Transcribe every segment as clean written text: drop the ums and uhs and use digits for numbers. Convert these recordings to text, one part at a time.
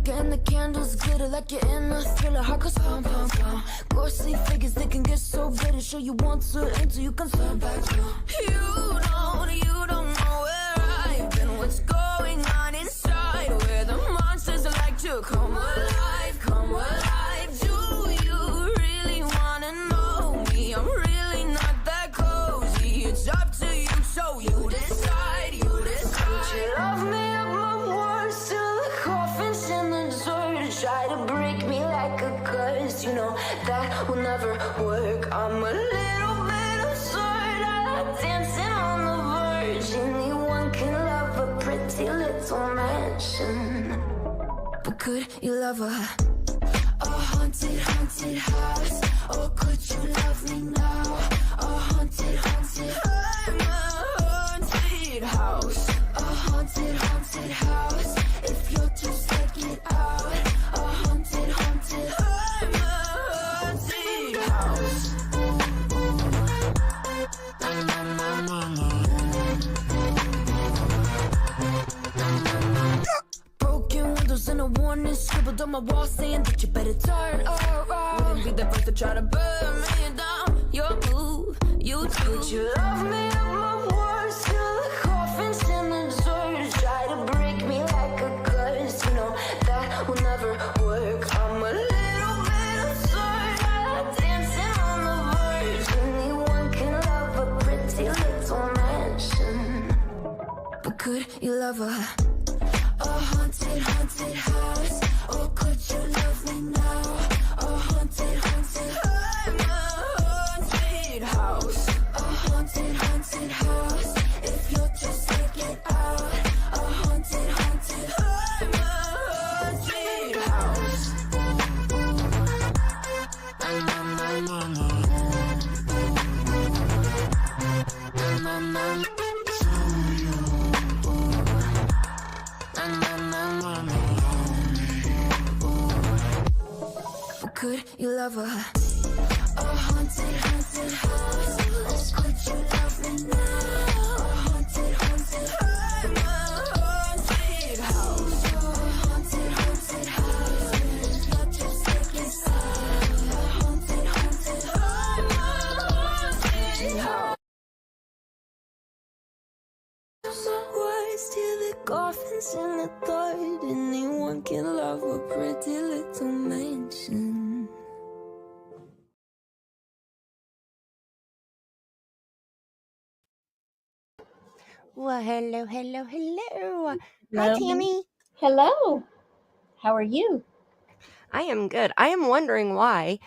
and the candles glitter like you're in a thriller. Heart goes pum pum pum. Ghostly figures, they can get so bitter. Show you want to until you can turn back to. You don't know where I've been. What's going on inside? Where the monsters like to come alive, come alive. Do you really wanna know me? I'm really not that cozy. It's up to you, so you decide, you decide. Would you love me up my words till the coffin's in the dirt? Try to break me like a curse, you know that will never work. I'm a little bit absurd, I like dancing on the verge. Anyone can love a pretty little mansion, but could you love a haunted, haunted house? Or could you love me now? A haunted, haunted, I'm a haunted house. A haunted, haunted house. If you're too scared, get out. A haunted, haunted, I'm a haunted house. Broken windows and a warning scribbled on my wall saying that you better turn around. Wouldn't be the first to try to burn me down. Your move, you too. Would you love me up my words till the coffin's in the dirt? Try to break me like a curse, you know that will never work. I'm a little bit absurd, I like dancing on the verge. Anyone can love a pretty little mansion, but could you love a haunted, haunted house? Or could you love me now? A haunted, haunted, I'm a haunted house. A haunted, haunted house. If you're too scared, get out. A haunted, haunted, I'm a haunted house. Could you love a haunted, haunted house? Or could you love me now? A haunted, haunted, I'm a haunted house. A haunted, haunted house. Not just take inside. A haunted, haunted, I'm a haunted house. Some words till the coffin's in the third. Anyone can love a pretty little mansion. Well, hello. Hi, Hello. Tammy. Hello. How are you? I am good. I am wondering why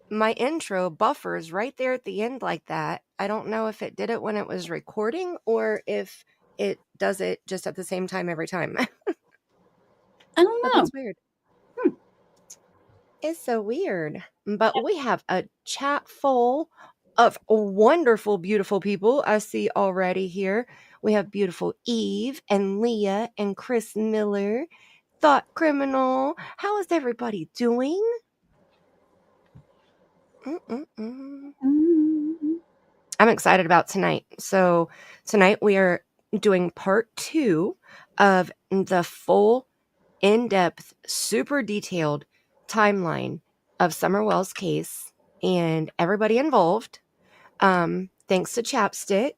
my intro buffers right there at the end like that. I don't know if it did it when it was recording or if it does it just at the same time every time. I don't But know. that's weird. It's so weird. But we have a chat full of wonderful, beautiful people I see already here. We have beautiful Eve and Leah and Chris Miller, Thought Criminal. How is everybody doing? I'm excited about tonight. So tonight we are doing part 2 of the full, in-depth, super detailed timeline of Summer Wells' case and everybody involved. Thanks to Chapstick.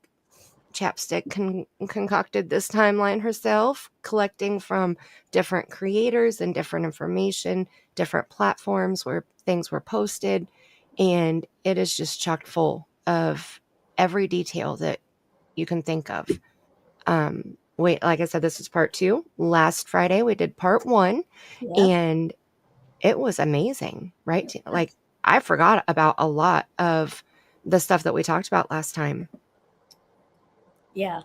Chapstick concocted this timeline herself, collecting from different creators and different information, different platforms where things were posted, and it is just chock full of every detail that you can think of. Like I said, this is part 2. Last Friday we did part 1, and it was amazing, right? Like, I forgot about a lot of the stuff that we talked about last time. Yeah.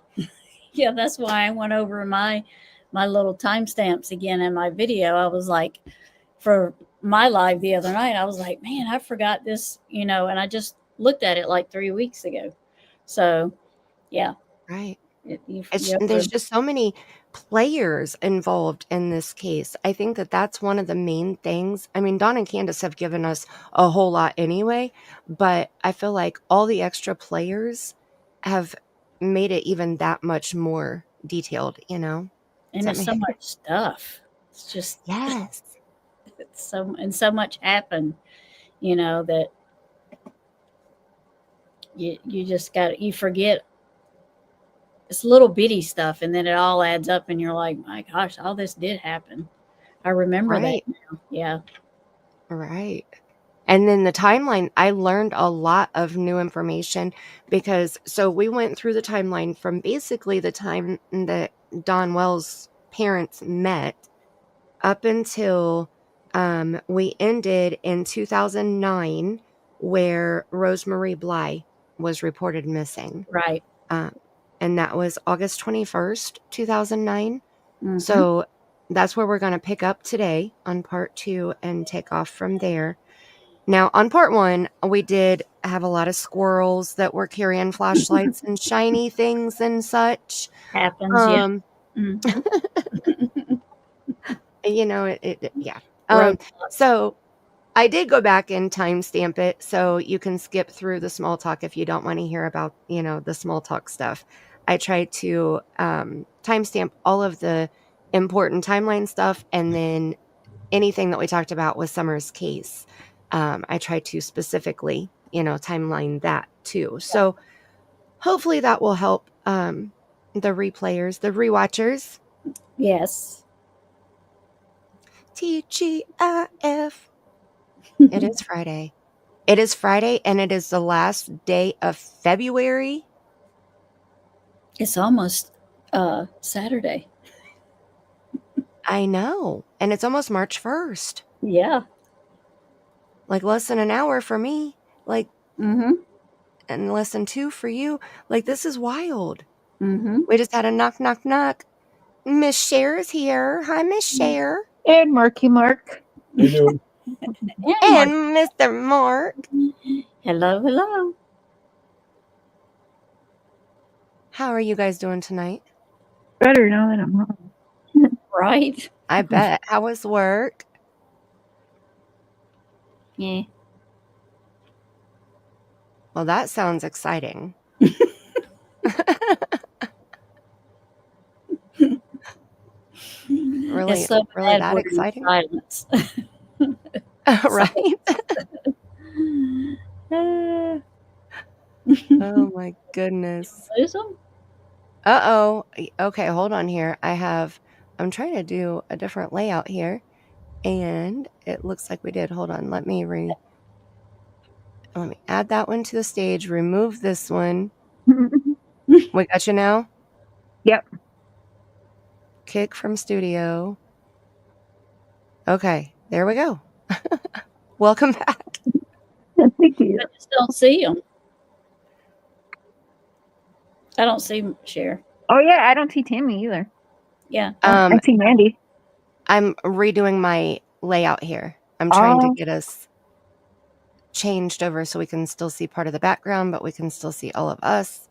Yeah, that's why I went over my little timestamps again in my video. I was like, for my live the other night, I was like, man, I forgot this, and I just looked at it like 3 weeks ago. So, yeah. Right. There's just so many players involved in this case. I think that that's one of the main things. I mean, Dawn and Candus have given us a whole lot anyway, but I feel like all the extra players have made it even that much more detailed, And it's so much stuff. It's just Yes. so much happened, that you just you forget. It's little bitty stuff, and then it all adds up, and you're like, my gosh, all this did happen. I remember that Right. now. Yeah. Right. And then the timeline, I learned a lot of new information because so we went through the timeline from basically the time that Don Wells' parents met up until we ended in 2009, where Rose Bly was reported missing. Right. And that was August 21st, 2009. Mhm. So that's where we're going to pick up today on part 2 and take off from there. Now, on part 1, we did have a lot of squirrels that were carrying flashlights and shiny things and such. Happens, yeah. Mhm. Yeah. Roadblocks. So I did go back and timestamp it, so you can skip through the small talk if you don't want to hear about, the small talk stuff. I tried to timestamp all of the important timeline stuff, and then anything that we talked about with Summer's case. I tried to specifically, timeline that too. So hopefully that will help the replayers, the rewatchers. Yes. TGIF. It is Friday. It is Friday, and it is the last day of February. It's almost Saturday. I know. And it's almost March 1st. Yeah. Like less than an hour for me. Like, Mm-hmm. and less than 2 for you. Like, this is wild. Mm-hmm. We just had a knock, knock, knock. Miss Cher's here. Hi, Miss Cher. And Marky Mark. How you doing? And Mr. Mark. Hello, hello. How are you guys doing tonight? Better now that I'm home. Right? I bet. How was work? Yeah. Well, that sounds exciting. Really, It's so really bad that we're in exciting? silence. Right? Oh my goodness. Lose them? Uh-oh. Okay, hold on here. I'm trying to do a different layout here, and it looks like we did. Hold on. Let me add that one to the stage, remove this one. We got you now? Yep. Kick from studio. Okay, there we go. Welcome back. Thank you. I just don't see them. I don't see Cher. Oh yeah, I don't see Tammy either. Yeah. I see Mandy. I'm redoing my layout here. I'm trying to Oh. get us changed over so we can still see part of the background, but we can still see all of us.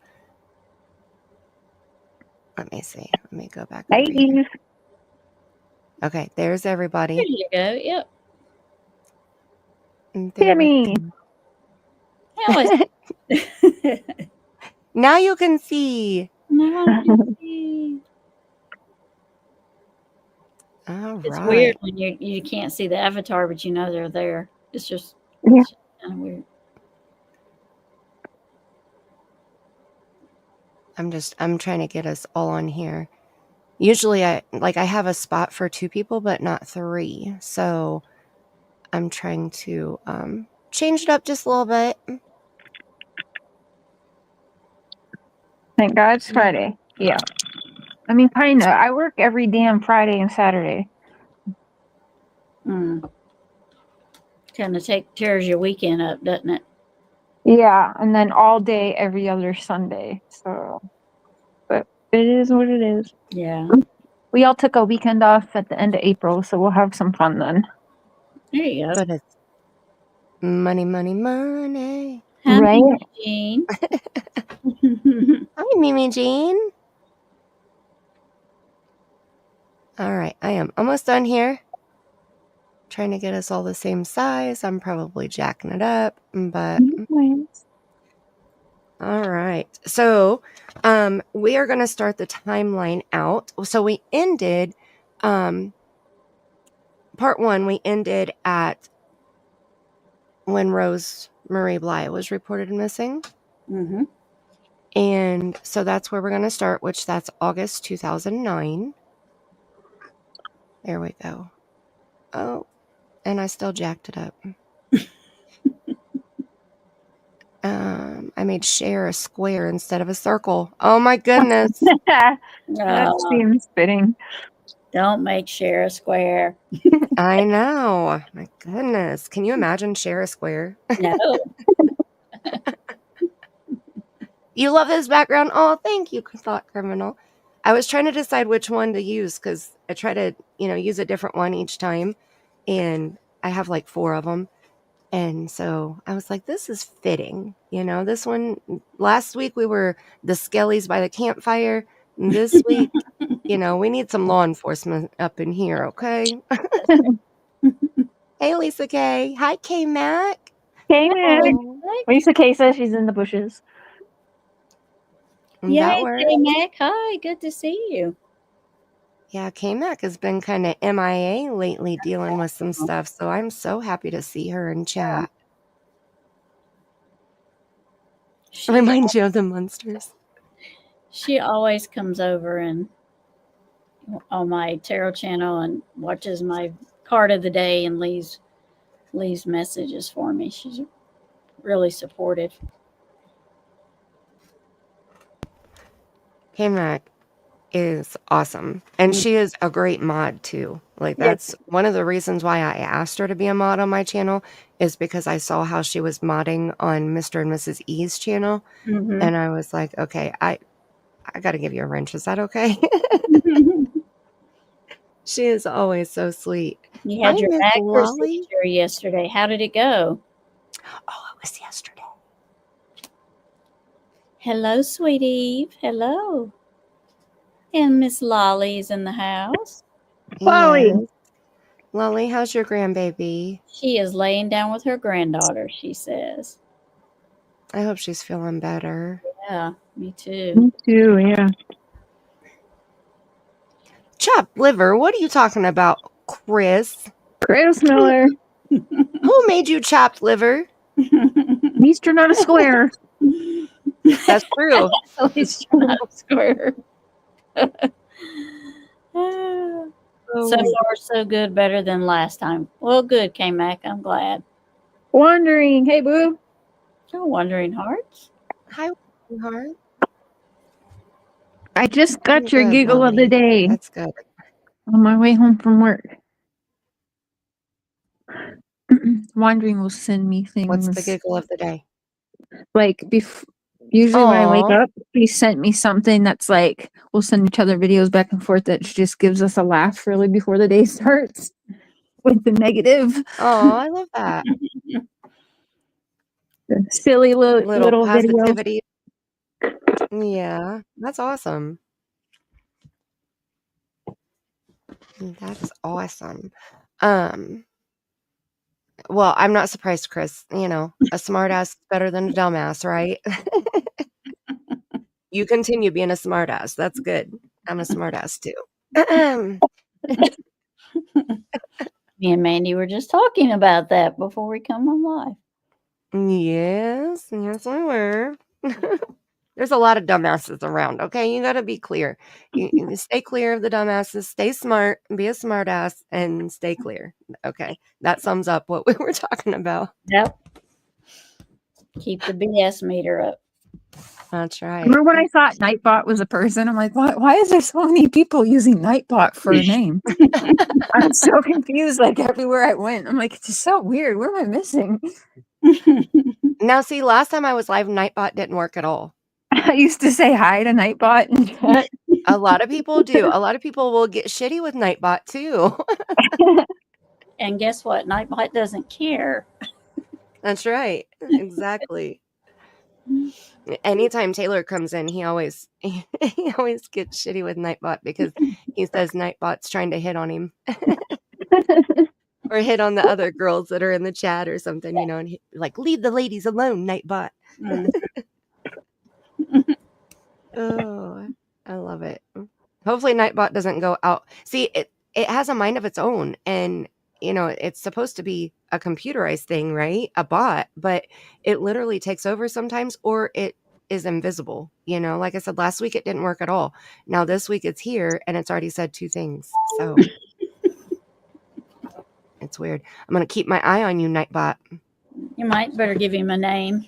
Let me see. Let me go back over here. Hey. Okay, there's There everybody. you go. Yep. And there Tammy. How is Now you can see. No, I can see. All It's right. weird when you can't see the avatar, but you know they're there. It's just Yeah. kind of weird. I'm trying to get us all on here. Usually I have a spot for 2 people, but not 3. So I'm trying to change it up just a little bit. Thank God it's Friday. Yeah. I mean, kinda. I work every damn Friday and Saturday. Kind of tears your weekend up, doesn't it? Yeah, and then all day every other Sunday. So, but it is what it is. Yeah. We all took a weekend off at the end of April, so we'll have some fun then. There you go. But it's money, money, money. Hi, Right? Mimi Jean. Hi, Mimi Jean. All right, I am almost done here. Trying to get us all the same size. I'm probably jacking it up, but all right. So we are going to start the timeline out. So we ended part 1, we ended at when Rose Bly was reported missing. Mm-hmm. And so that's where we're going to start, which that's August 2009. There we go. Oh, and I still jacked it up. I made Cher a square instead of a circle. Oh my goodness. That Oh, seems fitting. don't make Cher a square. I know. My goodness. Can you imagine Cher a square? No. You love this background? Oh, thank you, Thought Criminal. I was trying to decide which one to use because I try to, use a different one each time. And I have like 4 of them. And so I was like, this is fitting. This one, last week we were the Skellies by the campfire. And this week, we need some law enforcement up in here, okay? Hey, Lisa K. Hi, KMAC. KMAC. Oh, Lisa K says she's in the bushes. that Yay, works. KMAC. Hi, good to see you. Yeah, KMAC has been kind of MIA lately dealing with some stuff, so I'm so happy to see her in chat. She, Reminds you of the monsters. she always comes over and on my tarot channel and watches my card of the day and leaves messages for me. She's really supportive. KMAC is awesome, and she is a great mod too. Like, that's one of the reasons why I asked her to be a mod on my channel, is because I saw how she was modding on Mr. and Mrs. E's channel, Mm-hmm. and I was like, okay, I got to give you a wrench. Is that okay? She is always so sweet. You had Hi, your Miss back Lolly. procedure yesterday. How did it go? Oh, it was yesterday. Hello, sweet Eve. Hello. And Miss Lolly's in the house. Lolly. Yes. Lolly, how's your grandbaby? She is laying down with her granddaughter, she says. I hope she's feeling better. Yeah, me too. Me too, yeah. Chopped liver? What are you talking about, Chris? Chris Miller. Who made you chopped liver? Eastern on a square. That's true. At least you're not a square. So far, so good, better than last time. Well, good, KMAC. I'm glad. Wandering. Hey, boo. Oh, Wandering Hearts. Hi, Heart. I just got I'm your good, giggle of the Lolly. day That's good. on my way home from work. Wandering will send me things. What's the giggle of the day? Like, usually when I wake Aw. up, he sent me something that's like, we'll send each other videos back and forth that just gives us a laugh really before the day starts with the negative. Oh, I love that. The silly little videos. Positivity. Yeah, that's awesome. That's awesome. Well, I'm not surprised, Chris. A smartass is better than a dumbass, right? You continue being a smartass. That's good. I'm a smartass too. Me and Mandy were just talking about that before we come on live. Yes, we were. There's a lot of dumbasses around, okay? You got to be clear. You stay clear of the dumbasses. Stay smart, be a smartass, and stay clear. Okay, that sums up what we were talking about. Yep. Keep the BS meter up. That's right. Remember when I thought Nightbot was a person? I'm like, why is there so many people using Nightbot for a name? I'm so confused, like everywhere I went. I'm like, it's just so weird. What am I missing? Now, see, last time I was live, Nightbot didn't work at all. I used to say hi to Nightbot in chat. A lot of people do. A lot of people will get shitty with Nightbot too. And guess what? Nightbot doesn't care. That's right. Exactly. Anytime Taylor comes in, he always gets shitty with Nightbot because he says Nightbot's trying to hit on him. Or hit on the other girls that are in the chat or something, and he, like, leave the ladies alone, Nightbot. Oh, I love it. Hopefully Nightbot doesn't go out. See, it has a mind of its own, and it's supposed to be a computerized thing, right? A bot, but it literally takes over sometimes, or it is invisible. Like I said, last week it didn't work at all. Now this week it's here and it's already said 2 things. So it's weird. I'm going to keep my eye on you, Nightbot. You might better give him a name.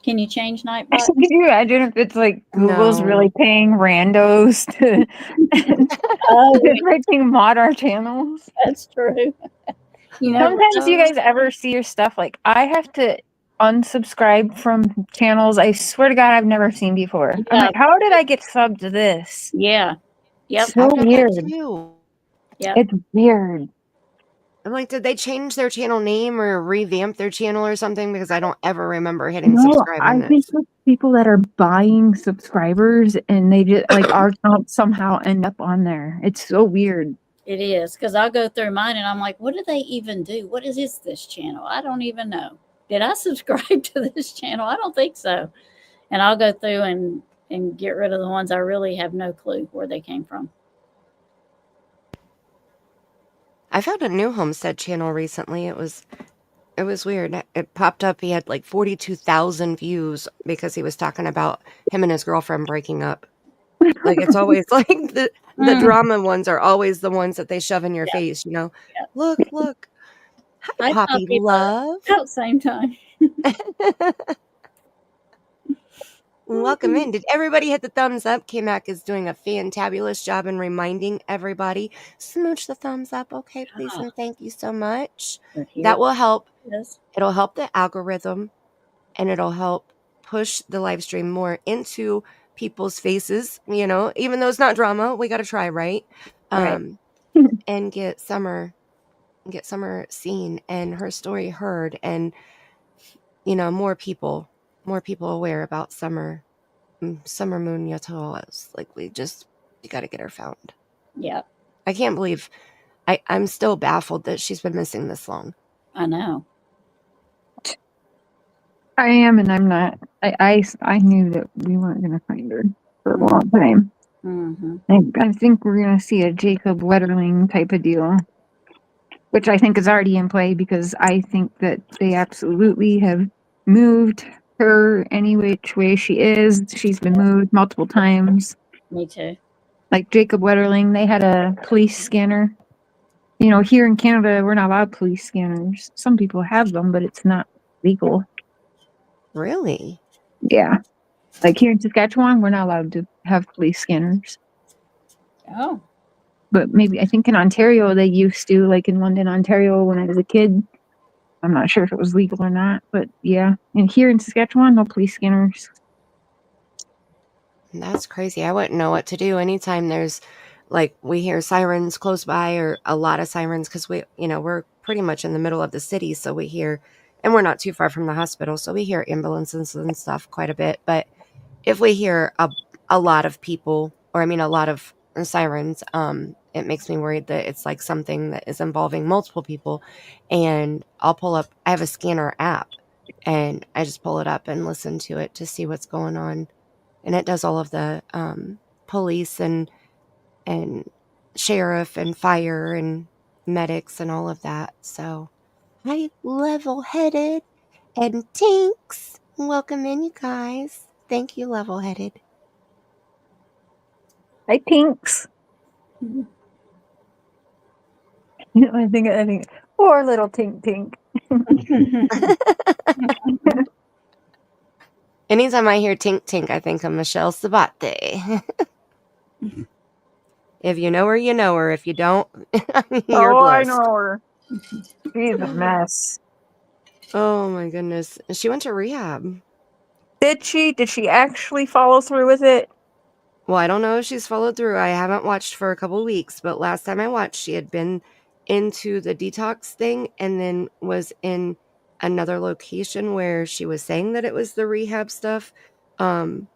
Can you change Nightbot? Could you imagine if it's like Google's No. really paying randos to freaking mod our channels? That's true. You never Sometimes you know. guys ever see your stuff like I have to unsubscribe from channels I swear to God I've never seen before. I'm Yeah. like, how did I get subbed to this? Yeah. Yep. So I've done that weird. too. Yep. It's weird. I'm like, did they change their channel name or revamp their channel or something? Because I don't ever remember hitting No, subscribe I on think this. it's people that are buying subscribers and they just like our accounts somehow end up on there. It's so weird. It is, because I'll go through mine and I'm like, what do they even do? What is this channel? I don't even know. Did I subscribe to this channel? I don't think so. And I'll go through and get rid of the ones I really have no clue where they came from. I found a new Homestead channel recently. It was weird. It popped up. He had like 42,000 views because he was talking about him and his girlfriend breaking up. Like it's always like the drama ones are always the ones that they shove in your face. Yep. Look. Hi, Poppy love. At the same time. Welcome in. Did everybody hit the thumbs up? KMAC is doing a fantabulous job in reminding everybody. Smooch the thumbs up, okay, please, and thank you so much. That will help. Yes. It'll help the algorithm, and it'll help push the live stream more into people's faces. Even though it's not drama, we got to try, right? Right. And get Summer seen and her story heard, and more people aware about Summer Moon Yato. Like we got to get her found. Yeah. I can't believe I'm still baffled that she's been missing this long. I know. I am and I'm not. I knew that we weren't going to find her for a long time. Mm-hmm. I think we're going to see a Jacob Wetterling type of deal, which I think is already in play because I think that they absolutely have moved her any which way she is. She's been moved multiple times. Me too. Like Jacob Wetterling, they had a police scanner. Here in Canada, we're not allowed police scanners. Some people have them, but it's not legal. Really? Yeah. Like here in Saskatchewan, we're not allowed to have police scanners. Oh. But maybe, I think in Ontario, they used to, like in London, Ontario, when I was a kid. I'm not sure if it was legal or not, but yeah. And here in Saskatchewan, no police scanners. That's crazy. I wouldn't know what to do anytime there's we hear sirens close by or a lot of sirens because we're pretty much in the middle of the city. So we hear, and we're not too far from the hospital. So we hear ambulances and stuff quite a bit. But if we hear a lot of people, or a lot of sirens, it makes me worried that it's like something that is involving multiple people. And I'll pull up, I have a scanner app and I just pull it up and listen to it to see what's going on. And it does all of the police and sheriff and fire and medics and all of that. So, hi, Level-Headed and Tinks. Welcome in, you guys. Thank you, Level-Headed. Hi, Pinks. I think, poor little Tink. Anytime I hear Tink Tink, I think of Michelle Sabate. If you know her, you know her. If you don't, you're blessed. I know her. She's a mess. Oh my goodness. She went to rehab. Did she? Did she actually follow through with it? Well, I don't know if she's followed through. I haven't watched for a couple of weeks, but last time I watched, she had been into the detox thing and then was in another location where she was saying that it was the rehab stuff. And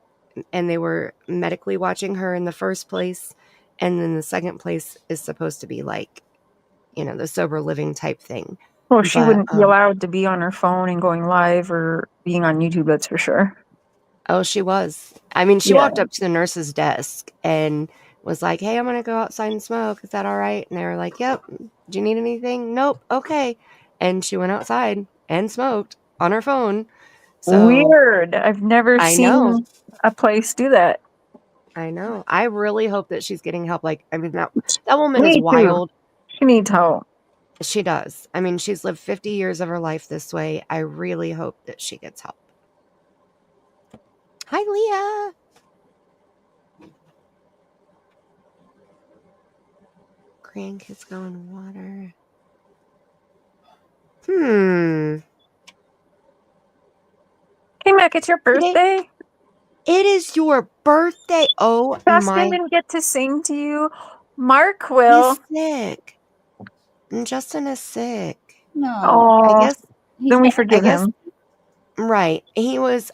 they were medically watching her in the first place. And then the second place is supposed to be the sober living type thing. Well, she wouldn't be allowed to be on her phone and going live or being on YouTube, that's for sure. Oh, she was. She walked up to the nurse's desk and was like, hey, I'm going to go outside and smoke. Is that all right? And they were like, yep. Do you need anything? Nope. Okay. And she went outside and smoked on her phone. So Weird. I've never I know. seen a place do that. I know. I really hope that she's getting help. Like, I mean, that woman is Me too. wild. She needs help. She does. I mean, she's lived 50 years of her life this way. I really hope that she gets help. Hi, Leah. Grandkids go in water. KMAC, it's your birthday? It is your birthday. Oh, Justin my. didn't get to sing to you. Mark will. He's sick. And Justin is sick. No. Oh, I guess. then we forgive I guess. him. Right. He was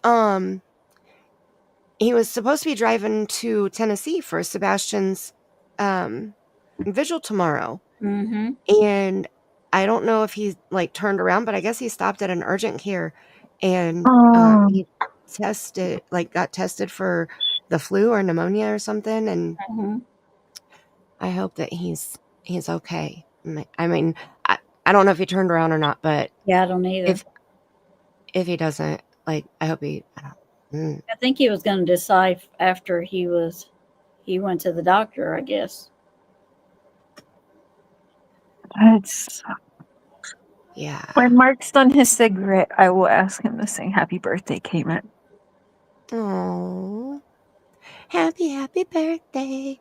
supposed to be driving to Tennessee for Sebastian's vigil tomorrow. Mm-hmm. And I don't know if he like turned around, but I guess he stopped at an urgent care and he got tested for the flu or pneumonia or something. And Mm-hmm. I hope that he's okay. I mean, I don't know if he turned around or not, but Yeah, I don't either. if he doesn't, like, I hope he. I think he was going to decide after he went to the doctor, I guess. That's Yeah. when Mark's done his cigarette, I will ask him to sing Happy Birthday, KMAC. Oh, happy birthday.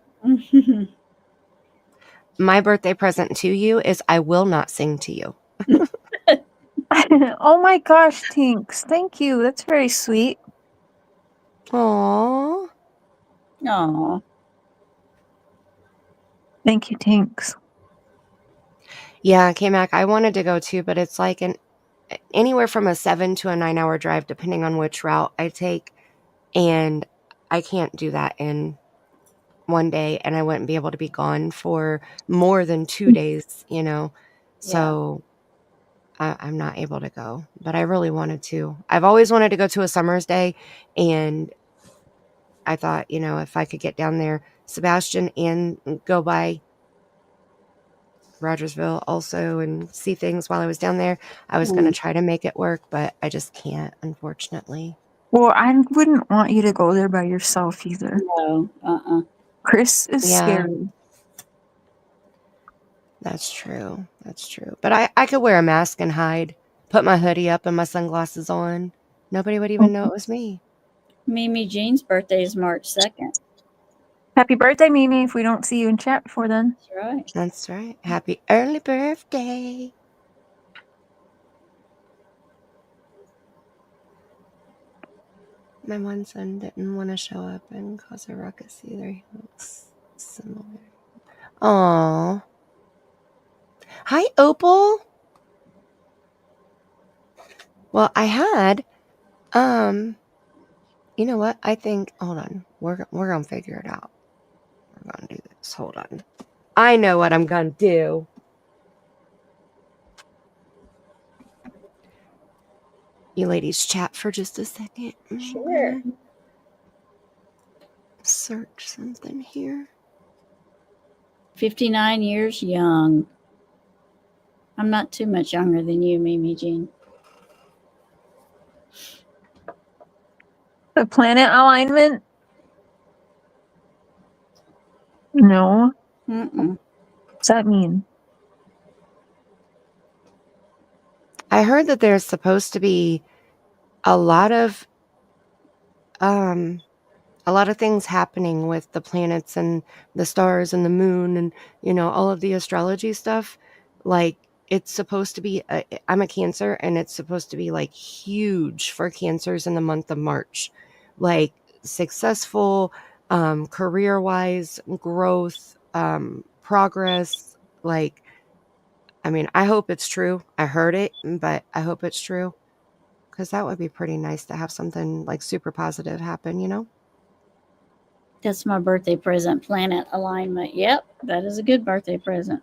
My birthday present to you is I will not sing to you. Oh my gosh, Tinks. Thank you. That's very sweet. Aww. Aw. Thank you, Tinks. Yeah, KMAC, I wanted to go too, but it's like anywhere from a 7 to a 9 hour drive, depending on which route I take. And I can't do that in one day, and I wouldn't be able to be gone for more than 2 days, you know? So I'm not able to go, but I really wanted to. I've always wanted to go to a Summer's Day, and I thought, you know, if I could get down there, Sebastian, and go by Rogersville also and see things while I was down there, I was going to try to make it work, but I just can't, unfortunately. Well, I wouldn't want you to go there by yourself either. No. Chris is scary. That's true. But I could wear a mask and hide, put my hoodie up and my sunglasses on. Nobody would even know it was me. Mimi Jean's birthday is March 2nd. Happy birthday, Mimi, if we don't see you in chat before then. That's right. Happy early birthday. My one son didn't want to show up and cause a ruckus either. He looks similar. Aww. Hi, Opal. Well, I had, you know what? I think, hold on. We're going to figure it out. We're going to do this. Hold on. I know what I'm going to do. You ladies chat for just a second. Sure. Search something here. 59 years young. I'm not too much younger than you, Mimi Jean. The planet alignment? No. Mm-mm. What's that mean? I heard that there's supposed to be a lot of things happening with the planets and the stars and the moon and, you know, all of the astrology stuff. Like, it's supposed to be, I'm a Cancer, and it's supposed to be like huge for Cancers in the month of March. Like, successful, career-wise, growth, progress. Like, I mean, I hope it's true. I heard it, but I hope it's true. Because that would be pretty nice to have something like super positive happen, you know? That's my birthday present, planet alignment. Yep, that is a good birthday present.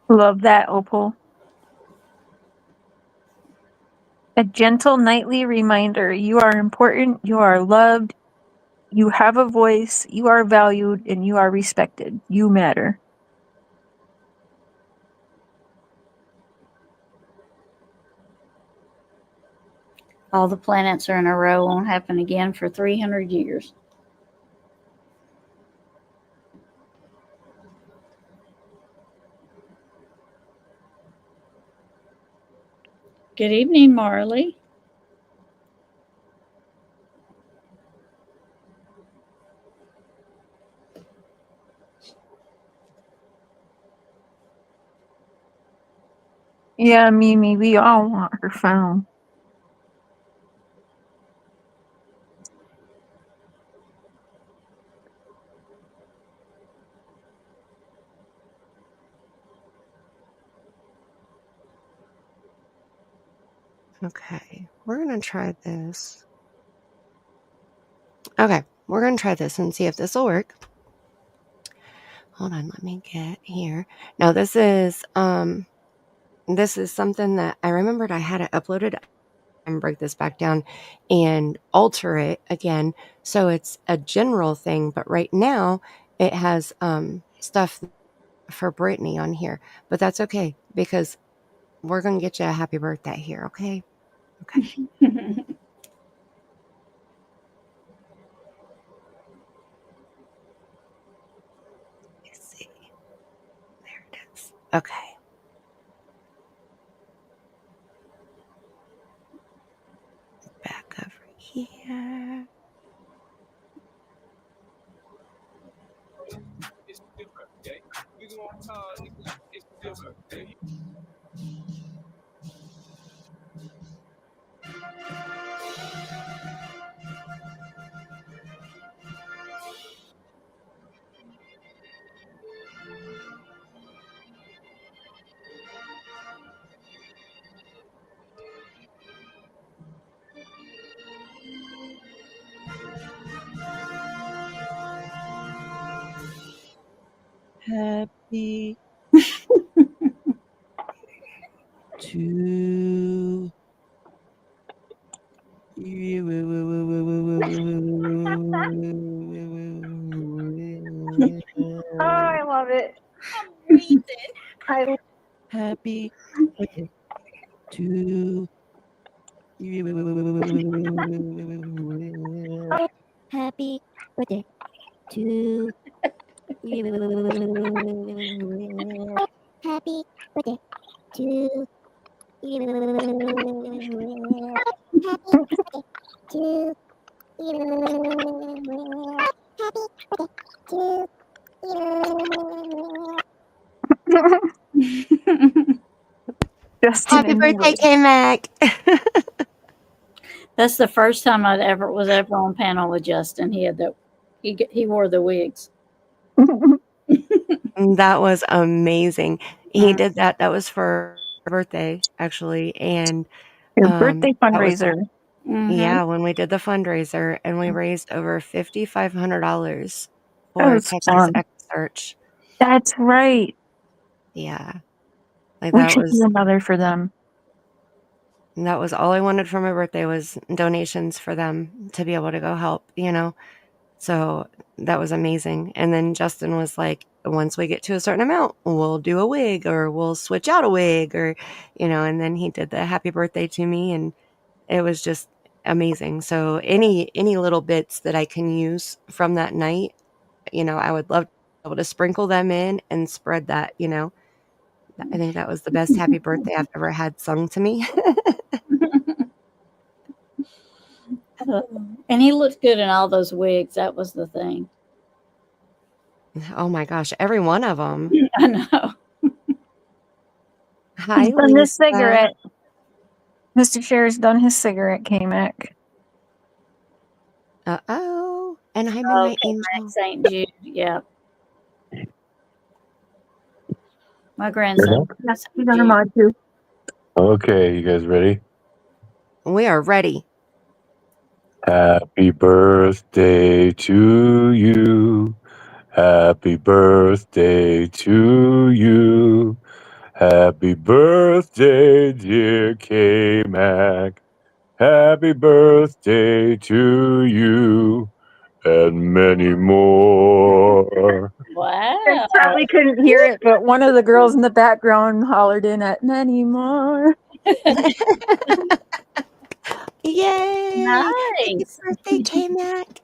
Love that, Opal. A gentle nightly reminder. You are important. You are loved. You have a voice, you are valued, and you are respected. You matter. All the planets are in a row won't happen again for 300 years. Good evening, Marley. Yeah, Mimi, we all want her found. Okay, we're going to try this. Okay, we're going to try this and see if this will work. Hold on, let me get here. Now this is something that I remembered I had it uploaded and break this back down and alter it again so it's a general thing, but right now it has stuff for Brittany on here, but that's okay because we're going to get you a happy birthday here, okay? Okay. Let's see. There it is. Okay. Back over here. It's your birthday. We gonna party like it's your birthday. Happy to Oh, I love it. I happy birthday to happy birthday to happy birthday to Justin happy and birthday, Wood. KMAC. That's the first time I was ever on panel with Justin. He wore the wigs. That was amazing. He did that. That was for her birthday, actually, and Your birthday that was fundraiser. yeah, when we did the fundraiser, and we raised over $5,500 That for was Texas fun. X Search. That's right. Yeah, like We should do another for them. that was all I wanted for my birthday was donations for them to be able to go help, you know? So that was amazing. And then Justin was like, once we get to a certain amount, we'll do a wig or we'll switch out a wig or, you know, and then he did the happy birthday to me and it was just amazing. So any little bits that I can use from that night, you know, I would love to be able to sprinkle them in and spread that, you know. I think that was the best happy birthday I've ever had sung to me. And he looked good in all those wigs. That was the thing. Oh my gosh, every one of them. I know. Hi, He's done this Lisa. cigarette. Mr. Cher's done his cigarette, KMAC. Uh-oh. And hi, Midnight Okay, Angel. St. Jude. Yeah. My grandson. Yes, he's on a mod too. Okay, you guys ready? We are ready. Happy birthday to you. Happy birthday to you. Happy birthday, dear K-Mac. Happy birthday to you. and many more. Wow. I probably couldn't hear it, but one of the girls in the background hollered in at many more. Yay! Happy Nice. birthday, KMAC.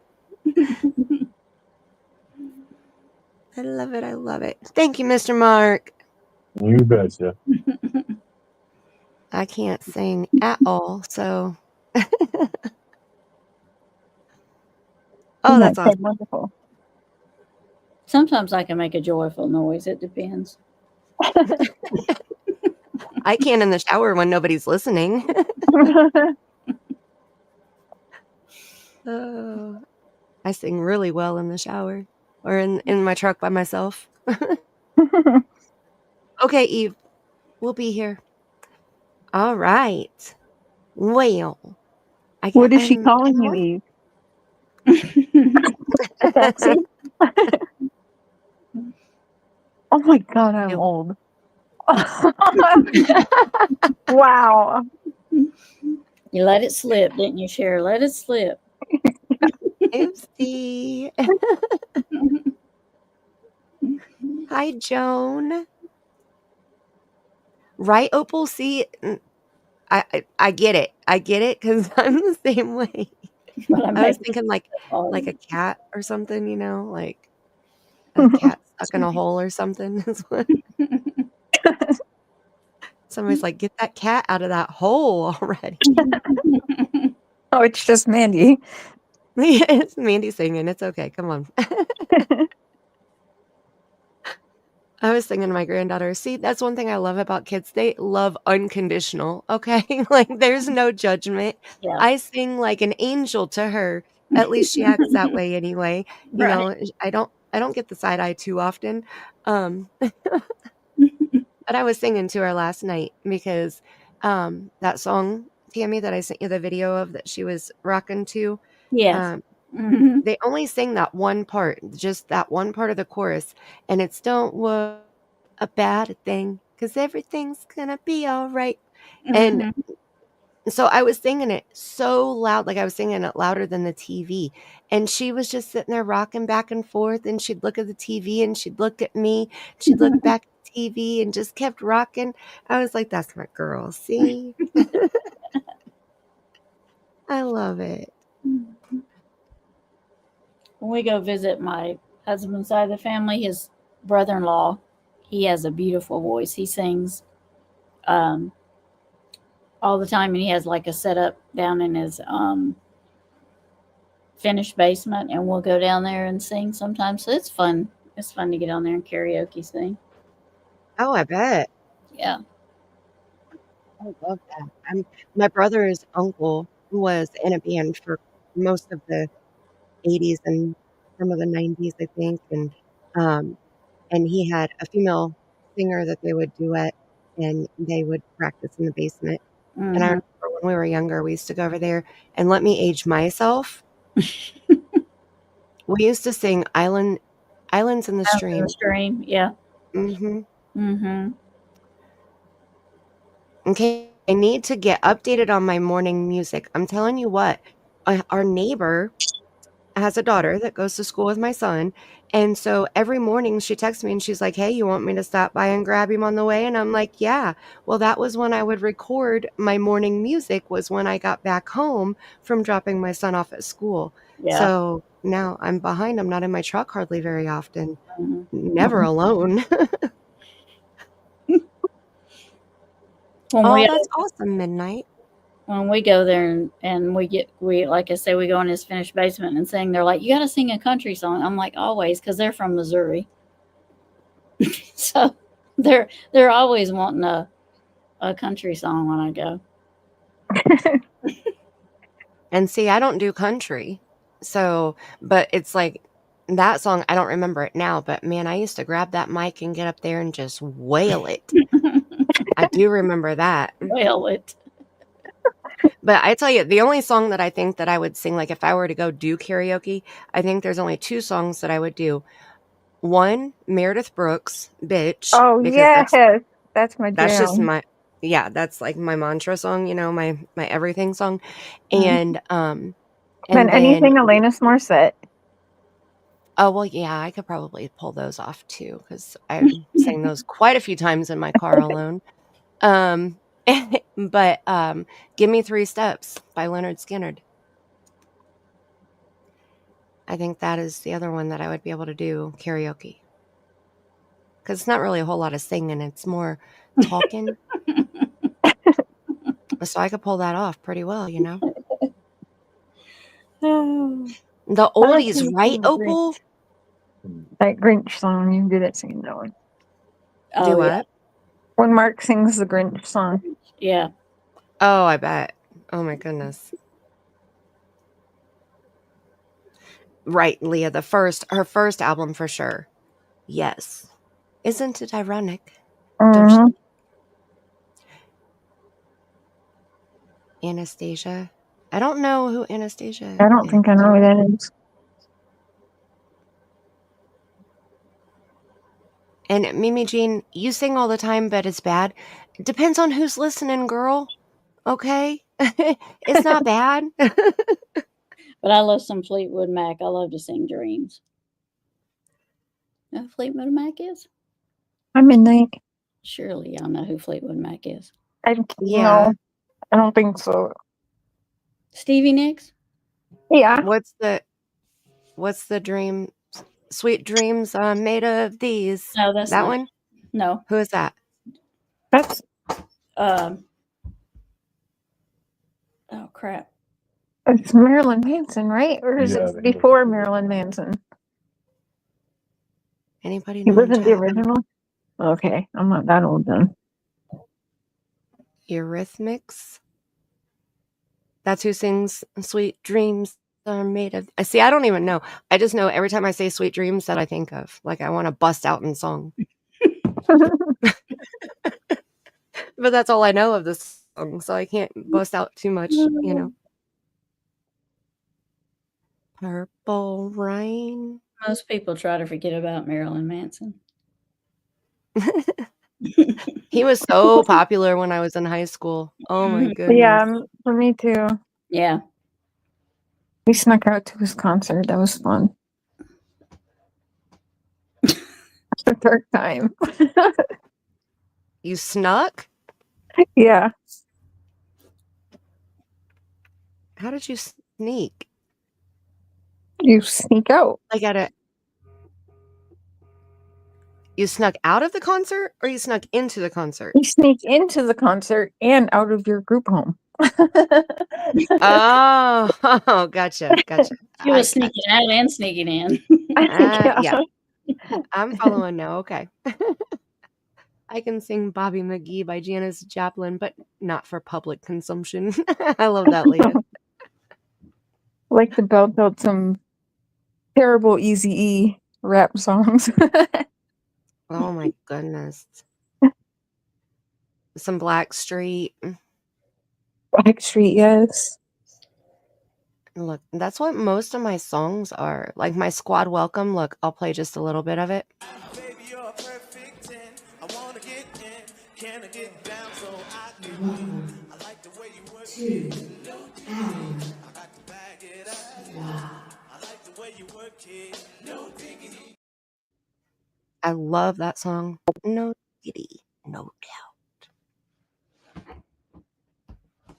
I love it. I love it. Thank you, Mr. Mark. You betcha. I can't sing at all, so. Oh, that's awesome. Wonderful. Sometimes I can make a joyful noise. It depends. I can in the shower when nobody's listening. Oh, I sing really well in the shower or in my truck by myself. Okay, Eve, we'll be here. All right. Well, What is she calling you, Eve? Betsy? Oh my God, I'm old. Wow. You let it slip, didn't you, Cher? Let it slip. Oopsie. Hi, Joan. Right, Opal? See, I get it. I get it because I'm the same way. I was thinking like a cat or something, you know, like a cat stuck in a hole or something. Somebody's like, get that cat out of that hole already. Oh, it's just Mandy. Yeah, it's Mandy singing. It's okay. Come on. I was singing to my granddaughter. See, that's one thing I love about kids. They love unconditional. Okay. Like there's no judgment. Yeah. I sing like an angel to her. At least she acts that way anyway. You know, I don't get the side eye too often. But I was singing to her last night because that song, Tammy, that I sent you the video of that she was rocking to. Yes. They only sing that one part, just that one part of the chorus. And it's don't worry a bad thing because everything's going to be all right. And so I was singing it so loud, like I was singing it louder than the TV. And she was just sitting there rocking back and forth. And she'd look at the TV and she'd look at me. She'd look back at the TV and just kept rocking. I was like, that's my girl. See? I love it. When we go visit my husband's side of the family, his brother-in-law, he has a beautiful voice. He sings all the time, and he has like a setup down in his finished basement, and we'll go down there and sing sometimes. So it's fun. It's fun to get on there and karaoke sing. Oh, I bet. Yeah. I love that. My brother's uncle was in a band for most of the 80s and some of the 90s, I think. And he had a female singer that they would duet and they would practice in the basement. And I remember when we were younger, we used to go over there and let me age myself. We used to sing Islands in the Stream. In the Stream, yeah. Okay, I need to get updated on my morning music. I'm telling you what, our neighbor has a daughter that goes to school with my son. And so every morning she texts me and she's like, hey, you want me to stop by and grab him on the way? And I'm like, yeah. Well, that was when I would record my morning music, was when I got back home from dropping my son off at school. Yeah. So now I'm behind. I'm not in my truck hardly very often. Never alone. That's awesome, Midnight. When we go there and we like I say, we go in his finished basement and sing, they're like, you got to sing a country song. I'm like, always, because they're from Missouri. So they're always wanting a country song when I go. And see, I don't do country. So, but it's like that song, I don't remember it now, but man, I used to grab that mic and get up there and just wail it. I do remember that. Wail it. But I tell you, the only song that I think that I would sing, like if I were to go do karaoke, I think there's only two songs that I would do. One, Meredith Brooks, Bitch. Oh, yes. That's my jam. That's just that's like my mantra song, you know, my everything song. And then anything Alanis Morissette. Oh, well, yeah, I could probably pull those off too because I sang those quite a few times in my car alone. Um, but Give Me 3 Steps by Leonard Skinner. I think that is the other one that I would be able to do karaoke. Because it's not really a whole lot of singing, it's more talking. So I could pull that off pretty well, you know? The I like oldies, when you right, sing the Opal? that Grinch song. You good at singing that one. Do Oh yeah, what? When Mark sings the Grinch song. yeah. Oh, I bet. Oh my goodness. Right, Leah, her first album for sure. Yes. Isn't it ironic? Don't you Mhm. think? Anastasia. I don't know who Anastasia I don't is. think I know who that is. And Mimi Jean, you sing all the time, but it's bad. It depends on who's listening, girl. Okay? It's not bad. But I love some Fleetwood Mac. I love to sing Dreams. You know who Fleetwood Mac is? I'm Midnight. Surely y'all know who Fleetwood Mac is. Yeah. No, I don't think so. Stevie Nicks? Yeah, What's the dream? Sweet dreams are made of these. No, that's That not. one? No. Who is that? that's Oh crap. it's Marilyn Manson, right? Or is Yeah, it before Marilyn Manson? Anybody He know in wasn't the chat? original. Okay, I'm not that old then. Eurythmics? That's who sings Sweet Dreams Are Made of. See, I don't even know. I just know every time I say Sweet Dreams that I think of. Like I want to bust out in song. But that's all I know of this song, so I can't bust out too much, you know. Purple Rain. Most people try to forget about Marilyn Manson. He was so popular when I was in high school. Oh my goodness. Yeah, for me too. Yeah. We snuck out to his concert. That was fun. The third time. You snuck? Yeah. How did you sneak? You sneak out. Like you snuck out of the concert or you snuck into the concert? You sneak into the concert and out of your group home. Oh, gotcha. She was sneaking out and sneaking in. Yeah. I'm following now. Okay. I can sing Bobby McGee by Janis Joplin, but not for public consumption. I love that, Leah. Like to belt out some terrible Eazy-E rap songs. Oh my goodness. Some Blackstreet. Backstreet, yes. Look, that's what most of my songs are. Like my Squad Welcome. Look, I'll play just a little bit of it. Baby, you're a perfect 10. I wanna get in. Can I get down so I can? I like the way you work it. No diggity. I got to bag it up. I like the way you work it. No diggity. I love that song. No diggity, no doubt.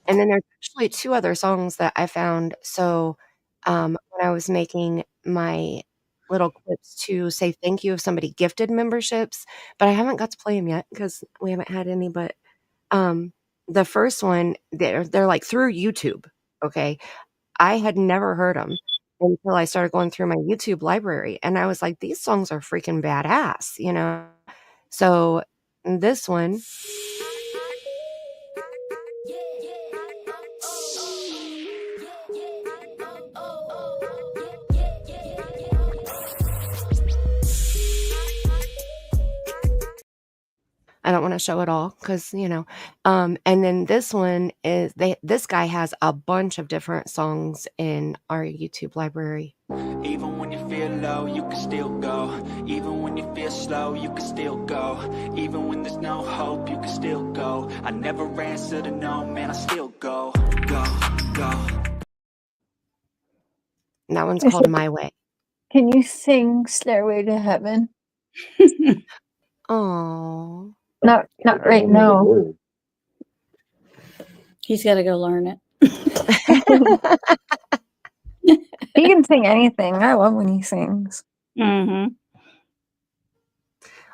And then there's actually 2 other songs that I found. So when I was making my little clips to say thank you if somebody gifted memberships, but I haven't got to play them yet because we haven't had any. But the first one, they're like through YouTube. Okay, I had never heard them until I started going through my YouTube library, and I was like, these songs are freaking badass, you know. So this one. I don't want to show it all because, you know, and then this one is this guy has a bunch of different songs in our YouTube library. Even when you feel low, you can still go. Even when you feel slow, you can still go. Even when there's no hope, you can still go. I never answer to no, man, I still go. Go. And that one's called My Way. Can you sing Stairway to Heaven? Oh, Not right now. He's got to go learn it. He can sing anything. I love when he sings. Mm-hmm.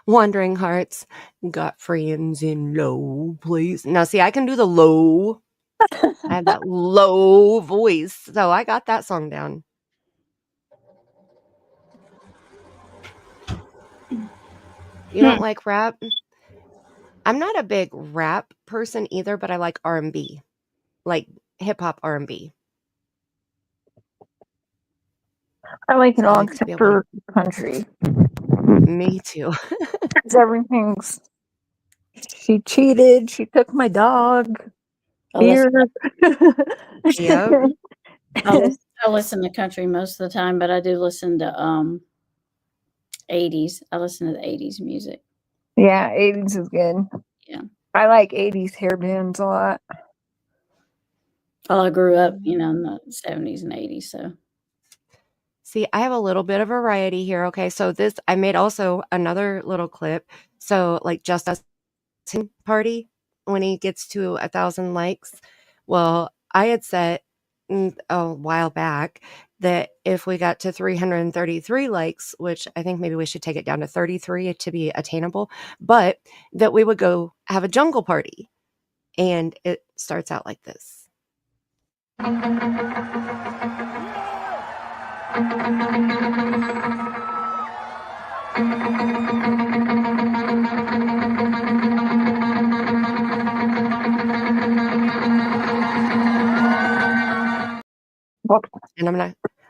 Wandering Hearts. Got friends in low place. Now, see, I can do the low. I have that low voice, so I got that song down. You don't like rap? I'm not a big rap person either, but I like R&B, like hip hop R&B. I like it I all like to be except able for country. Me too. 'Cause everything's. She cheated. She took my dog. I listen, Beer. Yep. I listen to country most of the time, but I do listen to 80s. I listen to the 80s music. Yeah, 80s is good. Yeah. I like 80s hair bands a lot. Well, I grew up, in the 70s and 80s, so. See, I have a little bit of variety here. Okay, so I made also another little clip. So, like Just Us party when he gets to 1,000 likes. Well, I had said a while back that if we got to 333 likes, which I think maybe we should take it down to 33 to be attainable, but that we would go have a jungle party. And it starts out like this. And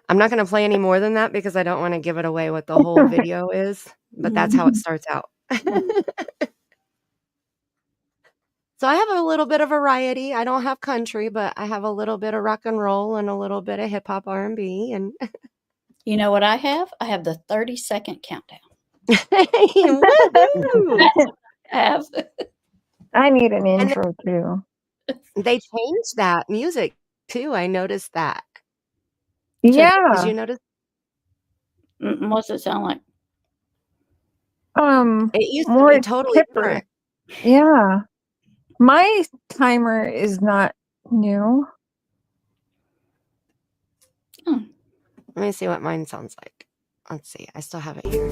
I'm not going to play any more than that because I don't want to give it away what the whole video is, but that's how it starts out. So I have a little bit of variety. I don't have country, but I have a little bit of rock and roll and a little bit of hip hop R&B. And You know what I have? I have the 30-second countdown. Woohoo! I have. I need an intro too. They changed that music too. I noticed that. Yeah. Did you notice? What's it sound like? It used to more be totally hipper. different. Yeah. My timer is not new. Let me see what mine sounds like. Let's see. I still have it here.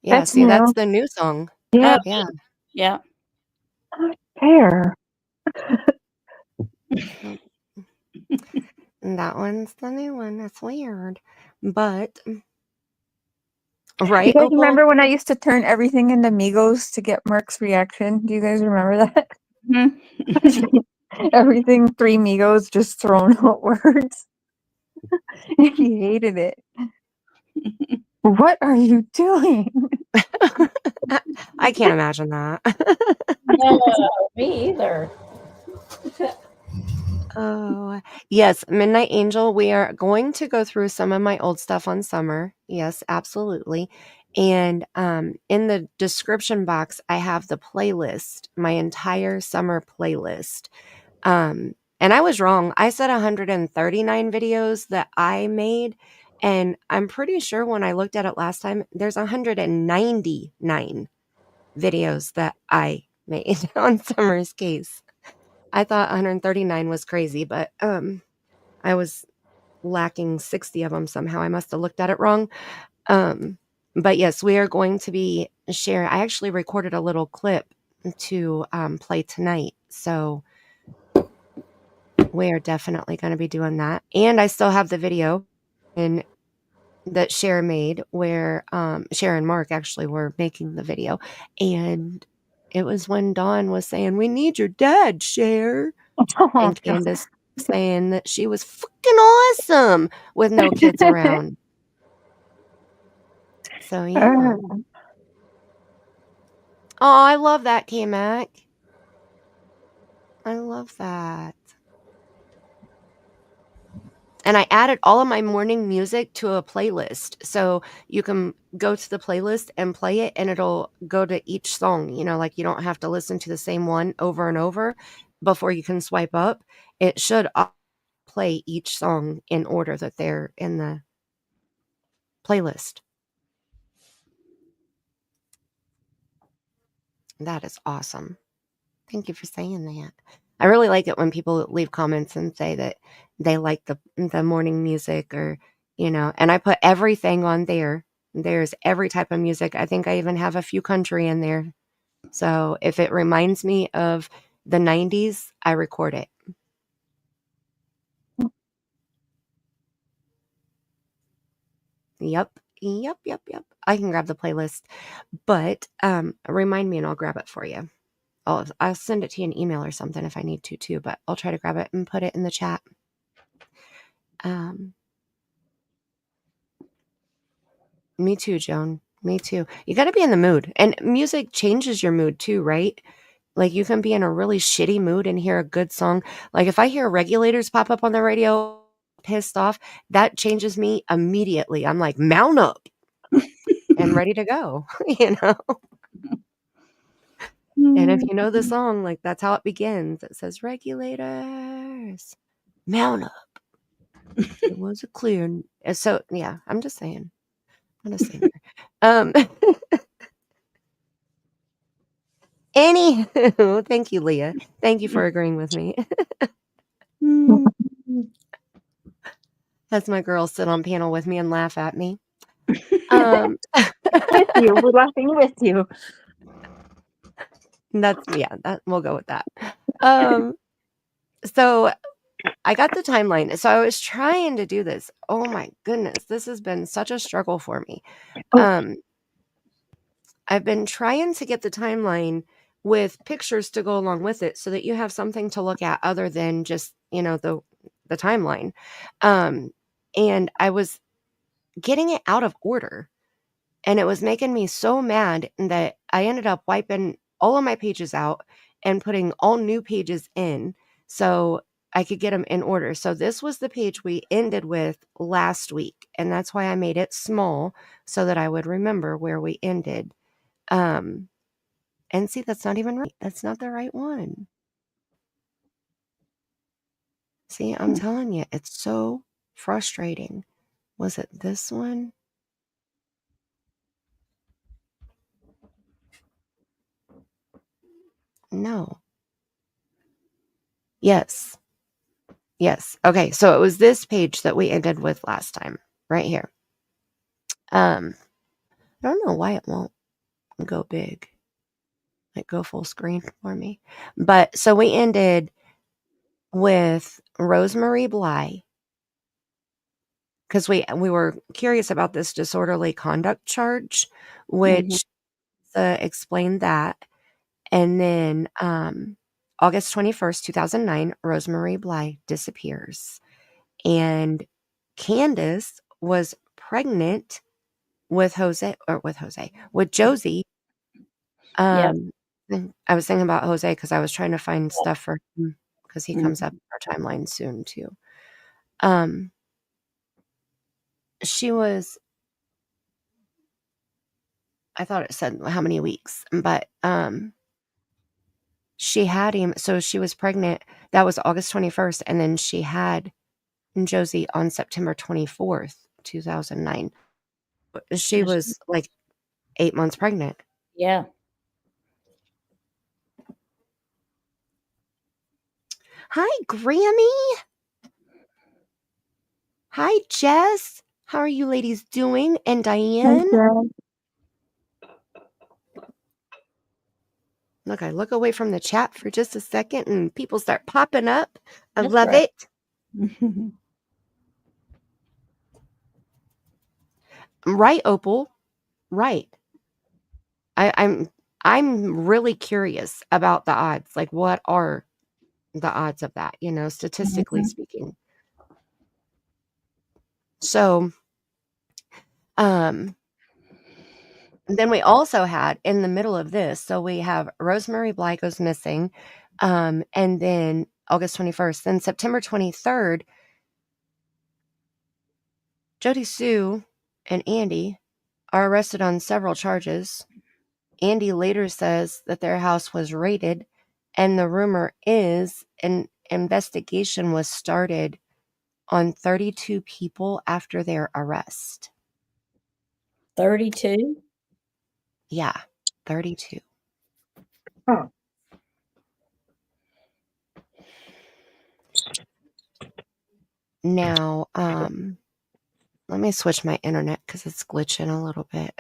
Yeah, That's see, that's new. the new song. Yeah. Yeah. Yeah. Fair. That one's the new one. That's weird. But right, You guys Opal? remember when I used to turn everything into Migos to get Mark's reaction? Do you guys remember that? Everything 3 Migos just thrown out words. He hated it. What are you doing? I can't imagine that. No, me either. Oh, yes. Midnight Angel. We are going to go through some of my old stuff on summer. Yes, absolutely. And in the description box, I have the playlist, my entire summer playlist. And I was wrong. I said 139 videos that I made. And I'm pretty sure when I looked at it last time, there's 199 videos that I made on Summer's case. I thought 139 was crazy, but I was lacking 60 of them somehow. I must have looked at it wrong. But yes, we are going to be sharing. I actually recorded a little clip to play tonight. So we are definitely going to be doing that. And I still have the video that Cher made where Cher and Mark actually were making the video. And it was when Dawn was saying, "We need your dad, Cher." And Candus saying that she was fucking awesome with no kids around. So, yeah. Oh, I love that, KMAC. I love that. And I added all of my morning music to a playlist. So you can go to the playlist and play it, and it'll go to each song. Like you don't have to listen to the same one over and over before you can swipe up. It should play each song in order that they're in the playlist. That is awesome. Thank you for saying that. I really like it when people leave comments and say that they like the morning music, or, and I put everything on there. There's every type of music. I think I even have a few country in there. So if it reminds me of the 90s, I record it. Yep. I can grab the playlist, but remind me and I'll grab it for you. I'll send it to you in email or something if I need to too, but I'll try to grab it and put it in the chat. Me too, Joan. Me too. You got to be in the mood, and music changes your mood too, right? Like you can be in a really shitty mood and hear a good song. Like if I hear Regulators pop up on the radio, pissed off, that changes me immediately. I'm like, mount up and ready to go, And if you know the song, like that's how it begins. It says, Regulators, mount up. It was a clear. So yeah, I'm just saying. I'm just saying. Anywho, thank you, Leah. Thank you for agreeing with me. As my girls sit on panel with me and laugh at me. With you. We're laughing with you. That we'll go with that. So I got the timeline. So I was trying to do this. Oh my goodness, this has been such a struggle for me. I've been trying to get the timeline with pictures to go along with it so that you have something to look at other than just, the timeline. And I was getting it out of order, and it was making me so mad that I ended up wiping all of my pages out and putting all new pages in so I could get them in order. So this was the page we ended with last week, and that's why I made it small so that I would remember where we ended. And see, that's not even right. That's not the right one. See, I'm telling you, it's so frustrating. Was it this one? No. Yes. Okay, so it was this page that we ended with last time, right here. I don't know why it won't go big, like go full screen for me. But so we ended with Rose Bly, because we were curious about this disorderly conduct charge, which explained that. And then August 21st, 2009, Rose Bly disappears. And Candus was pregnant with Josie. Yep. I was thinking about Jose because I was trying to find stuff for him because he comes up in our timeline soon too. She was, I thought it said how many weeks, but she had him. So she was pregnant. That was August 21st. And then she had Josie on September 24th, 2009. She was like 8 months pregnant. Yeah. Hi, Grammy. Hi, Jess. How are you ladies doing? And Diane? Look, I look away from the chat for just a second and people start popping up. I love it. Right, Opal. Right. I'm really curious about the odds. Like, what are the odds of that, statistically speaking? So, then we also had in the middle of this, so we have Rosemary Bly goes missing, and then August 21st, then September 23rd, Jody Sue and Andy are arrested on several charges. Andy later says that their house was raided, and the rumor is an investigation was started on 32 people after their arrest. 32? Yeah, 32. Oh. Now, let me switch my internet because it's glitching a little bit.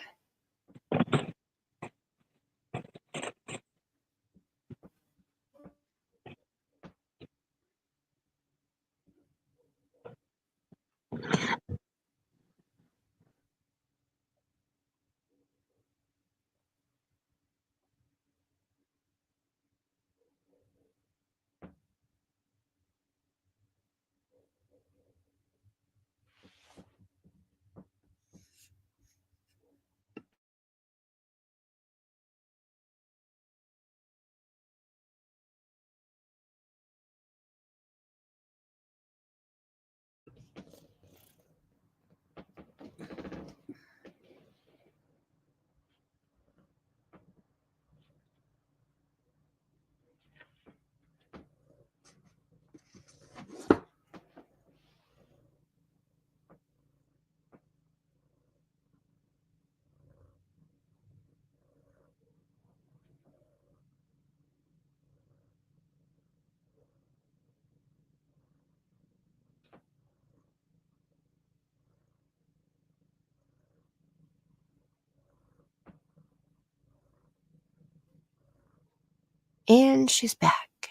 And she's back.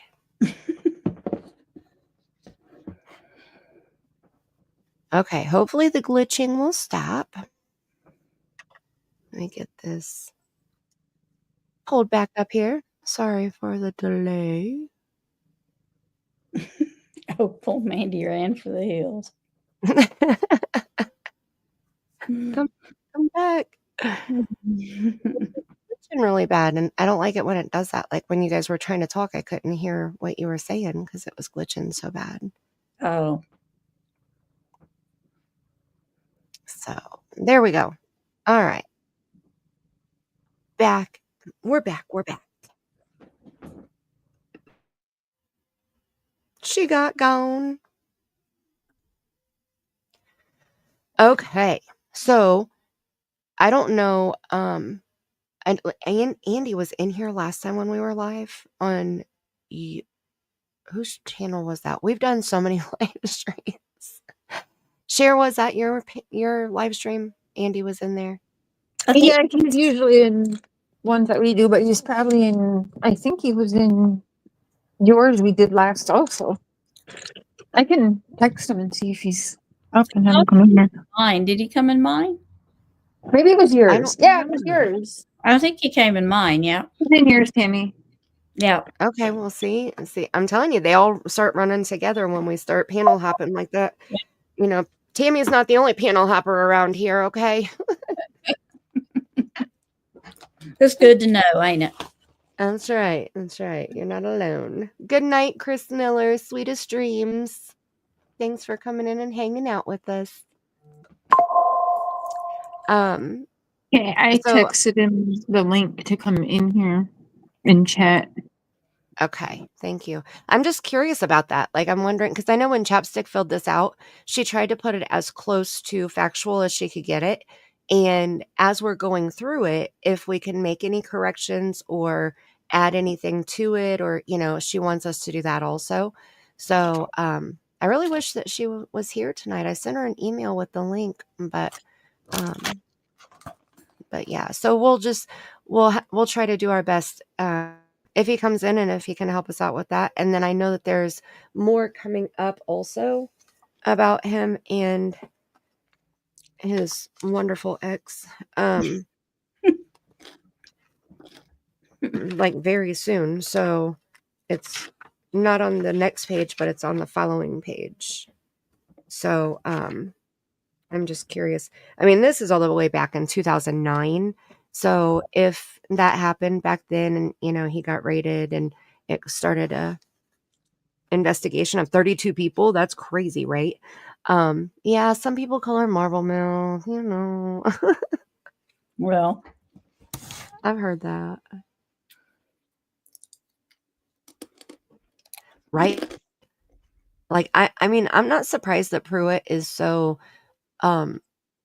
Okay, hopefully the glitching will stop. Let me get this pulled back up here. Sorry for the delay. Oh, poor Mandy ran for the hills. Come back. It's been really bad, and I don't like it when it does that. Like when you guys were trying to talk, I couldn't hear what you were saying because it was glitching so bad. Oh. So there we go. All right. Back. We're back. We're back. She got gone. Okay. So I don't know. And Andy was in here last time when we were live on whose channel was that? We've done so many live streams. Cher, was that your live stream? Andy was in there. I think Yeah, he's usually in ones that we do, but he's probably in, I think he was in yours we did last also. I can text him and see if he's up and have him come in here. mine. Did he come in mine? Maybe it was I yours. don't Yeah, it was remember. yours. I think he came in mine, yeah. It's in yours, Tammy. Yeah. Okay, we'll see. I'm telling you, they all start running together when we start panel hopping like that. You know, Tammy's not the only panel hopper around here, okay? It's good to know, ain't it? That's right. That's right. You're not alone. Good night, Chris Miller. Sweetest dreams. Thanks for coming in and hanging out with us. Okay, I So texted him the link to come in here and chat. okay, thank you. I'm just curious about that. Like, I'm wondering because I know when Chapstick filled this out, she tried to put it as close to factual as she could get it. And as we're going through it, if we can make any corrections or add anything to it, or she wants us to do that also. So, I really wish that she was here tonight. I sent her an email with the link, but yeah. So we'll try to do our best. If he comes in and if he can help us out with that. And then I know that there's more coming up also about him and his wonderful ex. Like very soon. So it's not on the next page, but it's on the following page. So I'm just curious. I mean, this is all the way back in 2009. So if that happened back then and, he got raided and it started a investigation of 32 people, that's crazy, right? Yeah, some people call her Marble Mill, Well, I've heard that. Right? Like, I mean, I'm not surprised that Pruitt is so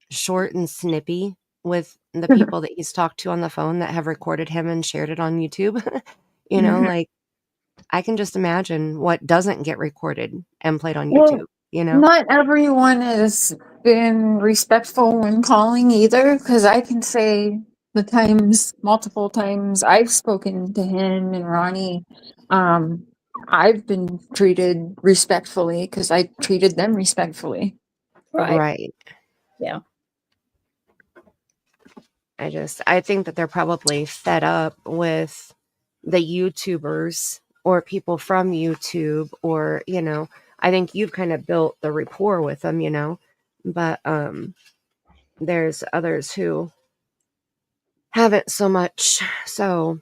short and snippy with the people that he's talked to on the phone that have recorded him and shared it on YouTube. You know, Mhm. like, I can just imagine what doesn't get recorded and played on Well, YouTube, you know? not everyone has been respectful when calling either, because I can say the times, multiple times I've spoken to him and Ronnie, I've been treated respectfully because I treated them respectfully. Right. Right. Yeah. I think that they're probably fed up with the YouTubers or people from YouTube, or, you know, I think you've kind of built the rapport with them, you know, but there's others who haven't so much. So,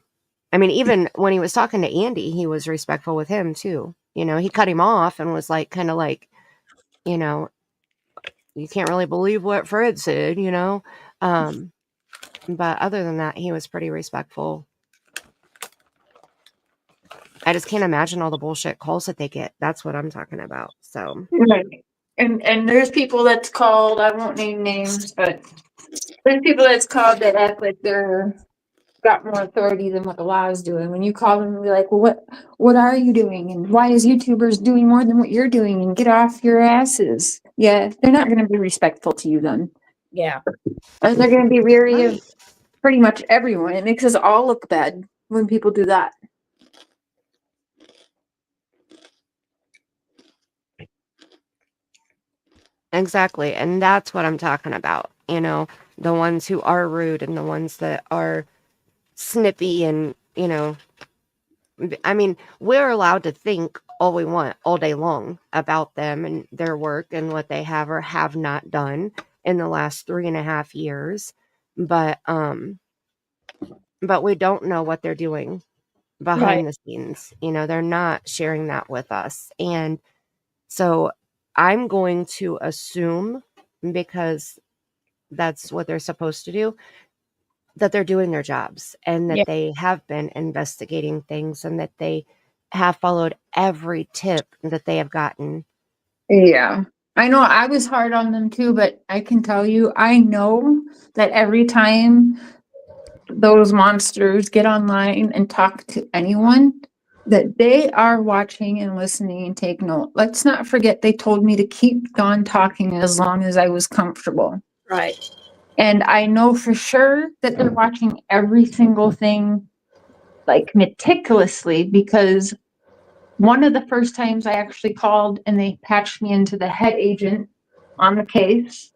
I mean, even when he was talking to Andy, he was respectful with him too. You know, he cut him off and was like, kind of like, you know, you can't really believe what Fred said, you know. But other than that, he was pretty respectful. I just can't imagine all the bullshit calls that they get. That's what I'm talking about. So, Right. And there's people that's called, I won't name names, but there's people that's called that act like they're got more authority than what the law is doing. When you call them and be like, well, what are you doing? And why is YouTubers doing more than what you're doing? And get off your asses. Yeah, they're not gonna be respectful to you then. Yeah. And they're gonna be weary of right. pretty much everyone. It makes us all look bad when people do that. Exactly. And that's what I'm talking about. You know, the ones who are rude and the ones that are snippy and, you know, I mean, we're allowed to think all we want all day long about them and their work and what they have or have not done in the last 3.5 years. But we don't know what they're doing Right. behind the scenes. You know, they're not sharing that with us. And so I'm going to assume, because that's what they're supposed to do, that they're doing their jobs and Yeah. that they have been investigating things and that they have followed every tip that they have gotten. Yeah. I know I was hard on them too, but I can tell you, I know that every time those monsters get online and talk to anyone, that they are watching and listening and take note. Let's not forget they told me to keep on talking as long as I was comfortable. Right. And I know for sure that they're watching every single thing like meticulously, because one of the first times I actually called and they patched me into the head agent on the case,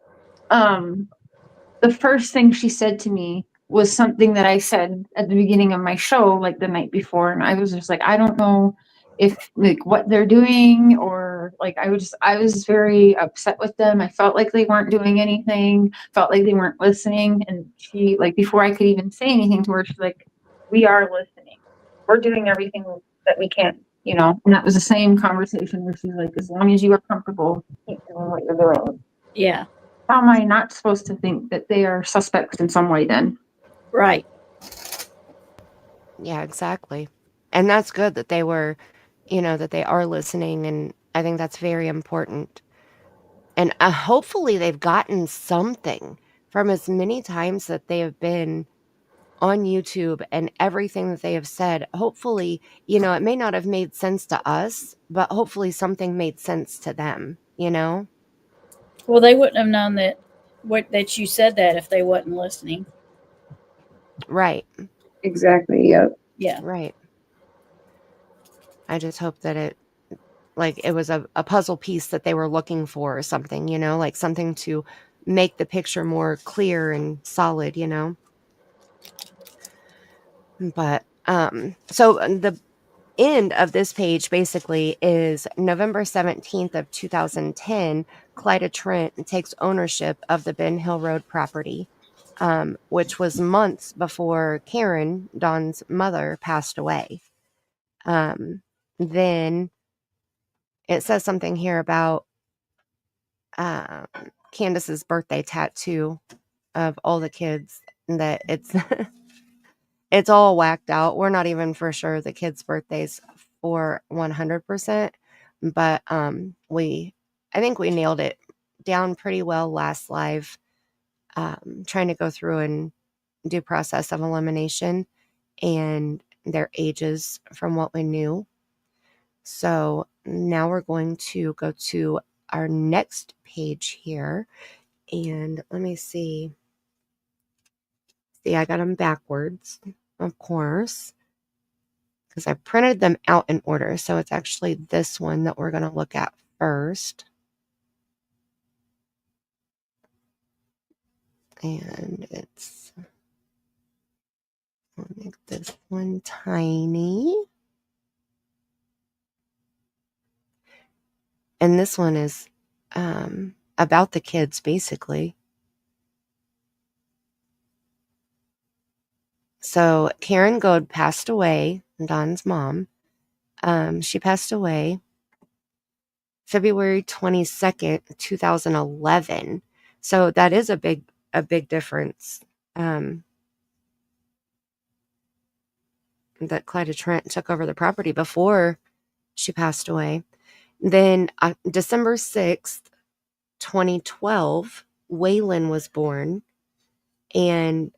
the first thing she said to me was something that I said at the beginning of my show, like the night before. And I was just like, I don't know if like what they're doing, or like I was very upset with them. I felt like they weren't doing anything, felt like they weren't listening. And she, like, before I could even say anything to her, she's like, we are listening. We're doing everything that we can, you know. And that was the same conversation where she's like, as long as you are comfortable, keep doing what you're doing. Yeah. How am I not supposed to think that they are suspects in some way then? Right. Yeah, exactly. And that's good that they were, you know, that they are listening. And I think that's very important. And hopefully they've gotten something from as many times that they have been on YouTube and everything that they have said. Hopefully, you know, it may not have made sense to us, but hopefully something made sense to them, you know? Well, they wouldn't have known that you said that if they wasn't listening. Right, Exactly. Yep. Yeah. right. I just hope that it was a puzzle piece that they were looking for or something, you know, like something to make the picture more clear and solid, you know? But, so the end of this page basically is November 17th of 2010, Clyda Trent takes ownership of the Ben Hill Road property, which was months before Karen, Dawn's mother, passed away. Then it says something here about um, Candus's birthday tattoo of all the kids, that it's it's all whacked out. We're not even for sure the kids' birthdays for 100%, but I think we nailed it down pretty well last live, trying to go through and do process of elimination and their ages from what we knew. So now we're going to go to our next page here, and let me see. See, I got them backwards, of course, because I printed them out in order. So it's actually this one that we're going to look at first. And I'll make this one tiny. And this one is about the kids, basically. So Karen Goad passed away, Don's mom. She passed away February 22nd, 2011. So that is a big difference. That Clyda Trent took over the property before she passed away. Then December 6th, 2012, Waylon was born. And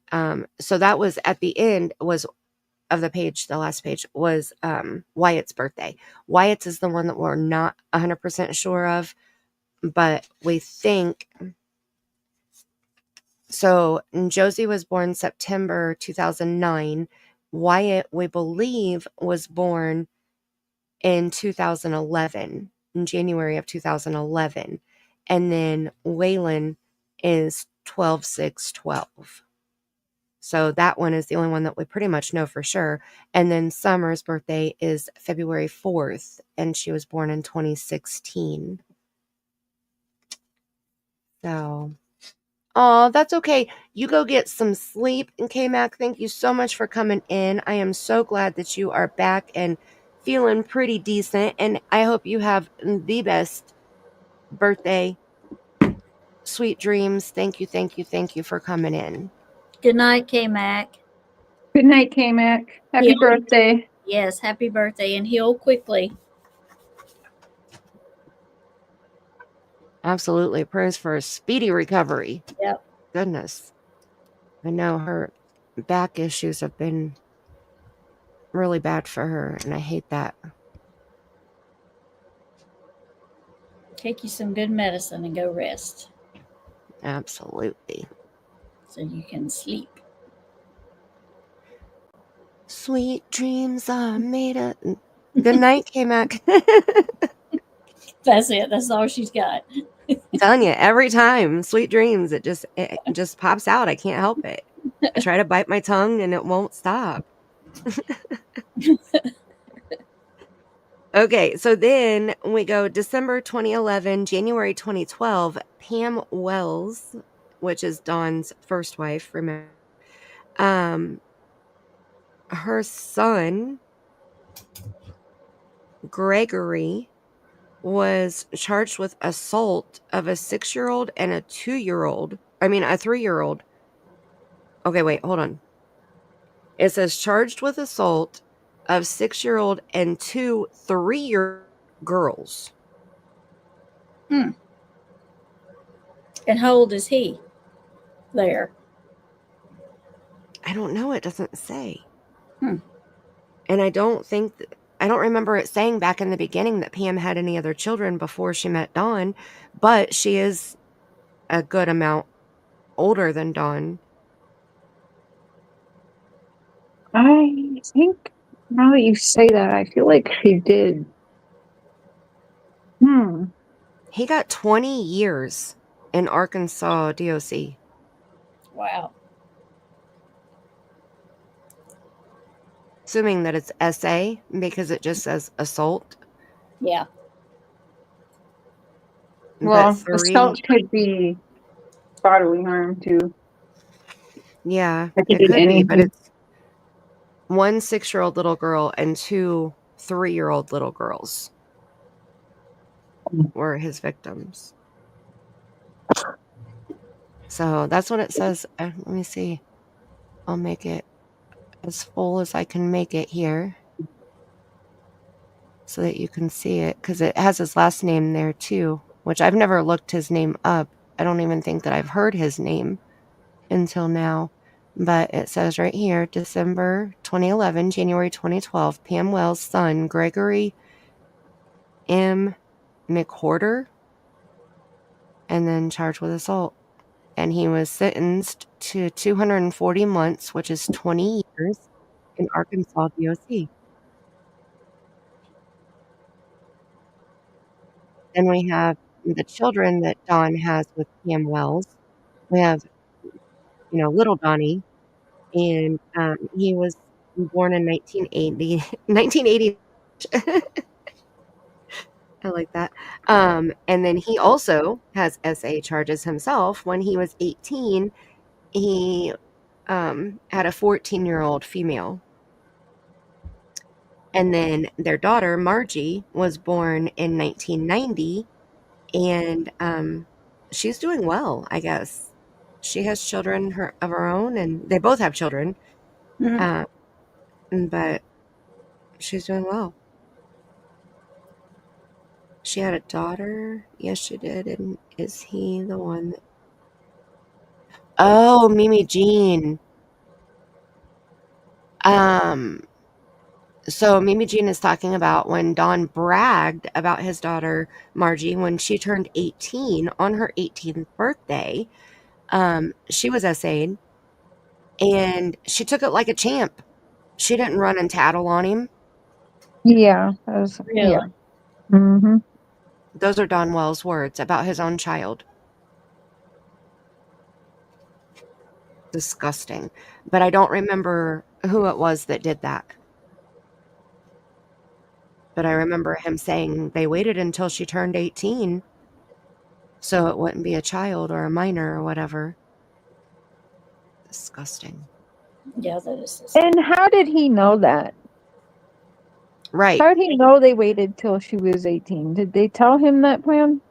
so that was at the end of the page, the last page, was Wyatt's birthday. Wyatt's is the one that we're not 100% sure of, but we think. So Josie was born September 2009. Wyatt, we believe, was born in 2011, in January of 2011. And then Waylon is 12/6/12. So that one is the only one that we pretty much know for sure. And then Summer's birthday is February 4th, and she was born in 2016. So, oh, that's okay. You go get some sleep. And KMAC, thank you so much for coming in. I am so glad that you are back and feeling pretty decent. And I hope you have the best birthday. Sweet dreams. Thank you for coming in. Good night, KMAC. Good night, KMAC. Happy birthday. Yes, happy birthday, and heal quickly. Absolutely. Prayers for a speedy recovery. Yep. Goodness. I know her back issues have been really bad for her, and I hate that. Take you some good medicine and go rest. Absolutely. So you can sleep. Sweet dreams are made of. Good night, KMAC. That's it. That's all she's got. I'm telling you, every time, sweet dreams, it just pops out. I can't help it. I try to bite my tongue and it won't stop. Okay, so then we go December 2011, January 2012, Pam Wells, which is Dawn's first wife, remember. Her son, Gregory, was charged with assault of a 6-year-old and a 2-year-old. I mean, a 3-year-old. Okay, wait, hold on. It says charged with assault of 6-year-old and 2 3-year girls. And how old is he there? I don't know. It doesn't say. Hmm. And I don't remember it saying back in the beginning that Pam had any other children before she met Dawn, but she is a good amount older than Dawn. I think now that you say that, I feel like she did. He got 20 years in Arkansas DOC. Wow. Assuming that it's SA because it just says assault. Yeah. Well, assault could be bodily harm too. Yeah, It it could be could be, anything. but it's 1 6-year-old little girl and 2 3-year-old little girls were his victims. So that's what it says. Let me see. I'll make it as full as I can make it here. so that you can see it, because it has his last name there too, which I've never looked his name up. I don't even think that I've heard his name until now. But it says right here, December 2011, January 2012, Pam Wells' son, Gregory M. McWhorter, and then charged with assault. And he was sentenced to 240 months, which is 20 years, in Arkansas DOC. Then we have the children that Don has with Pam Wells. We have, little Donnie, and he was born in 1980. 1980. I like that. And then he also has SA charges himself. When he was 18, he had a 14-year-old female. And then their daughter, Margie, was born in 1990, and she's doing well, I guess. She has children of her own, and they both have children. But she's doing well. She had a daughter. Yes, she did. And is he the one that... Oh, Mimi Jean. So Mimi Jean is talking about when Don bragged about his daughter, Margie, when she turned 18 on her 18th birthday. She was SA'd, and she took it like a champ. She didn't run and tattle on him. Yeah. Really? Yeah. Mm-hmm. Those are Don Wells' words about his own child. Disgusting. But I don't remember who it was that did that. But I remember him saying they waited until she turned 18 so it wouldn't be a child or a minor or whatever. Disgusting. Yeah, that is disgusting. And how did he know that? Right. How did he know they waited till she was 18? Did they tell him that plan?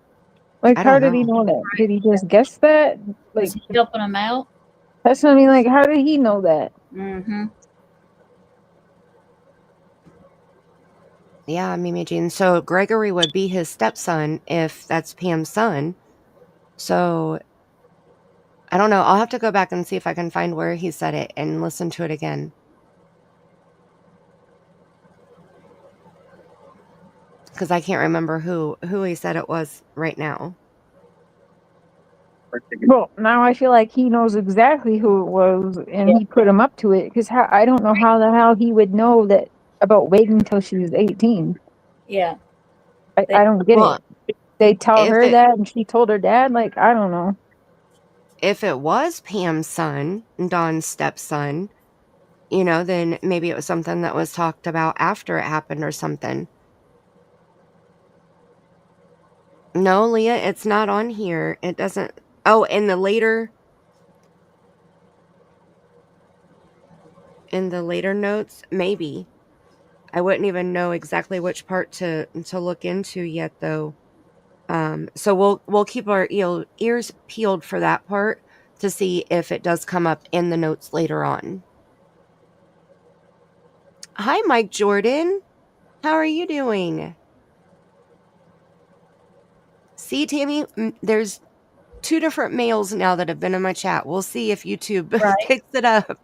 Like, I how don't did he know. know that? Did he just guess that? Like, Was he helping him out? that's what I mean. Like, how did he know that? Mm-hmm. Yeah, Mimi Jean. So Gregory would be his stepson if that's Pam's son. So I don't know. I'll have to go back and see if I can find where he said it and listen to it again. Because I can't remember who he said it was right now. Well, now I feel like he knows exactly who it was, and he put him up to it. Because I don't know how the hell he would know that about waiting until she was 18. Yeah. I don't get Well, it. They tell if her it- that, and she told her dad. Like, I don't know. If it was Pam's son, Don's stepson, then maybe it was something that was talked about after it happened or something. No, Leah, it's not on here. It doesn't. Oh, in the later notes, maybe. I wouldn't even know exactly which part to look into yet, though. So we'll keep our ears peeled for that part to see if it does come up in the notes later on. Hi, Mike Jordan. How are you doing? See, Tammy, there's 2 different males now that have been in my chat. We'll see if YouTube picks it up.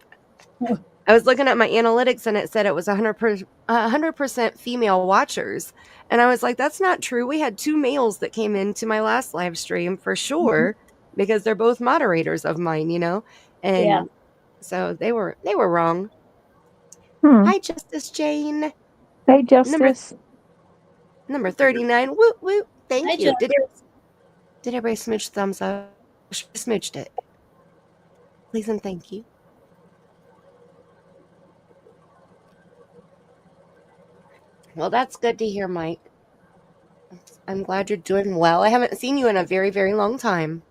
I was looking at my analytics and it said it was 100% female watchers. And I was like, that's not true. We had 2 males that came into my last live stream for sure, because they're both moderators of mine, And so they were wrong. Hi, Justice Jane. Hey, Justice. Number 39. Whoop, whoop. Thank Hi, you. Justice. Did everybody smooch thumbs up? She smooched it. Please and thank you. Well, that's good to hear, Mike. I'm glad you're doing well. I haven't seen you in a very, very long time.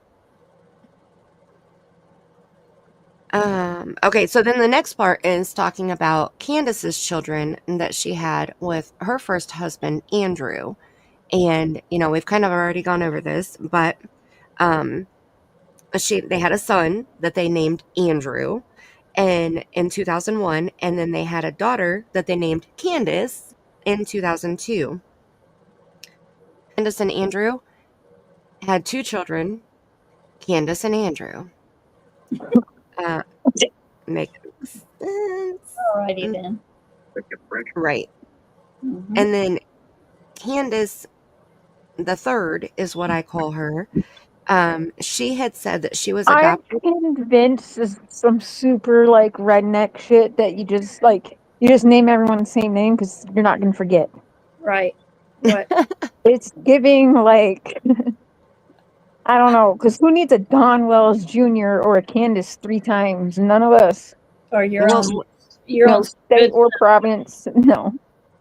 Okay, so then the next part is talking about Candus's children that she had with her first husband, Andrew. And, we've kind of already gone over this, but they had a son that they named Andrew in 2001, and then they had a daughter that they named Candus in 2002. Candus and Andrew had 2 children, Candus and Andrew. Makes sense. Alrighty then. Right. Mhm. And then Candus the third is what I call her. She had said that she was I'm adopted. convinced this is some super like redneck shit that you just name everyone the same name because you're not gonna forget. Right. What? It's giving like I don't know, because who needs a Don Wells Jr. or a Candace 3 times? None of us. Or you're Well, on you're No on some state good or province. No.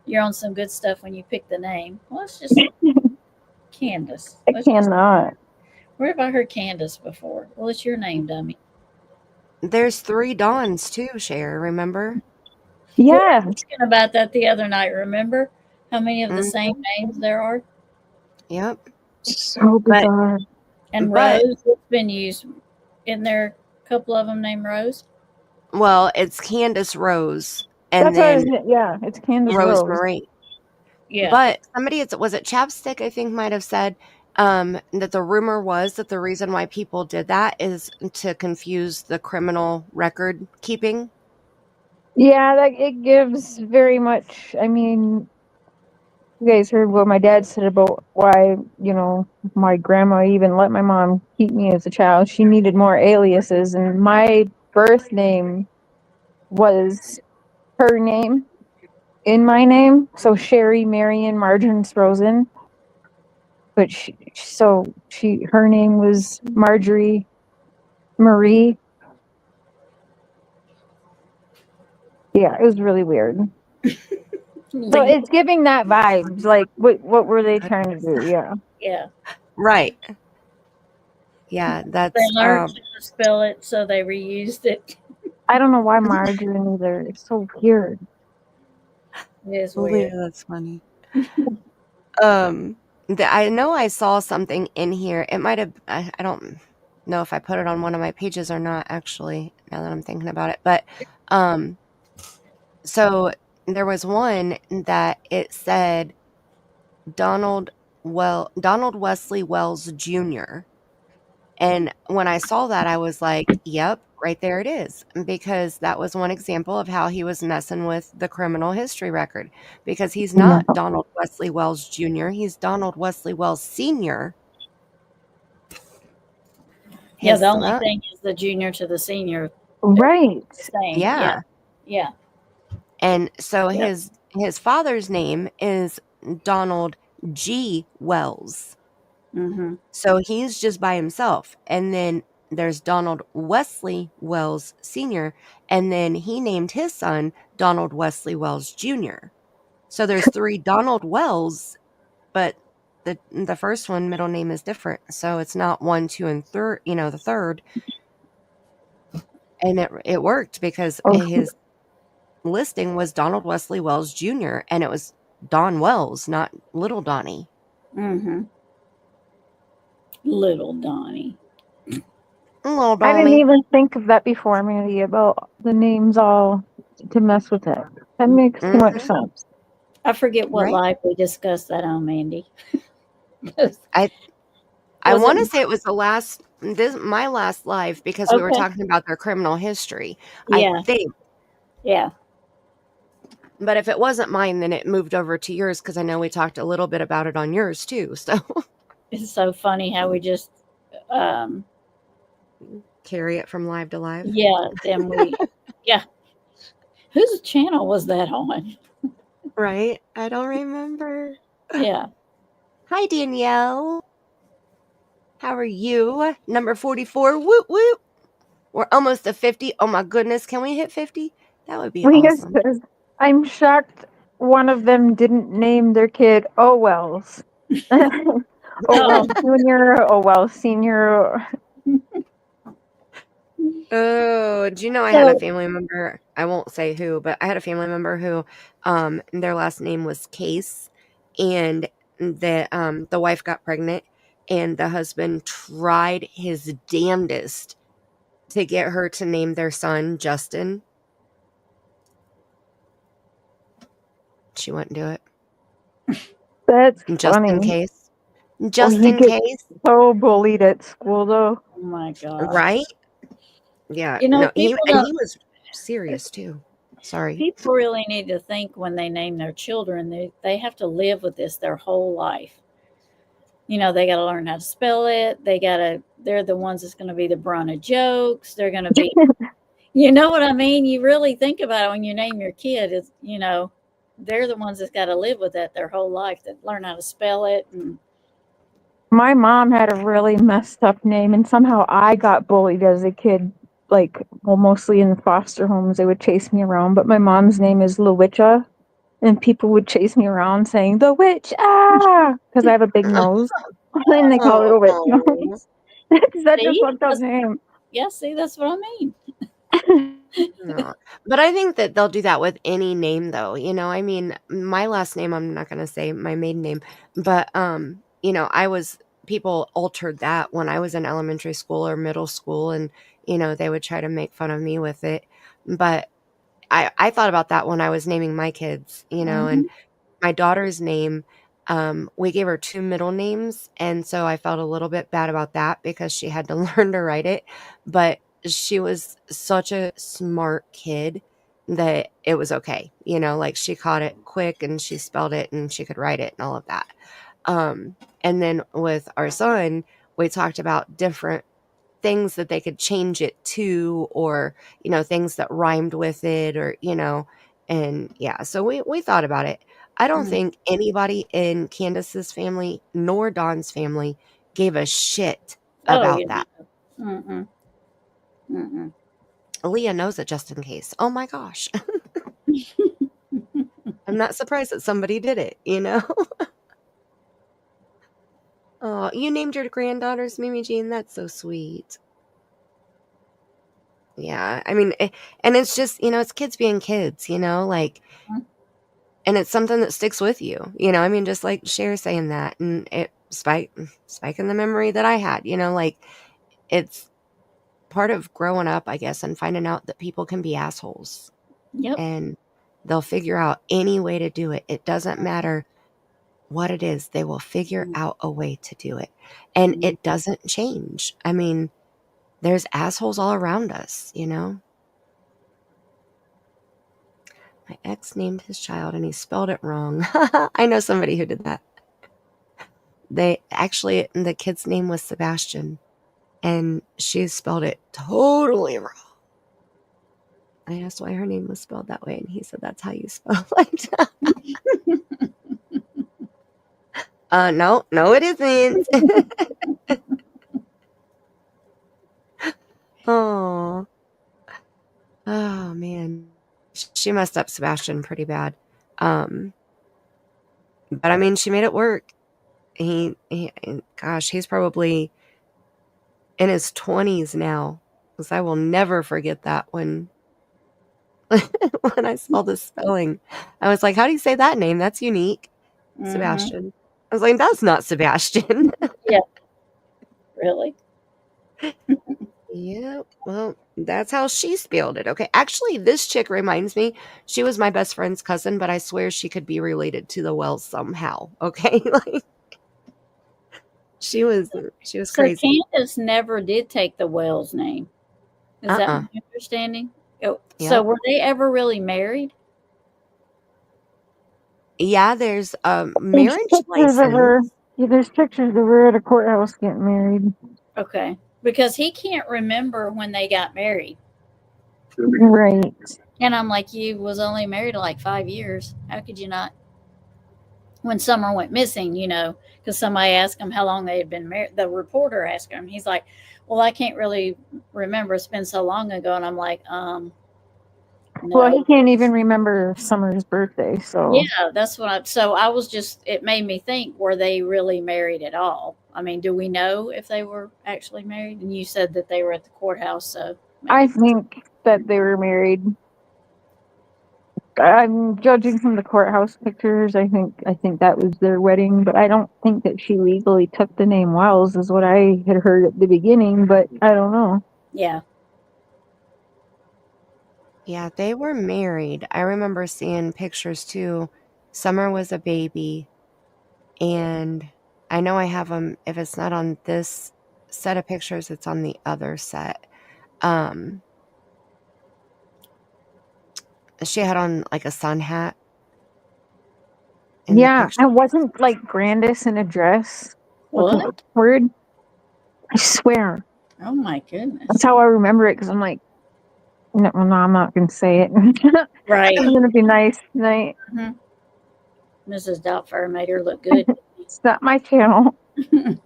you're on some good stuff when you pick the name. Well, it's just Candus. I cannot. Where have I heard Candus before? Well, it's your name, dummy. there's 3 Dawns too, Cher, remember? We were Yeah. talking about that the other night. Remember how many of the Mhm. same names there are? Yep. So bizarre. And But- Rose, it's been used. In there, a couple of them named Rose. Well, it's Candus Rose and That's what I was, then yeah, it's Candace Rose Rose. Marie. Yeah. But somebody, was it Chapstick, I think, might have said that the rumor was that the reason why people did that is to confuse the criminal record keeping. Yeah, that it gives very much. I mean, you guys heard what my dad said about why, my grandma even let my mom keep me as a child. She needed more aliases, and my birth name was her name in my name. So Sherry Marion Margarine Rosen. But her name was Marjorie Marie. Yeah, it was really weird. So it's giving that vibes. Like, what were they trying to do? Yeah. Yeah. Right. Yeah, that's They learned to spell it, so they reused it. I don't know why margarine either. It's so weird. It is yeah, weird. that's funny. I know I saw something in here. It might have, I don't know if I put it on one of my pages or not, actually, now that I'm thinking about it. But so there was one that it said Donald Wesley Wells Jr. And when I saw that, I was like, yep, right there it is. Because that was one example of how he was messing with the criminal history record. Because he's not Donald Wesley Wells Jr., he's Donald Wesley Wells Sr. Yeah, the only thing is the junior to the senior. Right. Same. Yeah. Yeah. And so his father's name is Donald G. Wells. Mm-hmm. So he's just by himself. And then there's Donald Wesley Wells Sr., and then he named his son Donald Wesley Wells Jr. So there's 3 Donald Wells, but the first one middle name is different. So it's not 1, 2, and 3, the third. And it worked because his listing was Donald Wesley Wells Jr., and it was Don Wells, not Little Donnie. Mm-hmm. Little Donnie. Little I didn't Donnie. even think of that before, Mandy, about the names all to mess with it. That makes too much sense. I forget what Right? live we discussed that on, Mandy. I want to say it was my last live, because we were Okay. talking about their criminal history. Yeah. I think. Yeah. But if it wasn't mine, then it moved over to yours, because I know we talked a little bit about it on yours too. So It's so funny how we just carry it from live to live. yeah, then we yeah. Whose channel was that on? Right? I don't remember. Yeah. Hi, Danielle. How are you? Number 44. Woot woot. We're almost to 50. Oh my goodness. Can we hit 50? That would be awesome. I'm shocked one of them didn't name their kid Owells. Owell Jr., Owell Sr. Oh, do you know I had a family member, I won't say who, but I had a family member who their last name was Case, and the wife got pregnant, and the husband tried his damnedest to get her to name their son Justin. She wouldn't do it. That's just in funny. case. Well, Just he in gets case, so bullied at school, though. Oh my God. right? Yeah, You know, no, he people and don't. he was serious too. Sorry. People really need to think when they name their children, they have to live with this their whole life. You know, they got to learn how to spell it. They're the ones that's going to be the brunt of jokes. They're going to be, you know what I mean? You really think about it when you name your kid, is, you know, they're the ones that's got to live with that their whole life, that learn how to spell it. And My mom had a really messed up name, and somehow I got bullied as a kid. Like, well, mostly in foster homes, they would chase me around. But my mom's name is LaWitcha, and people would chase me around saying "the witch," because I have a big nose, and they call it a witch Oh, nose. It's such a see, fucked up name. yeah, see, that's what I mean. no. But I think that they'll do that with any name though. You know, I mean, my last name, I'm not gonna say my maiden name, but you know, people altered that when I was in elementary school or middle school, and you know, they would try to make fun of me with it. But I thought about that when I was naming my kids, you know, and Hmm. my daughter's name, we gave her 2 middle names, and so I felt a little bit bad about that because she had to learn to write it, but she was such a smart kid that it was okay, you know, like, she caught it quick, and she spelled it, and she could write it and all of that. And then with our son, we talked about different things that they could change it to, or you know, things that rhymed with it, or you know, and yeah, so we thought about it. I don't Hmm. think anybody in Candace's family nor Dawn's family gave a shit Oh, about yeah. that. Mm-mm. Mm-mm. Leah knows it, just in case. Oh my gosh. I'm not surprised that somebody did it, you know. Oh, you named your granddaughters Mimi Jean. That's so sweet. Yeah, I mean, and it's just, you know, it's kids being kids, you know, like, and it's something that sticks with you, you know, I mean, just like Cher saying that, and it spiking the memory that I had, you know, like, it's part of growing up, I guess, and finding out that people can be assholes, Yep. and they'll figure out any way to do it. It doesn't matter what it is, they will figure out a way to do it, and Mhm. it doesn't change. I mean, there's assholes all around us, you know. My ex named his child and he spelled it wrong. I know somebody who did that. The kid's name was Sebastian and she spelled it totally wrong. I asked why her name was spelled that way and he said that's how you spell it. No, it isn't. Oh, oh man. She messed up Sebastian pretty bad. Um, but I mean, she made it work. Gosh, he's probably in his 20s now, because I will never forget that when when I saw the spelling. I was like, "How do you say that name? That's unique." Mhm. Sebastian. I was like, "That's not Sebastian." Yeah, really. Yeah, well, that's how she spelled it, okay? Actually, this chick reminds me, she was my best friend's cousin, but I swear she could be related to the Wells somehow, okay? Like, she was she was So crazy. Candace never did take the Wells name. Is that Uh-uh. my understanding? Oh, so Yep. were they ever really married? Yeah, there's a There's marriage pictures of license. her. Yeah, there's pictures of her at a courthouse getting married. Okay. Because he can't remember when they got married. Right. And I'm like, you was only married like 5 years. How could you not? When Summer went missing, you know, because somebody asked him how long they had been married. The reporter asked him. He's like, well, I can't really remember. It's been so long ago. And I'm like, Well, he no. can't even remember Summer's birthday, so Yeah, that's what so I was just, it made me think, were they really married at all? I mean, do we know if they were actually married? And you said that they were at the courthouse, so I maybe. think that they were married. I'm judging from the courthouse pictures. I think that was their wedding, but I don't think that she legally took the name Wells, is what I had heard at the beginning. But I don't know. Yeah. Yeah, they were married. I remember seeing pictures too. Summer was a baby. And I know I have them. If it's not on this set of pictures, it's on the other set. She had on like a sun hat in the Yeah, picture. I wasn't like Grandis in a dress looking What? upward. I swear. Oh my goodness. That's how I remember it because I'm like, no, I'm not going to say it. Right. It's going to be nice tonight. Mrs. Doubtfire made her look good. It's not my channel. Doubtfire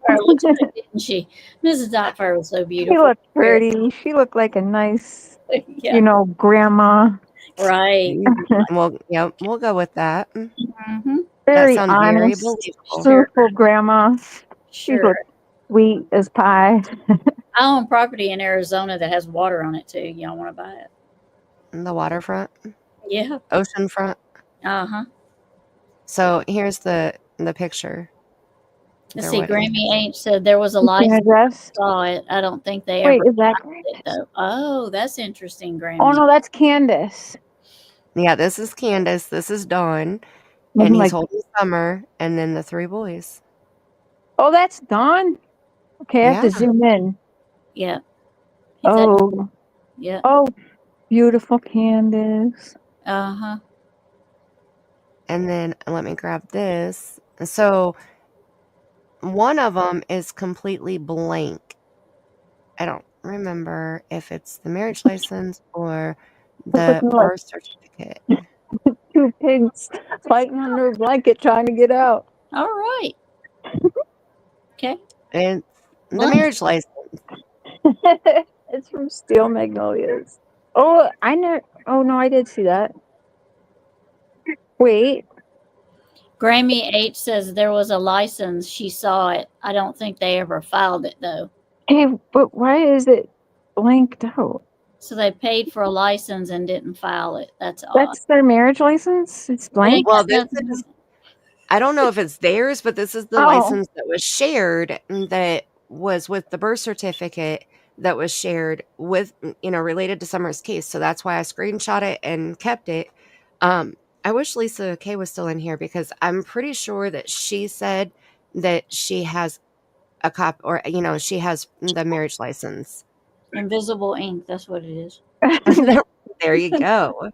looked good, didn't she? Mrs. Doubtfire was so She beautiful. looked pretty. She looked like a nice, Yeah. grandma. Right. Well, yeah, we'll go with that. Mm-hmm. That Very sounds very honest, believable. truthful grandma. She Sure. looked sweet as pie. I own property in Arizona that has water on it too. Y'all want to buy it? The waterfront, Yeah. oceanfront. Uh-huh. So here's the picture. Let's Their see. wedding. Grammy Ain't said there was a In a license. dress. Saw it. I don't think they Wait, ever is that found it though. Oh, that's interesting, Grammy. Oh no, that's Candus. Yeah, this is Candus. This is Dawn, I'm and he's like, holding Summer, and then the 3 boys. oh, that's Dawn. Okay, I have to Yeah. zoom in. Yeah. Oh, Yeah. oh, beautiful Candus. Uh-huh. And then let me grab this. So one of them is completely blank. I don't remember if it's the marriage license or the looking like birth certificate. 2 pigs fighting under a blanket trying to get out. All right. Okay. It's the Blank. marriage license. It's from Steel Magnolias. Oh, I know. Oh no, I did see that. Wait, Grammy H says there was a license. She saw it. I don't think they ever filed it though. hey, but why is it blanked out? So they paid for a license and didn't file it. That's odd. That's their marriage license. It's blank. Well, this is, I don't know if it's theirs, but this is the Oh. license that was shared, that was with the birth certificate that was shared with, related to Summer's case. So that's why I screenshot it and kept it. I wish Lisa Kay was still in here because I'm pretty sure that she said that she has a cop, or, she has the marriage license. Invisible ink. That's what it is. There you go.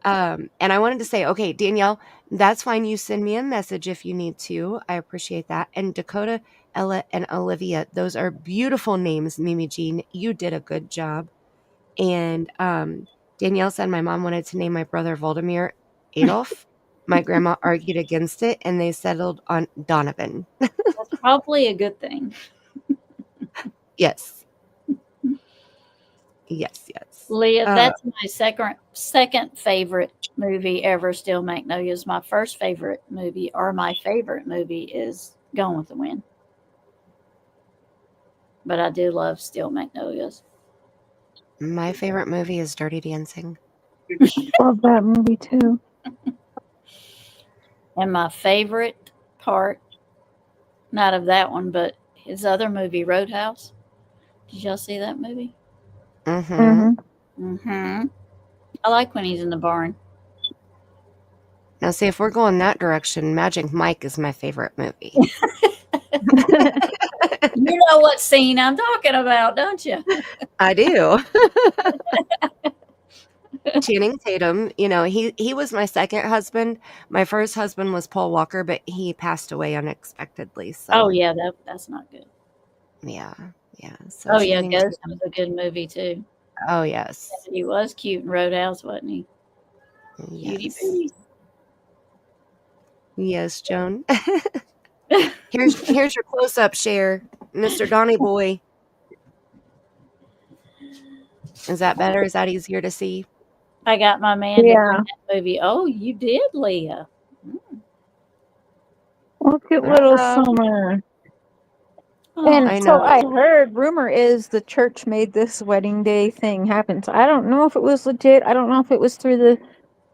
And I wanted to say, okay, Danielle, that's fine. You send me a message if you need to. I appreciate that. And Dakota, Ella, and Olivia, those are beautiful names, Mimi Jean. You did a good job. And Danielle said my mom wanted to name my brother Voldemir Adolf. My grandma argued against it, and they settled on Donovan. That's probably a good thing. Yes. Yes. Leah, that's my second favorite movie ever. Steel Magnolias. My first favorite movie, or my favorite movie, is Gone with the Wind. But I do love Steel Magnolias. My favorite movie is Dirty Dancing. Love that movie too. And my favorite part, not of that one, but his other movie, Roadhouse. Did y'all see that movie? Mm-hmm. Mm-hmm. I like when he's in the barn. Now, see, if we're going that direction, Magic Mike is my favorite movie. You know what scene I'm talking about, don't you? I do. Channing Tatum, he was my second husband. My first husband was Paul Walker, but he passed away unexpectedly. So. Oh, yeah, that's not good. Yeah. So Oh, yeah, Channing Ghost Tatum. was a good movie, too. Oh, yes. He was cute in Roadhouse, wasn't he? Cutie Yes. booty. Yes, Joan. Here's your close-up, Cher. Mr. Donny Boy. Is that better? Is that easier to see? I got my man Yeah. to do that movie. Oh, you did, Leah. Look at little Summer. Oh, And I so know. I heard, rumor is the church made this wedding day thing happen. So I don't know if it was legit. I don't know if it was through the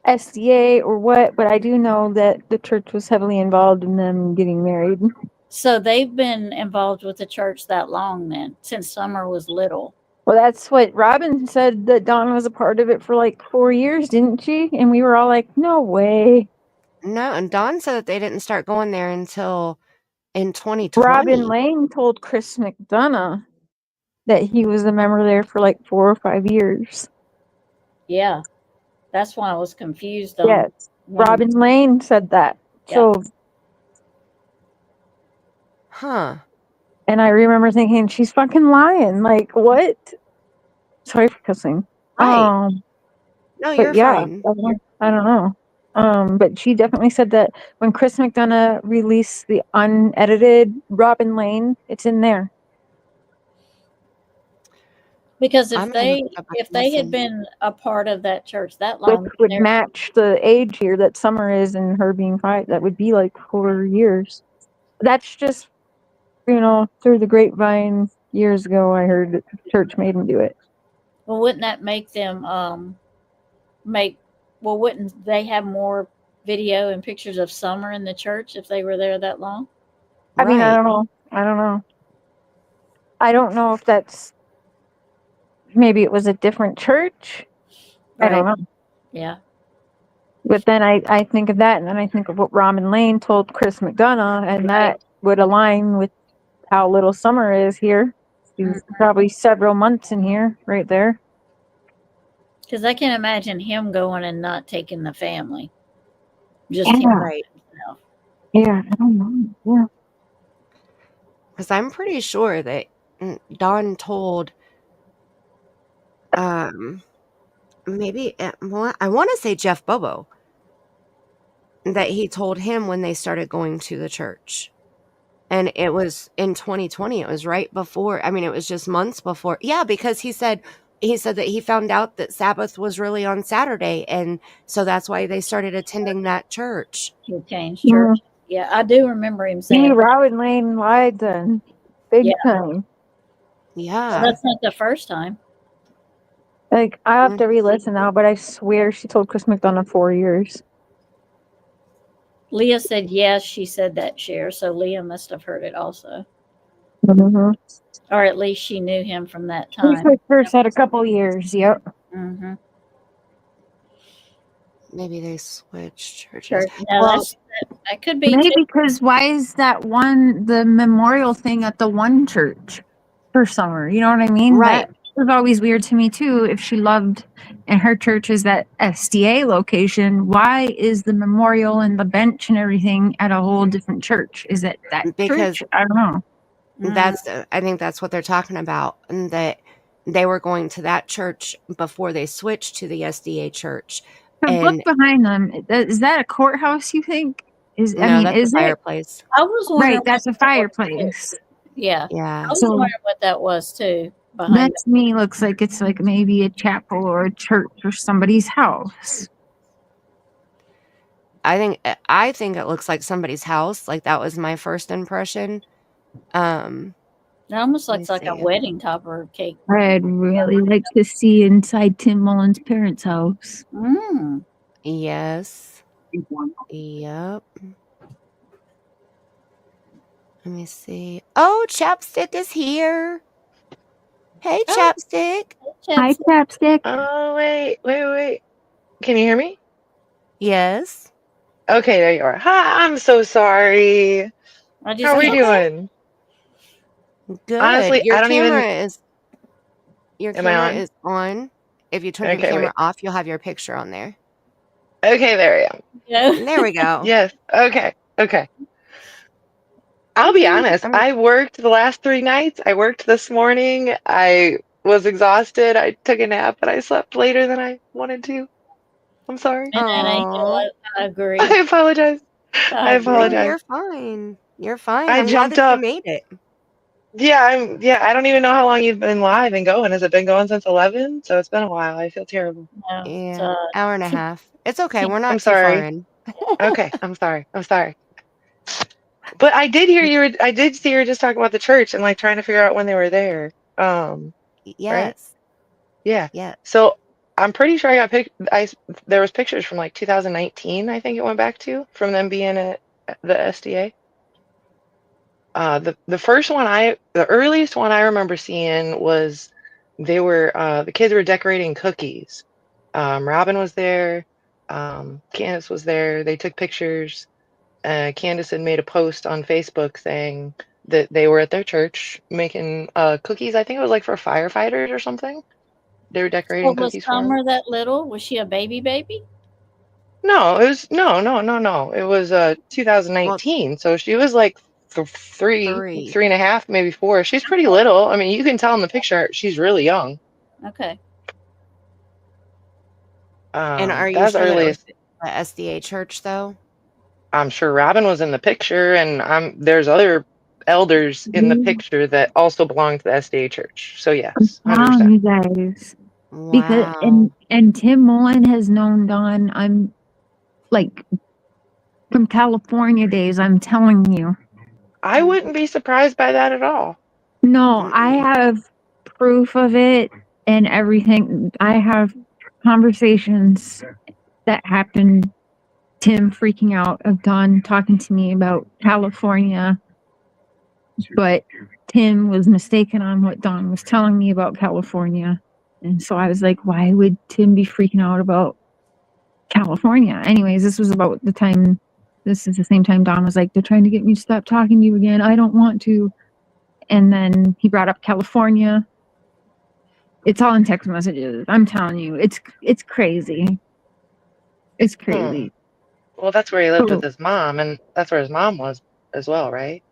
SDA or what, but I do know that the church was heavily involved in them getting married. so they've been involved with the church that long then, since Summer was little. Well, that's what Robin said, that Dawn was a part of it for like 4 years, didn't she? And we were all like, no way. No, and Dawn said that they didn't start going there until in Robin 2020. Lane told Chris McDonough that he was a member there for like 4 or 5 years. Yeah. That's why I was confused on Yes. when- Robin Lane said that. Yeah. So, Huh. and I remember thinking, she's fucking lying. Like, what? Sorry for cussing. Right. No, But you're yeah, fine. I don't know. But she definitely said that when Chris McDonough released the unedited Robin Lane, it's in there. Because I'm if gonna they have to go back if and they had listen. been a part of that church that Which long, would they're- match the age here that Summer is and her being 5. That would be like 4 years. That's just, through the grapevine years ago, I heard that the church made him do it. well, wouldn't that make them wouldn't they have more video and pictures of Summer in the church if they were there that long? I mean, I Right. don't know. I don't know if that's, maybe it was a different church. I don't know. Yeah. But then I think of that, and then I think of what Robin Lane told Chris McDonough, and that would align with how little Summer is here. She's probably several months in here, right there. Because I can't imagine him going and not taking the family. Just him. Yeah. Right. Yeah, I don't know. Yeah. Because I'm pretty sure that Dawn told, maybe, I want to say Jeff Bobo, that he told him when they started going to the church. And it was in 2020. It was right before. I mean, it was just months before. Yeah, because he said that he found out that Sabbath was really on Saturday, and so that's why they started attending that church. He changed church. Yeah, I do remember him saying. See, Robin Lane lied then. Big time. Yeah. That's not the first time. Like, I have to re-listen now, but I swear she told Chris McDonough 4 years. Leah said yes, she said that, Cher, so Leah must have heard it also. Mm-hmm. Or at least she knew him from that He time. first had a couple years, yep. Mm-hmm. Maybe they switched churches. Church. No, Well, that could be Maybe too. because why is that the memorial thing at the one church for Summer? You know what I mean? Right. That was always weird to me too. If she loved, and her church is that SDA location, why is the memorial and the bench and everything at a whole different church? Is it that Because church? I don't know. I think that's what they're talking about, and that they were going to that church before they switched to the SDA church. The And book behind them, is that a courthouse, you think? that's is a it? fireplace. I was wondering. Right, that's a fireplace. Yeah. Yeah. I was So- wondering what that was too. Behind That to me looks like it's like maybe a chapel or a church or somebody's house. I think it looks like somebody's house. Like, that was my first impression. It almost Let looks me like a see. wedding topper cake. I'd really like to see inside Tim Mullen's parents' house. Mm. Yes. Yep. Let me see. Oh, Chapstick is here. Hey, Chapstick. Hi, Chapstick. Oh, wait. Can you hear me? Yes. Okay, there you are. Hi, I'm so sorry. How are we doing? Good. Honestly, Your I don't camera even. is. Your Am I camera on? is on. If you turn your Okay, camera wait. off, you'll have your picture on there. Okay, there I am. Yeah. There we go. Yes. Okay. I'll be honest. I worked the last 3 nights. I worked this morning. I was exhausted. I took a nap, and I slept later than I wanted to. I'm sorry. And that Angel, I agree. I apologize. I No, apologize. you're fine. You're fine. I I'm glad jumped that you up. made it. Yeah, I don't even know how long you've been live and going. Has it been going since 11? So it's been a while. I feel terrible. No, Yeah, hour and a half. It's okay. We're I'm not too far sorry. in. Okay, I'm sorry. But I did hear I did see her just talk about the church and like trying to figure out when they were there. Right? Yes. Yeah. Yeah. So I'm pretty sure I got there was pictures from like 2019, I think it went back to, from them being at the SDA. The first one the earliest one I remember seeing was the kids were decorating cookies. Robin was there. Candus was there. They took pictures. Candus had made a post on Facebook saying that they were at their church making cookies. I think it was like for firefighters or something. They were So decorating was cookies for them. Summer that little? Was she a baby? No, it was no. It was Well, 2019. So she was like three 3. and a half, maybe 4. She's pretty little. I mean, you can tell in the picture she's really young. Okay. And are you That's sure that it was earliest. the SDA church, though? I'm sure Robin was in the picture, and there's other elders in the picture that also belong to the SDA church. So yes, Wow, 100%. you guys. Because Wow. and Tim Mullen has known Dawn. I'm like from California days. I'm telling you. I wouldn't be surprised by that at all. No, I have proof of it and everything. I have conversations that happened. Tim freaking out of Dawn talking to me about California, but Tim was mistaken on what Dawn was telling me about California. And so I was like, why would Tim be freaking out about California? Anyways, this is the same time Dawn was like, they're trying to get me to stop talking to you again. I don't want to. And then he brought up California. It's all in text messages. I'm telling you, it's crazy. It's crazy. Well, that's where he lived with his mom, and that's where his mom was as well, right?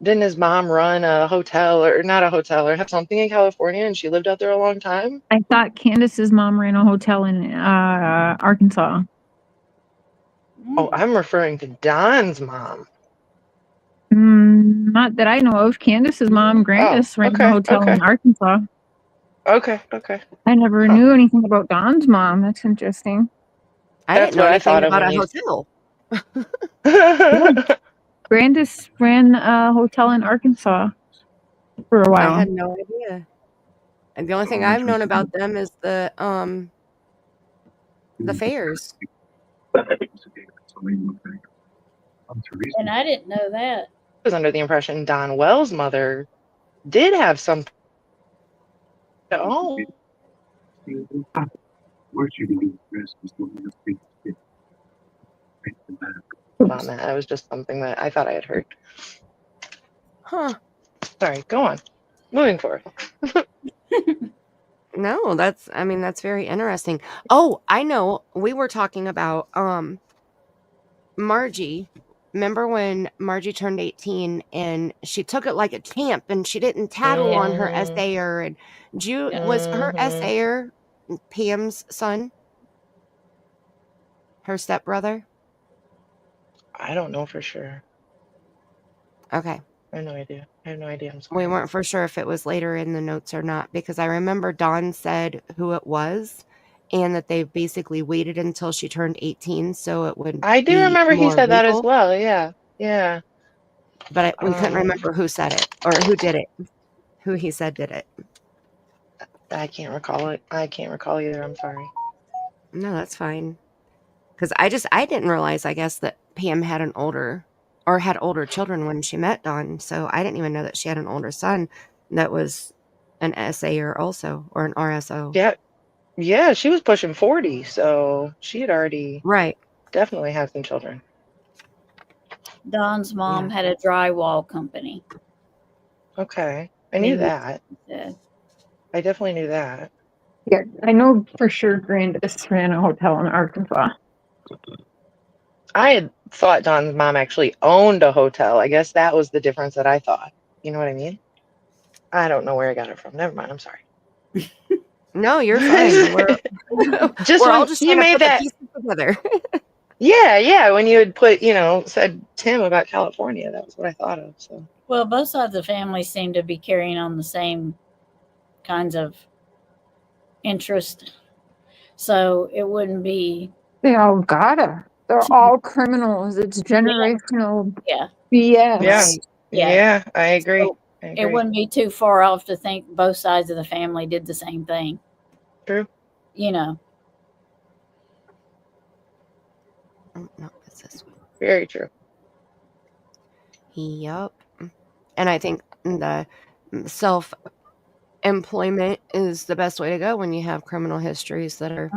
Didn't his mom run a hotel, or not a hotel, or have something in California, and she lived out there a long time? I thought Candus's mom ran a hotel in Arkansas. Oh, I'm referring to Don's mom. Not that I know of. Candus's mom, Grandis, ran a hotel in Arkansas. Okay. I never knew anything about Don's mom. That's interesting. I didn't know anything about a hotel. Grandis ran a hotel in Arkansas for a while. I had no idea. And the only thing I've known about them is the fairs. And I didn't know that. I was under the impression Don Wells' mother did have something to own. On that. That was just something that I thought I had heard. Huh. Sorry, go on. Moving forward. No, that's very interesting. Oh, I know. We were talking about Margie. Remember when Margie turned 18 and she took it like a champ and she didn't tattle on her essayer, and was her essayer Pam's son? Her stepbrother? I don't know for sure. Okay. I have no idea. I'm sorry. We weren't for sure if it was later in the notes or not, because I remember Dawn said who it was and that they basically waited until she turned 18 so it would I do remember he said that as well. Yeah. But we couldn't remember who said it or who did it. Who he said did it. I can't recall it. I can't recall either. I'm sorry. No, that's fine. Because I didn't realize, I guess, that Pam had older children when she met Dawn. So I didn't even know that she had an older son that was an SAer also, or an RSO. Yeah, she was pushing 40, so she had already definitely had some children. Don's mom had a drywall company. Okay. I knew that. Yeah. I definitely knew that. Yeah, I know for sure Grandis ran a hotel in Arkansas. I had thought Don's mom actually owned a hotel. I guess that was the difference that I thought. You know what I mean? I don't know where I got it from. Never mind. I'm sorry. No, you're fine. We're all just you made that pieces together. Yeah. When you had said Tim about California, that was what I thought of. So. Well, both sides of the family seem to be carrying on the same kinds of interest, so it wouldn't be. They all gotta. They're all criminals. It's generational BS. Yeah, I agree. So it wouldn't be too far off to think both sides of the family did the same thing. True. Oh, no, it's this one. Very true. Yep. And I think the self-employment is the best way to go when you have criminal histories that are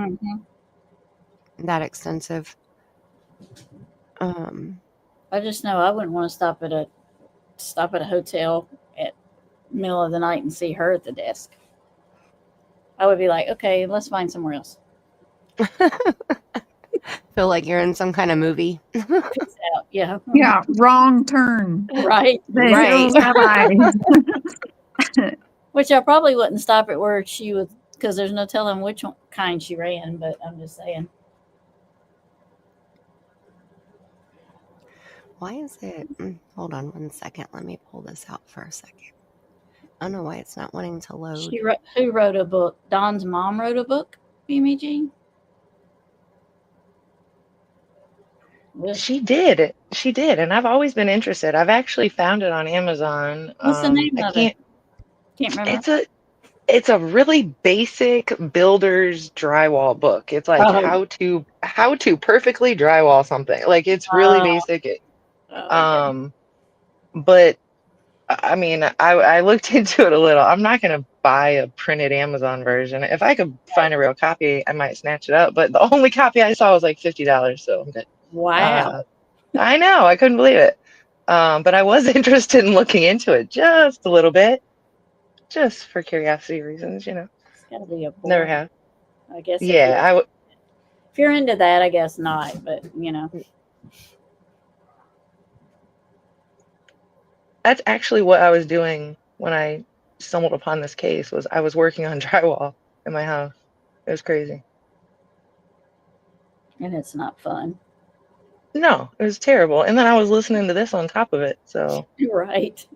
that extensive. I just know I wouldn't want to stop at a hotel at middle of the night and see her at the desk. I would be like, okay, let's find somewhere else. Feel like you're in some kind of movie. Peace out. Yeah. Yeah, wrong turn. Right. The Right. hills have eyes. Which I probably wouldn't stop at where she was, because there's no telling which kind she ran, but I'm just saying. Why is it? Hold on 1 second. Let me pull this out for a second. I don't know why it's not wanting to load. Who wrote a book? Don's mom wrote a book, BMG? She did. She did. And I've always been interested. I've actually found it on Amazon. What's the name of it? Can't remember. It's a really basic builder's drywall book. It's like how to perfectly drywall something. Like it's really basic. But I mean, I looked into it a little. I'm not gonna buy a printed Amazon version. If I could find a real copy, I might snatch it up. But the only copy I saw was like $50, so I'm good. Wow. I know, I couldn't believe it. But I was interested in looking into it just a little bit, just for curiosity reasons, you know. It's gotta be a book. Never have. I guess. Yeah, if you're into that, I guess not. But you know. That's actually what I was doing when I stumbled upon this case. Was I was working on drywall in my house. It was crazy. And it's not fun. No, it was terrible. And then I was listening to this on top of it. So right.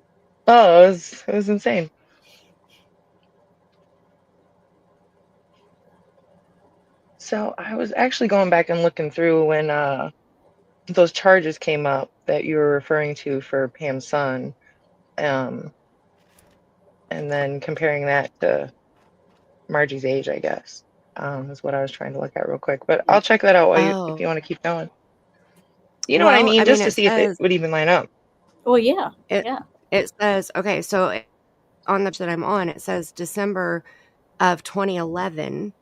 Oh, it was insane. So I was actually going back and looking through when those charges came up that you were referring to for Pam's son, and then comparing that to Margie's age, I guess, is what I was trying to look at real quick. But I'll check that out while if you want to keep going. You know what I mean? Just to see if it would even line up. Oh, yeah. It says, okay, so on the that I'm on, it says December of 2011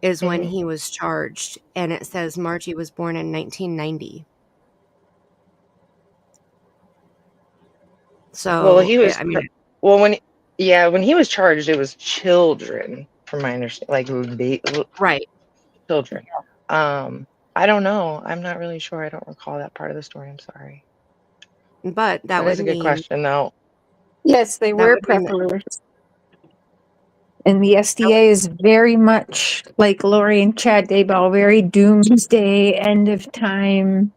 is when he was charged, and it says Margie was born in 1990. So, well, he was, when he was charged, it was children, from my understanding, right, children. I don't know. I'm not really sure. I don't recall that part of the story. I'm sorry. But that was a good question, though. Yes, they were preppers. And the SDA is very much like Lori and Chad Daybell, very doomsday, end of time.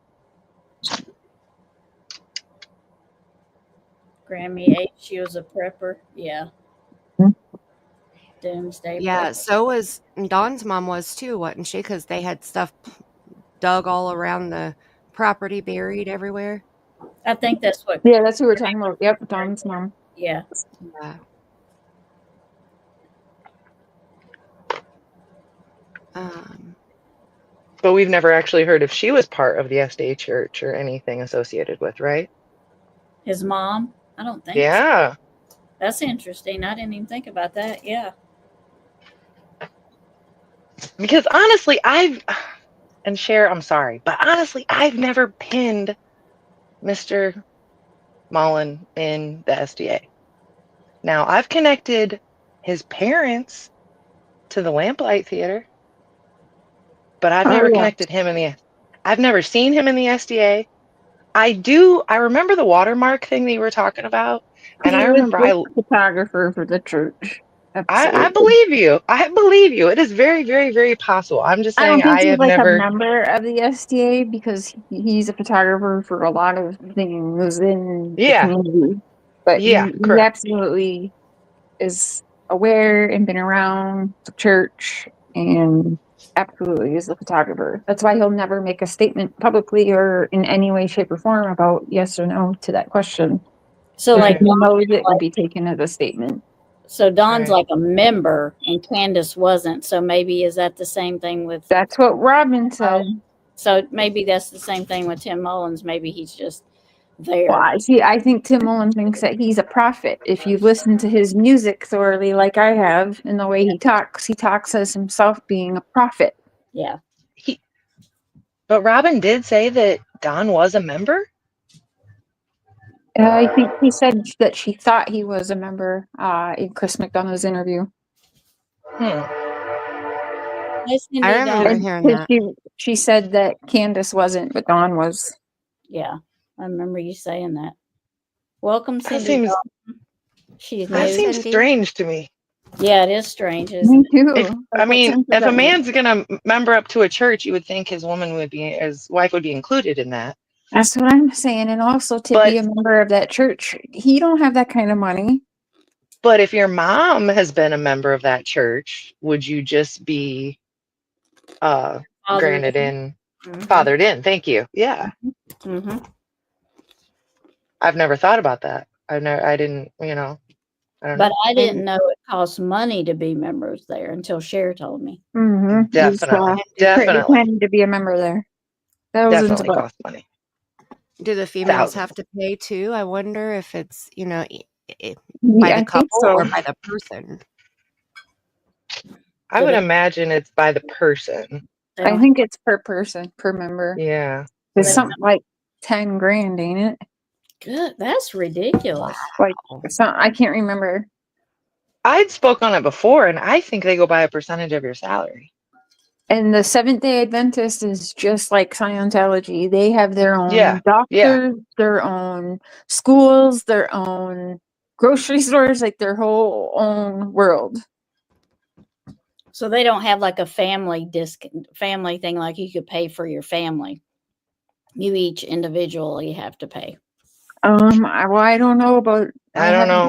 Grammy age, she was a prepper. Yeah. Doomsday. Yeah, prepper. so was Dawn's mom was too, wasn't she? Because they had stuff dug all around the property, buried everywhere. I think that's what. Yeah, that's who we're talking about. Yep, Dawn's mom. Yeah. Yeah. But we've never actually heard if she was part of the SDA church or anything associated with, right? His mom? I don't think so. That's interesting. I didn't even think about that. Yeah. Because honestly, and Cher, I'm sorry, but honestly, I've never pinned Mr. Mullen in the SDA. Now, I've connected his parents to the Lamplight Theater, but I've never connected him I've never seen him in the SDA. I remember the watermark thing that you were talking about. And I remember I was a photographer for the church. I believe you. I believe you. It is very, very, very possible. I'm just saying I don't think he's have like never a member of the SDA because he's a photographer for a lot of things in the community. But he absolutely is aware and been around the church and absolutely is a photographer. That's why he'll never make a statement publicly or in any way, shape, or form about yes or no to that question. So like he knows it would be taken as a statement. So Don's like a member and Candus wasn't. So maybe is that the same thing with That's what Robin said. So maybe that's the same thing with Tim Mullins. Maybe he's just there. Well, I think Tim Mullins thinks that he's a prophet. If you listen to his music thoroughly like I have, and the way he talks as himself being a prophet. Yeah. But Robin did say that Don was a member. I think he said that she thought he was a member in Chris McDonough's interview. Hey, Cindy, I remember And hearing that. she said that Candus wasn't, but Dawn was. Yeah, I remember you saying that. Welcome, That Cindy. seems She's that new. seems Cindy. strange to me. Yeah, it is strange, Me isn't it? too. If Like, what sense does if a that make? man's gonna member up to a church, you would think his wife would be included in that. That's what I'm saying. And also to But be a member of that church, he don't have that kind of money. but if your mom has been a member of that church, would you just be granted in, fathered in? Thank you. Yeah. Mm-hmm. I've never thought about that. I didn't, I don't But know. I didn't know it costs money to be members there until Cher told me. Mm-hmm. Definitely. Pretty planning to be a member there. Thousands Definitely of bucks. costs money. Do the females Thousands. have to pay too? I wonder if it's, by Yeah, the I think couple so. or by the person. I would imagine it's by the person. I think it's per person, per member. Yeah. It's something like 10 grand, ain't it? Good. That's ridiculous. Like, I can't remember. I'd spoke on it before, and I think they go by a percentage of your salary. And the Seventh-day Adventist is just like Scientology. They have their own doctors, their own schools, their own grocery stores, like their whole own world. So they don't have like a family thing, like you could pay for your family. You each individually have to pay. I don't know about. I don't know.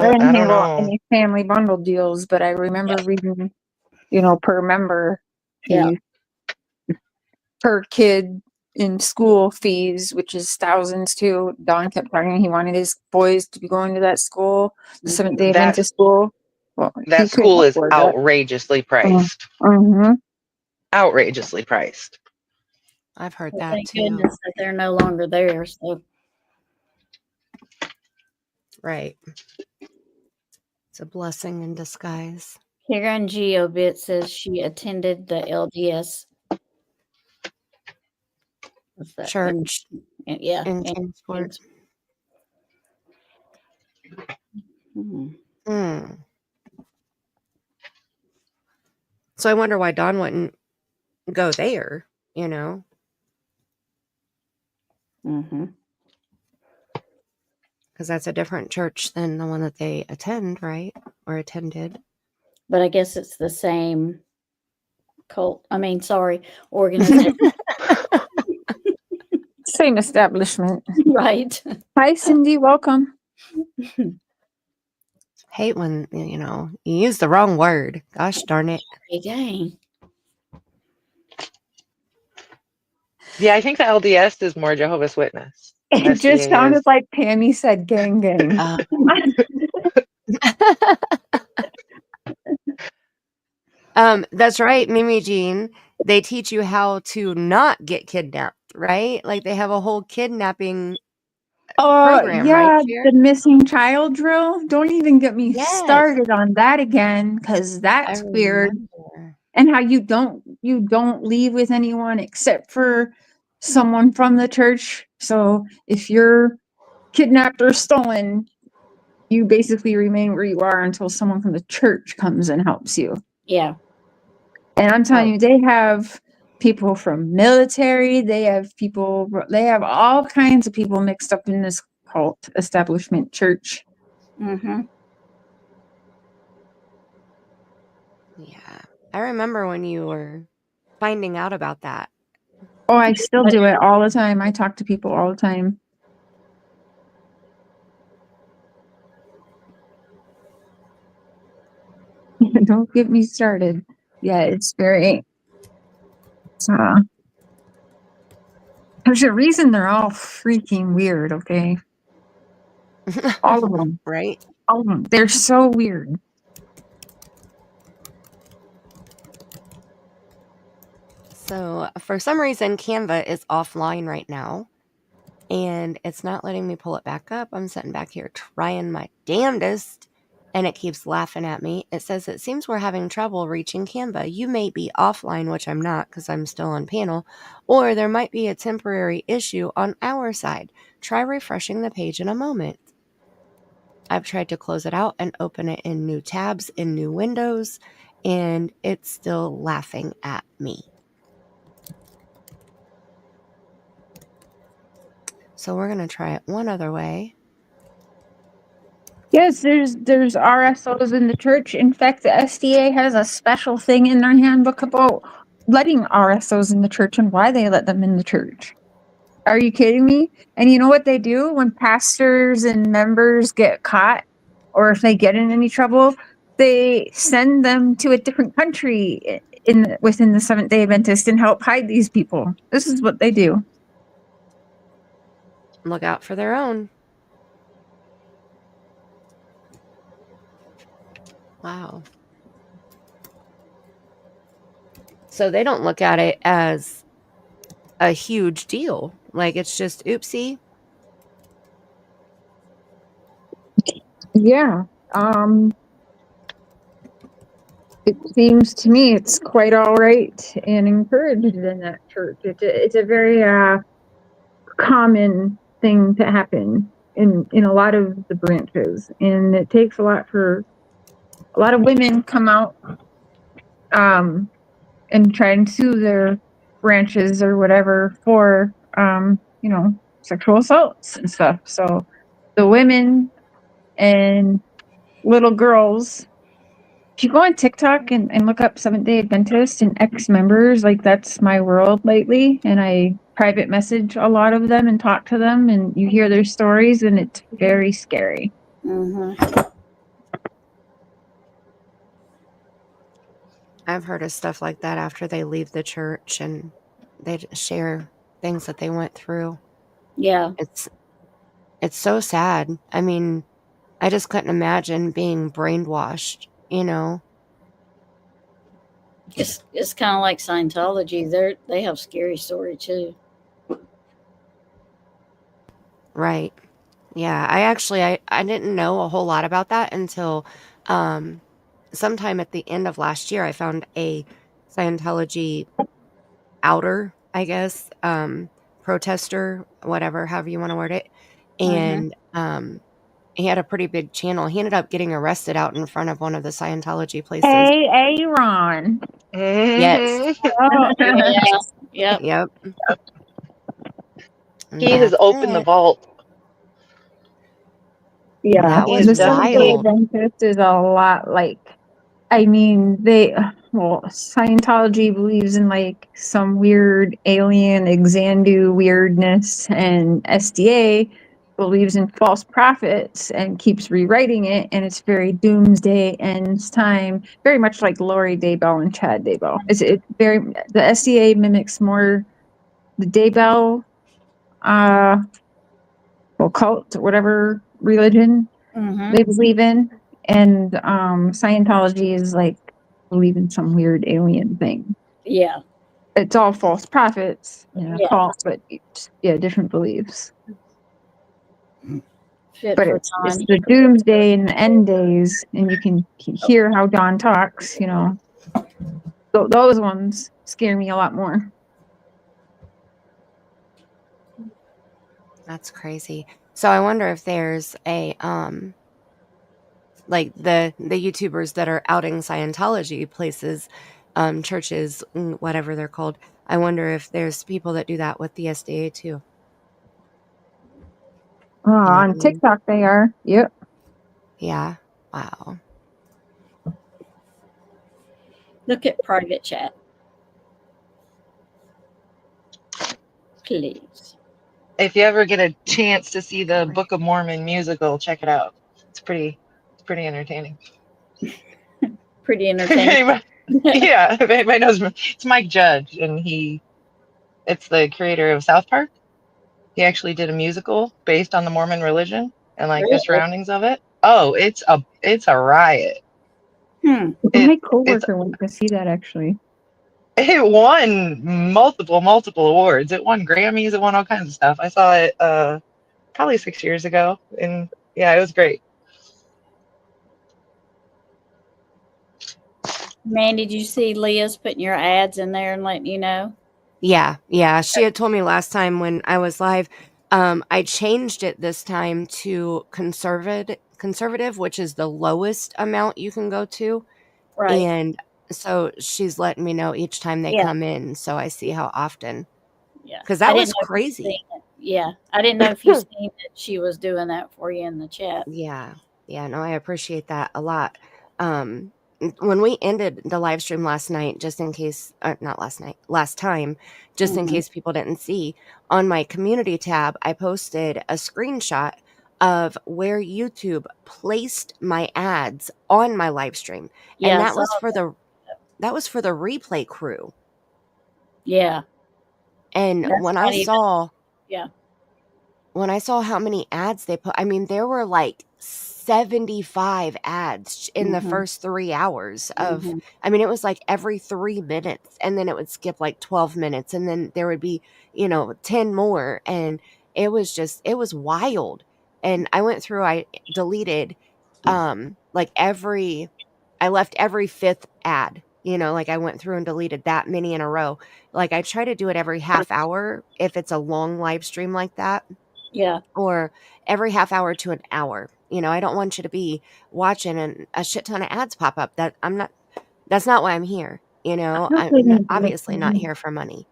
Any family bundle deals, but I remember reading, per member fees, per kid in school fees, which is thousands too. Don kept talking. He wanted his boys to be going to that school, the Seventh-day Adventist school. Well, that school is outrageously priced. Outrageously priced. I've heard that Thank too. goodness that they're no longer there. So. Right. It's a blessing in disguise. Karen Geobit says she attended the LDS church. In Kingsport. So I wonder why Don wouldn't go there, Because that's a different church than the one that they attend, right? Or attended. But I guess it's the same organization. Same establishment. Right. Hi, Cindy. Welcome. Hate when, you use the wrong word. Gosh darn it. Dang. Yeah, I think the LDS is more Jehovah's Witness. It just sounded like Pammy said gang gang. That's right, Mimi Jean. They teach you how to not get kidnapped, right? Like they have a whole kidnapping program, right, Cher? The missing child drill. Don't even get me started on that again, because that's weird. And how you don't leave with anyone except for someone from the church. So if you're kidnapped or stolen, you basically remain where you are until someone from the church comes and helps you. Yeah. And I'm telling you, they have people from military, they have all kinds of people mixed up in this cult establishment church. Mm-hmm. Yeah. I remember when you were finding out about that. Oh, I still do it all the time. I talk to people all the time. Don't get me started. Yeah, it's very... there's a reason they're all freaking weird, okay? All of them. Right? All of them. They're so weird. So, for some reason, Canva is offline right now. And it's not letting me pull it back up. I'm sitting back here trying my damnedest and it keeps laughing at me. It says, it seems we're having trouble reaching Canva. You may be offline, which I'm not because I'm still on panel, or there might be a temporary issue on our side. Try refreshing the page in a moment. I've tried to close it out and open it in new tabs, in new windows, and it's still laughing at me. So we're going to try it one other way. Yes, there's RSOs in the church. In fact, the SDA has a special thing in their handbook about letting RSOs in the church and why they let them in the church. Are you kidding me? And you know what they do when pastors and members get caught, or if they get in any trouble, they send them to a different country within the Seventh-day Adventist and help hide these people. This is what they do. Look out for their own. Wow. So they don't look at it as a huge deal. Like it's just oopsie. Yeah. It seems to me it's quite all right and encouraged in that church. It's a very common thing to happen in a lot of the branches, and it takes a lot for a lot of women come out and try and sue their branches or whatever for sexual assaults and stuff. So the women and little girls, if you go on TikTok and look up Seventh-day Adventist and ex-members, like that's my world lately, and I private message a lot of them and talk to them, and you hear their stories, and it's very scary. I've heard of stuff like that after they leave the church and they share things that they went through. Yeah. It's so sad. I mean, I just couldn't imagine being brainwashed, you know. It's kind of like Scientology. They have scary story too. Right. Yeah. I didn't know a whole lot about that until sometime at the end of last year. I found a Scientology outer, I guess, protester, whatever, however you want to word it. And he had a pretty big channel. He ended up getting arrested out in front of one of the Scientology places. Hey, Aaron. Yes. Oh, yeah. Yep. He has opened the vault. Yeah, That He was the has definitely Seventh-day wild. Adventist is a lot like, Scientology believes in like some weird alien Xandu weirdness, and SDA believes in false prophets and keeps rewriting it, and it's very doomsday ends time, very much like Lori Daybell and Chad Daybell. The SDA mimics more the Daybell cult, whatever religion they believe in, and Scientology is like believe in some weird alien thing. Yeah. It's all false prophets and a Yeah. cult, but different beliefs. Fit But for it's time. the doomsday and the end days, and you can hear how Dawn talks. Those ones scare me a lot more. That's crazy. So I wonder if there's a like the YouTubers that are outing Scientology places, churches, whatever they're called. I wonder if there's people that do that with the SDA too. On TikTok they are. Yep. Yeah. Wow. Look at private chat. Please. If you ever get a chance to see the Book of Mormon musical, check it out. It's pretty entertaining. Pretty entertaining. Yeah, if anybody knows, it's Mike Judge, and it's the creator of South Park. He actually did a musical based on the Mormon religion and like the surroundings of it. Oh, it's a riot. My coworker went to see that actually. It won multiple awards. It won Grammys. It won all kinds of stuff. I saw it probably 6 years ago, and yeah, it was great. Mandy, did you see Leah's putting your ads in there and letting you know? Yeah, she had told me last time when I was live. I changed it this time to conservative, which is the lowest amount you can go to. Right. And so she's letting me know each time they Yeah. come in, so I see how often. Yeah. Because I that didn't was know if you'd crazy. seen it. Yeah. I didn't know if you seen that she was doing that for you in the chat. Yeah, no, I appreciate that a lot. When we ended the live stream last night, just in case, not last night, last time, just in Mhm. case people didn't see, on my community tab, I posted a screenshot of where YouTube placed my ads on my live stream, Yeah, and I that saw was for that. the replay crew. Yeah. And That's when I not even, saw yeah. when I saw how many ads they put, I mean, there were like 75 ads in the Mhm. first 3 hours of, Mhm. I mean, it was like every 3 minutes, and then it would skip like 12 minutes, and then there would be, 10 more. And it was wild. And I went through, I deleted, like I left every 5th ad, like I went through and deleted that many in a row. Like I try to do it every half hour if it's a long live stream like that, Yeah. or every half hour to an hour. I don't want you to be watching and a shit ton of ads pop up. That's not why I'm here. I'm obviously not here for money.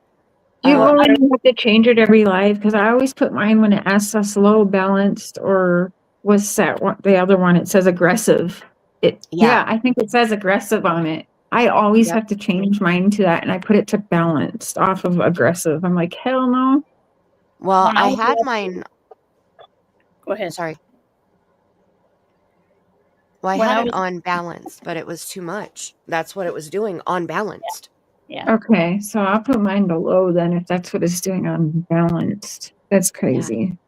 Do you Well, go in and have to change it every live? Because I always put mine when it asks us low, balanced, or what's that one? The other one, it says aggressive. Yeah. I think it says aggressive on it. I always Yep. have to change mine to that, and I put it to balanced off of aggressive. I'm like, hell no. Well, when I I was had watching, mine. go ahead. Sorry. Well, I When had I it was, on balanced, but it was too much. That's what it was doing on balanced. yeah. Okay, so I'll put mine below then if that's what it's doing on balanced. That's crazy.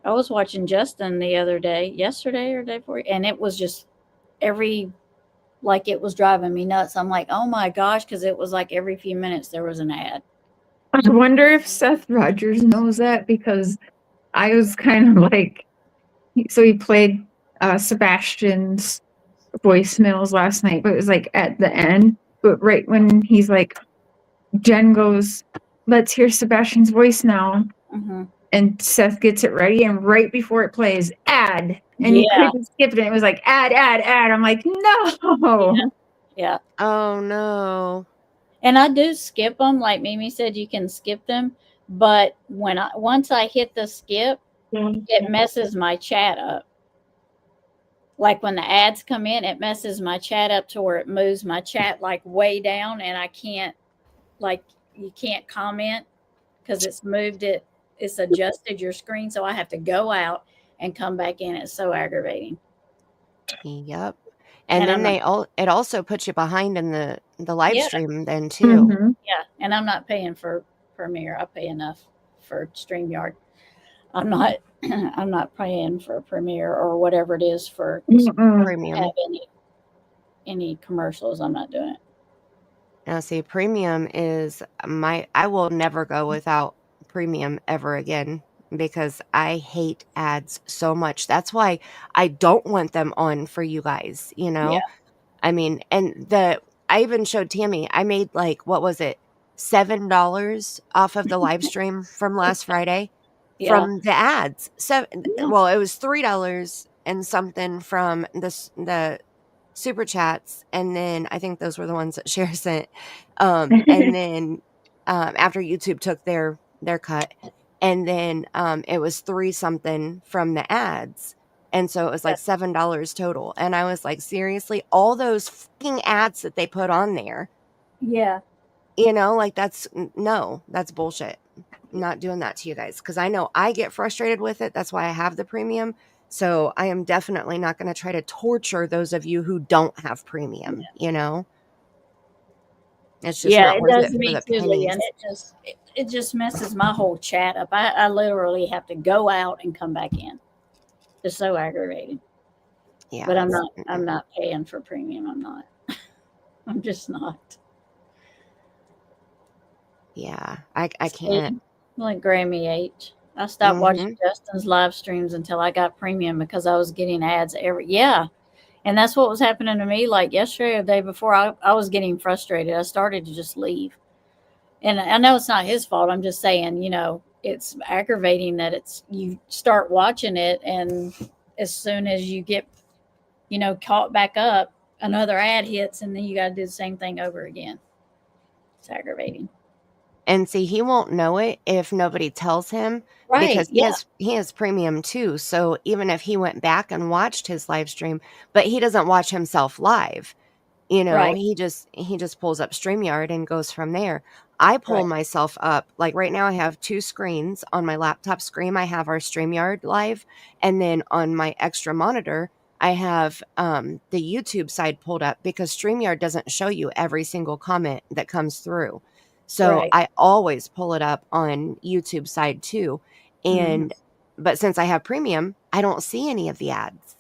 I was watching Justin the other day, yesterday or day before, and it was just like it was driving me nuts. I'm like, oh my gosh, because it was like every few minutes there was an ad. I wonder if Seth Rogers knows that, because I was kind of like, so he played Sebastian's voicemails last night, but it was like at the end. But right when he's like, Jen goes, let's hear Sebastian's voice now. Mm-hmm. And Seth gets it ready, and right before it plays, ad. And you Yeah. couldn't skip it. It was like, ad. I'm like, no. Yeah. Oh no. And I do skip them. Like Mimi said, you can skip them. But once I hit the skip, it messes my chat up. Like when the ads come in, it messes my chat up to where it moves my chat like way down, and I can't, like, you can't comment because it's moved it. It's adjusted your screen, so I have to go out and come back in. It's so aggravating. Yep. And And then I'm it also puts you behind in the live Yeah. stream then too. Mhm. Yeah, and I'm not paying for Premiere. I pay enough for StreamYard. I'm not I'm not paying for Premiere or whatever it is for Mm-mm. Premium. have any commercials. I'm not doing it. Now see, premium is I will never go without premium ever again, because I hate ads so much. That's why I don't want them on for you guys, Yeah. I mean, and I even showed Tammy, I made like, what was it? $7 off of the live stream from last Friday Yeah. from the ads. Well, it was $3 and something from the super chats, and then I think those were the ones that Cher sent. And then after YouTube took their cut, and then it was 3 something from the ads. And so it was like $7 total. And I was like, seriously, all those fucking ads that they put on there, Yeah. like that's bullshit. I'm not doing that to you guys, because I know I get frustrated with it. That's why I have the premium. So I am definitely not going to try to torture those of you who don't have premium, It's just not It worth does it me for the too, Lee, pennies. and it just messes my whole chat up. I literally have to go out and come back in. It's so aggravating. Yeah. But I'm not paying for premium. I'm not. I'm just not. Yeah. I can't. Like Grammy H. I stopped watching Justin's live streams until I got premium because I was getting ads and And that's what was happening to me. Like yesterday or the day before, I was getting frustrated. I started to just leave. And I know it's not his fault. I'm just saying, it's aggravating that you start watching it, and as soon as you get, caught back up, another ad hits, and then you got to do the same thing over again. It's aggravating. And see, he won't know it if nobody tells him, Right. because Yeah. he has premium too. So even if he went back and watched his live stream, but he doesn't watch himself live, Right. he just pulls up StreamYard and goes from there. I pull Right. myself up. Like right now I have 2 screens. On my laptop screen I have our StreamYard live, and then on my extra monitor I have the YouTube side pulled up, because StreamYard doesn't show you every single comment that comes through. So Right. I always pull it up on YouTube side too. Mhm. And but since I have premium, I don't see any of the ads,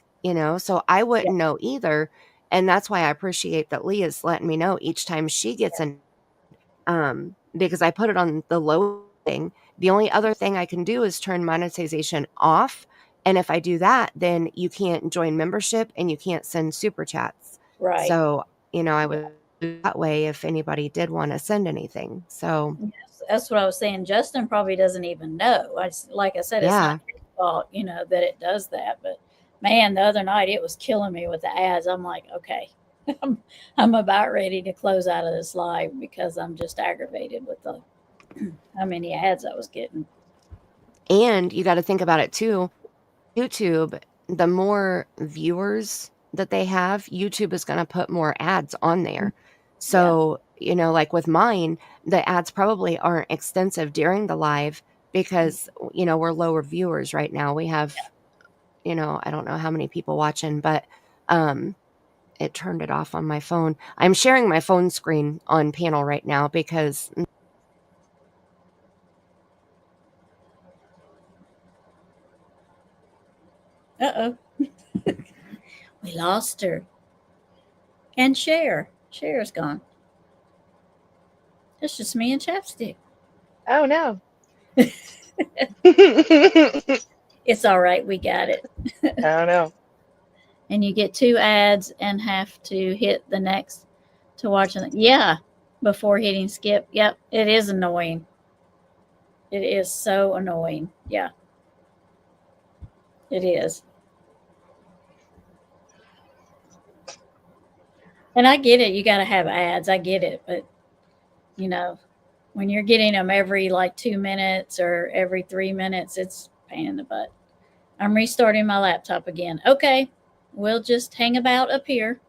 so I Yeah. wouldn't know either. And that's why I appreciate that Leah's letting me know each time she gets an because I put it on the loading. The only other thing I can do is turn monetization off. And if I do that, then you can't join membership and you can't send super chats. Right. So, I Yeah. would do that way if anybody did want to send anything. So, Yes, that's what I was saying. Justin probably doesn't even know. Like I said, it's yeah. not his fault, that it does that. But man, the other night it was killing me with the ads. I'm like, okay, I'm about ready to close out of this live because I'm just aggravated with the how many ads I was getting. And you got to think about it too. YouTube, the more viewers that they have, YouTube is going to put more ads on there. Yeah. So, like with mine, the ads probably aren't extensive during the live because, we're lower viewers right now. We have, I don't know how many people watching, but it turned it off on my phone. I'm sharing my phone screen on panel right now because Uh-oh. We lost her. And Cher. Cher's gone. It's just me and Chapstick. Oh no. It's all right. We got it. Oh no. And you get 2 ads and have to hit the next to watch it. Yeah, before hitting skip. Yep, it is annoying. It is so annoying. Yeah, it is. And I get it. You got to have ads. I get it. But, when you're getting them every like 2 minutes or every 3 minutes, it's a pain in the butt. I'm restarting my laptop again. Okay, we'll just hang about up here.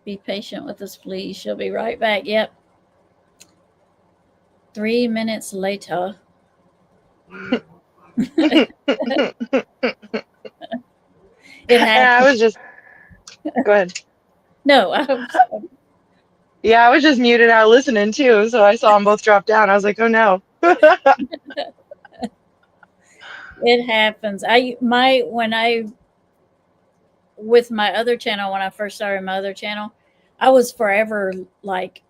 Be patient with us, please. She'll be right back. Yep. 3 minutes later. It Yeah, I happened. was just go ahead. No, Yeah, I was just muted out listening too, so I saw them both drop down. I was like, oh no. it happens. With my other channel, when I first started my other channel, I was forever like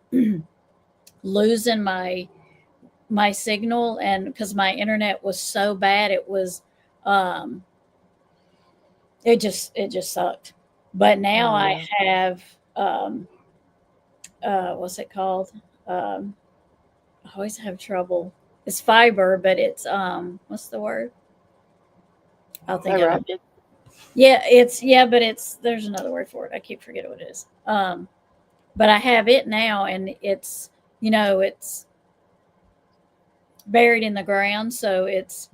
losing my signal, and because my internet was so bad, it was it just sucked. But now I have what's it called? I always have trouble. It's fiber, but it's what's the word? I'll think of it. Yeah, but there's another word for it. I keep forgetting what it is. But I have it now, and it's it's buried in the ground, so it's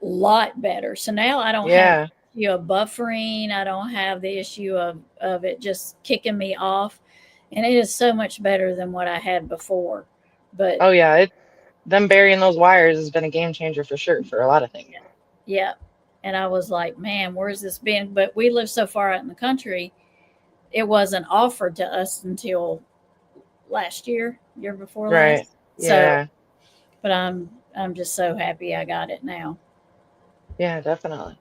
lot better. So now I don't have the issue of buffering. I don't have the issue of it just kicking me off, and it is so much better than what I had before. But oh yeah, them burying those wires has been a game changer for sure for a lot of things. yeah, and I was like, man, where's this been? But we live so far out in the country, it wasn't offered to us until last year before Right. last. Yeah. So, but I'm just so happy I got it now. Yeah, definitely.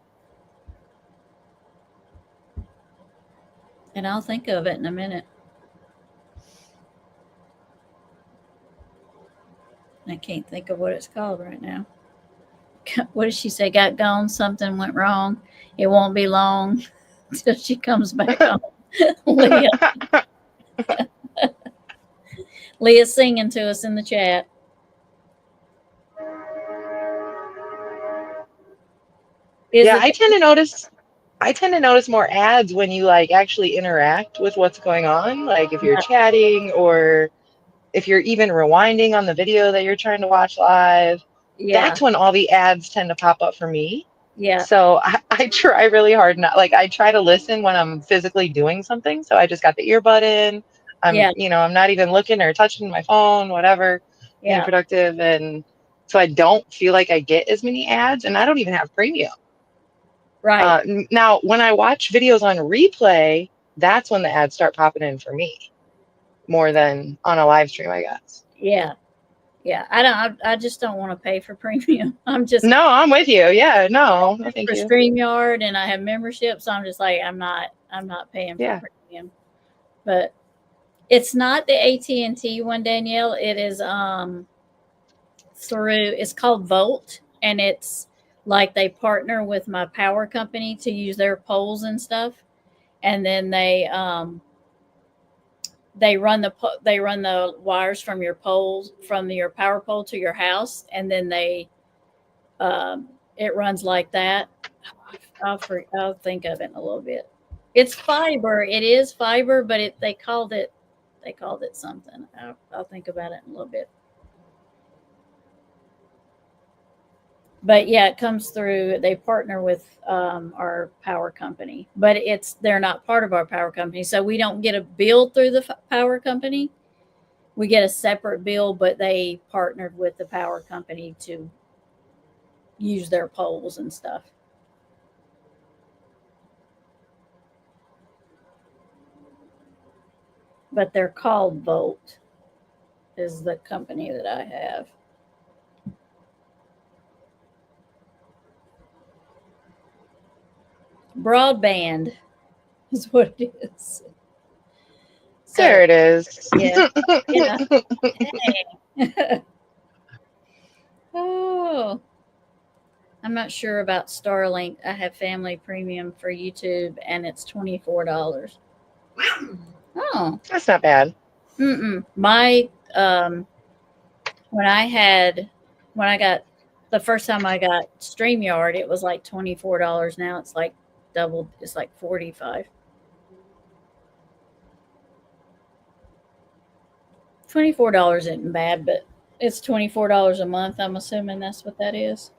And I'll think of it in a minute. I can't think of what it's called right now. what did she say? Got gone. Something went wrong. It won't be long till she comes back home. Leah, Leah's singing to us in the chat. Yeah, I tend to notice more ads when you like actually interact with what's going on. Like if you're chatting or if you're even rewinding on the video that you're trying to watch live, that's when all the ads tend to pop up for me. Yeah. So I try really hard not like I try to listen when I'm physically doing something. So I just got the earbud in. I'm not even looking or touching my phone, whatever, being productive. And so I don't feel like I get as many ads, and I don't even have premium. Right. Now, when I watch videos on replay, that's when the ads start popping in for me more than on a live stream, I guess. Yeah. Yeah. I just don't want to pay for premium. I'm with you. Yeah, no, thank for you. StreamYard, and I have membership, so I'm just like, I'm not paying for premium. But it's not the AT&T one, Danielle. It is it's called Volt, and it's like they partner with my power company to use their poles and stuff, and then they run the wires from your poles, from your power pole to your house, and then it runs like that. I'll think of it in a little bit. It's fiber. It is fiber, but they called it something. I'll think about it in a little bit. But yeah, it comes through. They partner with our power company, but they're not part of our power company, so we don't get a bill through the power company. We get a separate bill, but they partnered with the power company to use their poles and stuff. But they're called Volt, is the company that I have. Broadband is what it is. So, there it is. Yeah. Oh, I'm not sure about Starlink. I have family premium for YouTube, and it's $24. Oh, that's not bad. My when I got the first time I got StreamYard, it was like $24. Now it's like doubled. It's like $45. $24 isn't bad, but it's $24 a month. I'm assuming that's what that is.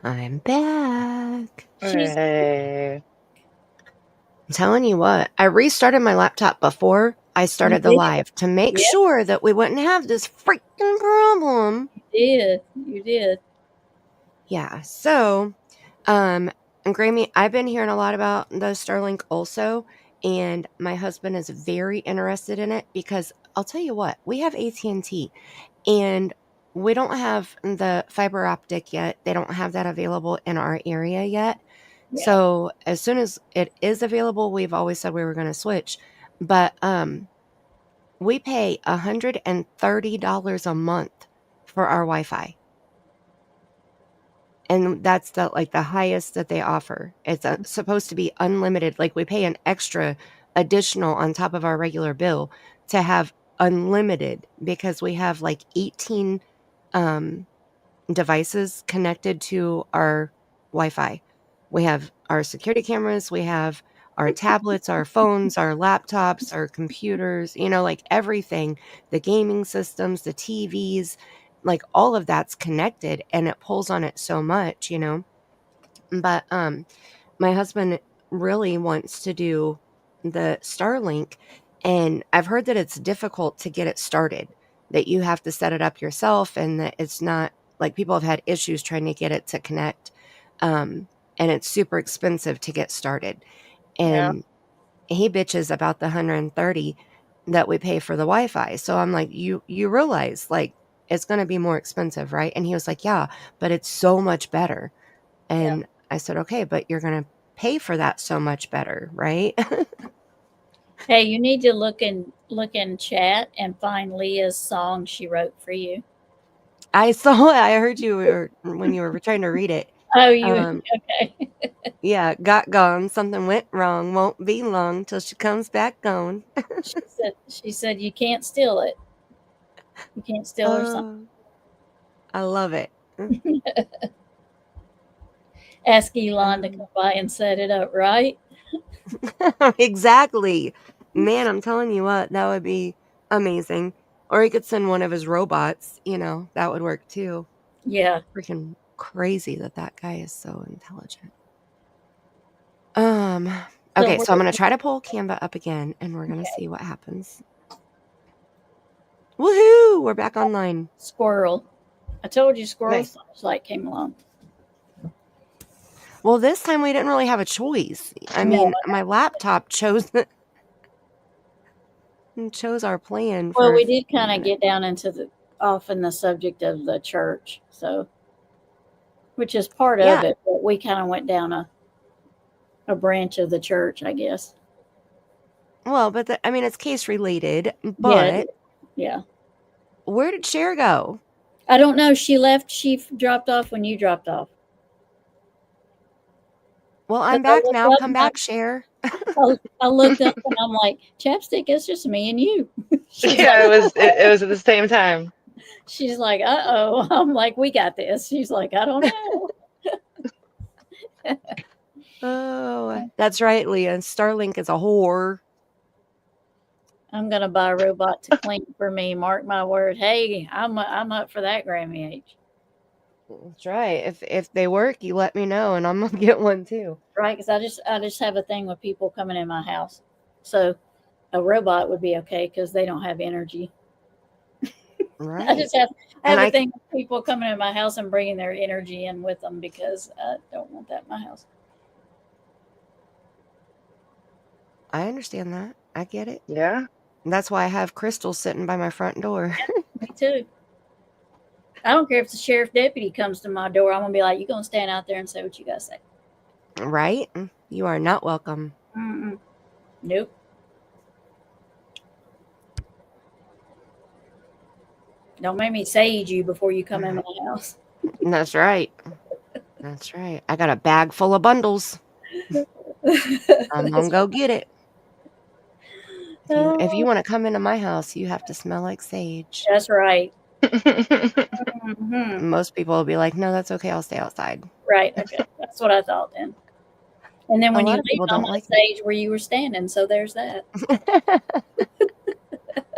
I'm back. Hey. I'm telling you what, I restarted my laptop before I started the live to make sure that we wouldn't have this freaking problem. You did. Yeah. So, and Grammy, I've been hearing a lot about the Starlink also, and my husband is very interested in it because I'll tell you what, we have AT&T, and we don't have the fiber optic yet. They don't have that available in our area yet. Yeah. So as soon as it is available, we've always said we were going to switch. But we pay $130 a month for our Wi-Fi. And that's the highest that they offer. It's supposed to be unlimited. Like we pay an extra additional on top of our regular bill to have unlimited because we have like 18 devices connected to our Wi-Fi. We have our security cameras, we have our tablets, our phones, our laptops, our computers, like everything, the gaming systems, the TVs, like all of that's connected, and it pulls on it so much, But my husband really wants to do the Starlink, and I've heard that it's difficult to get it started, that you have to set it up yourself, and that it's not like people have had issues trying to get it to connect. And it's super expensive to get started. And he bitches about the $130 that we pay for the Wi-Fi. So I'm like, you realize like it's going to be more expensive, right? And he was like, yeah, but it's so much better. And I said, okay, but you're going to pay for that so much better, right? Hey, you need to look in chat and find Leah's song she wrote for you. I saw it. I heard you when you were trying to read it. Oh, you Um, okay? yeah, got gone. Something went wrong. Won't be long till she comes back gone. She said you can't steal it. You can't steal her something. I love it. Ask Elon to come by and set it up, right? Exactly. Man, I'm telling you what, that would be amazing. Or he could send one of his robots, that would work too. Yeah. Freaking crazy that guy is so intelligent. So Okay, we're so I'm going to try to pull Canva up again, and we're going to okay. see what happens. Woohoo! We're back online. Squirrel. I told you squirrel Nice. flashlight came along. Well, this time we didn't really have a choice. I mean, my laptop chose our plan Well, for we did kind of get down into off in the subject of the church, so which is part Yeah. of it, but we kind of went down a branch of the church, I guess. Well, but it's case related, but Yeah. Where did Cher go? I don't know. She left. She dropped off when you dropped off. Well, I'm back now. Come back, Cher. I looked up and I'm like, chapstick, it's just me and you. Yeah, it was at the same time. She's like, uh-oh. I'm like, we got this. She's like, I don't know. Oh, that's right, Leah. Starlink is a whore. I'm gonna buy a robot to clean for me. Mark my word. Hey, I'm up for that, Grammy H. That's right. If they work, you let me know, and I'm gonna get one too. Right, because I just have a thing with people coming in my house, so a robot would be okay because they don't have energy. Right. I just have a thing with people coming in my house and bringing their energy in with them because I don't want that in my house. I understand that. I get it. Yeah. That's why I have Crystal sitting by my front door. Me too. I don't care if the sheriff deputy comes to my door. I'm gonna be like, "You gonna stand out there and say what you gotta say?" Right? You are not welcome. Mm-mm. Nope. Don't make me sage you before you come in my house. That's right. That's right. I got a bag full of bundles. I'm gonna go get it. If you want to come into my house, you have to smell like sage. That's right. Mm-hmm. Most people will be like, "No, that's okay. I'll stay outside." Right. Okay. That's what I thought then. And then when you leave, I'm on stage where you were standing. So there's that.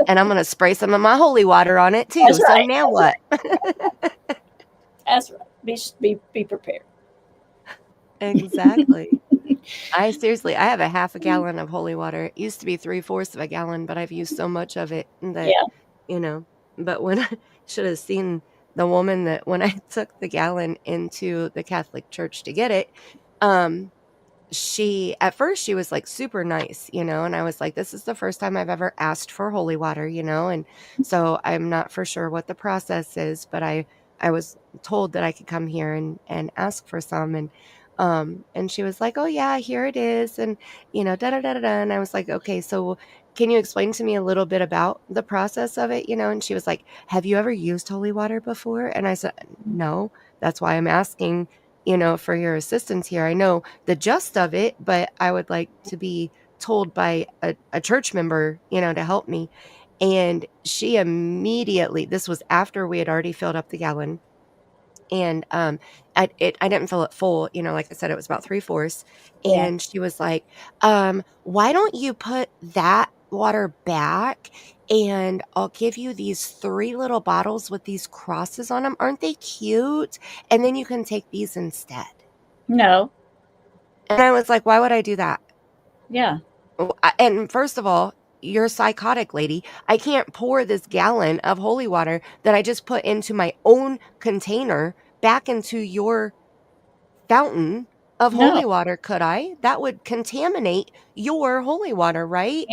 And I'm gonna spray some of my holy water on it too. That's so right. now what? That's right. Be prepared. Exactly. I have a half a gallon of holy water. It used to be 3/4 of a gallon, but I've used so much of it that But when I should have seen the woman that when I took the gallon into the Catholic Church to get it, at first she was like super nice, and I was like, this is the first time I've ever asked for holy water, and so I'm not for sure what the process is, but I was told that I could come here and ask for some, and she was like, oh yeah, here it is, and da da da da da, and I was like, okay, so can you explain to me a little bit about the process of it, and she was like, have you ever used holy water before? And I said, no, that's why I'm asking for your assistance here. I know the gist of it, but I would like to be told by a church member, to help me. And she immediately, this was after we had already filled up the gallon. And I didn't fill it full, like I said, it was about 3/4. Yeah. And she was like, why don't you put that water back and I'll give you these 3 little bottles with these crosses on them. Aren't they cute? And then you can take these instead. No. And I was like, why would I do that? Yeah. And first of all, you're psychotic, lady. I can't pour this gallon of holy water that I just put into my own container back into your fountain of holy water, could I? That would contaminate your holy water, right?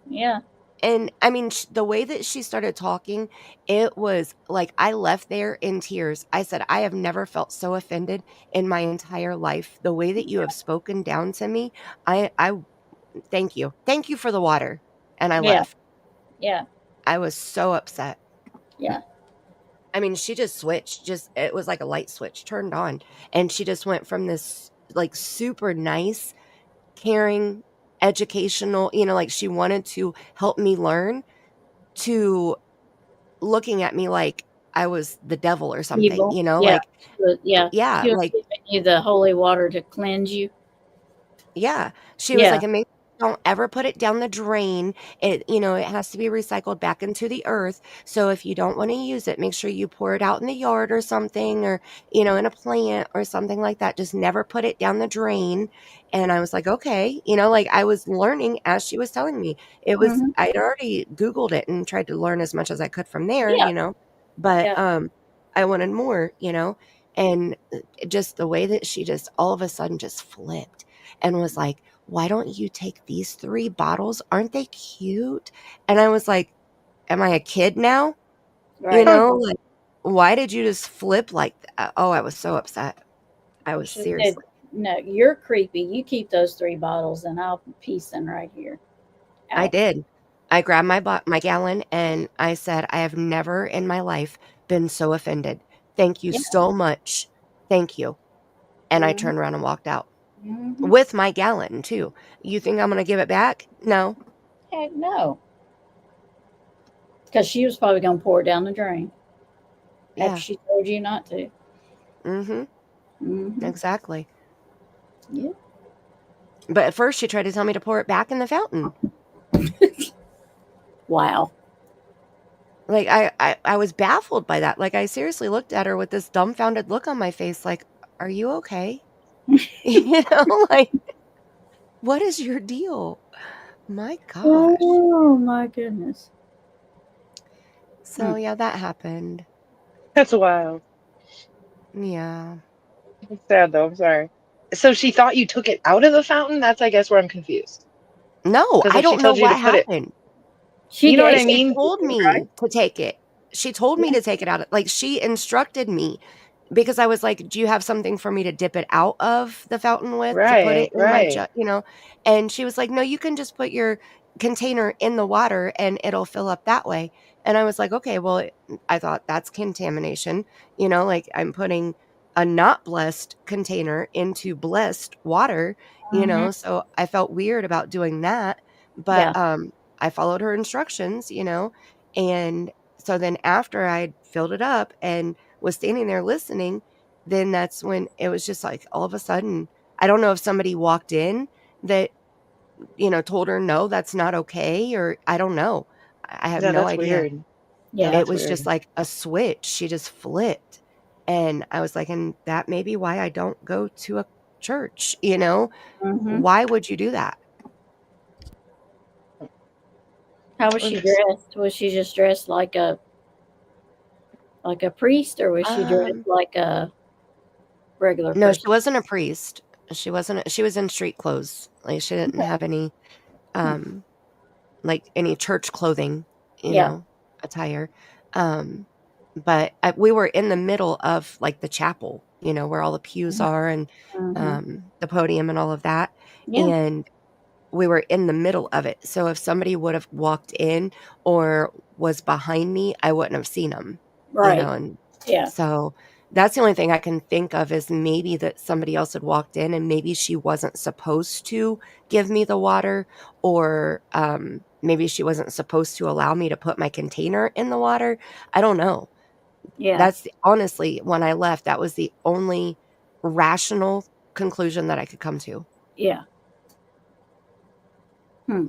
Yeah. And I mean, the way that she started talking, it was like I left there in tears. I said, I have never felt so offended in my entire life. The way that you have spoken down to me, I thank you. Thank you for the water. And I left. Yeah. I was so upset. Yeah. I mean, she just switched. It was like a light switch turned on, and she just went from this like super nice, caring, educational, like she wanted to help me learn, to looking at me like I was the devil or something, Evil. like Yeah. yeah, She was like giving you the holy water to cleanse you. yeah. She was Yeah. like, and make don't ever put it down the drain. It has to be recycled back into the earth. So if you don't want to use it, make sure you pour it out in the yard or something, or, in a plant or something like that. Just never put it down the drain. And I was like, okay, like I was learning as she was telling me. Mhm. I'd already Googled it and tried to learn as much as I could from there, Yeah. but, Yeah. I wanted more, and just the way that she just all of a sudden just flipped and was like, why don't you take these 3 bottles? Aren't they cute? And I was like, am I a kid now? Right. Like, why did you just flip like that? Oh, I was so upset. I was She said, seriously. "No, you're creepy. You keep those 3 bottles, and I'll piece them right here." I Out. did. I grabbed my gallon and I said, I have never in my life been so offended. Thank you Yeah. so much. Thank you. And I Mhm. turned around and walked out Mhm. with my gallon too. You think I'm going to give it back? No. Heck no. Because she was probably going to pour it down the drain after Yeah. she told you not to. Mhm. Mhm. Exactly. Yeah. But at first she tried to tell me to pour it back in the fountain. Wow. Like I was baffled by that. Like I seriously looked at her with this dumbfounded look on my face like, "Are you okay?" Like, what is your deal? My gosh. Oh my goodness. So, yeah, that happened. That's wild. Yeah. It's sad though. I'm sorry. So she thought you took it out of the fountain? That's, I guess, where I'm confused. No, Because I if she don't know told you to what put it, happened. She you know what gave I She mean? told me to take it. She told me to take it out of like, she instructed me because I was like, "Do you have something for me to dip it out of the fountain with to put it Right, in my right. And she was like, "No, you can just put your container in the water and it'll fill up that way." And I was like, "Okay, well," I thought that's contamination, like I'm putting a not blessed container into blessed water, Mhm. so I felt weird about doing that, but, Yeah. I followed her instructions, and so then after I'd filled it up and was standing there listening, then that's when it was just like all of a sudden, I don't know if somebody walked in that, told her, no, that's not okay, or I don't know. I have Yeah, no that's idea. weird. Yeah. It That's was just weird. like a switch. She just flipped. And I was like, and that may be why I don't go to a church. Mhm. Why would you do that? How was she dressed? Was she just dressed like a priest, or was she dressed Um, like a regular no, she person? wasn't a priest. She was in street clothes. Like she didn't have any um like any church clothing, Yeah. attire. Um, but we were in the middle of like the chapel, where all the pews are and Mhm. the podium and all of that. Yeah. And we were in the middle of it. So if somebody would have walked in or was behind me, I wouldn't have seen them, Right. and Yeah. so that's the only thing I can think of is maybe that somebody else had walked in and maybe she wasn't supposed to give me the water, or maybe she wasn't supposed to allow me to put my container in the water. I don't know. Yeah. Honestly, when I left, that was the only rational conclusion that I could come to. Yeah. Hmm.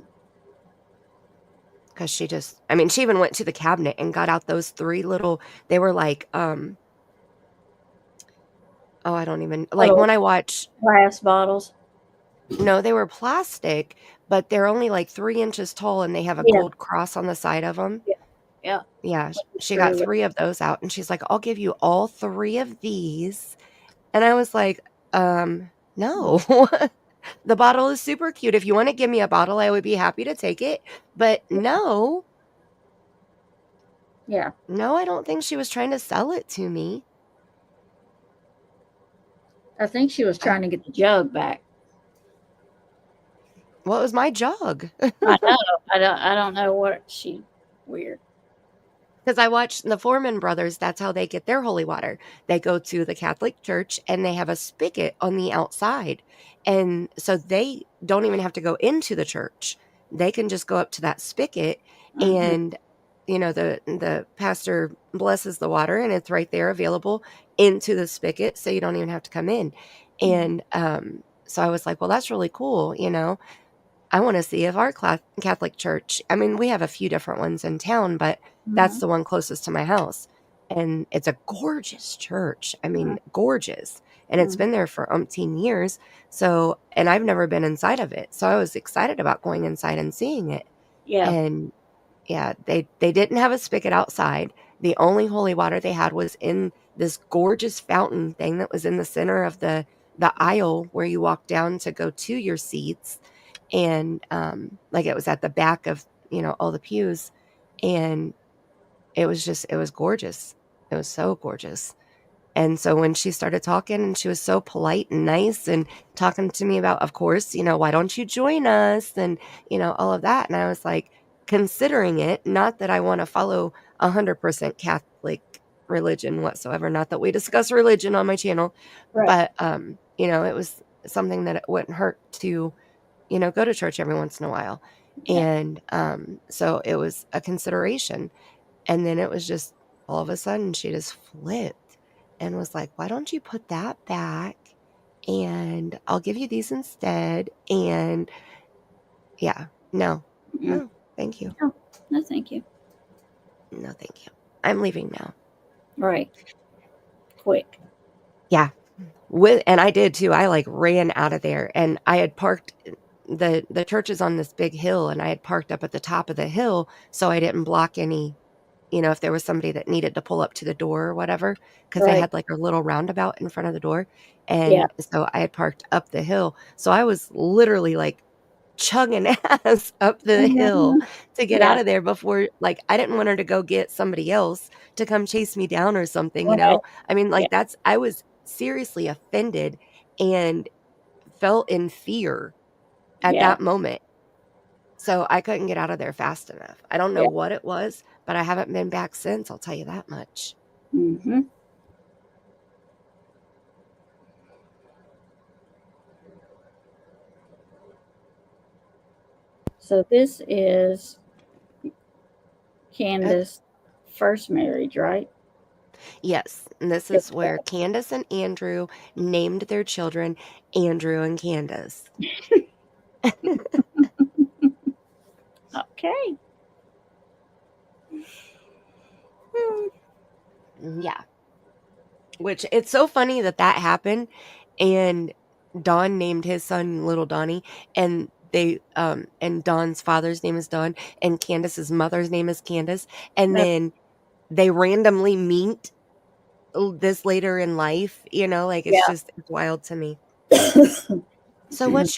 Because I mean, she even went to the cabinet and got out those 3 little, they were like, oh, I don't even, like Little when I watch, glass bottles. no, they were plastic, but they're only like 3 inches tall and they have a Yeah. gold cross on the side of them. Yeah. Yeah. Yeah, she got True. 3 of those out and she's like, "I'll give you all 3 of these." And I was like, no. The bottle is super cute. If you want to give me a bottle, I would be happy to take it. But no, Yeah. no, I don't think she was trying to sell it to me. I think she was trying to get the jug back. Well, it was my jug. I know. I don't know what she weird. Because I watch the Foreman brothers, that's how they get their holy water. They go to the Catholic church and they have a spigot on the outside. And so they don't even have to go into the church. They can just go up to that spigot Mhm. and the pastor blesses the water and it's right there available into the spigot, so you don't even have to come in. And so I was like, well, that's really cool, I want to see if our Catholic church, I mean, we have a few different ones in town, but that's Mhm. the one closest to my house. And it's a gorgeous church. I mean, gorgeous. And it's Mhm. been there for umpteen years. So, and I've never been inside of it. So I was excited about going inside and seeing it. Yeah. And yeah, they didn't have a spigot outside. The only holy water they had was in this gorgeous fountain thing that was in the center of the aisle where you walk down to go to your seats. And like it was at the back of, all the pews. And it was gorgeous. It was so gorgeous. And so when she started talking and she was so polite and nice and talking to me about, of course, why don't you join us and, all of that. And I was like, considering it, not that I want to follow 100% Catholic religion whatsoever, not that we discuss religion on my channel, Right. but, it was something that it wouldn't hurt to, go to church every once in a while. Yeah. And so it was a consideration. And then it was just all of a sudden she just flipped and was like, why don't you put that back? And I'll give you these instead. And yeah, no, thank you. Oh, no, thank you. No, thank you. I'm leaving now. Right. Quick. Yeah. And I did too. I like ran out of there and I had parked the church is on this big hill and I had parked up at the top of the hill so I didn't block any, if there was somebody that needed to pull up to the door or whatever, because they Right. had like a little roundabout in front of the door. Yeah. And so I had parked up the hill. So I was literally like chugging ass up the hill Mhm. to get out Yeah. of there before, like, I didn't want her to go get somebody else to come chase me down or something, Right. I mean, Yeah. like, I was seriously offended and felt in fear at Yeah. that moment. So I couldn't get out of there fast enough. I don't know Yeah. what it was, but I haven't been back since, I'll tell you that much. Mm-hmm. So this is Candus' first marriage, right? Yes, and this is where Candus and Andrew named their children Andrew and Candus. Okay. Yeah. Which it's so funny that happened, and Don named his son Little Donnie, and they and Don's father's name is Don, and Candace's mother's name is Candace, and That- then they randomly meet this later in life, like yeah. it's wild to me. So what's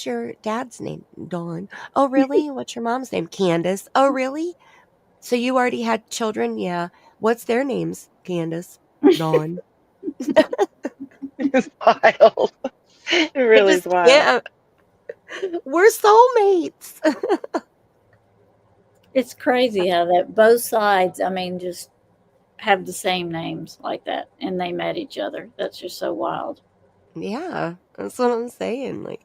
your dad's name? Dawn. Oh really? What's your mom's name? Candace. Oh really? So you already had children? Yeah. What's their names? Candace. Dawn. It's wild. It I really is just wild. can't. We're soulmates. It's crazy how that both sides, I mean, just have the same names like that and they met each other. That's just so wild. Yeah, that's what I'm saying. Like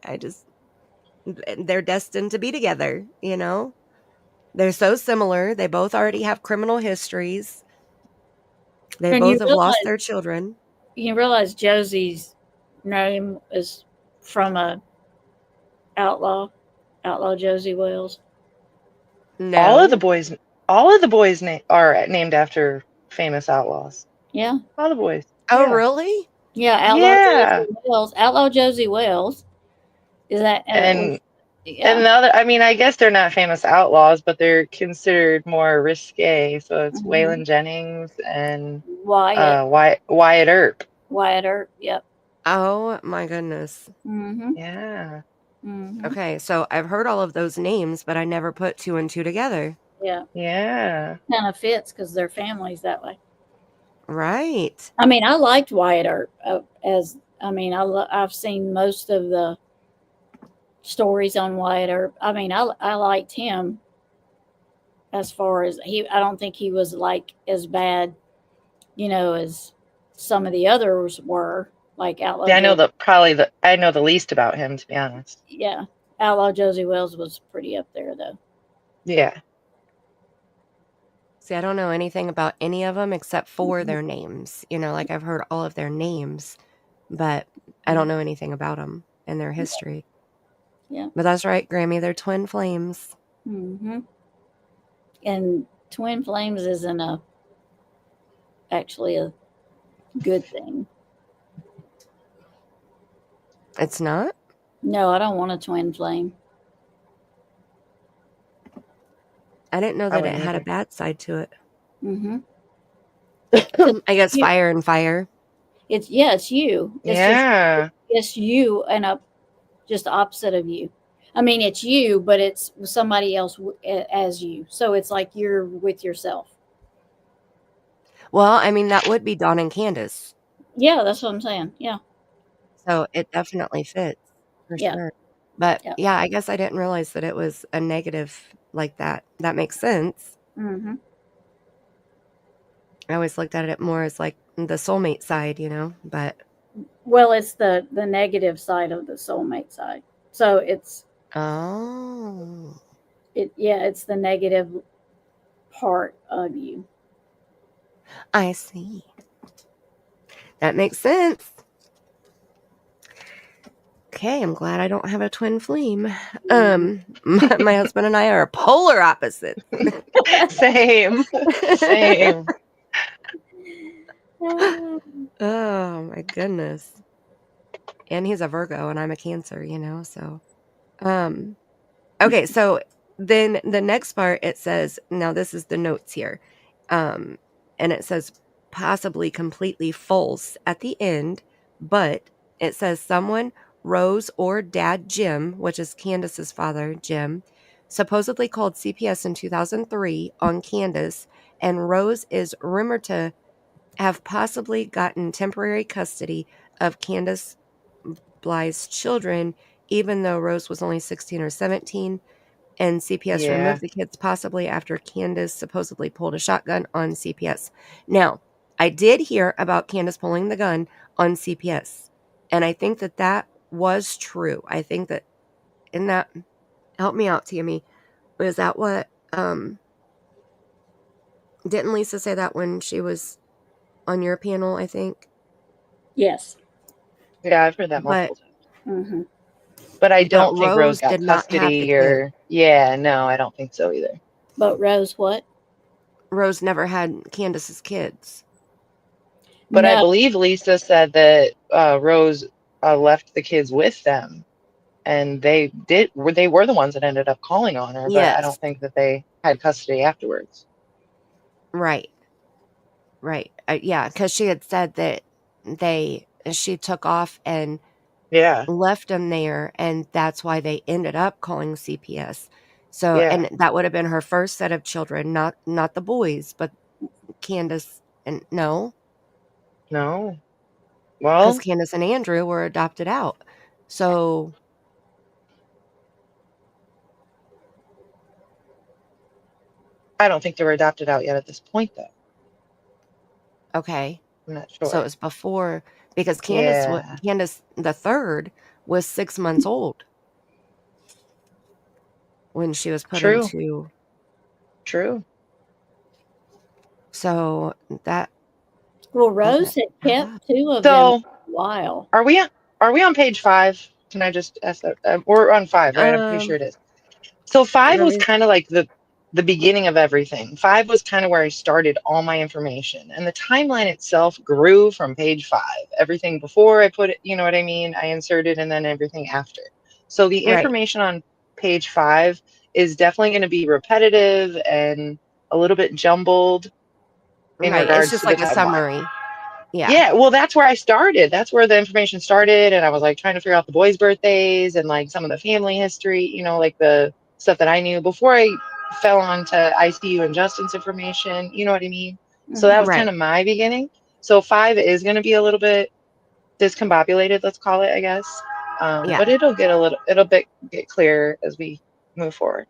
they're destined to be together, They're so similar. They both already have criminal histories. They And both have lost their children. you realize Josie's name is from a outlaw Josie Wells. No. All of the boys are named after famous outlaws. Yeah. All the boys. Oh, Yeah. really? Yeah, Outlaw Josie Wells. Is that And yeah. and the other, I mean, I guess they're not famous outlaws, but they're considered more risque. So it's Waylon Jennings and Wyatt Earp. Wyatt Earp. Yep. Oh my goodness. Yeah. Okay, so I've heard all of those names, but I never put two and two together. Yeah. Yeah. Kind of fits because their family's that way. Right. I mean, I liked Wyatt Earp I've seen most of the stories on Wyatt Earp. I mean, I liked him as far as I don't think he was like as bad, as some of the others were, like Outlaw Yeah, I know Josie. I know the least about him, to be honest. Yeah, Outlaw Josie Wells was pretty up there though. Yeah. See, I don't know anything about any of them except for their names. Like I've heard all of their names, but I don't know anything about them and their history. Yeah. But that's right, Grammy. They're twin flames. Mm-hmm. And twin flames isn't actually a good thing. It's not? No, I don't want a twin flame. I didn't know that it wouldn't had a either. bad side to it. Mm-hmm. I guess fire and fire. It's you. Yeah. It's you and just opposite of you. I mean, it's you, but it's somebody else as you. So it's like you're with yourself. Well, I mean, that would be Dawn and Candus. Yeah, that's what I'm saying. Yeah. So it definitely fits for Yeah. sure. But Yeah. yeah, I guess I didn't realize that it was a negative like that. That makes sense. Mm-hmm. I always looked at it more as like the soulmate side, but Well, it's the negative side of the soulmate side. So it's oh, it's the negative part of you. I see. That makes sense. Okay, I'm glad I don't have a twin flame. My husband and I are polar opposites. Same. Same. Oh my goodness. And he's a Virgo and I'm a Cancer, so okay, so then the next part it says, now this is the notes here. And it says possibly completely false at the end, but it says someone, Rose or Dad Jim, which is Candus's father, Jim, supposedly called CPS in 2003 on Candus, and Rose is rumored to have possibly gotten temporary custody of Candus Bly's children, even though Rose was only 16 or 17, and CPS Yeah. removed the kids possibly after Candus supposedly pulled a shotgun on CPS. Now, I did hear about Candus pulling the gun on CPS, and I think that was true. I think that in that, help me out, Tammy, was that what, didn't Lisa say that when she was on your panel, I think? Yes. Yeah, I've heard that multiple times. Mm-hmm. But I But don't think Rose Rose got did not have the custody kid. yeah, no, I don't think so either. But Rose, what? Rose never had Candus's kids. But I No. believe Lisa said that Rose left the kids with them, and they were the ones that ended up calling on her. But I Yes. don't think that they had custody afterwards. Right. Yeah, because she had said that she took off and Yeah. left them there, and that's why they ended up calling CPS. So, Yeah. and that would have been her first set of children, not the boys, but Candus and no, No. because Well, Candus and Andrew were adopted out. So, I don't think they were adopted out yet at this point, though. okay. I'm not So it sure. was before, because Yeah. Candus the third was 6 months old when she was put True. into. True. So that. Well, Rose had kept two of them So, for a while. are we on page 5? Can I just ask that? We're on 5, right? I'm pretty sure it is. So 5 let was me- kind of like the beginning of everything. 5 was kind of where I started all my information, and the timeline itself grew from page 5. Everything before I put it, you know what I mean? I inserted, and then everything after. So the Right. information on page 5 is definitely going to be repetitive and a little bit jumbled in Right. It's regards just to the like a timeline. summary. Yeah. Yeah, well, that's where I started. That's where the information started, and I was like trying to figure out the boys' birthdays and like some of the family history, like the stuff that I knew before I fell onto ICU and Justin's information. You know what I mean? So that was kind Right. of my beginning. So 5 is going to be a little bit discombobulated, let's call it, I guess. Yeah. But it'll get get clearer as we move forward.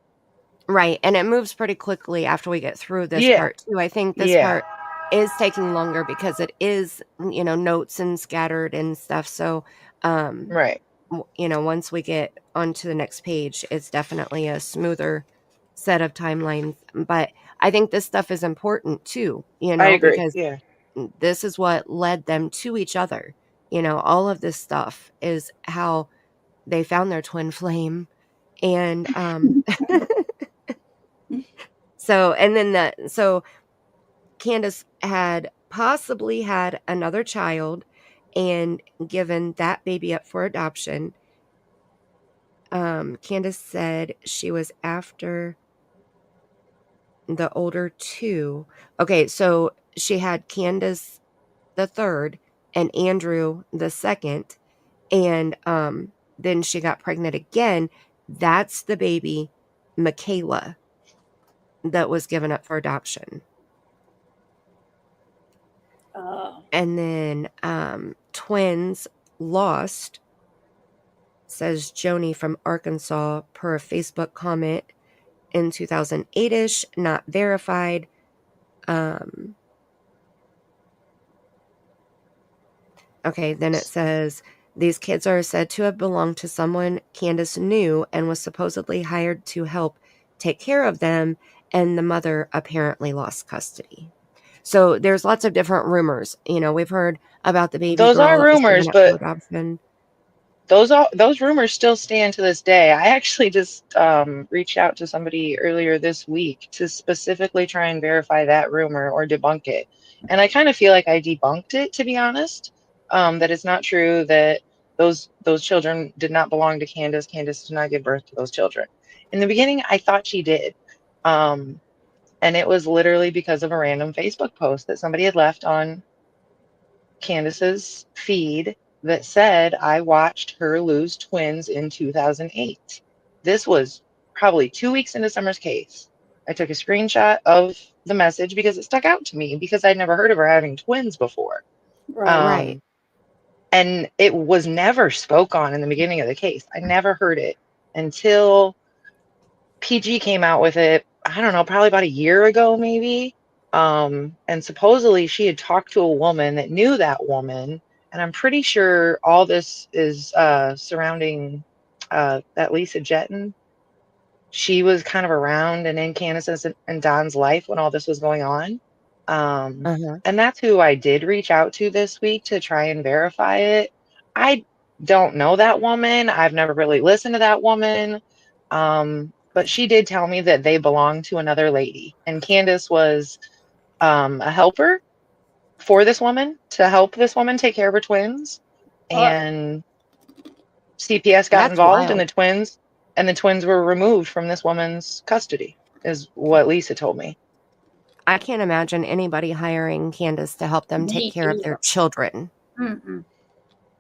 Right, and it moves pretty quickly after we get through this Yeah. part too. I think this Yeah. part is taking longer because it is, notes and scattered and stuff. So, Right. once we get onto the next page, it's definitely a smoother set of timelines. But I think this stuff is important too, I agree. because Yeah. this is what led them to each other. All of this stuff is how they found their twin flame. And so Candus had possibly had another child and given that baby up for adoption. Candus said she was after the older two. Okay, so she had Candus the third and Andrew the second, and then she got pregnant again. That's the baby, Michaela, that was given up for adoption. And then twins lost, says Joni from Arkansas, per a Facebook comment in 2008-ish, not verified. Okay, then it says these kids are said to have belonged to someone Candus knew and was supposedly hired to help take care of them, and the mother apparently lost custody. So there's lots of different rumors. We've heard about the baby Those girl are that was given rumors, up for but adoption. those rumors still stand to this day. I actually just reached out to somebody earlier this week to specifically try and verify that rumor or debunk it. And I kind of feel like I debunked it, to be honest. That it's not true that those children did not belong to Candus. Candus did not give birth to those children. In the beginning, I thought she did. And it was literally because of a random Facebook post that somebody had left on Candus's feed that said, I watched her lose twins in 2008. This was probably 2 weeks into Summer's case. I took a screenshot of the message because it stuck out to me because I'd never heard of her having twins before. Right. And it was never spoke on in the beginning of the case. I never heard it until PG came out with it, I don't know, probably about a year ago, maybe. And supposedly she had talked to a woman that knew that woman. And I'm pretty sure all this is surrounding that Lisa Jetton. She was kind of around and in Candace's and Don's life when all this was going on. And that's who I did reach out to this week to try and verify it. I don't know that woman. I've never really listened to that woman. But she did tell me that they belonged to another lady. And Candus was a helper for this woman to help this woman take care of her twins. And CPS got That's involved wild. and the twins were removed from this woman's custody, is what Lisa told me. I can't imagine anybody hiring Candus to help them take care of their children.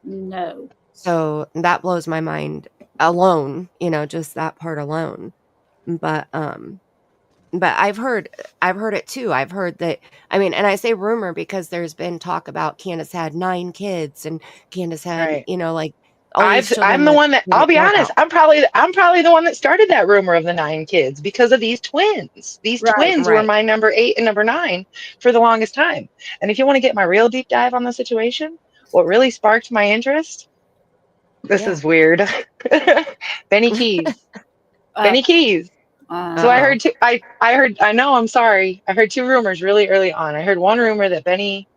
No. So that blows my mind alone, just that part alone. But I've heard it too. I've heard that, and I say rumor because there's been talk about Candus had 9 kids and Candus had, Right. like all these children. I'm the one that, I'll be honest, I'm probably the one that started that rumor of the 9 kids because of these twins. These twins were my number 8 and number 9 for the longest time. And if you want to get my real deep dive on the situation, what really sparked my interest, this is weird. Benny Keys. Benny Keys. So I heard I heard 2 rumors really early on. I heard one rumor that Benny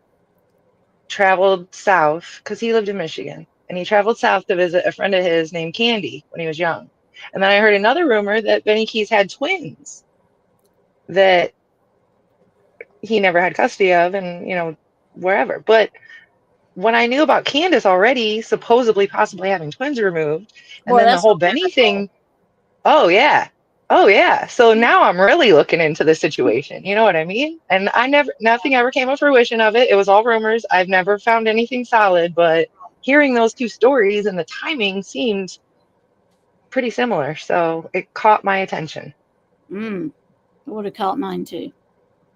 traveled south because he lived in Michigan, and he traveled south to visit a friend of his named Candy when he was young. And then I heard another rumor that Benny Keys had twins that he never had custody of, and wherever. But when I knew about Candus already supposedly possibly having twins removed, and then the whole Benny thing, oh yeah. So now I'm really looking into the situation. You know what I mean? And nothing ever came of fruition of it. It was all rumors. I've never found anything solid, but hearing those 2 stories and the timing seemed pretty similar. So it caught my attention. It would have caught mine too.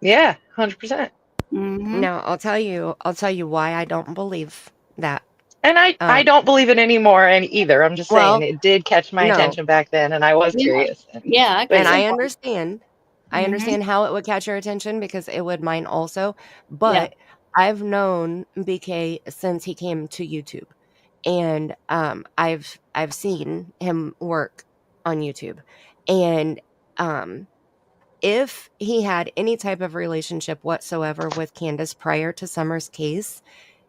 Yeah, 100%. Now I'll tell you why I don't believe that. And I don't believe it anymore and either. I'm just saying Well, it did catch my no, attention back then and I was Yeah. curious. Yeah, I But can and yeah. see I why. understand. I Mhm. understand how it would catch your attention because it would mine also. Yeah. But I've known BK since he came to YouTube, and I've seen him work on YouTube, and if he had any type of relationship whatsoever with Candus prior to Summer's case,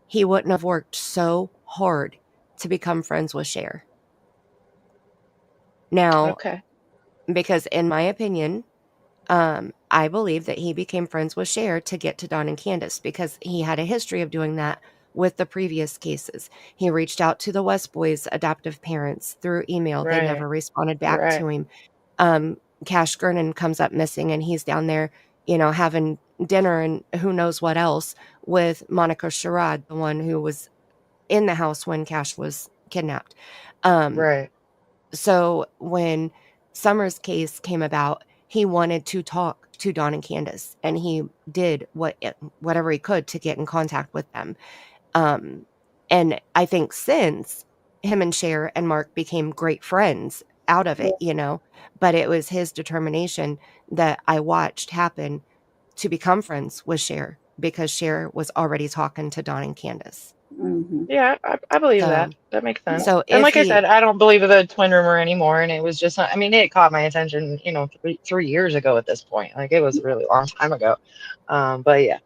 he wouldn't have worked so hard to become friends with Cher. Now, Okay. because in my opinion, I believe that he became friends with Cher to get to Don and Candus because he had a history of doing that with the previous cases. He reached out to the West Boys' adoptive parents through email. They Right. never responded back Right. to him. Cash Gernon comes up missing and he's down there, having dinner and who knows what else with Monica Sherrod, the one who was in the house when Cash was kidnapped. Right. So when Summer's case came about, he wanted to talk to Don and Candus, and he did whatever he could to get in contact with them. And I think since him and Cher and Mark became great friends out of it, but it was his determination that I watched happen to become friends with Cher because Cher was already talking to Don and Candus. Mhm. Yeah, I believe So, that. That makes sense. so And if like I he, said, I don't believe the twin rumor anymore. And it was just, I mean, it caught my attention, 3 years ago at this point. Like it was a really long time ago. But yeah.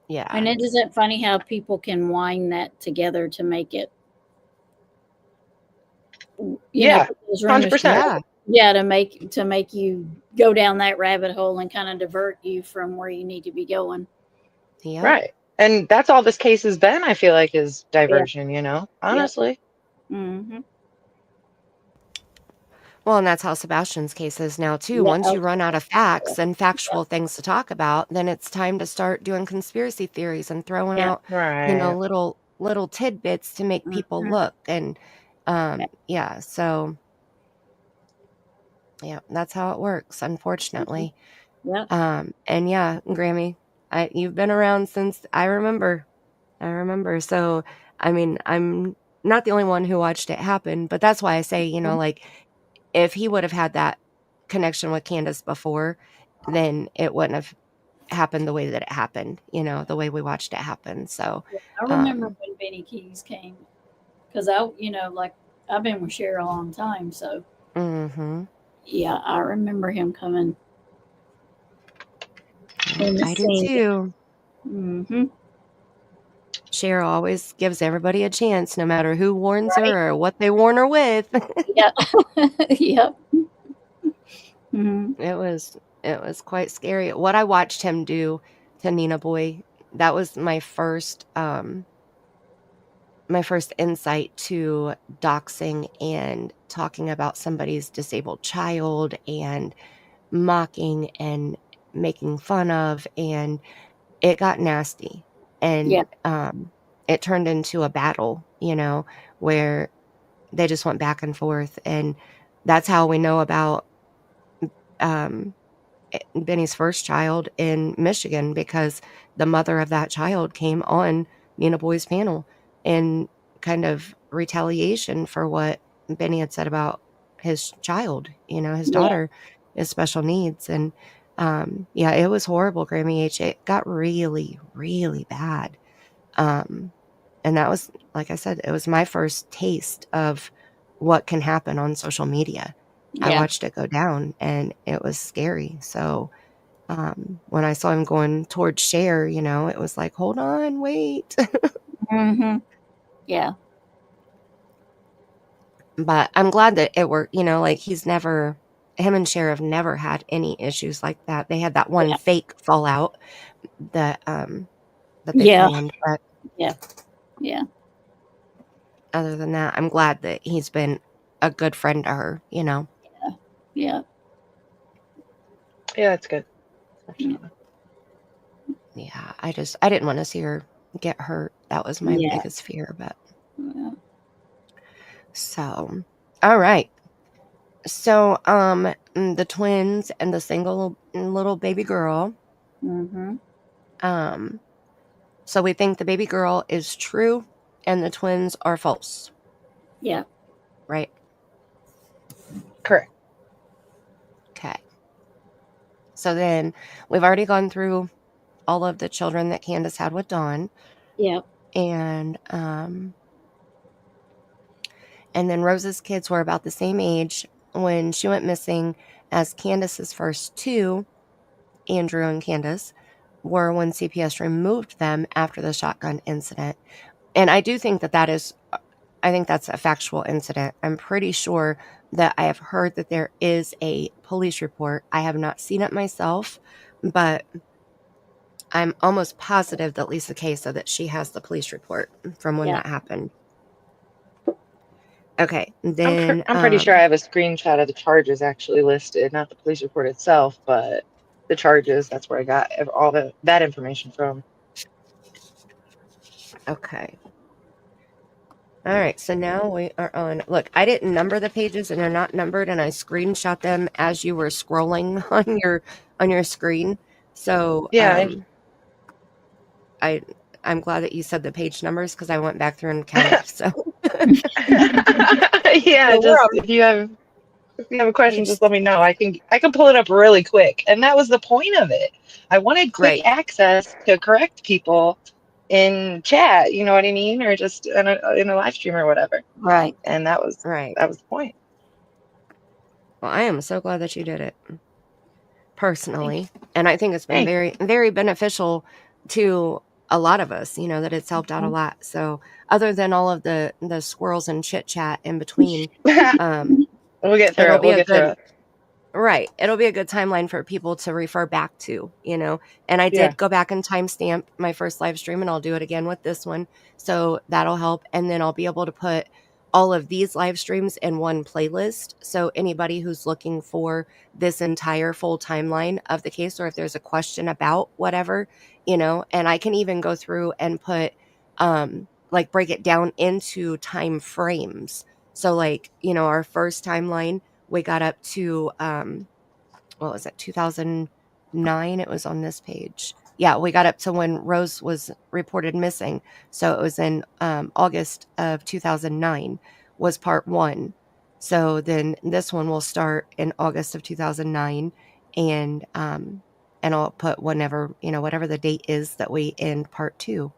yeah, And isn't it funny how people can wind that together to make it, Yeah, put those rumors 100%. together? Yeah, to make you go down that rabbit hole and kind of divert you from where you need to be going. yep. Right. And that's all this case has been, I feel like, is Yeah. diversion, honestly. Mhm. Well, and that's how Sebastian's case is now too. Yeah. Once you Okay. run out of facts and factual things to talk about, then it's time to start doing conspiracy theories and throwing Yeah. out, Right. little tidbits to make people Mhm. look. And so yeah, that's how it works, unfortunately. Yeah. And yeah, Grammy, you've been around since I remember. So, I mean, I'm not the only one who watched it happen, but that's why I say, like, if he would have had that connection with Candace before, then it wouldn't have happened the way that it happened, the way we watched it happen. So, I remember when Benny Keys came, because like I've been with Cher a long time, so yeah, I remember him coming in the I do scene. too. Mm-hmm. Cher always gives everybody a chance, no matter who warns Right? her or what they warn her with. Yeah. Yep. Mm-hmm. It was quite scary. What I watched him do to Nina Boy, that was my first insight to doxing and talking about somebody's disabled child and mocking and making fun of, and it got nasty. Yeah. And it turned into a battle, where they just went back and forth. And that's how we know about Benny's first child in Michigan, because the mother of that child came on Nina Boy's panel in kind of retaliation for what Benny had said about his child, his Yeah. daughter, his special needs. And yeah, it was horrible, Grammy H. It got really, really bad. And that was, like I said, it was my first taste of what can happen on social media. I Yeah. watched it go down and it was scary. So when I saw him going towards Cher, it was like, hold on, wait. Mm-hmm. Yeah. But I'm glad that it worked, like him and Cher have never had any issues like that. They had that one Yeah. fake fallout that they Yeah. planned. But Yeah. Yeah. other than that, I'm glad that he's been a good friend to her, Yeah. Yeah, that's good. Yeah, I didn't want to see her get hurt. That was my Yeah. biggest fear. But Yeah. so, all right. So, the twins and the single little baby girl. Mm-hmm. So we think the baby girl is true and the twins are false, Yeah. right? Correct. Okay. So then we've already gone through all of the children that Candus had with Dawn. Yeah. And then Rose's kids were about the same age when she went missing as Candus's first two, Andrew and Candus, were when CPS removed them after the shotgun incident. And I do think that is, I think that's a factual incident. I'm pretty sure that I have heard that there is a police report. I have not seen it myself, but I'm almost positive that Lisa Kay said that she has the police report from when Yeah. that happened. Okay, then I'm pretty sure I have a screenshot of the charges actually listed, not the police report itself, but the charges. That's where I got all that information from. Okay. All right, so now we are on. Look, I didn't number the pages, and they're not numbered, and I screenshot them as you were scrolling on your screen. So Yeah. I'm glad that you said the page numbers because I went back through and counted. So yeah, so just if you have a question, just let me know. I can pull it up really quick, and that was the point of it. I wanted quick access to correct people in chat. You know what I mean, or just in a live stream or whatever. Right. And that was right. the point. Well, I am so glad that you did it personally, and I think it's been very, very beneficial to a lot of us. You know that it's helped out a lot. So other than all of the squirrels and chit chat in between, we'll get through it. We'll get through it. Right. It'll be a good timeline for people to refer back to, you know. And I did go back and timestamp my first live stream, and I'll do it again with this one. So that'll help. And then I'll be able to put all of these live streams in one playlist. So anybody who's looking for this entire full timeline of the case, or if there's a question about whatever, you know, and I can even go through and put, like break it down into time frames. So like, you know, our first timeline, we got up to, what was it, 2009? It was on this page. Yeah, we got up to when Rose was reported missing. So it was in August of 2009 was part 1. So then this one will start in August of 2009. And I'll put whenever, you know, whatever the date is that we end part 2.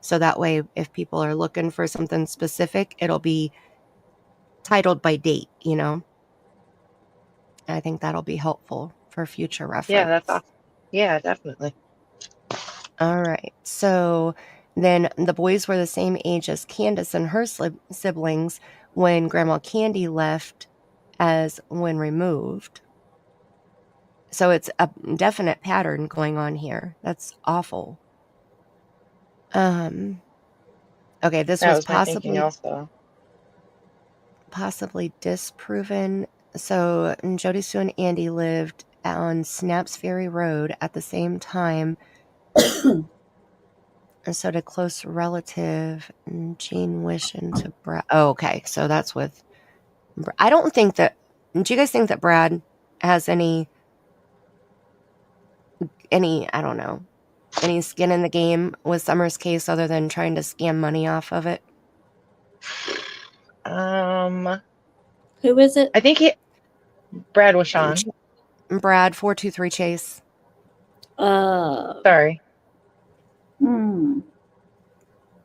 So that way, if people are looking for something specific, it'll be titled by date, you know. I think that'll be helpful for future reference. Yeah, that's awesome. Yeah, definitely. All right. So then the boys were the same age as Candus and her siblings when Grandma Candy left as when removed. So it's a definite pattern going on here. That's awful. Okay, this that was my thinking also. Possibly disproven. So Jody Sue and Andy lived on Snaps Ferry Road at the same time. And so did close relative Jean Wishin to Brad. Oh, okay. So that's with. I don't think that. Do you guys think that Brad has any? I don't know, any skin in the game with Summer's case other than trying to scam money off of it? Who is it? I think Brad was Sean. Brad 423 Chase. Sorry.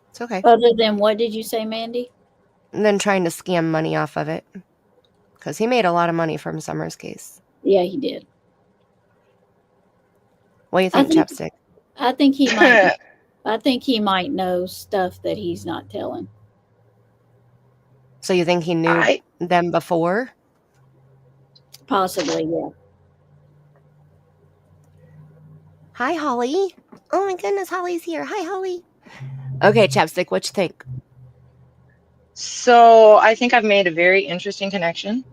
It's okay. Other than what did you say, Mandy? And then trying to scam money off of it. Because he made a lot of money from Summer's case. Yeah, he did. What do you think, Chapstick? I think he might. I think he might know stuff that he's not telling. So you think he knew them before? Possibly, yeah. Hi, Holly. Oh my goodness, Holly's here. Hi, Holly. Okay, Chapstick, what you think? So I think I've made a very interesting connection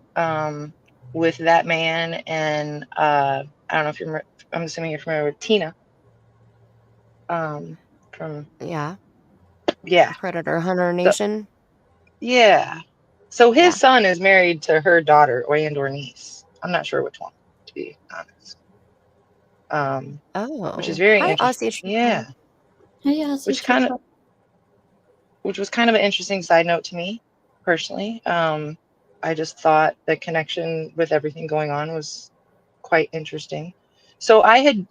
with that man, and I don't know if you're. I'm assuming you're familiar with Tina. From Predator Hunter Nation. So his son is married to her daughter or niece. I'm not sure which one, to be honest. Which is very interesting. Hey, Aussie. Which kind of which was kind of an interesting side note to me personally. I just thought the connection with everything going on was quite interesting. So I had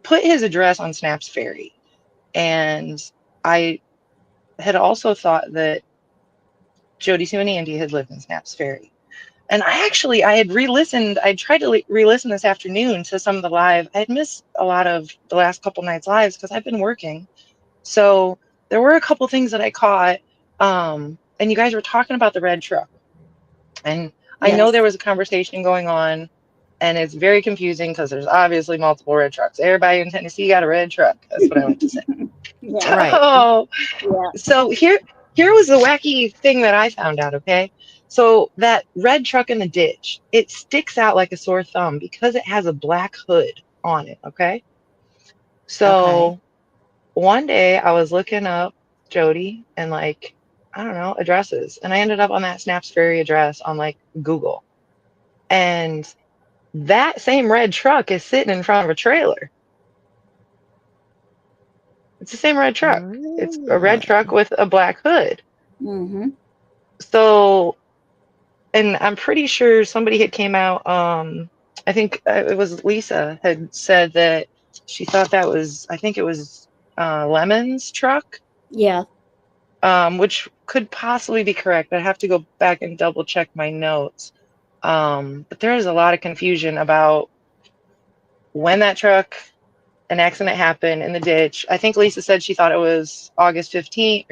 put his address on Snaps Ferry, and I had also thought that Jody Sue and Andy had lived in Snaps Ferry. And I had re-listened. I tried to re-listen this afternoon to some of the live. I had missed a lot of the last couple nights lives because I've been working. So there were a couple things that I caught. And you guys were talking about the red truck. And I know Yes. there was a conversation going on, and it's very confusing because there's obviously multiple red trucks. Everybody in Tennessee got a red truck. That's what I like to say. Yeah. Right. Yeah. So here was the wacky thing that I found out, okay? So that red truck in the ditch, it sticks out like a sore thumb because it has a black hood on it, okay? Okay. So one day I was looking up Jody and like, I don't know, addresses, and I ended up on that Snaps Ferry address on like Google. And that same red truck is sitting in front of a trailer. It's the same red truck. It's a red truck with a black hood. Mm-hmm. So, and I'm pretty sure somebody had came out, I think it was Lisa had said that she thought that was, I think it was Lemon's truck, Yeah. which could possibly be correct. I have to go back and double check my notes. But there is a lot of confusion about when that truck, an accident happened in the ditch. I think Lisa said she thought it was August 15th.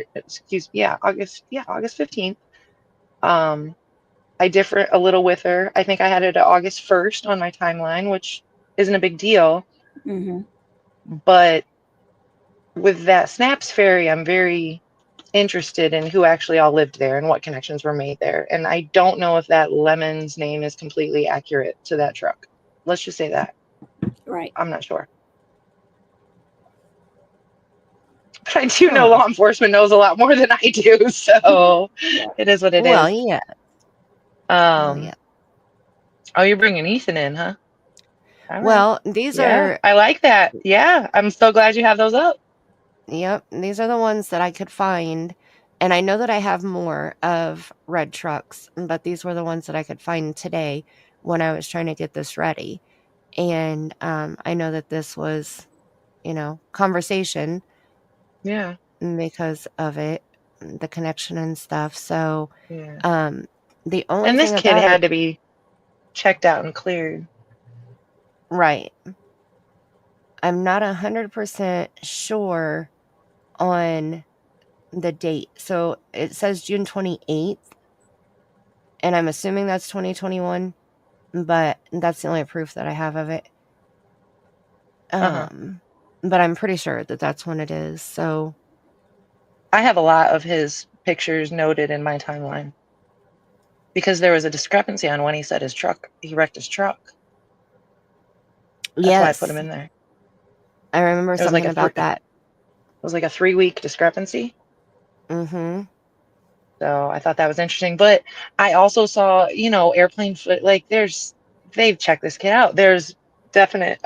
August 15th. I differ a little with her. I think I had it at August 1st on my timeline, which isn't a big deal. Mm-hmm. But with that Snaps Ferry, I'm very interested in who actually all lived there and what connections were made there. And I don't know if that Lemon's name is completely accurate to that truck. Let's just say that. Right. I'm not sure. But I do know law enforcement knows a lot more than I do, so it is what it Well, is. yeah. Oh, you're bringing Ethan in, huh? All right. Well, these are, I like that. Yeah, I'm so glad you have those up. yep, these are the ones that I could find. And I know that I have more of red trucks, but these were the ones that I could find today when I was trying to get this ready. And I know that this was, conversation. Yeah. Because of it, the connection and stuff. So, Yeah. the only And this thing kid about had it, to be checked out and cleared. right? I'm not 100% sure on the date. So it says June 28th, and I'm assuming that's 2021, but that's the only proof that I have of it. But I'm pretty sure that that's when it is. So I have a lot of his pictures noted in my timeline because there was a discrepancy on when he said he wrecked his truck. That's why I put him in there. I remember something about that. It was like a 3-week discrepancy. Mm-hmm. So I thought that was interesting. But I also saw, airplane foot, like they've checked this kid out. There's definite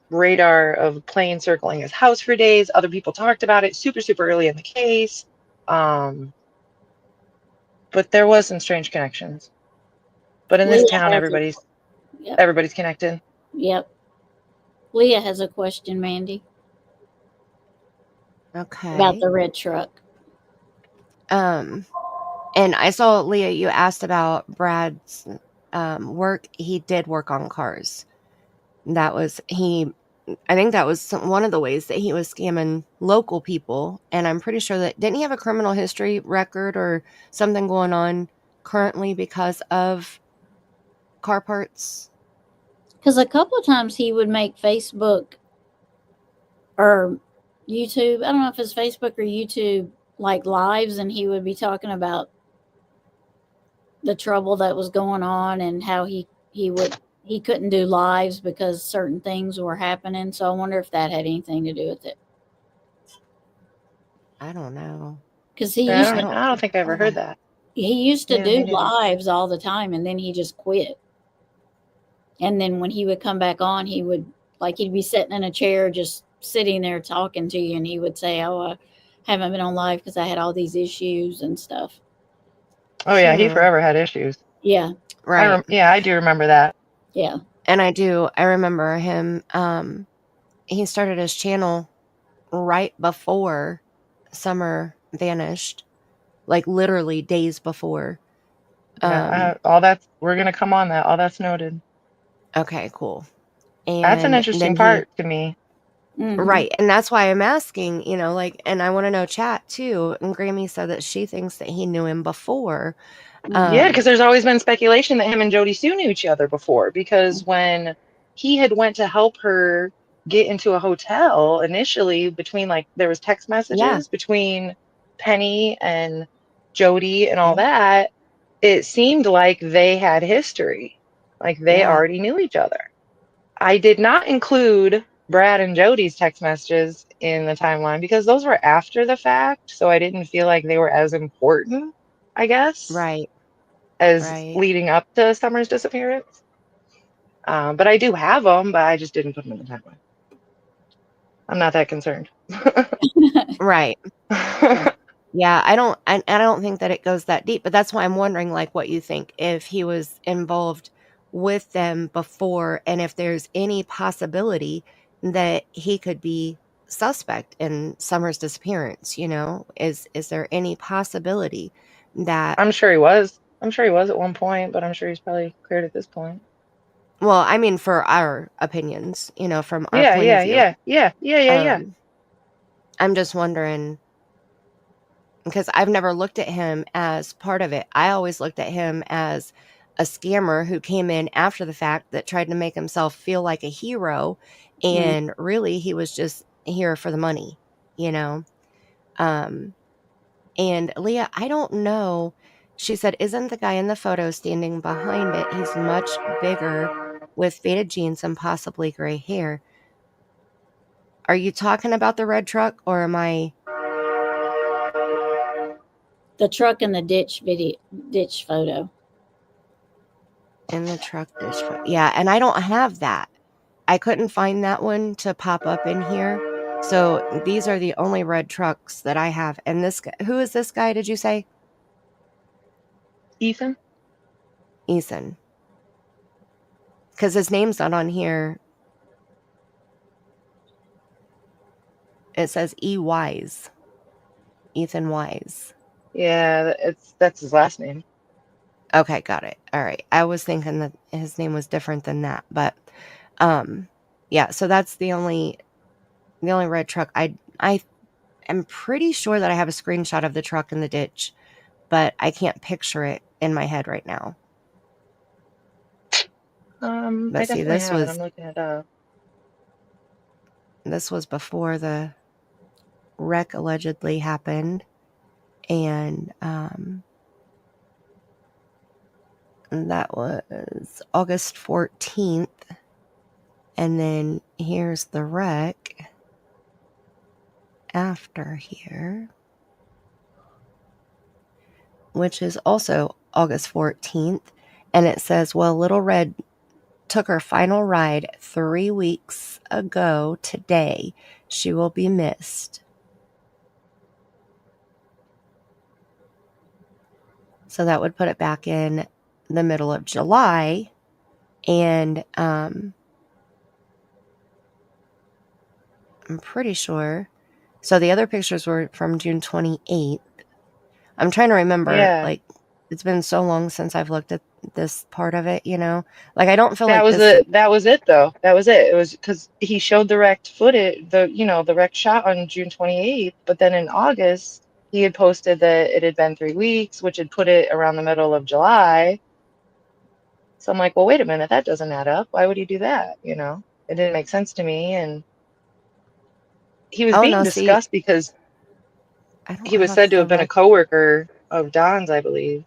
radar of plane circling his house for days. Other people talked about it super, super early in the case. But there was some strange connections. But in this town, everybody's connected. Yep. Leah has a question, Mandy. Okay. About the red truck. And I saw, Leah, you asked about Brad's work. He did work on cars. I think that was one of the ways that he was scamming local people. And I'm pretty sure that, didn't he have a criminal history record or something going on currently because of car parts? Because a couple of times he would make Facebook or YouTube, I don't know if it's Facebook or YouTube, like lives, and he would be talking about the trouble that was going on and how he couldn't do lives because certain things were happening. So I wonder if that had anything to do with it. I don't know. Because I don't think I ever heard that. He used to do lives all the time, and then he just quit. And then when he would come back on, he'd be sitting in a chair, just sitting there talking to you, and he would say, "Oh, I haven't been on live because I had all these issues and stuff. Oh yeah, he forever had issues. Yeah, Right. Yeah, I do remember that. yeah. And I remember him, he started his channel right before Summer vanished, like literally days before. Yeah, we're gonna come on that. All that's noted. Okay, cool. That's an And interesting then he, part to me. right, and that's why I'm asking, like, and I want to know chat too. And Grammy said that she thinks that he knew him before. Yeah, because there's always been speculation that him and Jody Sue knew each other before. Because when he had went to help her get into a hotel initially, between like there was text Yeah, messages between Penny and Jody and all yeah, that, it seemed like they had history, like they yeah. already knew each other. I did not include Brad and Jody's text messages in the timeline because those were after the fact, so I didn't feel like they were as important, I guess, Right, as right. leading up to Summer's disappearance. But I do have them, but I just didn't put them in the timeline. I'm not that concerned. Right. Yeah, I don't think that it goes that deep, but that's why I'm wondering, like, what you think, if he was involved with them before, and if there's any possibility that he could be suspect in Summer's disappearance, is there any possibility that, I'm sure he was. I'm sure he was at one point, but I'm sure he's probably cleared at this point. well, I mean, for our opinions, from our Yeah, point of yeah, view, yeah, yeah, yeah, yeah, yeah. I'm just wondering, because I've never looked at him as part of it. I always looked at him as a scammer who came in after the fact that tried to make himself feel like a hero, and really he was just here for the money, you know? Um, and Leah, I don't know. She said, "Isn't the guy in the photo standing behind it? He's much bigger with faded jeans and possibly gray hair." Are you talking about the red truck, or am I? The truck in the ditch photo. In the truck dish? Yeah, and I don't have that. I couldn't find that one to pop up in here. So these are the only red trucks that I have. And this guy, who is this guy, did you say? Ethan? Ethan. Because his name's not on here. It says E. Wise. Ethan Wise. Yeah, that's his last name. Okay, got it. All right. I was thinking that his name was different than that. But yeah, so that's the only red truck. I am pretty sure that I have a screenshot of the truck in the ditch, but I can't picture it in my head right now. I But see, definitely have it. I'm looking it up. This was before the wreck allegedly happened, and that was August 14th, and then here's the wreck after here, which is also August 14th, and it says, "Well, Little Red took her final ride 3 weeks ago today. She will be missed." So that would put it back in the middle of July. And I'm pretty sure. So the other pictures were from June 28th. I'm trying to remember, Yeah. like, it's been so long since I've looked at this part of it, Like, I don't feel That like was this. it. That was it, though. That was it. It was because he showed the wrecked footage, the wrecked shot on June 28th, but then in August, he had posted that it had been 3 weeks, which had put it around the middle of July. So I'm like, well, wait a minute, that doesn't add up. Why would he do that? It didn't make sense to me. And he was Oh, being no, see, discussed because I don't he was have said to the have been a wreck. coworker of Don's, I believe.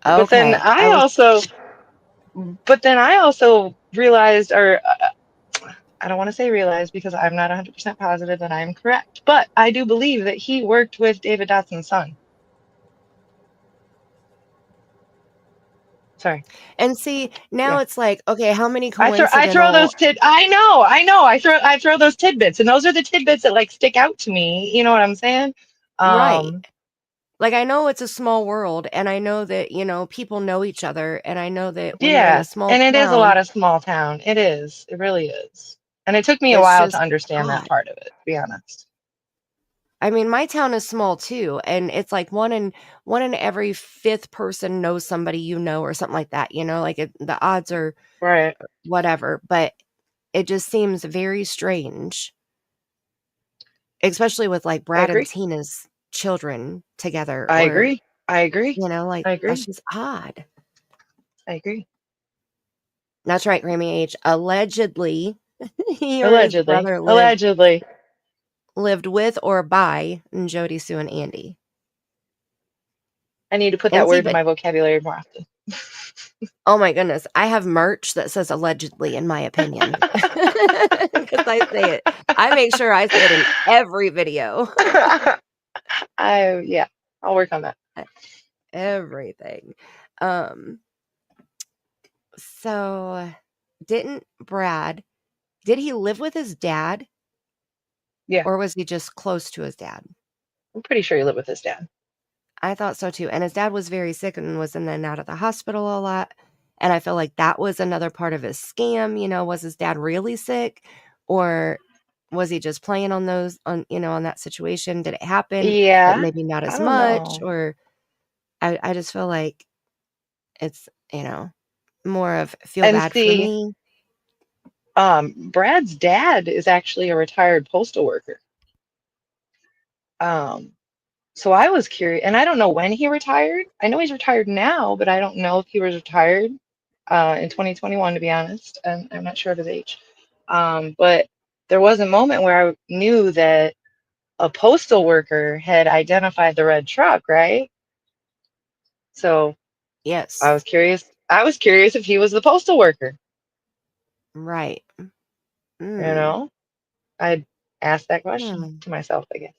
But then Okay. I also realized, or I don't want to say realized because I'm not 100% positive that I'm correct, but I do believe that he worked with David Dotson's son. Sorry. And see, now Yeah. it's like, okay, how many I throw coincidental those I know. I throw those tidbits, and those are the tidbits that like stick out to me. You know what I'm saying? right. Like, I know it's a small world, and I know that, people know each other, and I know that when you're in a Yeah, small and it is a lot town, of small town. It is. It really is. And it took me a it's while to just understand that odd. part of it, to be honest. I mean, my town is small too, and it's like one in every fifth person knows somebody or something like that. Like the odds are Right. whatever, but it just seems very strange, especially with like I Brad and agree. Tina's children together, I or agree. I agree. like I that's agree. just odd. I agree. That's right, Grammy H. Allegedly, he or his Allegedly. brother Allegedly. lived with or by Jody, Sue, and Andy. I need to put that And see, word in but my vocabulary more often. oh my goodness, I have merch that says allegedly, in my opinion. Because I say it. I make sure I say it in every video. Yeah, I'll work on that. Everything. So did he live with his dad? Yeah, Or was he just close to his dad? I'm pretty sure you live with his dad. I thought so too. And his dad was very sick and was in and out of the hospital a lot. And I feel like that was another part of his scam. Was his dad really sick? Or was he just playing on on that situation? Did it happen? But Yeah, maybe not I as don't much. know. Or I just feel like it's, more of feel And bad for see, me. Brad's dad is actually a retired postal worker. So I was curious, and I don't know when he retired. I know he's retired now, but I don't know if he was retired in 2021, to be honest. And I'm not sure of his age. But there was a moment where I knew that a postal worker had identified the red truck, right? So I was Yes. curious. I was curious if he was the postal worker. Right. You Mm. know, I'd ask that question Hmm. to myself, I guess.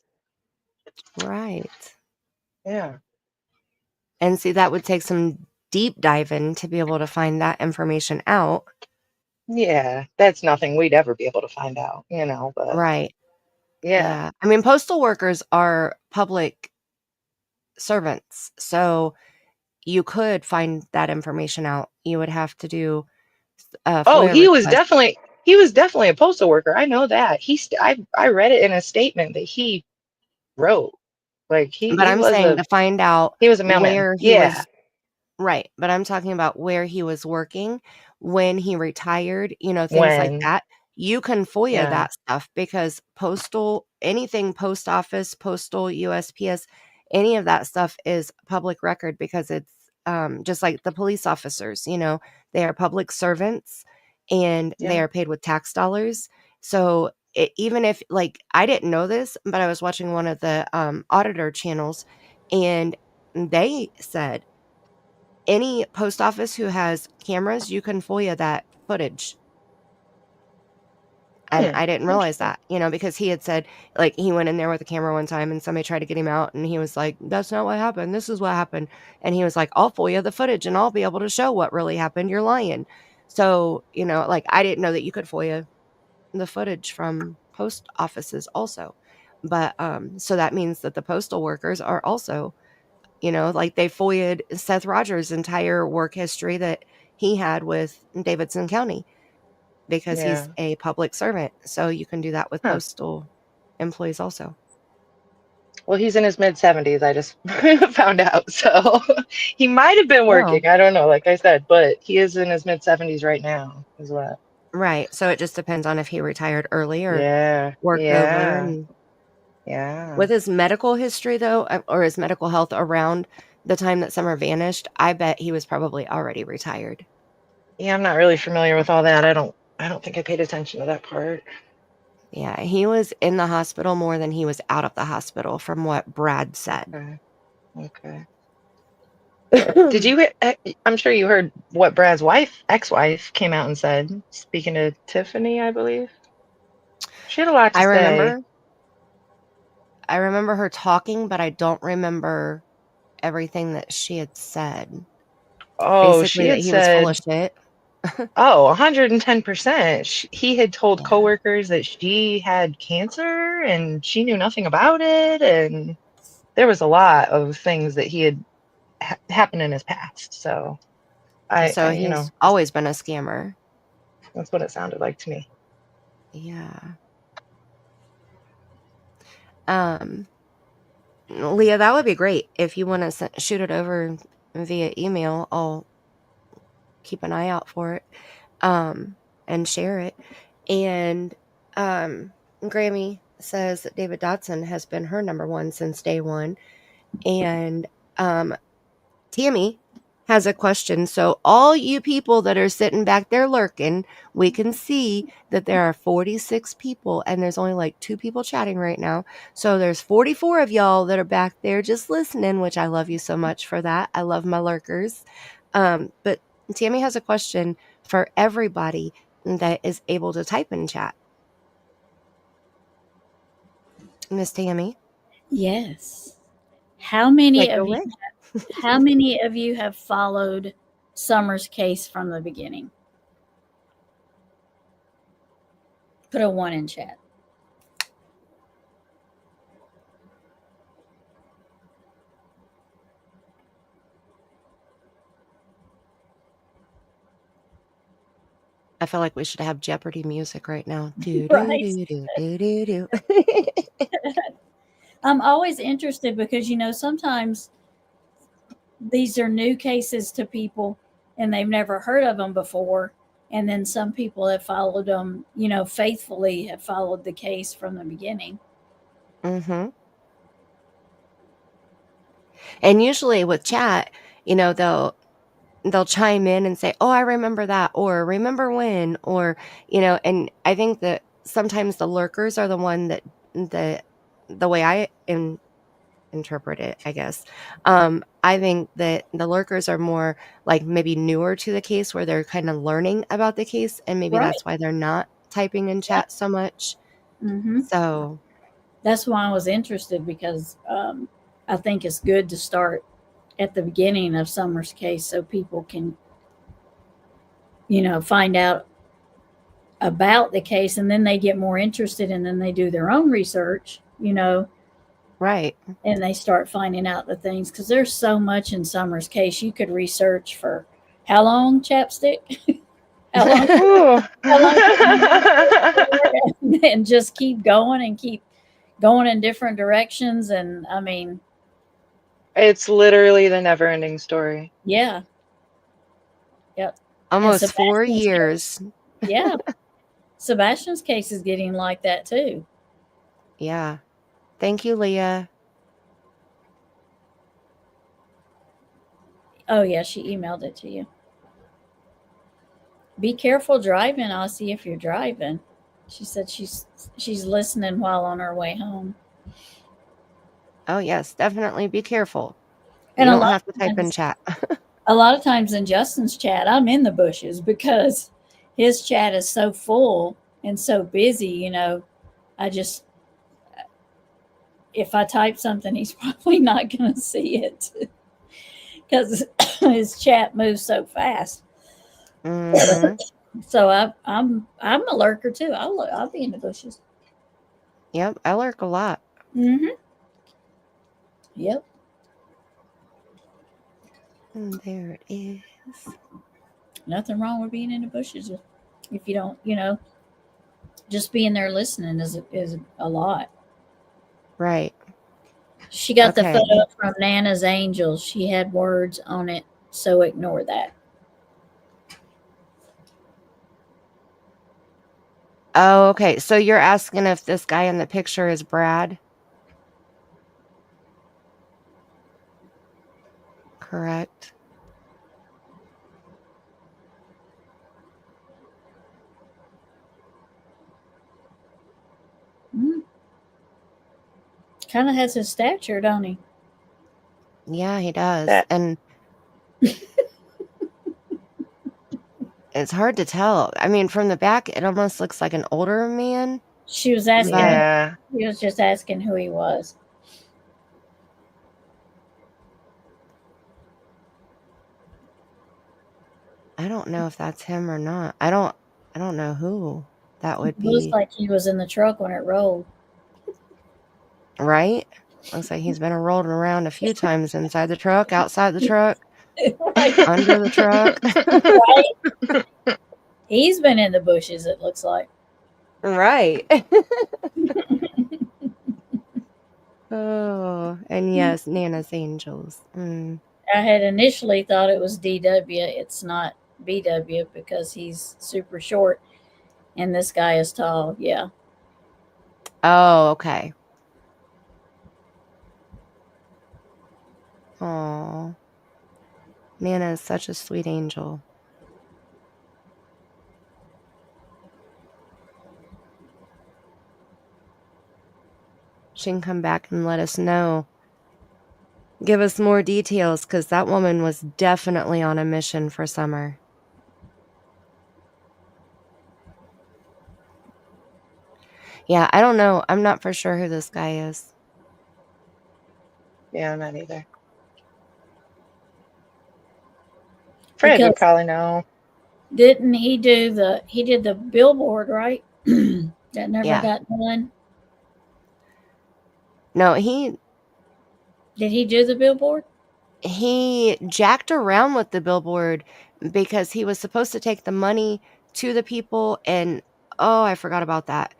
Right. Yeah. And see, that would take some deep diving to be able to find that information out. Yeah, that's nothing we'd ever be able to find out, but Right. yeah. Yeah. I mean, postal workers are public servants. So you could find that information out. You would have to do a Oh, FOIA request. he was definitely a postal worker. I know that. I read it in a statement that he wrote. Like But I'm saying to find out he was a mailman. where he Yeah. was. Right, but I'm talking about where he was working, when he retired, things like When, that. You can FOIA yeah. that stuff because anything post office, postal, USPS, any of that stuff is public record because it's just like the police officers, they are public servants and they Yeah. are paid with tax dollars. So even if, like, I didn't know this, but I was watching one of the auditor channels and they said, any post office who has cameras, you can FOIA that footage. And I didn't realize Interesting. that, because he had said, like, he went in there with a camera one time and somebody tried to get him out and he was like, that's not what happened. This is what happened. And he was like, I'll FOIA the footage and I'll be able to show what really happened. You're lying. So, like, I didn't know that you could FOIA the footage from post offices also. But so that means that the postal workers are also, like they FOIA'd Seth Rogers' entire work history that he had with Davidson County because he's Yeah. a public servant. So you can do that with Huh. postal employees also. Well, he's in his mid 70s. I just found out. So he might have been Oh, working. I don't know, like I said, but he is in his mid 70s right now, is what. right. So it just depends on if he retired early or Yeah. worked over. Yeah. And Yeah. with his medical history, though, or his medical health around the time that Summer vanished, I bet he was probably already retired. Yeah, I'm not really familiar with all that. I don't think I paid attention to that part. Yeah, he was in the hospital more than he was out of the hospital, from what Brad said. Okay. Okay. Did you? I'm sure you heard what Brad's ex-wife, came out and said. Speaking to Tiffany, I believe she had a lot to I say. remember I remember her talking, but I don't remember everything that she had said. Oh, she Basically, that had he was full of said, shit. oh, 110%. He had told Yeah. coworkers that she had cancer and she knew nothing about it. And there was a lot of things that he had happened in his past. So So you know, he's always been a scammer. that's what it sounded like to me. Yeah. Leah, that would be great. If you want to shoot it over via email, I'll keep an eye out for it, and share it. And Grammy says that David Dotson has been her number one since day one. And Tammy has a question. So all you people that are sitting back there lurking, we can see that there are 46 people and there's only like 2 people chatting right now. So there's 44 of y'all that are back there just listening, which I love you so much for that. I love my lurkers. But Tammy has a question for everybody that is able to type in chat. Miss Tammy, Yes. How many take it of you away. how many of you have followed Summer's case from the beginning? Put a 1 in chat. I feel like we should have Jeopardy music right now. Do do Right. do do do do do. I'm always interested because, you know, sometimes these are new cases to people and they've never heard of them before. And then some people have followed them, you know, faithfully have followed the case from the beginning. Mm-hmm. And usually with chat, you know, they'll chime in and say, "Oh, I remember that," or "Remember when," or, you know, and I think that sometimes the lurkers are the one that the way I interpret it, I guess. I think that the lurkers are more like maybe newer to the case where they're kind of learning about the case, and maybe Right. that's why they're not typing in chat so much. Mm-hmm. So That's why I was interested because I think it's good to start at the beginning of Summer's case so people can, you know, find out about the case and then they get more interested and then they do their own research, you know, right. and they start finding out the things because there's so much in Summer's case. You could research for how long, Chapstick? How long? Ooh. How long? And just keep going and keep going in different directions. And I mean, It's literally the never ending story. yeah. Yep. And Almost 4 Sebastian's years. case, yeah. Sebastian's case is getting like that too. Yeah. Thank you, Leah. Oh yeah, she emailed it to you. Be careful driving. I'll see if you're driving. She said she's listening while on her way home. Oh, yes, definitely be careful. And You a don't lot have to of type in times, chat. a lot of times in Justin's chat, I'm in the bushes because his chat is so full and so busy. You know, I just if I type something, he's probably not going to see it because his chat moves so fast. Mhm. So I'm a lurker too. I'll be in the bushes. Yep, I lurk a lot. Mm-hmm. Yep. And there it is. Nothing wrong with being in the bushes if you don't, you know, just being there listening is a lot. Right. She got the Okay. photo from Nana's Angels. She had words on it, so ignore that. Oh, okay. So you're asking if this guy in the picture is Brad? Correct. Kind of has his stature, don't he? Yeah, he does. That And it's hard to tell. I mean, from the back, it almost looks like an older man. She was asking. But yeah. He was just asking who he was. I don't know if that's him or not. I don't know who that would It looks be. like he was in the truck when it rolled. Right? Looks like he's been rolling around a few times inside the truck, outside the truck, Right. under the truck. Right? He's been in the bushes, it looks like. Right. Oh, and yes, Nana's Angels. I had initially thought it was DW. It's not BW because he's super short and this guy is tall. Yeah. Oh, okay. Aw. Nana is such a sweet angel. She can come back and let us know. Give us more details, because that woman was definitely on a mission for Summer. Yeah, I don't know. I'm not for sure who this guy is. Yeah, I'm not either. Fred would Because probably know. didn't he did the billboard, right? That never Yeah. got done. No, Did he do the billboard? he jacked around with the billboard because he was supposed to take the money to the people, and I forgot about that.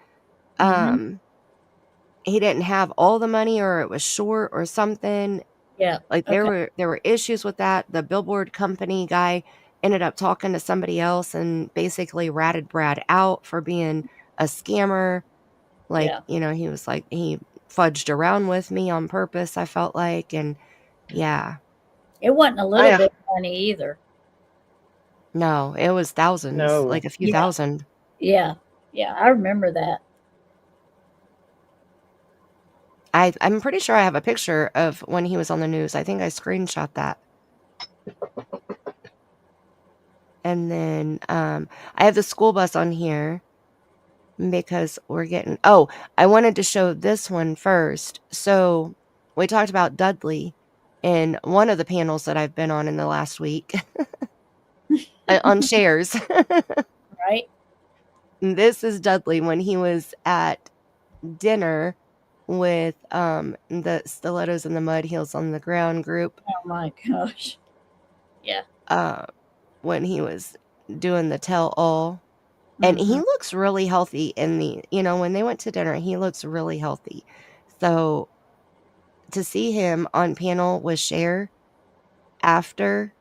He didn't have all the money, or it was short or something. Yeah. Like there were issues with that. The billboard company guy ended up talking to somebody else and basically ratted Brad out for being a scammer. Like, Yeah. he was like, he fudged around with me on purpose, I felt like. And yeah, It wasn't a little bit of money either. no, it was thousands, No. like a few Yeah. thousand. Yeah. Yeah. I remember that. I'm pretty sure I have a picture of when he was on the news. I think I screenshot that. And then I have the school bus on here because we're getting... Oh, I wanted to show this one first. So we talked about Dudley in one of the panels that I've been on in the last week on shares. Right? This is Dudley when he was at dinner with the Stilettos and the Mud Heels on the Ground group. Oh my gosh. Yeah. When he was doing the tell-all. And he looks really healthy in the, when they went to dinner, he looks really healthy. So to see him on panel with Cher after,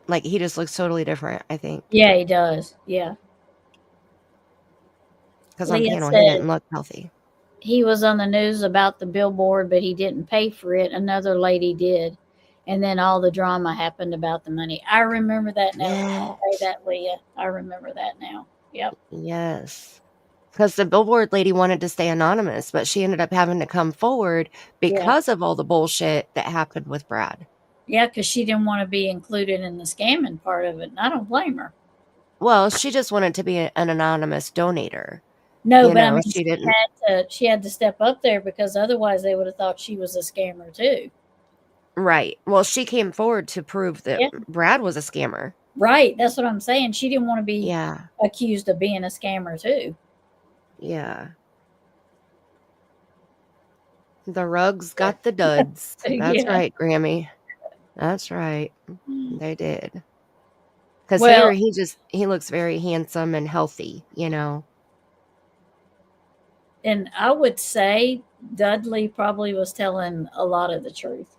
like, he just looks totally different, I think. Yeah, he does. Yeah. Because on Leah panel, he said didn't look healthy. he was on the news about the billboard, but he didn't pay for it. Another lady did. And then all the drama happened about the money. I remember that now. Yes. Say that, Leah. I remember that now. Yep. Yes. Because the billboard lady wanted to stay anonymous, but she ended up having to come forward because of all the bullshit that happened with Brad. Yeah, because she didn't want to be included in the scamming part of it. And I don't blame her. Well, she just wanted to be an anonymous donator. No, but I mean, she didn't. She had to step up there because otherwise they would have thought she was a scammer too. Right. Well, she came forward to prove that Brad was a scammer. Right. That's what I'm saying. She didn't want to be Yeah. accused of being a scammer too. Yeah. The rugs got the duds. That's right, Grammy. That's right. They did. Because here he looks very handsome and healthy, And I would say Dudley probably was telling a lot of the truth.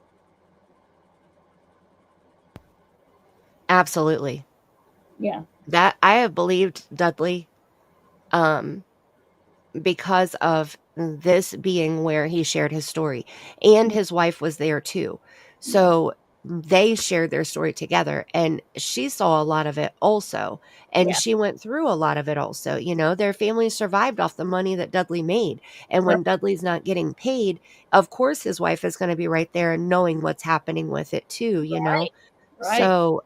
Absolutely. Yeah. That I have believed Dudley because of this being where he shared his story, and his wife was there too. So they shared their story together, and she saw a lot of it also, and she went through a lot of it also. Their family survived off the money that Dudley made, and when Dudley's not getting paid, of course his wife is going to be right there and knowing what's happening with it too, Right. So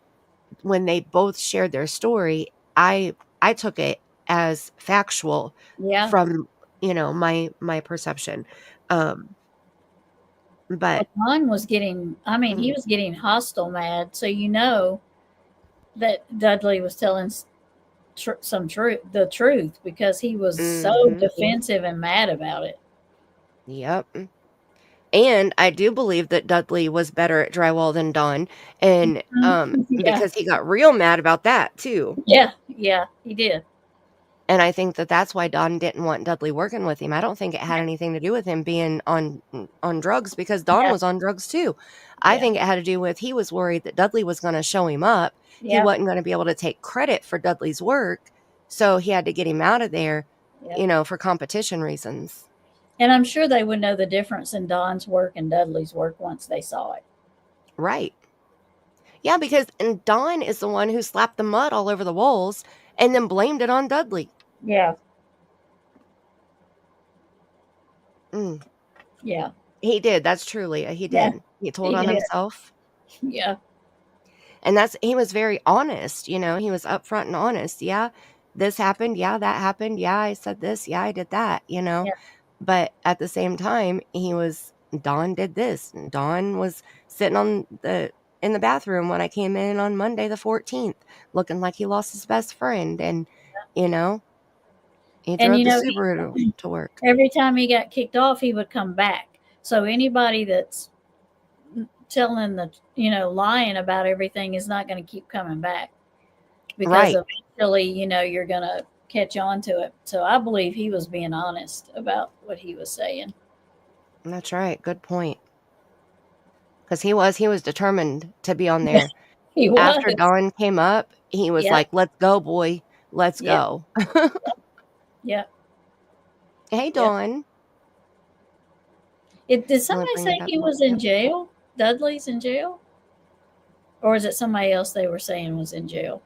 when they both shared their story, I took it as factual from my perception. But Don was getting, I mean, he was getting hostile mad. So you know that Dudley was telling the truth because he was so defensive and mad about it. Yep. And I do believe that Dudley was better at drywall than Don, and Yeah. because he got real mad about that too. Yeah, he did. And I think that that's why Don didn't want Dudley working with him. I don't think it had anything to do with him being on drugs, because Don Yeah. was on drugs too. I Yeah. think it had to do with he was worried that Dudley was going to show him up. He Yeah. wasn't going to be able to take credit for Dudley's work, so he had to get him out of there, Yeah. for competition reasons. And I'm sure they would know the difference in Don's work and Dudley's work once they saw it. Right. Yeah, because Don is the one who slapped the mud all over the walls and then blamed it on Dudley. Yeah. Mm. Yeah. He did. That's true, Leah. He Yeah. did. He told He on did. himself. Yeah. And he was very honest, he was upfront and honest. Yeah, this happened. Yeah, that happened. Yeah, I said this. Yeah, I did that, Yeah. But at the same time, Don did this. And Don was sitting in the bathroom when I came in on Monday the 14th, looking like he lost his best friend. And, he drove the Subaru to work. Every time he got kicked off, he would come back. So anybody that's telling lying about everything is not going to keep coming back, because eventually, you're going to catch on to it. So I believe he was being honest about what he was saying. That's right. Good point. Because he was determined to be on there. He was. After Don came up, he was like, "Let's go, boy. Let's go." Yeah. Hey, Don. Did somebody say he was in jail? Dudley's in jail? Or is it somebody else they were saying was in jail?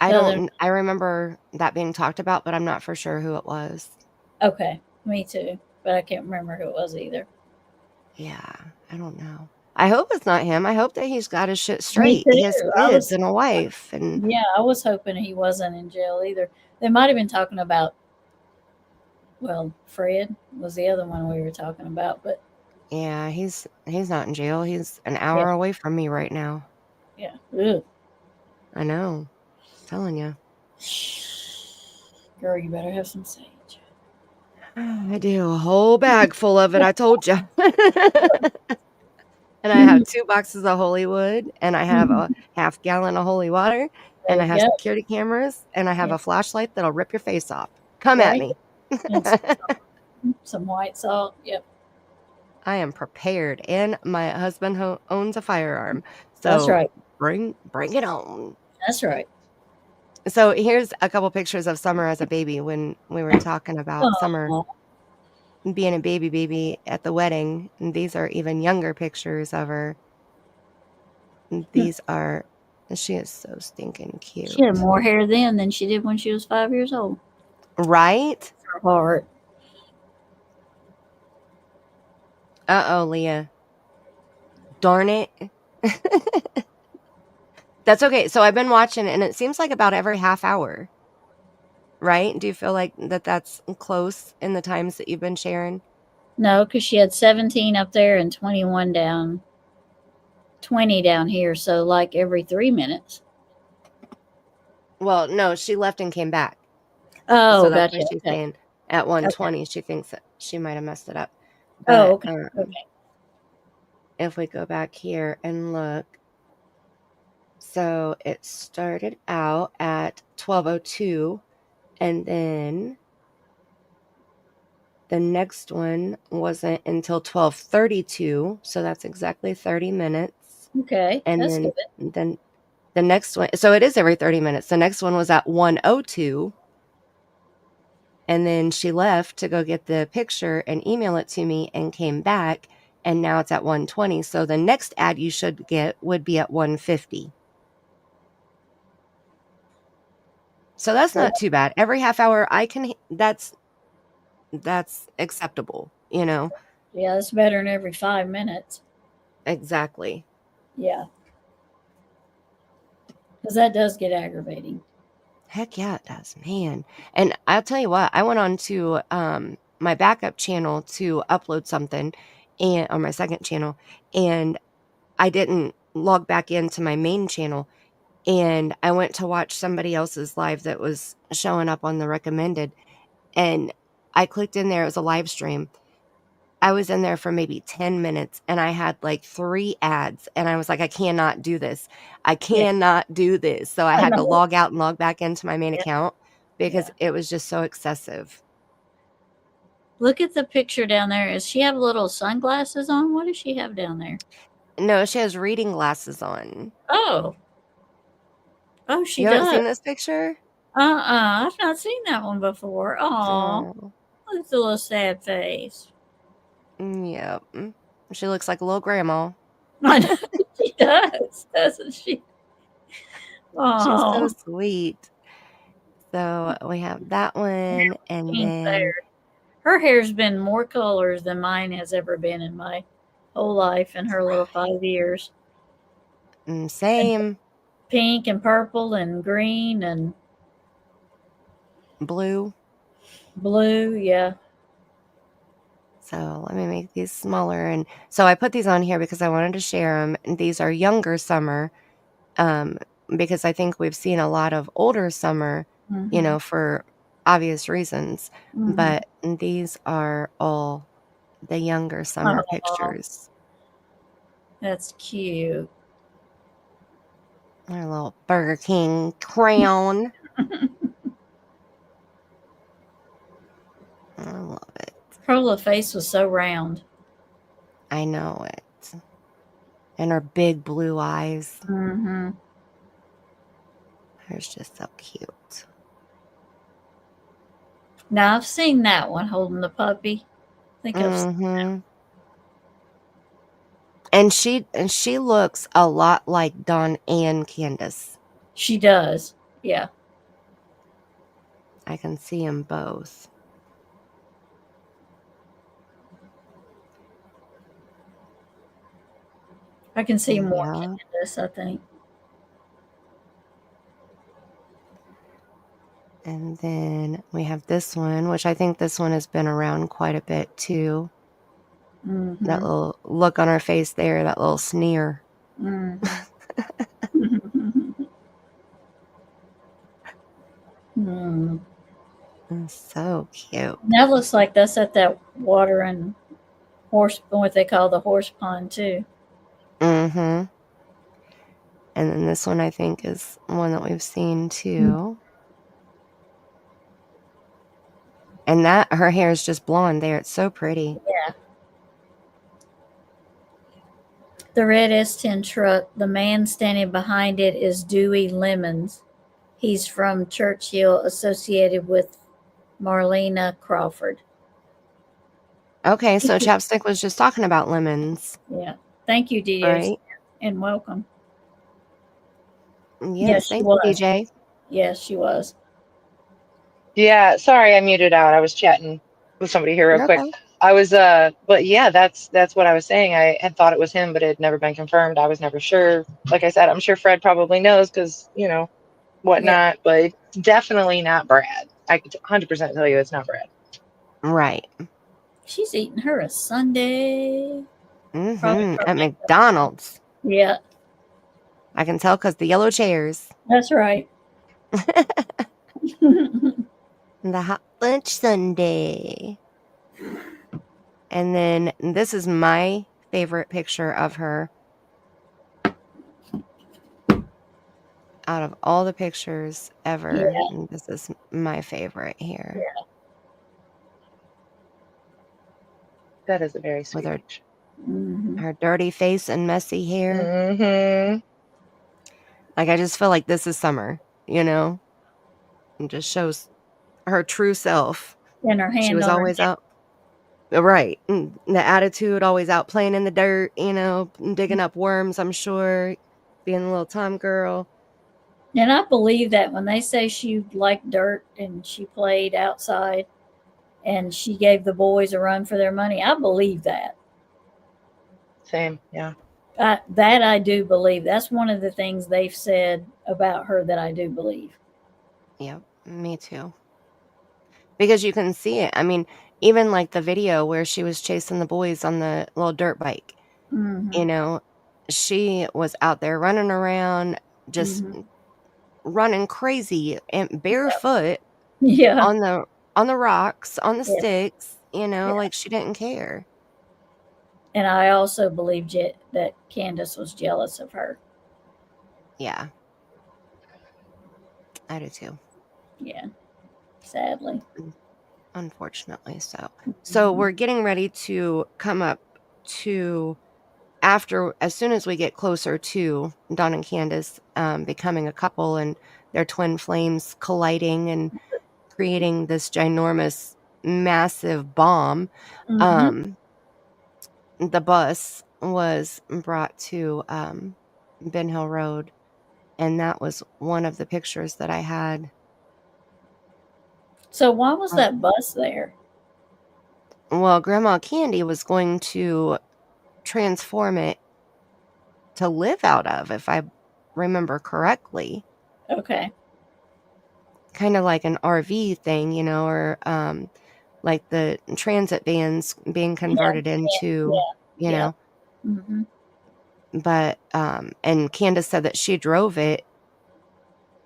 I remember that being talked about, but I'm not for sure who it was. Okay. Me too. But I can't remember who it was either. Yeah. I don't know. I hope it's not him. I hope that he's got his shit straight. He has kids and a wife. And yeah, I was hoping he wasn't in jail either. They might have been talking about, Fred was the other one we were talking about, but yeah, he's not in jail. He's an hour away from me right now. Yeah. Ugh. I know. I'm telling you. Girl, you better have some sage. I do. A whole bag full of it, I told you. And I have 2 boxes of Holywood, and I have a half gallon of holy water, and I have security cameras, and I have a flashlight that'll rip your face off. Come at me. Some white salt. Yep. I am prepared, and my husband owns a firearm. So that's right. Bring it on. That's right. So here's a couple pictures of Summer as a baby when we were talking about Summer being a baby at the wedding. And these are even younger pictures of her. She is so stinking cute. She had more hair then than she did when she was 5 years old. Right? Her heart. Uh-oh, Leah. Darn it. That's okay. So I've been watching, and it seems like about every half hour. Right? Do you feel like that's close in the times that you've been sharing? No, because she had 17 up there and 21 down. 20 down here. So like every 3 minutes. Well, no, she left and came back. Oh, so that's gotcha. What she's saying. At 120, she thinks that she might have messed it up. But, okay. If we go back here and look, so it started out at 12:02, and then the next one wasn't until 12:32, so that's exactly 30 minutes. Okay, and that's then the next one, so it is every 30 minutes. The next one was at 1:02. And then she left to go get the picture and email it to me and came back. And now it's at 1:20. So the next ad you should get would be at 1:50. So that's not too bad. Every half hour that's acceptable, Yeah, that's better than every 5 minutes. Exactly. Yeah. Because that does get aggravating. Heck yeah, it does, man. And I'll tell you what, I went on to my backup channel to upload something, and on my second channel, and I didn't log back into my main channel, and I went to watch somebody else's live that was showing up on the recommended, and I clicked in there. It was a live stream. I was in there for maybe 10 minutes, and I had like 3 ads, and I was like, I cannot do this. I cannot do this. So I I had to know. log out and log back into my main Yeah. account because Yeah. it was just so excessive. Look at the picture down there. Does she have little sunglasses on? What does she have down there? No, she has reading glasses on. Oh. Oh, she You haven't does. seen this picture? I've not seen that one before. Aw. Oh, Look at the little sad face. yep. She looks like a little grandma. I know she does, doesn't she? She's so Oh, sweet. So we have that one, and pink then there. Her hair's been more colors than mine has ever been in my whole life in her little 5 years. same Pink and purple and green and blue. blue. Yeah. So let me make these smaller. And so I put these on here because I wanted to share them. And these are younger summer, because I think we've seen a lot of older summer, you know, for obvious reasons. Mhm. But these are all the younger summer Aw. pictures. That's cute. Our little Burger King crown. I love it. Her little face was so round. I know it. And her big blue eyes. Mm-hmm. Her's just so cute. Now I've seen that one holding the puppy. I think I've seen Mm-hmm. And she looks a lot like Dawn and Candus. she does. Yeah. I can see them both. I can see more Yeah. Candus, I think. And then we have this one, which I think this one has been around quite a bit too. Mm-hmm. That little look on her face there, that little sneer. Mm-hmm. Mm. So cute. That looks like that's at that water and horse, what they call the horse pond too. Mm-hmm. And then this one I think is one that we've seen too. And that her hair is just blonde there. It's so pretty. Yeah. The red S10 truck, the man standing behind it is Dewey Lemons. He's from Churchill, associated with Marlena Crawford. Okay, so Chapstick was just talking about lemons, Yeah. Thank you, DJ, right? and welcome. Yes, she thank you, was. DJ. Yes, she was. Yeah, sorry, I muted out. I was chatting with somebody here real quick. Okay. I was but yeah, that's what I was saying. I had thought it was him, but it had never been confirmed. I was never sure. Like I said, I'm sure Fred probably knows because, you know, whatnot, but it's definitely not Brad. I could 100% tell you it's not Brad. Right. She's eating her a sundae. Mm-hmm. At McDonald's. Yeah, I can tell because the yellow chairs. that's right. The hot lunch sundae. And then this is my favorite picture of her. Out of all the pictures ever, Yeah. this is my favorite here. Yeah. That is a very sweet With her, picture. her dirty face and messy hair. Mm-hmm. Like, I just feel like this is summer, you know? It just shows her true self. And her hand She was on her always hip. out. Right. The attitude, always out playing in the dirt, you know, digging up worms, I'm sure. Being a little Tom girl. And I believe that when they say she liked dirt and she played outside and she gave the boys a run for their money, I believe that. Same, yeah. That I do believe. That's one of the things they've said about her that I do believe. Yep, me too. Because you can see it. I mean, even like the video where she was chasing the boys on the little dirt bike, you know, she was out there running around, just running crazy and barefoot Yeah. on the rocks, on the Yeah. sticks, you know, Yeah. like she didn't care. And I also believe that Candus was jealous of her. Yeah. I do too. Yeah. Sadly. Unfortunately so. So we're getting ready to come up to as soon as we get closer to Dawn and Candus becoming a couple and their twin flames colliding and creating this ginormous, massive bomb, the bus was brought to Ben Hill Road, and that was one of the pictures that I had. So why was that bus there? Well, Grandma Candy was going to transform it to live out of, if I remember correctly. Okay. Kind of like an RV thing, you know, or like the transit vans being converted into, you know. But and Candace said that she drove it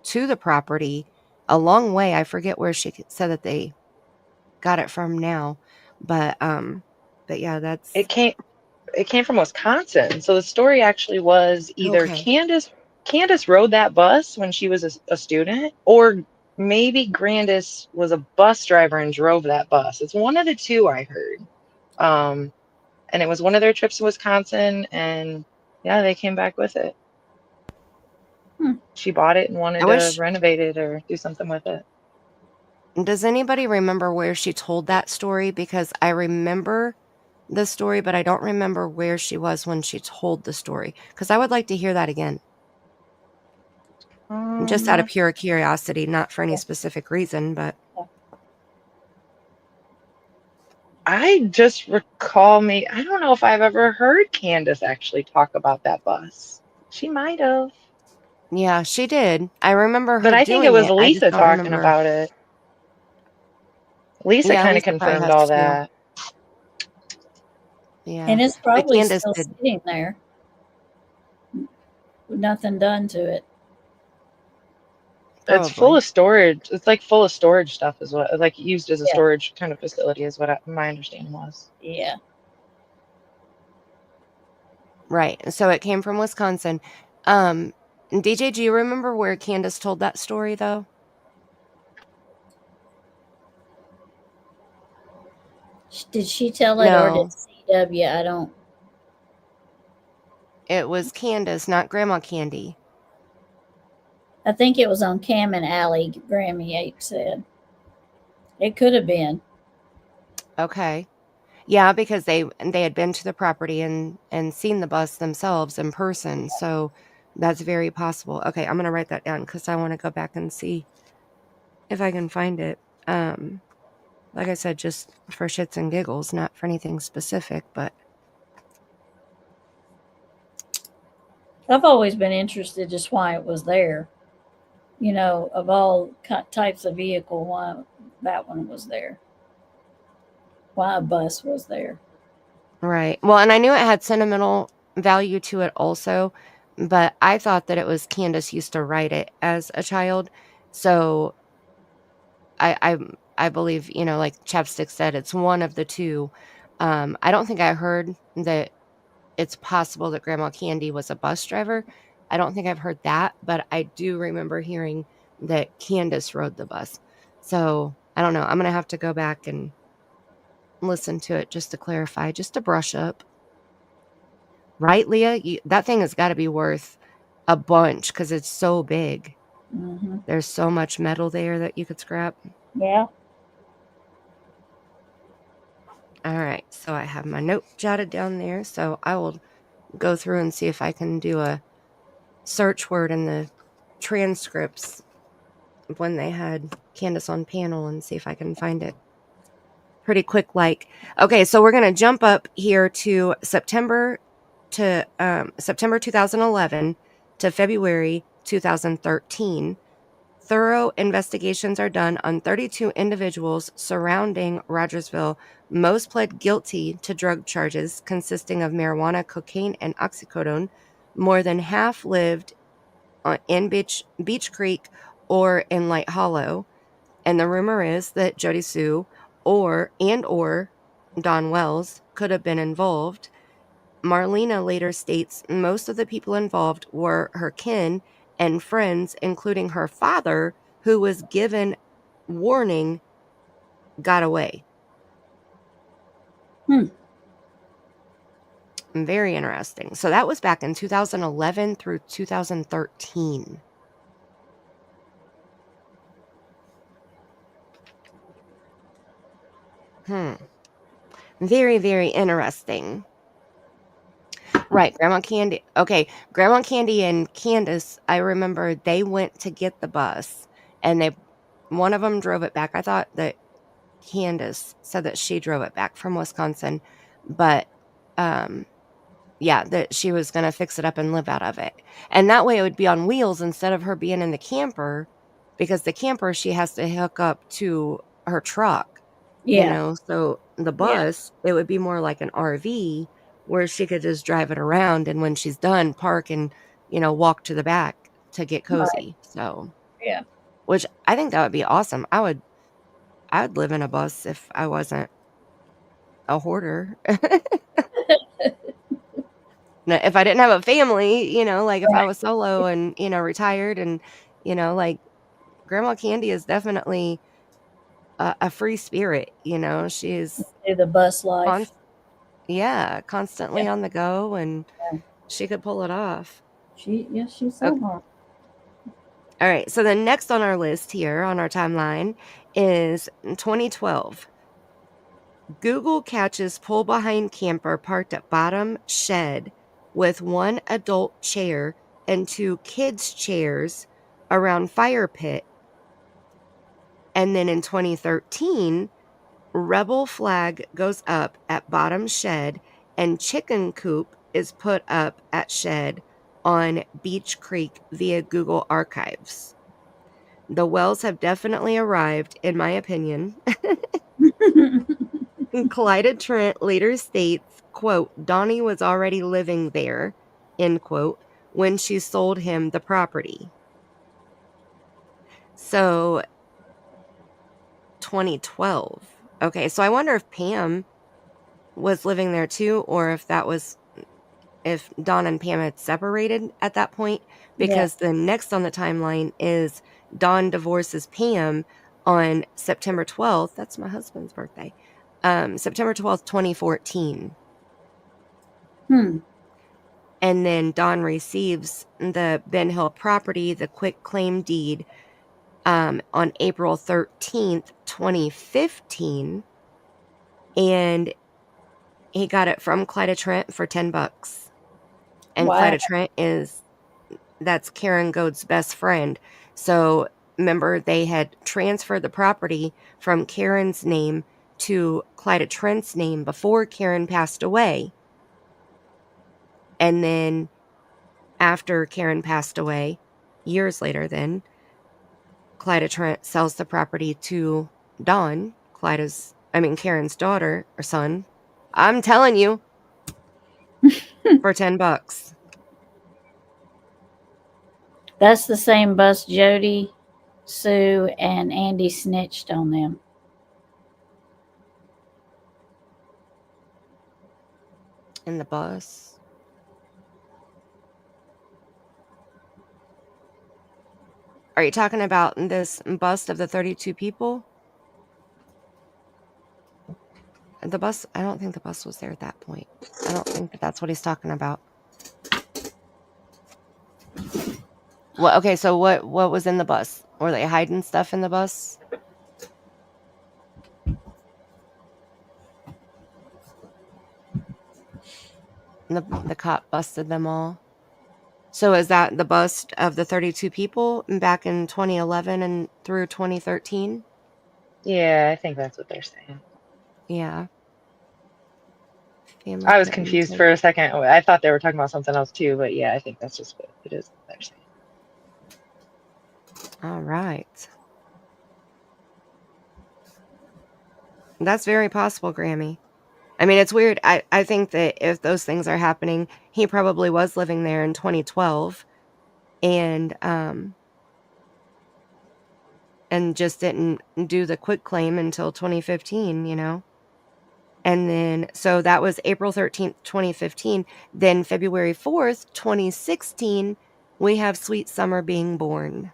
to the property a long way. I forget where she said that they got it from now, but yeah, that's It came from Wisconsin. So the story actually was either okay. Candus rode that bus when she was a student, or maybe Grandis was a bus driver and drove that bus. It's one of the two, I heard. And it was one of their trips to Wisconsin, and yeah, they came back with it. She bought it and wanted to renovate it or do something with it. Does anybody remember where she told that story? Because I remember the story, but I don't remember where she was when she told the story. Because I would like to hear that again. Just out of pure curiosity, not for any specific reason, but I just recall I don't know if I've ever heard Candus actually talk about that bus. She might have. Yeah, she did. I remember her But I think it doing was it. I just Lisa don't talking remember. about it. Lisa Yeah, kind of Lisa probably confirmed has all too. that. Yeah. And it's But probably Candace still did. sitting there with nothing done to it. It's full Probably. of storage. It's like full of storage stuff, is what, like, used as a Yeah. storage kind of facility, is what my understanding was. Yeah. Right. So it came from Wisconsin. DJ, do you remember where Candace told that story, though? Did she tell it or did No. CW? I don't. It was Candace, not Grandma Candy. I think it was on Cam and Allie, Grammy 8 said. It could have been. Okay. Yeah, because they had been to the property and seen the bus themselves in person. So that's very possible. Okay, I'm going to write that down because I want to go back and see if I can find it. Like I said, just for shits and giggles, not for anything specific, but I've always been interested just why it was there. You know, of all types of vehicle, why that one was there. Why a bus was there. right. Well, and I knew it had sentimental value to it also, but I thought that it was Candace used to write it as a child. So I believe, you know, like Chapstick said, it's one of the two. I don't think I heard that it's possible that Grandma Candy was a bus driver. I don't think I've heard that, but I do remember hearing that Candace rode the bus. So I don't know. I'm going to have to go back and listen to it just to clarify, just to brush up. Right, Leah? That thing has got to be worth a bunch because it's so big. There's so much metal there that you could scrap. Yeah. All right. So I have my note jotted down there. So I will go through and see if I can do a search word in the transcripts when they had Candace on panel and see if I can find it pretty quick. Okay, so we're going to jump up here to September 2011 to February 2013 Thorough investigations are done on 32 individuals surrounding Rogersville. Most pled guilty to drug charges consisting of marijuana, cocaine, and oxycodone. More than half lived in Beach Creek or in Light Hollow. And the rumor is that Jody Sue or Don Wells could have been involved. Marlena later states most of the people involved were her kin and friends, including her father, who was given warning, got away. Very interesting. So that was back in 2011 through 2013. Very, very interesting. Right, Grandma Candy. Okay, Grandma Candy and Candus, I remember they went to get the bus, and one of them drove it back. I thought that Candus said that she drove it back from Wisconsin, but yeah, that she was going to fix it up and live out of it. And that way it would be on wheels instead of her being in the camper, because the camper she has to hook up to her truck, you know. So the bus, it would be more like an RV where she could just drive it around, and when she's done, park and, you know, walk to the back to get cozy. So Yeah. which I think that would be awesome. I'd live in a bus if I wasn't a hoarder. Now, if I didn't have a family, you know, like if I was solo and, you know, retired and, you know, like Grandma Candy is definitely a free spirit, you know. She's The bus life. Constantly on the go, and she could pull it off. She's so hard. All right, so the next on our list here on our timeline is 2012. Google catches pull-behind camper parked at bottom shed with one adult chair and two kids' chairs around fire pit. And then in 2013, rebel flag goes up at bottom shed and chicken coop is put up at shed on Beach Creek via Google Archives. The Wells have definitely arrived, in my opinion. Clyda Trent later states, quote, Donnie was already living there, end quote, when she sold him the property. So 2012. Okay, so I wonder if Pam was living there too, or if Don and Pam had separated at that point, because the next on the timeline is Don divorces Pam on September 12th. That's my husband's birthday. September 12th, 2014. And then Don receives the Ben Hill property, the quick claim deed, on April 13th, 2015. And he got it from Clyda Trent for $10. And Clyda Trent that's Karen Goad's best friend. So remember, they had transferred the property from Karen's name to Clyda Trent's name before Karen passed away. And then after Karen passed away, years later then, Clyda Trent sells the property to Dawn, Karen's daughter or son. I'm telling you, for $10. That's the same bus Jody, Sue, and Andy snitched on them. In the bus. Are you talking about this bust of the 32 people? The bus, I don't think the bus was there at that point. I don't think that's what he's talking about. Well, okay, so what was in the bus? Were they hiding stuff in the bus? The cop busted them all. So is that the bust of the 32 people back in 2011 and through 2013? Yeah, I think that's what they're saying. Yeah. I was confused for a second. I thought they were talking about something else too, but yeah, I think that's just what it is they're saying. All right. That's very possible, Grammy. I mean, it's weird. I think that if those things are happening, he probably was living there in 2012 and just didn't do the quit claim until 2015, you know? And then, so that was April 13th, 2015. Then February 4th, 2016, we have Sweet Summer being born.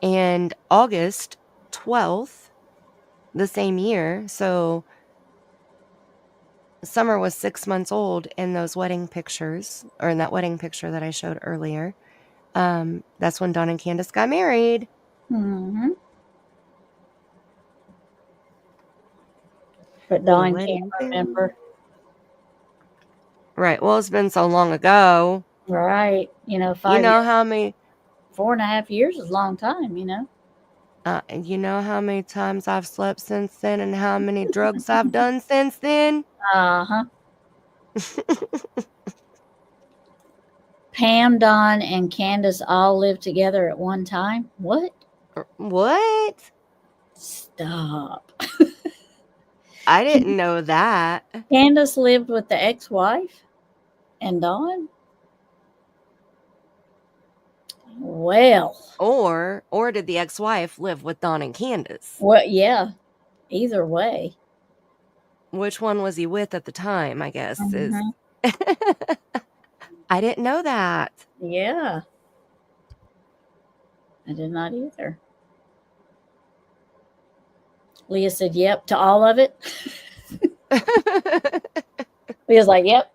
And August 12th, the same year, so Summer was 6 months old in those wedding pictures, or in that wedding picture that I showed earlier. That's when Dawn and Candus got married. Mm-hmm. But Dawn can't remember. Right. Well, it's been so long ago. Right. You know, 5 You know years, how many 4.5 years is a long time, you know. you know how many times I've slept since then and how many drugs I've done since then? Uh-huh. Pam, Dawn, and Candus all lived together at one time? What? What? Stop. I didn't know that. Candus lived with the ex-wife and Dawn? Well. Or did the ex-wife live with Dawn and Candus? Well, yeah. Either way. Which one was he with at the time, I guess, is... Mhm. I didn't know that. Yeah. I did not either. Leah said, yep, to all of it. Leah's like, yep,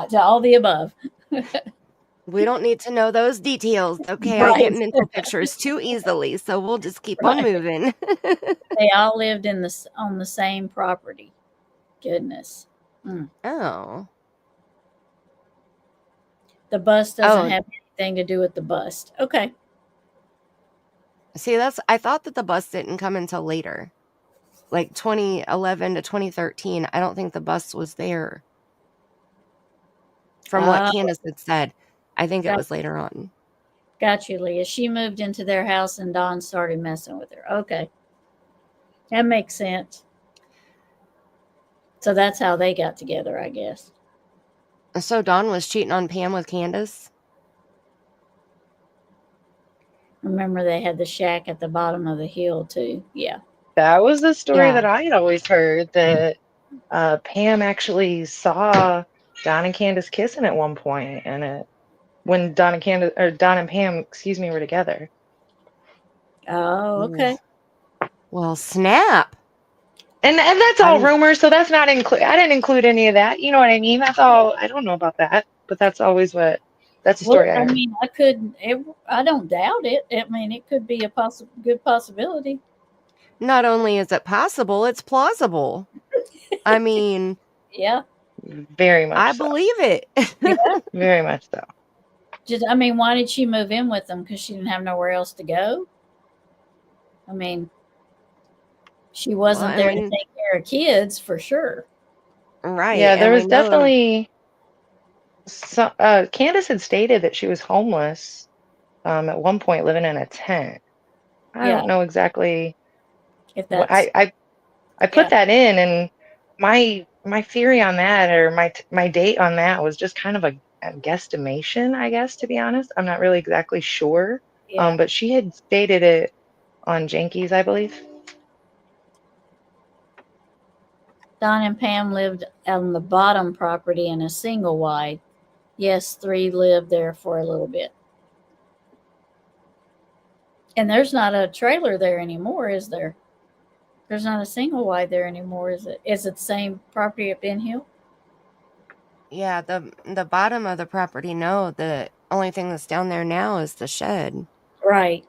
to all the above. We don't need to know those details, okay? I Right. get mental pictures too easily, so we'll just keep on Right. moving. They all lived on the same property. Goodness. Oh. The bust doesn't have anything to do with the bust. Okay. See, I thought that the bus didn't come until later. Like 2011 to 2013. I don't think the bus was there. From what Candus had said. I think it was later on. Got you, Leah. She moved into their house and Dawn started messing with her. Okay. That makes sense. So that's how they got together, I guess. So Dawn was cheating on Pam with Candus? Remember they had the shack at the bottom of the hill too. Yeah. That was the story that I had always heard, that Pam actually saw Don and Candus kissing at one point, and when Don and Pam, were together. Oh, okay. Well, snap. And that's all rumors, so that's not I didn't include any of that. You know what I mean? That's all. I don't know about that, but that's always that's the story I heard. I mean, I don't doubt it. I mean, it could be a good possibility. Not only is it possible, it's plausible. I mean, yeah, very much. I believe it. Yeah. Very much so. I mean, why did she move in with them? Because she didn't have nowhere else to go. I mean, she wasn't there to take care of kids for sure. Right. Yeah, there was definitely. Candus had stated that she was homeless at one point, living in a tent. I don't know exactly. If that's, I put that in, and my theory on that, or my date on that, was just kind of a guesstimation, I guess, to be honest. I'm not really exactly sure. Yeah. But she had stated it on Jenkins, I believe. Don and Pam lived on the bottom property in a single wide. Yes, 3 lived there for a little bit. And there's not a trailer there anymore, is there? There's not a single wide there anymore, is it? Is it the same property at Ben Hill? Yeah, the bottom of the property, no. The only thing that's down there now is the shed. Right.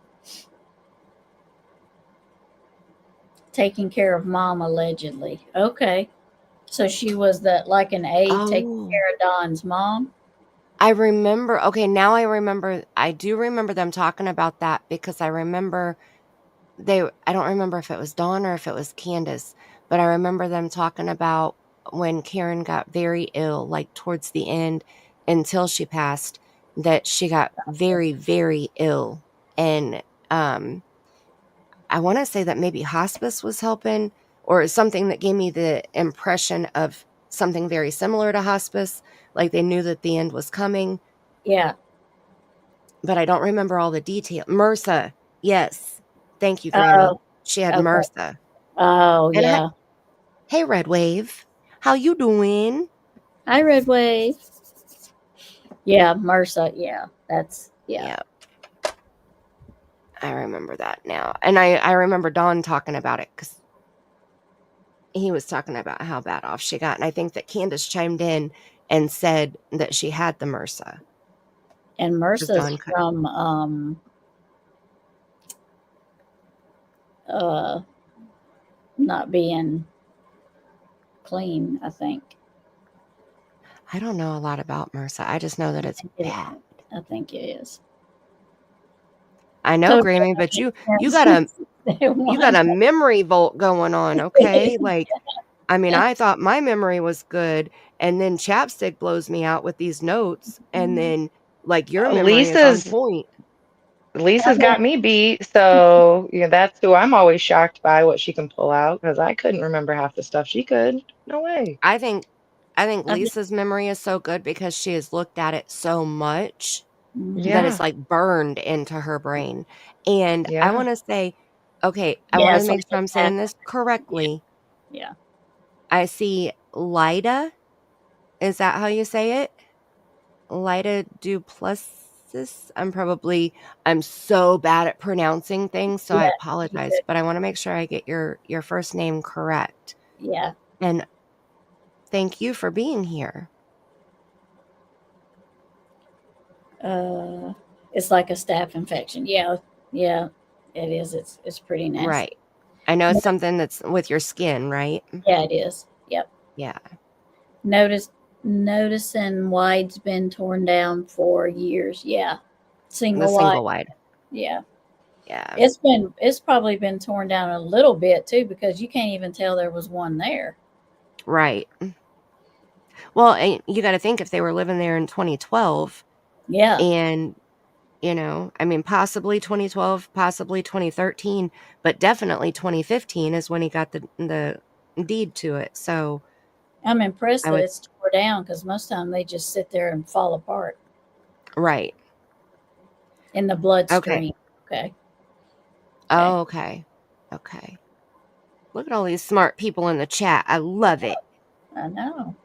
Taking care of Mom, allegedly. Okay. So she was like an aide taking care of Don's mom? I remember. Okay, now I remember. I do remember them talking about that, because I remember I don't remember if it was Dawn or if it was Candus, but I remember them talking about when Karen got very ill, like towards the end until she passed, that she got very, very ill. And I want to say that maybe hospice was helping, or something that gave me the impression of something very similar to hospice. Like they knew that the end was coming, Yeah. but I don't remember all the detail. MRSA. Yes. Thank you, Grammy. Oh, She had okay. MRSA. Oh, And yeah. hey, Red Wave. How you doing? Hi, Red Wave. Yeah, MRSA. Yeah, that's, yeah. Yeah. I remember that now. And I remember Dawn talking about it because he was talking about how bad off she got. And I think that Candus chimed in and said that she had the MRSA. And Because MRSA's Dawn could. from not being clean, I think. I don't know a lot about MRSA. I just know that it's bad. I think it is. I know, Grammy, but you got a memory vault going on, okay? Like, I mean, I thought my memory was good, and then Chapstick blows me out with these notes, and then like your memory is on point. Lisa's got me beat, so that's who I'm always shocked by, what she can pull out, because I couldn't remember half the stuff she could. No way. I think Lisa's memory is so good because she has looked at it so much that it's like burned into her brain. And I want to say, okay, I want to make sure I'm saying this correctly. Yeah. I see Lida. Is that how you say it? Lida Duplessis. I'm so bad at pronouncing things, so I apologize, but I want to make sure I get your first name correct. Yeah. And thank you for being here. It's like a staph infection. Yeah. Yeah, it is. It's pretty nasty. Right. I know it's something that's with your skin, right? Yeah, it is. Yep. Yeah. Noticing wide's been torn down for years. Yeah. Single wide. Yeah. Yeah. It's probably been torn down a little bit too, because you can't even tell there was one there. Right. Well, and you got to think if they were living there in 2012. Yeah. And I mean, possibly 2012, possibly 2013, but definitely 2015 is when he got the deed to it. So I'm impressed that it's tore down, because most of the time they just sit there and fall apart. Right. In the bloodstream. Okay. Oh, okay. Okay. Look at all these smart people in the chat. I love it. I know.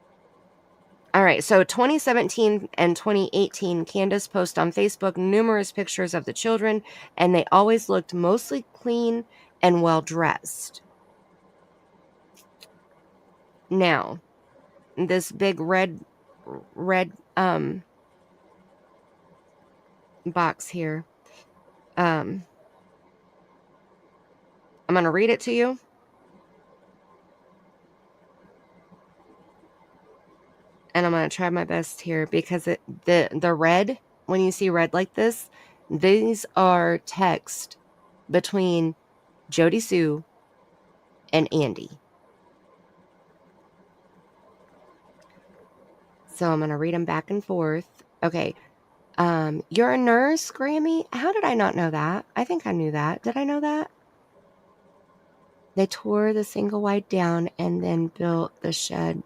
All right, so 2017 and 2018, Candus posted on Facebook numerous pictures of the children, and they always looked mostly clean and well-dressed. Now, this big red box here, I'm going to read it to you. And I'm going to try my best here because the red, when you see red like this, these are text between Jody Sue and Andy. So I'm going to read them back and forth. Okay. You're a nurse, Grammy? How did I not know that? I think I knew that. Did I know that? They tore the single wide down and then built the shed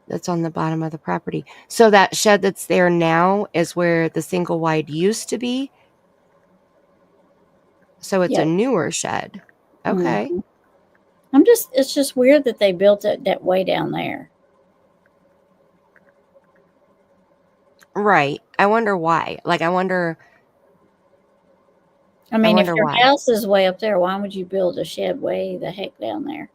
that's on the bottom of the property. So that shed that's there now is where the single wide used to be. So it's a newer shed. Okay. Mm-hmm. It's just weird that they built it that way down there. Right. I wonder why. Like, I mean, if your house is way up there, why would you build a shed way the heck down there?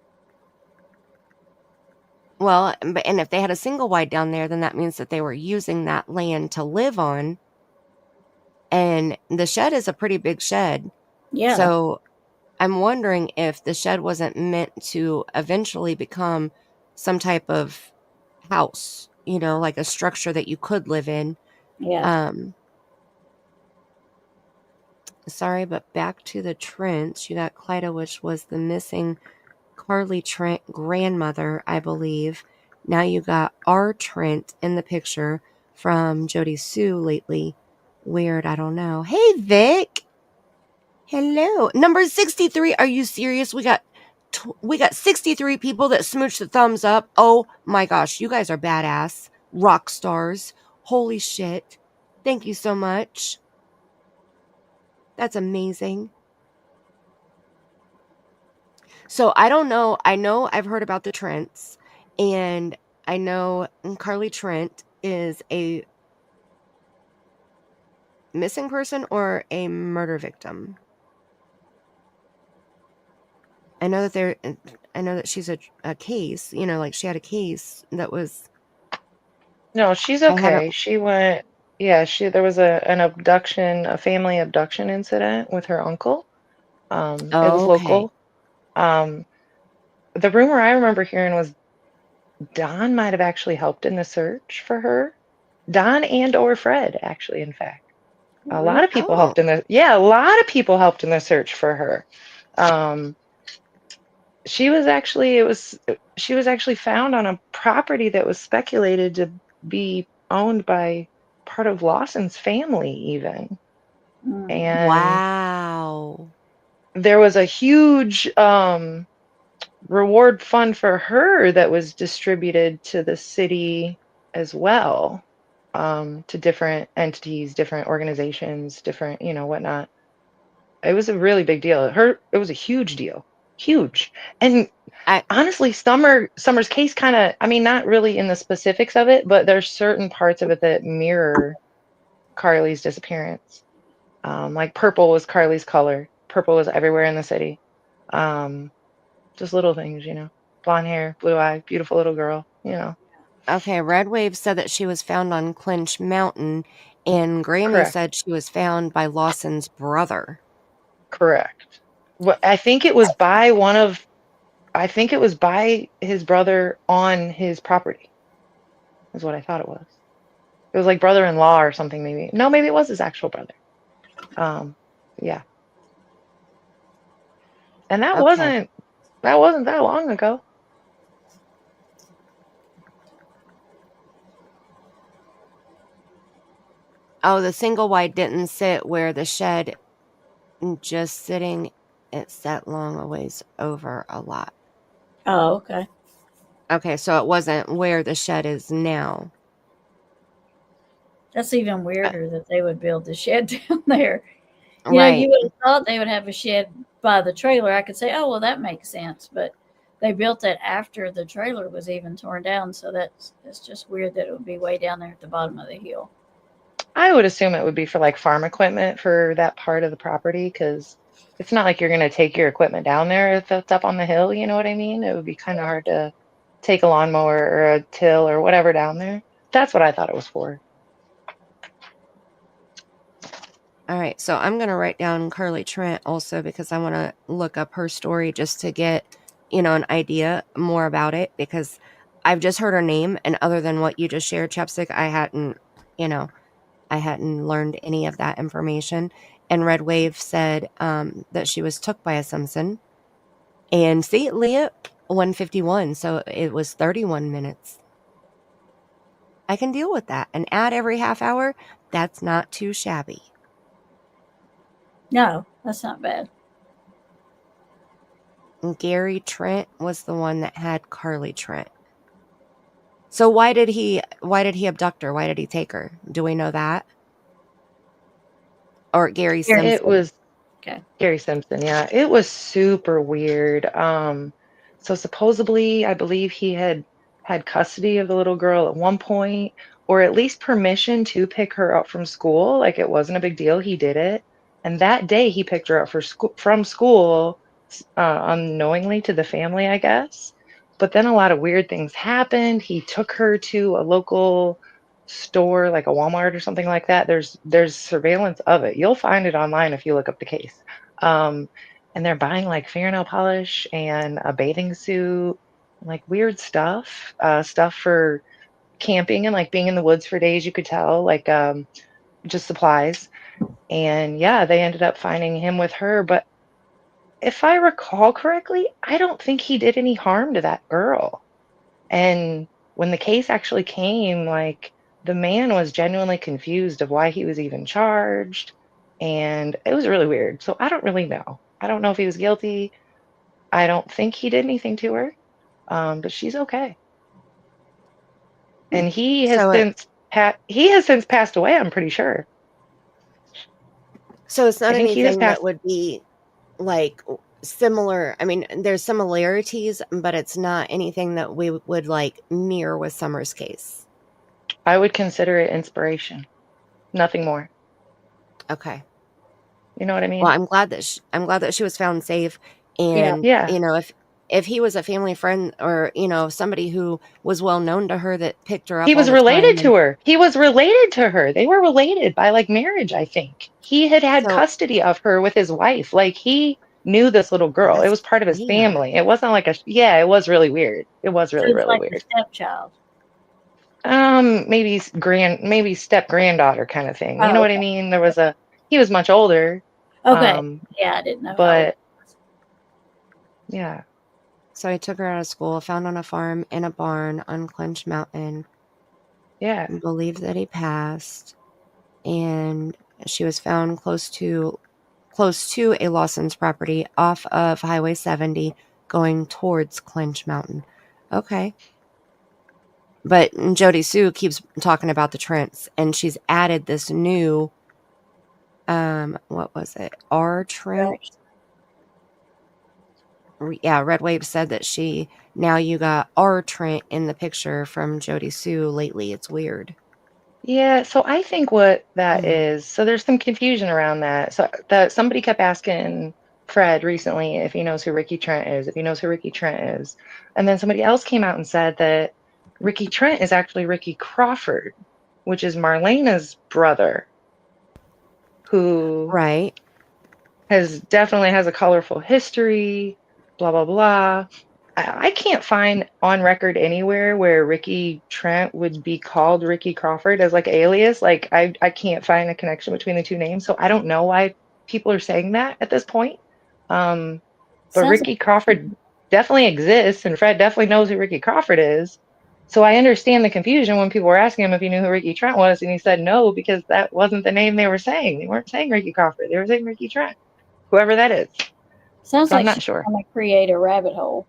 Well, and if they had a single wide down there, then that means that they were using that land to live on. And the shed is a pretty big shed. Yeah. So I'm wondering if the shed wasn't meant to eventually become some type of house, like a structure that you could live in. Yeah. Sorry, but back to the trench. You got Clyda, which was the missing Carly Trent grandmother, I believe. Now you got R. Trent in the picture from Jody Sue lately. Weird, I don't know. Hey, Vic. Hello. Number 63. Are you serious? We got 63 people that smooched the thumbs up. Oh my gosh, you guys are badass. Rock stars. Holy shit. Thank you so much. That's amazing. So I don't know. I know I've heard about the Trents, and I know Carly Trent is a missing person or a murder victim. I know that she's a case, like she had a case that was. No, she's okay. She went, yeah, there was an abduction, a family abduction incident with her uncle. It was Okay. local. The rumor I remember hearing was Don might have actually helped in the search for her. Don and or Fred, actually, in fact. A lot of people helped in the a lot of people helped in the search for her. She was actually found on a property that was speculated to be owned by part of Lawson's family even. And Wow. there was a huge reward fund for her that was distributed to the city as well, to different entities, different organizations, different, whatnot. It was a really big deal. It was a huge deal. Huge. And honestly, Summer's case kind of, I mean, not really in the specifics of it, but there's certain parts of it that mirror Carly's disappearance. Like purple was Carly's color. Purple was everywhere in the city. Just little things, blonde hair, blue eye, beautiful little girl, Okay, Red Wave said that she was found on Clinch Mountain, and Grammy Correct. said she was found by Lawson's brother. Correct. Well, I think it was by his brother on his property, is what I thought it was. It was like brother-in-law or something, maybe. No, maybe it was his actual brother. Yeah. And that wasn't that long ago. Oh, the single wide didn't sit where the shed just sitting. It sat long a ways over a lot. Oh, okay. Okay, so it wasn't where the shed is now. That's even weirder that they would build the shed down there. Right. You would have thought they would have a shed by the trailer. I could say, oh, well, that makes sense. But they built it after the trailer was even torn down. So that's just weird that it would be way down there at the bottom of the hill. I would assume it would be for like farm equipment for that part of the property, because it's not like you're going to take your equipment down there if it's up on the hill. You know what I mean? It would be kind of hard to take a lawnmower or a till or whatever down there. That's what I thought it was for. All right, so I'm going to write down Carly Trent also because I want to look up her story just to get, an idea more about it, because I've just heard her name, and other than what you just shared, Chapstick, I hadn't learned any of that information. And Red Wave said that she was took by a Simpson. And see, Leah, 151, so it was 31 minutes. I can deal with that. An ad every half hour, that's not too shabby. No, that's not bad. Gary Trent was the one that had Carly Trent. So why did he abduct her? Why did he take her? Do we know that? Or Gary Simpson? It was Gary Simpson, yeah. It was super weird. So supposedly, I believe he had custody of the little girl at one point, or at least permission to pick her up from school. Like, it wasn't a big deal. He did it. And that day he picked her up from school, unknowingly to the family, I guess. But then a lot of weird things happened. He took her to a local store, like a Walmart or something like that. There's surveillance of it. You'll find it online if you look up the case. And they're buying like fingernail polish and a bathing suit, like weird stuff, stuff for camping and like being in the woods for days. You could tell, like just supplies. And yeah, they ended up finding him with her. But if I recall correctly, I don't think he did any harm to that girl. And when the case actually came, like, the man was genuinely confused of why he was even charged. And it was really weird. So I don't really know. I don't know if he was guilty. I don't think he did anything to her. But she's okay. And he has So since passed away, I'm pretty sure. So it's not I think he just anything that passed. would be like similar. I mean, there's similarities, but it's not anything that we would like mirror with Summer's case. I would consider it inspiration. Nothing more. Okay. You know what I mean? Well, I'm glad that she was found safe, and Yeah. you know, if he was a family friend or somebody who was well known to her that picked her up He all was the related time, to her. He was related to her. They were related by like marriage, I think. He had so custody of her with his wife. Like he knew this little girl. It that's was part of his weird. family. It wasn't like yeah, it was really weird. It was So really, it's really like a weird. stepchild. Maybe step granddaughter kind of thing. You know Oh, what I mean? He was much older. okay. Yeah, I didn't know how old. But yeah. So he took her out of school, found on a farm in a barn on Clinch Mountain. Yeah. Believed that he passed, and she was found close to a Lawson's property off of Highway 70 going towards Clinch Mountain. Okay. But Jody Sue keeps talking about the Trents, and she's added this new what was it? R Trent. Yeah, Red Wave said that now you got R Trent in the picture from Jody Sue lately. It's weird. Yeah, so I think what that is, so there's some confusion around that. So that somebody kept asking Fred recently if he knows who Ricky Trent is, And then somebody else came out and said that Ricky Trent is actually Ricky Crawford, which is Marlena's brother, who Right. definitely has a colorful history, blah, blah, blah. I can't find on record anywhere where Ricky Trent would be called Ricky Crawford as like alias. Like I can't find a connection between the two names. So I don't know why people are saying that at this point. But Ricky Crawford definitely exists, and Fred definitely knows who Ricky Crawford is. So I understand the confusion when people were asking him if he knew who Ricky Trent was, and he said no, because that wasn't the name they were saying. They weren't saying Ricky Crawford. They were saying Ricky Trent, whoever that is. Sounds So like I'm not she's sure. trying to create a rabbit hole.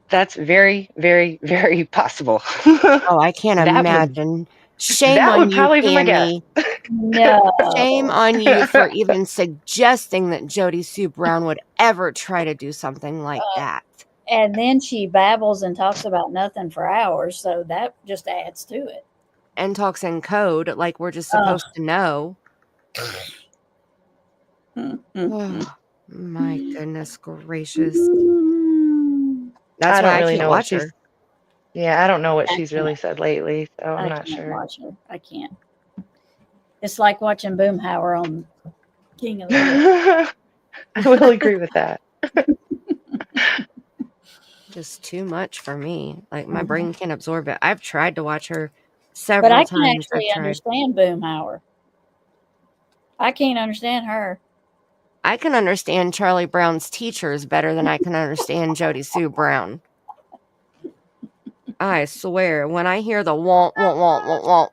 That's very, very, very possible. Oh, I can't imagine. Shame on you, probably be my guess. Tammy. No. Shame on you for even suggesting that Jody Sue Brown would ever try to do something like that. And then she babbles and talks about nothing for hours, so that just adds to it. And talks in code like we're just supposed to know. Oh, my goodness gracious. That's why I really can't know watch her. Yeah, I don't know what she's really said lately, so I'm not can't sure. Watch her. I can't. It's like watching Boomhauer on King of the Hill. I will agree with that. Just too much for me. Like my brain can't absorb it. I've tried to watch her several But I times. can actually understand Boomhauer. I can't understand her. I can understand Charlie Brown's teachers better than I can understand Jody Sue Brown. I swear, when I hear the won't, I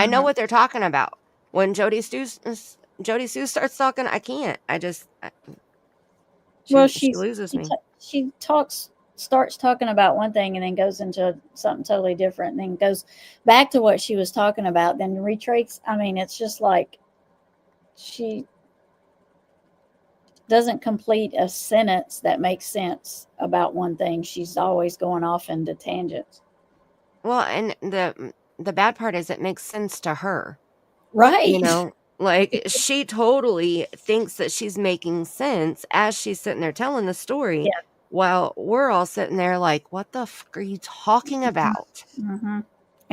know what they're talking about. When Jody Sue starts talking, I can't. She loses me. She starts talking about one thing and then goes into something totally different, and then goes back to what she was talking about, then retraces. I mean, it's just like she doesn't complete a sentence that makes sense about one thing. She's always going off into tangents. Well, and the bad part is it makes sense to her. Right. You know, like she totally thinks that she's making sense as she's sitting there telling the story. Yeah. While we're all sitting there like, what the fuck are you talking about? Mm-hmm.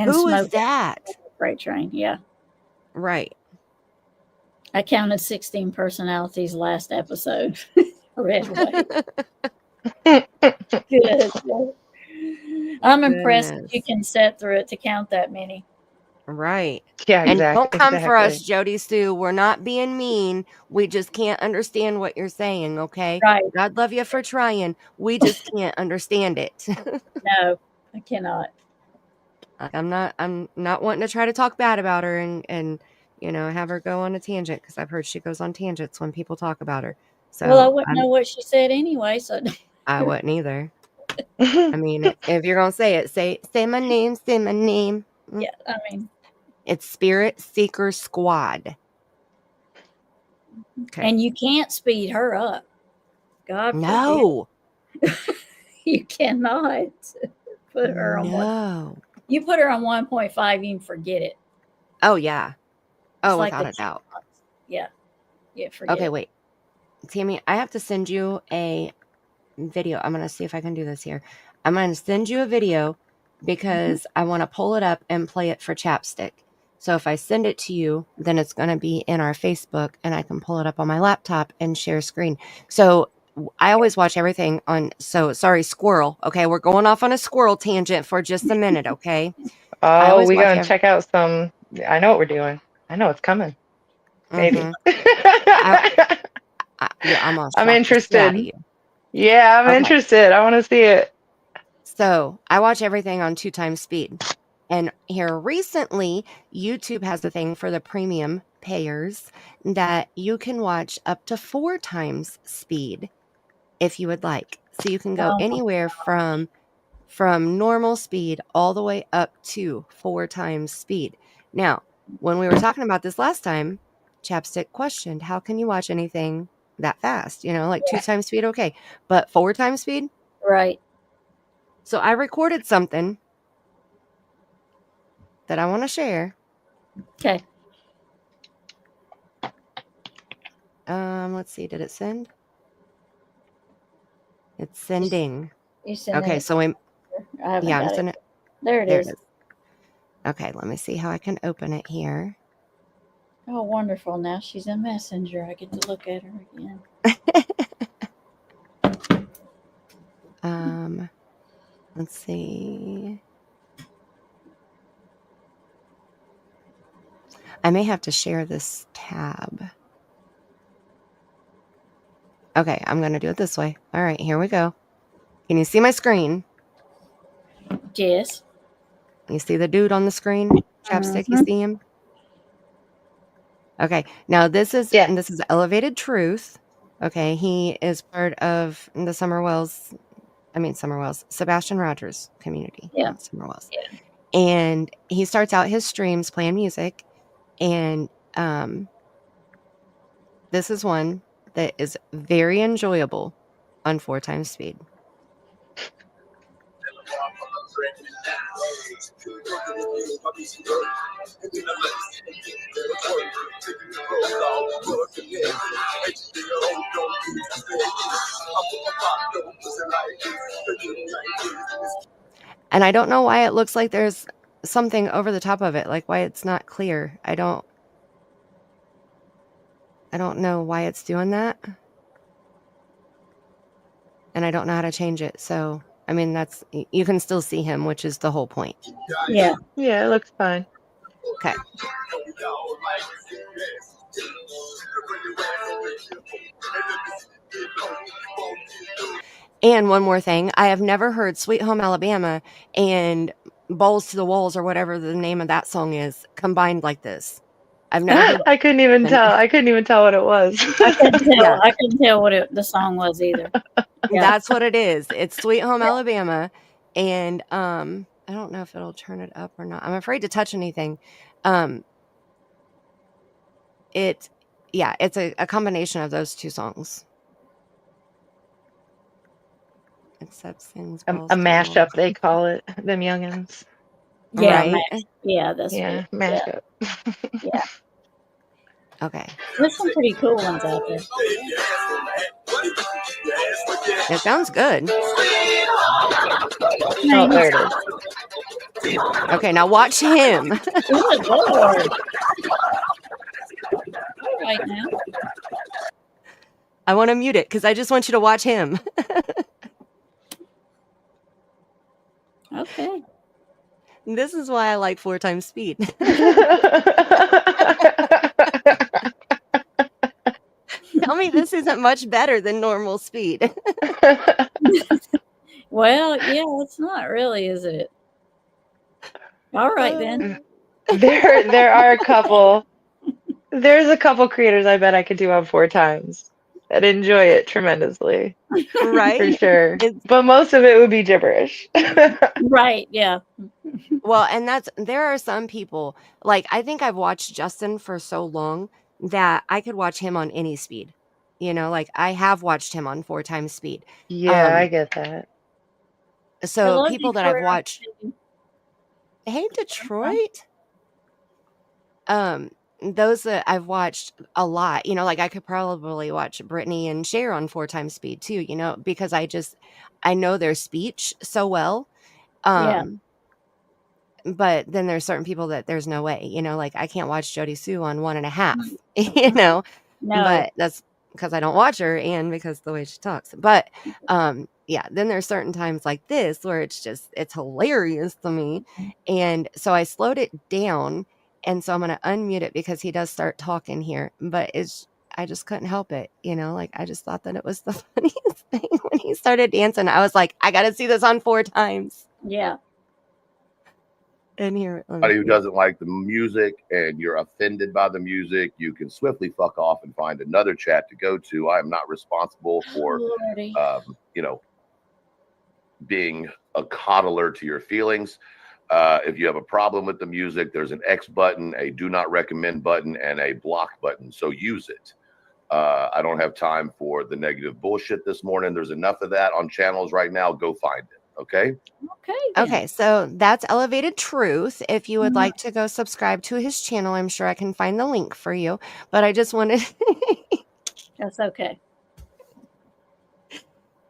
Who is that? Freight train, yeah. Right. I counted 16 personalities last episode. Red Wave. Good. I'm impressed that you can sit through it to count that many. Right. Yeah, And don't come for us, exactly. Jody Sue. We're not being mean. We just can't understand what you're saying, okay? Right. God love you for trying. We just can't understand it. No, I cannot. I'm not wanting to try to talk bad about her and have her go on a tangent because I've heard she goes on tangents when people talk about her. Well, I So wouldn't know what she said anyway, so I wouldn't either. I mean, if you're gonna say it, say my name, say my name. yeah, I mean, It's Spirit Seeker Squad. Okay. and you can't speed her up. God forbid. No. You cannot put her on one. No. You put her on 1.5, you can forget it. Oh yeah. Oh, It's like without the a doubt. chipmunks. Yeah. Yeah, forget Okay, it. wait. Tammy, I have to send you a video. I'm gonna see if I can do this here. I'm gonna send you a video because I want to pull it up and play it for Chapstick. So if I send it to you, then it's gonna be in our Facebook and I can pull it up on my laptop and share screen. So I always watch everything on. So sorry, squirrel. Okay, we're going off on a squirrel tangent for just a minute. Okay. I Oh, always we watch gonna check out some. I know what we're doing. I know it's coming. Maybe. Yeah, I'm gonna I'm shock the shit out of interested. you. Yeah, I'm Okay. interested. I want to see it. So I watch everything on 2x speed. And here recently, YouTube has a thing for the premium payers that you can watch up to 4x speed if you would like. So you can go Oh, anywhere from normal speed all the way up to 4x speed. Now, when we were talking about this last time, Chapstick questioned, how can you watch anything that fast? Like 2x speed, okay. But 4x speed? right. So I recorded something that I want to share. Okay. Let's see. Did it send? It's sending. You send Okay, it. so I haven't I'm got it. sending it. There it There is. it is. Okay, let me see how I can open it here. Oh, wonderful. Now she's a messenger. I get to look at her again. Let's see. I may have to share this tab. Okay, I'm going to do it this way. All right, here we go. Can you see my screen? Yes. You see the dude on the screen? Chapstick, you see him? Okay, now this is Elevated Truth. Okay, he is part of the Sebastian Rogers community, not Summerwells. Yeah. And he starts out his streams playing music, and this is one that is very enjoyable on 4x speed. And I don't know why it looks like there's something over the top of it, like why it's not clear. I don't know why it's doing that. And I don't know how to change it. So, I mean, you can still see him, which is the whole point. Yeah. Yeah, it looks fine. Okay. And one more thing, I have never heard Sweet Home Alabama and Balls to the Walls or whatever the name of that song is combined like this. I've never heard. I couldn't even tell. I couldn't even tell what it was. I couldn't tell. Yeah. I couldn't tell what the song was either. Yeah. That's what it is. It's Sweet Home Alabama. And I don't know if it'll turn it up or not. I'm afraid to touch anything. It's a combination of those two songs. Except sings a mashup, they call it, them youngins. Yeah, right? That's mashup. Yeah. Okay. There's some pretty cool ones out there. It sounds good. Oh, there it is. Okay, now watch him. Good Lord. All right now. I want to mute it because I just want you to watch him. Okay. This is why I like 4 times speed. Tell me this isn't much better than normal speed. Well, yeah, it's not really, is it? All right then. There are a couple. There's a couple creators I bet I could do on 4 times. I'd enjoy it tremendously, for Right? sure. It's But most of it would be gibberish. Right, yeah. well, and there are some people, like, I think I've watched Justin for so long that I could watch him on any speed. Like, I have watched him on 4 times speed. Yeah, I get that. So Hello, people that I've Detroit. watched. Hey, Detroit. Those that I've watched a lot, like I could probably watch Brittany and Cher on 4 times speed too, because I know their speech so well. Yeah. But then there's certain people that there's no way, like I can't watch Jody Sue on 1.5, No. but that's because I don't watch her and because the way she talks. But yeah, then there's certain times like this where it's hilarious to me. And so I slowed it down, and so I'm going to unmute it because he does start talking here, but I just couldn't help it, like I just thought that it was the funniest thing when he started dancing. I was like, I got to see this on 4 times. Yeah. And here, Anybody who doesn't like the music and you're offended by the music, you can swiftly fuck off and find another chat to go to. I am not responsible for, being a coddler to your feelings. If you have a problem with the music, there's an X button, a do not recommend button, and a block button. So use it. I don't have time for the negative bullshit this morning. There's enough of that on channels right now. Go find it. Okay. Okay, so that's Elevated Truth. If you would like to go subscribe to his channel, I'm sure I can find the link for you. But I just wanted. That's okay.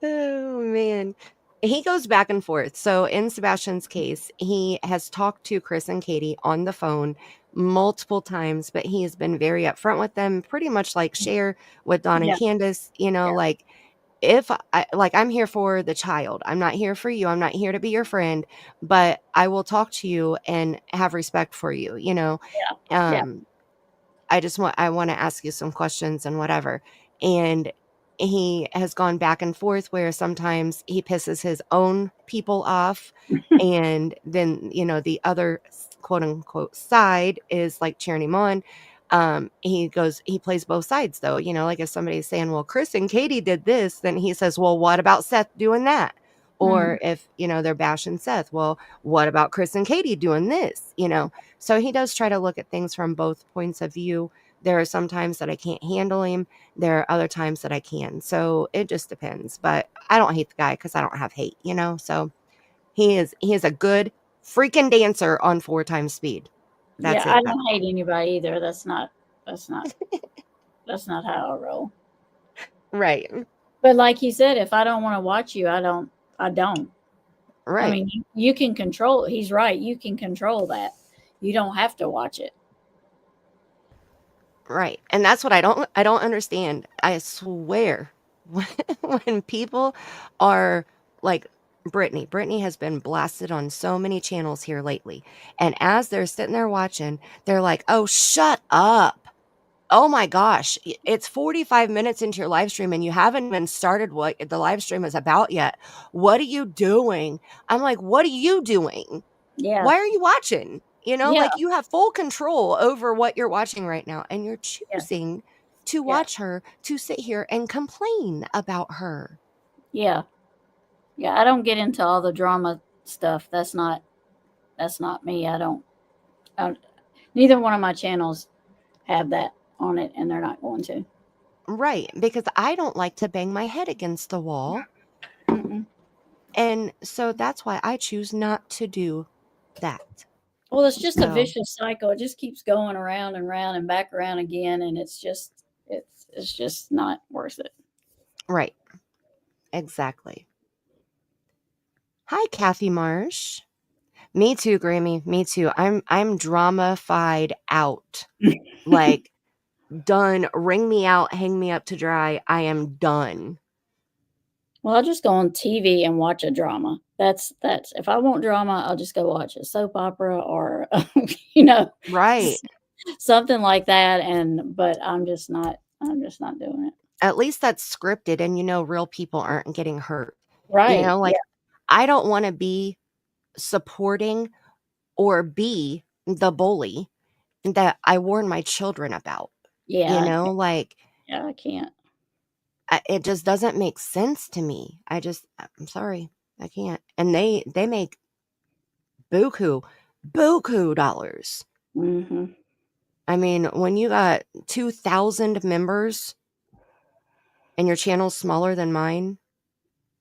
Oh man, he goes back and forth. So in Sebastian's case, he has talked to Chris and Katie on the phone multiple times, but he has been very upfront with them, pretty much like Cher with Dawn and Candus. Like, if I'm here for the child, I'm not here for you. I'm not here to be your friend, but I will talk to you and have respect for you. I want to ask you some questions and whatever. And he has gone back and forth where sometimes he pisses his own people off. And then, the other quote unquote side is like cheering him on. He plays both sides though, like if somebody's saying, well, Chris and Katie did this, then he says, well, what about Seth doing that? Or if, they're bashing Seth, well, what about Chris and Katie doing this? So he does try to look at things from both points of view. There are some times that I can't handle him. There are other times that I can. So it just depends. But I don't hate the guy because I don't have hate, So he is a good freaking dancer on 4 times speed. That's it. I don't hate anybody either. That's not that's not how I roll. Right. But like he said, if I don't want to watch you, I don't. Right. I mean, you can control. He's right. You can control that. You don't have to watch it. Right. And that's what I don't understand. I swear when people are like Brittany has been blasted on so many channels here lately. And as they're sitting there watching, they're like, oh, shut up. Oh my gosh, it's 45 minutes into your live stream and you haven't even started what the live stream is about yet. What are you doing? I'm like, what are you doing? Yeah. Why are you watching? Like you have full control over what you're watching right now. And you're choosing to watch her, to sit here and complain about her. Yeah. Yeah, I don't get into all the drama stuff. That's not me. Neither one of my channels have that on it, and they're not going to. Right, because I don't like to bang my head against the wall. And so that's why I choose not to do that. Well, it's just a vicious cycle. It just keeps going around and around and back around again, and it's just not worth it. Right. Exactly. Hi, Kathy Marsh. Me too, Grammy. Me too. I'm drama-fied out. Like, done. Wring me out, hang me up to dry. I am done. Well, I'll just go on TV and watch a drama. That's if I want drama, I'll just go watch a soap opera or Right. something like that. But I'm just not doing it. At least that's scripted and real people aren't getting hurt. Right. Like I don't want to be supporting or be the bully that I warn my children about. Yeah. Like Yeah, I can't. it just doesn't make sense to me. I'm sorry, I can't. And they make buku dollars. Mm-hmm. I mean, when you got 2,000 members and your channel's smaller than mine,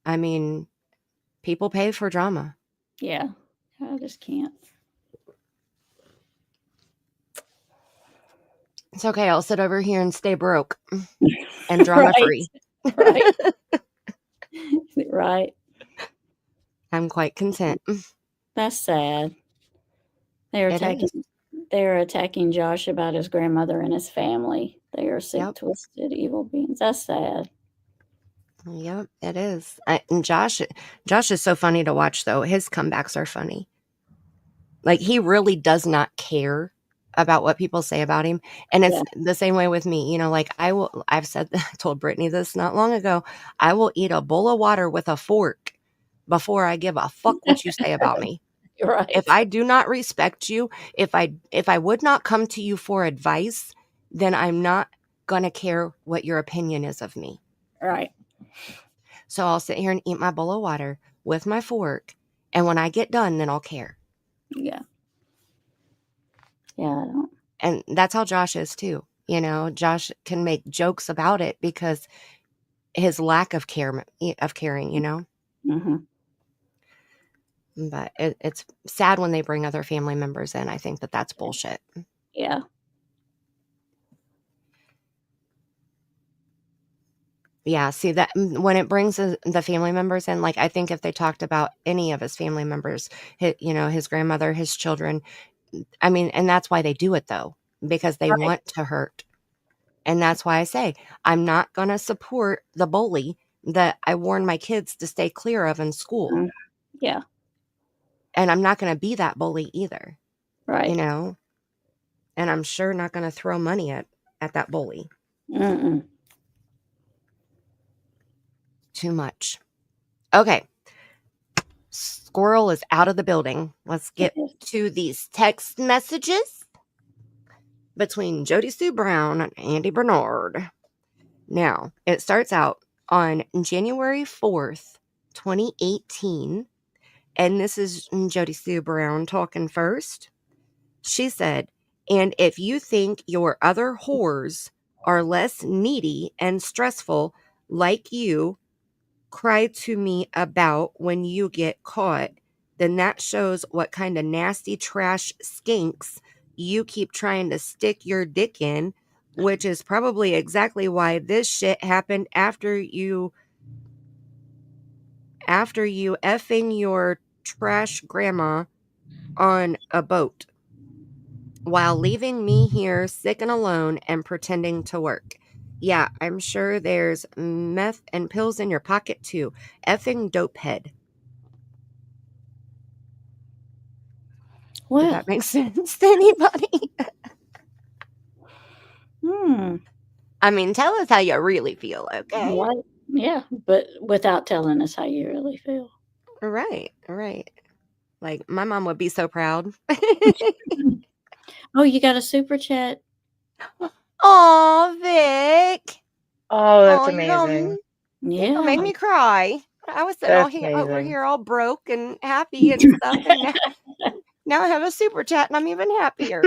I mean, people pay for drama. Yeah, I just can't. It's okay. I'll sit over here and stay broke and drama free. Right. Right. I'm quite content. That's sad. They're attacking Josh about his grandmother and his family. They are sick, twisted, evil beings. That's sad. Yep, it is. And Josh is so funny to watch, though. His comebacks are funny. Like, he really does not care about what people say about him. And it's the same way with me. Like I told Brittany this not long ago, I will eat a bowl of water with a fork before I give a fuck what you say about me. Right. If I do not respect you, if I would not come to you for advice, then I'm not gonna care what your opinion is of me. Right. So I'll sit here and eat my bowl of water with my fork, and when I get done, then I'll care. Yeah. Yeah, I don't. And that's how Josh is too. Josh can make jokes about it because his lack of caring, Mm-hmm. But it's sad when they bring other family members in. I think that's bullshit. Yeah. Yeah, see that when it brings the family members in, like I think if they talked about any of his family members, his grandmother, his children, I mean, and that's why they do it though, because they want to hurt. And that's why I say I'm not going to support the bully that I warn my kids to stay clear of in school. Yeah. And I'm not going to be that bully either. Right. And I'm sure not going to throw money at that bully. Mm-mm. Too much. Okay. Squirrel is out of the building. Let's get to these text messages between Jody Sue Brown and Andy Bernard. Now, it starts out on January 4th, 2018. And this is Jody Sue Brown talking first. She said, and if you think your other whores are less needy and stressful like you cry to me about when you get caught, then that shows what kind of nasty trash skinks you keep trying to stick your dick in, which is probably exactly why this shit happened after you effing your trash grandma on a boat while leaving me here sick and alone and pretending to work. Yeah, I'm sure there's meth and pills in your pocket too. Effing dope head. Well, Does that make sense to anybody? I mean, tell us how you really feel, okay? Right. Yeah, but without telling us how you really feel. Right. Like, my mom would be so proud. Oh, you got a super chat? Aw, Vic. Oh, that's amazing. Yeah. It'll make me cry. I was sitting over here all broke and happy and stuff. And now I have a super chat and I'm even happier.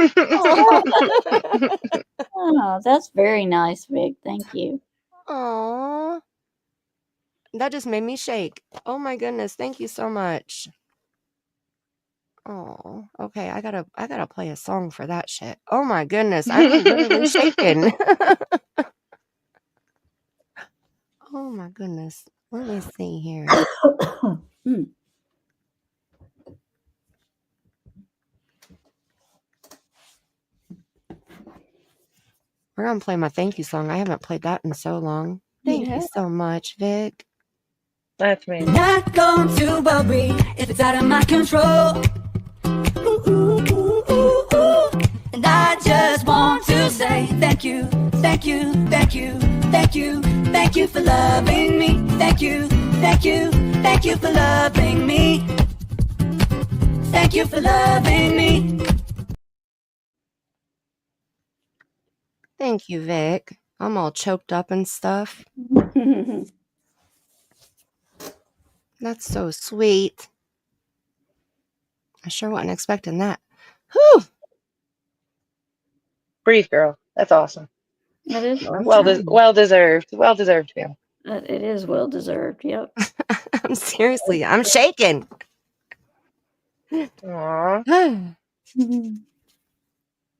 Oh, that's very nice, Vic. Thank you. Aw. That just made me shake. Oh my goodness. Thank you so much. Oh, okay. I gotta play a song for that shit. Oh my goodness. I'm literally shaking. Oh my goodness. Let me see here. We're gonna play my thank you song. I haven't played that in so long. Thank you so much, Vic. That's me. Not going to worry if it's out of my control. Ooh, ooh, ooh, ooh, ooh. And I just want to say thank you, thank you, thank you, thank you, thank you for loving me. Thank you, thank you, thank you for loving me. Thank you for loving me. Thank you, Vic. I'm all choked up and stuff. That's so sweet. I sure wasn't expecting that. Whew. Breathe, girl. That's awesome. It is. I'm Well trying. deserved, Pam. It is well deserved. Yep. I'm seriously, I'm shaking. Aw.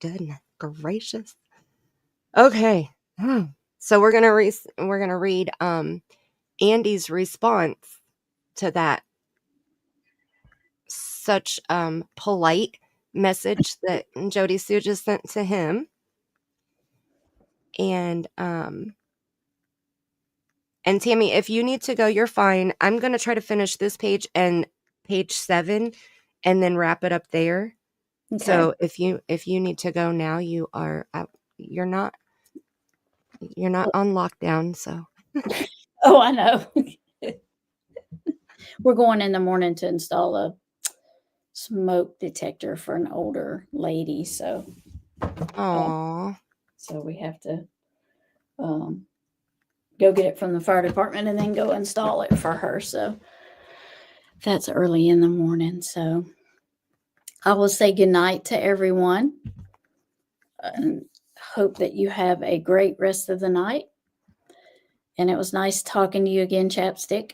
Goodness gracious. Okay. So we're gonna read Andy's response to that such polite message that Jody Sue just sent to him. And Tammy, if you need to go, you're fine. I'm gonna try to finish this page and page 7 and then wrap it up there. Okay. So if you need to go now, you are you're not on lockdown, so Oh, I know. We're going in the morning to install a smoke detector for an older lady, so so we have to go get it from the fire department and then go install it for her. So that's early in the morning. So I will say goodnight to everyone and hope that you have a great rest of the night. And it was nice talking to you again, Chapstick.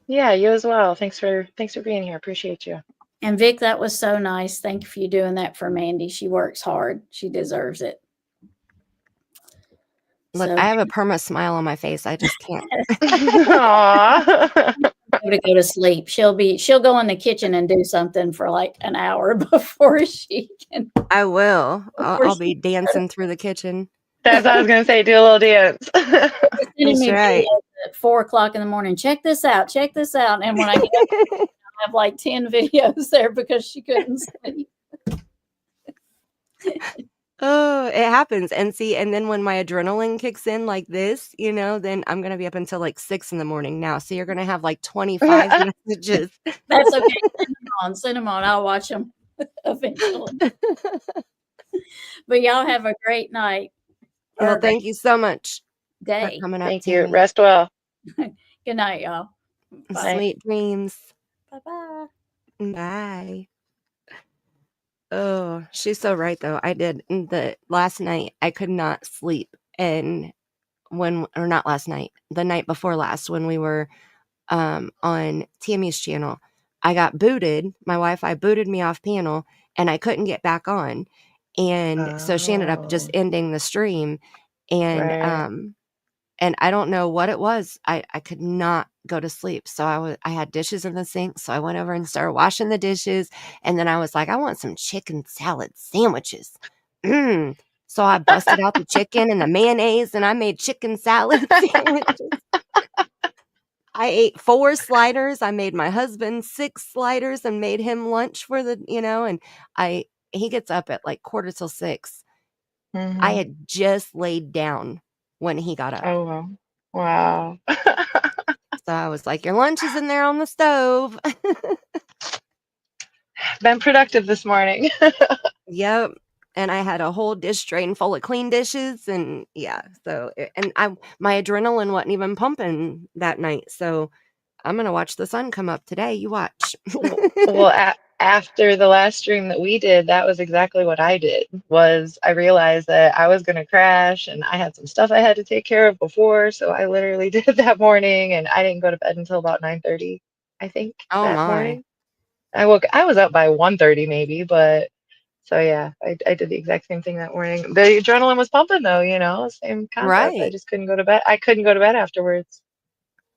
Yeah, you as well. Thanks for being here. Appreciate you. And Vic, that was so nice. Thank you for you doing that for Mandy. She works hard. She deserves it. Look, I have a perma smile on my face. I just can't. Aww. To go to sleep. She'll go in the kitchen and do something for like an hour before she can. I will. I'll be dancing through the kitchen. That's what I was gonna say. Do a little dance. That's right. At 4:00 in the morning. Check this out. Check this out. And when I get up, I have like 10 videos there because she couldn't sleep. Oh, it happens. And then when my adrenaline kicks in like this, then I'm going to be up until like 6 in the morning now. So you're going to have like 25 messages. That's okay. Send them on. I'll watch them eventually. But y'all have a great night. Well, thank you so much Day. for coming up. Thank you. Rest well. Good night, y'all. Bye. Sweet dreams. Bye-bye. Bye. Oh, she's so right though. I did last night. I could not sleep, and not last night, the night before last, when we were on Tammy's channel, I got booted. My Wi-Fi booted me off panel, and I couldn't get back on, and so she ended up just ending the stream, and and I don't know what it was. I could not go to sleep. So I had dishes in the sink. So I went over and started washing the dishes. And then I was like, I want some chicken salad sandwiches. So I busted out the chicken and the mayonnaise and I made chicken salad sandwiches. I ate 4 sliders. I made my husband 6 sliders and made him lunch for the, and he gets up at like 5:45. Mm-hmm. I had just laid down when he got up. Oh, wow. So I was like, your lunch is in there on the stove. Been productive this morning. Yep. And I had a whole dish drain full of clean dishes. And yeah, so, my adrenaline wasn't even pumping that night. So I'm going to watch the sun come up today. You watch. Well, after the last stream that we did, that was exactly what I did. I realized that I was going to crash and I had some stuff I had to take care of before. So I literally did it that morning and I didn't go to bed until about 9:30, I think, that morning. I was up by 1:30 maybe, but so yeah, I did the exact same thing that morning. The adrenaline was pumping though, same concept. Right. I just couldn't go to bed. I couldn't go to bed afterwards.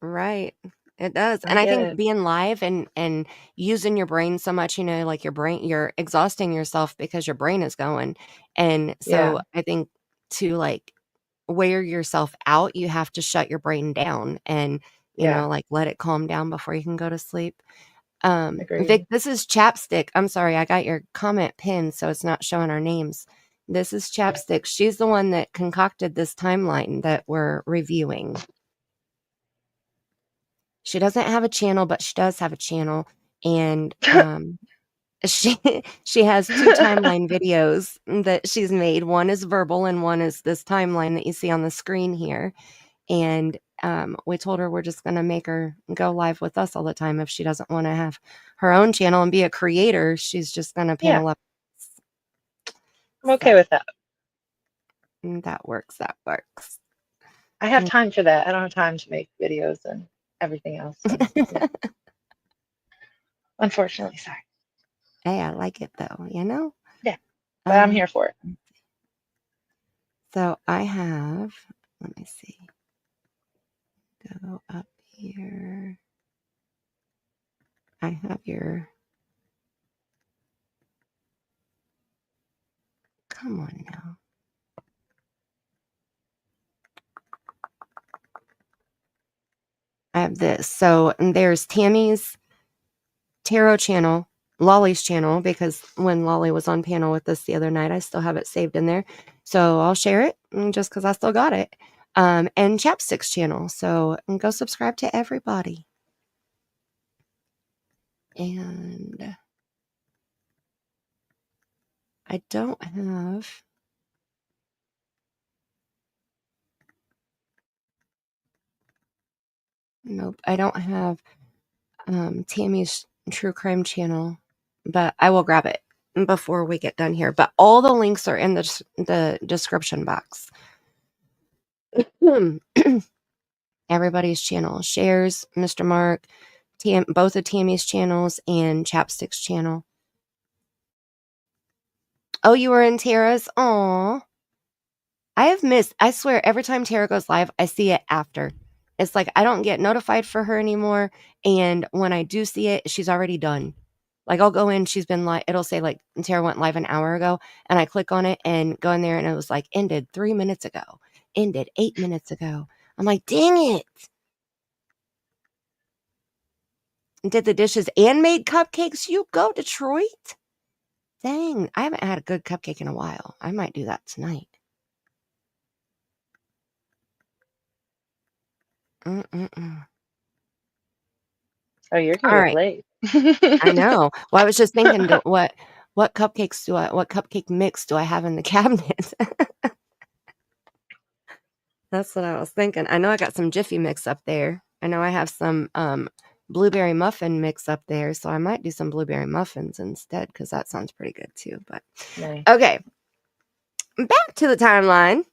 Right. It does. And I think being live and using your brain so much, like you're exhausting yourself because your brain is going. And so I think to like wear yourself out, you have to shut your brain down and You Yeah. know, like let it calm down before you can go to sleep. Agreed. Vic, this is Chapstick. I'm sorry, I got your comment pinned, so it's not showing our names. This is Chapstick. She's the one that concocted this timeline that we're reviewing. She doesn't have a channel, but she does have a channel, and she has 2 timeline videos that she's made. One is verbal, and one is this timeline that you see on the screen here. And we told her we're just going to make her go live with us all the time. If she doesn't want to have her own channel and be a creator, she's just going to panel up. I'm okay with that. That works. That works. I have time for that. I don't have time to make videos and everything else. So, yeah. Unfortunately, sorry. Hey, I like it though, you know? Yeah, but I'm here for it. So I have, let me see. Go up here. I have your, come on now. I have this. So there's Tammy's tarot channel, Lolly's channel, because when Lolly was on panel with us the other night, I still have it saved in there. So I'll share it just because I still got it. And Chapstick's channel. So go subscribe to everybody. And I don't have. Nope, I don't have Tammy's True Crime channel, but I will grab it before we get done here. But all the links are in the description box. Everybody's channel shares, Mr. Mark, both of Tammy's channels and Chapstick's channel. Oh, you were in Tara's? Aw. I have missed, I swear, every time Tara goes live, I see it after. It's like I don't get notified for her anymore. And when I do see it, she's already done. Like I'll go in, she's been like, it'll say like Tara went live an hour ago. And I click on it and go in there and it was like ended 3 minutes ago. Ended 8 minutes ago. I'm like, dang it. Did the dishes and made cupcakes. You go, Detroit. Dang, I haven't had a good cupcake in a while. I might do that tonight. Oh, you're All gonna right. get late. I know. Well, I was just thinking, what cupcakes what cupcake mix do I have in the cabinet? That's what I was thinking. I know I got some Jiffy mix up there. I know I have some blueberry muffin mix up there, so I might do some blueberry muffins instead because that sounds pretty good too. But Nice. okay, back to the timeline.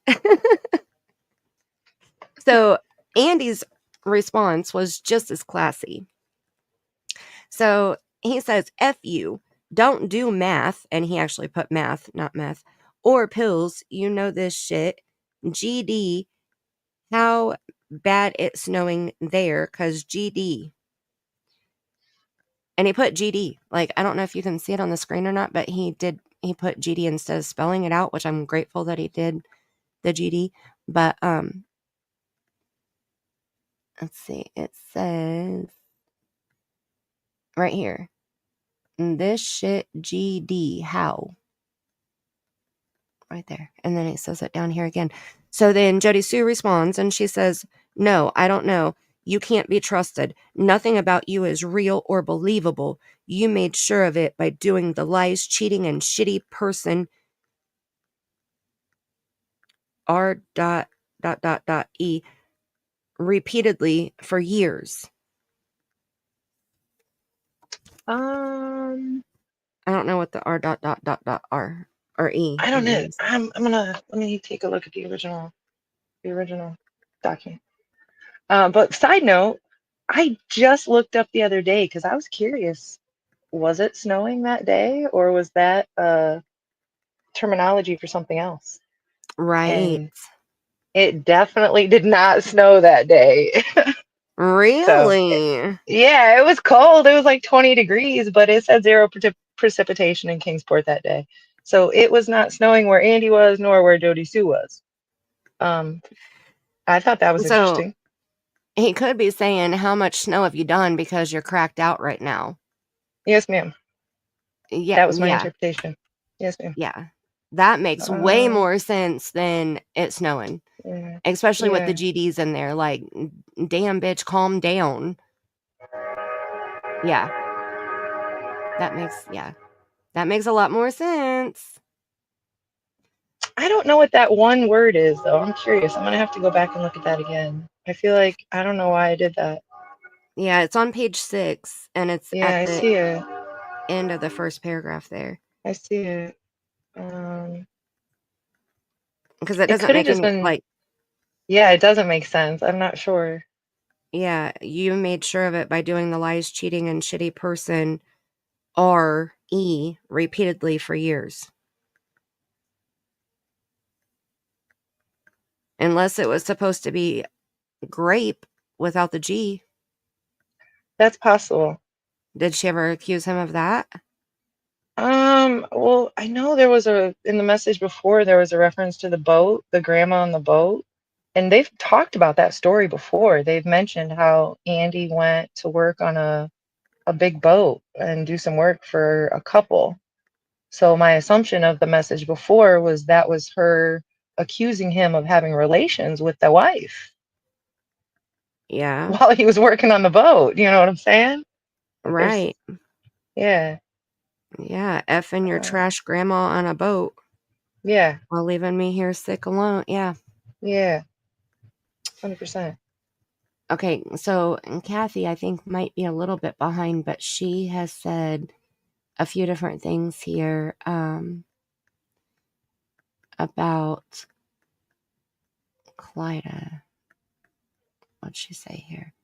So Andy's response was just as classy. So he says, F you, don't do math. And he actually put math, not meth, or pills. You know this shit. GD, how bad it's snowing there, because GD. And he put GD. Like, I don't know if you can see it on the screen or not, but he put GD instead of spelling it out, which I'm grateful that he did the GD. But, let's see. It says right here. This shit GD, how? Right there. And then it says it down here again. So then Jody Sue responds and she says, no, I don't know. You can't be trusted. Nothing about you is real or believable. You made sure of it by doing the lies, cheating, and shitty person R.E repeatedly for years. I don't know what the R.R.E. I don't know. means. I'm gonna let me take a look at the original document. But side note, I just looked up the other day because I was curious. Was it snowing that day, or was that terminology for something else? Right. And it definitely did not snow that day. Really? So, yeah, it was cold. It was like 20 degrees, but it said zero precipitation in Kingsport that day. So it was not snowing where Andy was, nor where Jody Sue was. I thought that was interesting. He could be saying, how much snow have you done because you're cracked out right now? Yes, ma'am. Yeah, That was my yeah, interpretation. Yes, ma'am. yeah. That makes way Um, more sense than it snowing, yeah, especially with the yeah. GDs in there. Like, damn, bitch, calm down. Yeah, that makes a lot more sense. I don't know what that one word is, though. I'm curious. I'm gonna have to go back and look at that again. I feel like I don't know why I did that. Yeah, it's on page 6, and it's Yeah, I at the see it. end of the first paragraph there. I see it. Because it It doesn't could have make just any, been. like, Yeah, it doesn't make sense. I'm not sure. yeah, you made sure of it by doing the lies, cheating, and shitty person R-E repeatedly for years. Unless it was supposed to be grape without the G. That's possible. Did she ever accuse him of that? Well, I know there was in the message before, there was a reference to the boat, the grandma on the boat, and they've talked about that story before. They've mentioned how Andy went to work on a big boat and do some work for a couple. So my assumption of the message before was that was her accusing him of having relations with the wife Yeah, while he was working on the boat. You know what I'm saying? Like right. yeah, Yeah, effing your uh, trash grandma on a boat yeah, while leaving me here sick alone. Yeah. yeah, 100%. Okay, so Kathy, I think, might be a little bit behind, but she has said a few different things here about Clyda. What'd she say here?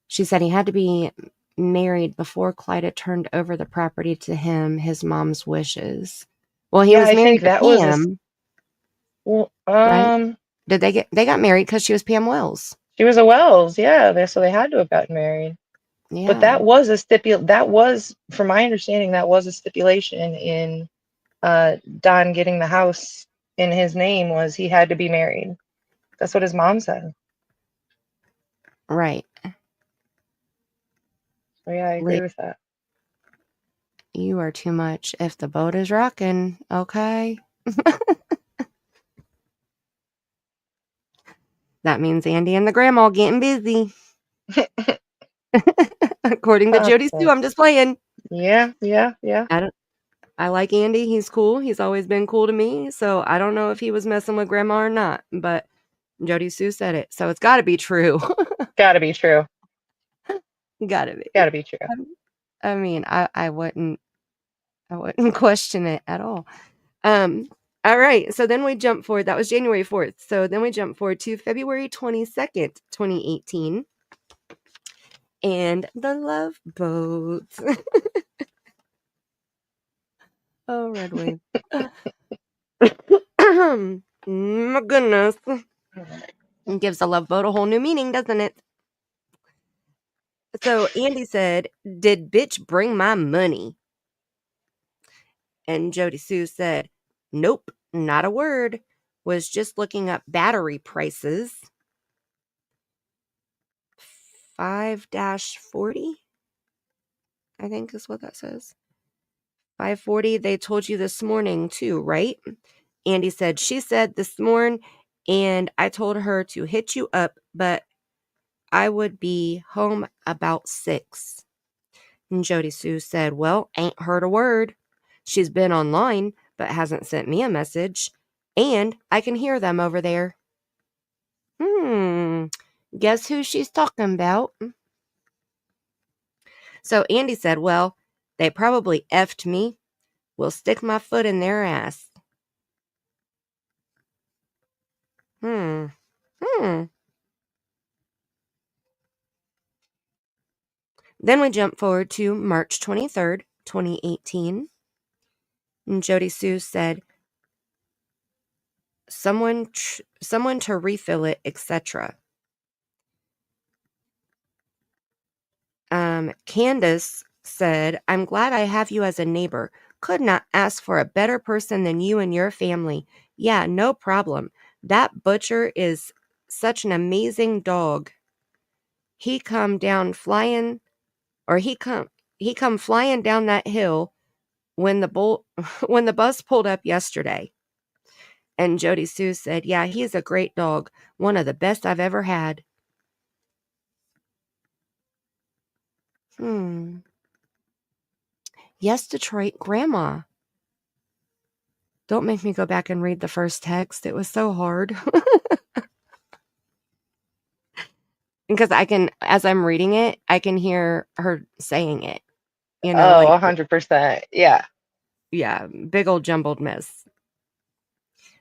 She said he had to be married before Clyda turned over the property to him, his mom's wishes. Well, he Yeah, was I think married to that was Pam, well, right? Did they got married because she was Pam Wells? she was a Wells, yeah. So they had to have gotten married. But Yeah, that was that was, from my understanding, that was a stipulation in Don getting the house in his name, was he had to be married. That's what his mom said. right. So yeah, I agree with that. You are too much. If the boat is rocking, okay. That means Andy and the grandma getting busy. According to Jody Sue, I'm just playing. Yeah. I like Andy. He's cool. He's always been cool to me. So I don't know if he was messing with grandma or not, but Jody Sue said it. So it's got to be true. Gotta be true. Gotta be. Gotta be true. I mean, I wouldn't question it at all. All right. So then we jump forward. That was January 4th. So then we jump forward to February 22nd, 2018. And the Love Boat. Oh, Red Wave. My goodness. It gives the Love Boat a whole new meaning, doesn't it? So Andy said, "Did bitch bring my money?" And Jody Sue said, "Nope, not a word. Was just looking up battery prices." 5-40, I think is what that says. 540, they told you this morning too, right? Andy said, "She said this morning, and I told her to hit you up, but I would be home about 6. And Jody Sue said, "Well, ain't heard a word. She's been online, but hasn't sent me a message. And I can hear them over there." Guess who she's talking about? So Andy said, "Well, they probably effed me. Will stick my foot in their ass." Then we jump forward to March 23rd, 2018. And Jody Sue said, someone to refill it, etc. Candus said, "I'm glad I have you as a neighbor. Could not ask for a better person than you and your family. Yeah, no problem. That butcher is such an amazing dog." he come down flying, or he come flying down that hill when when the bus pulled up yesterday. And Jody Sue said, yeah, he's a great dog. One of the best I've ever had. Yes, Detroit, Grandma. Don't make me go back and read the first text. It was so hard. Because as I'm reading it, I can hear her saying it. You know, Oh, like, 100%. Yeah. yeah, big old jumbled mess.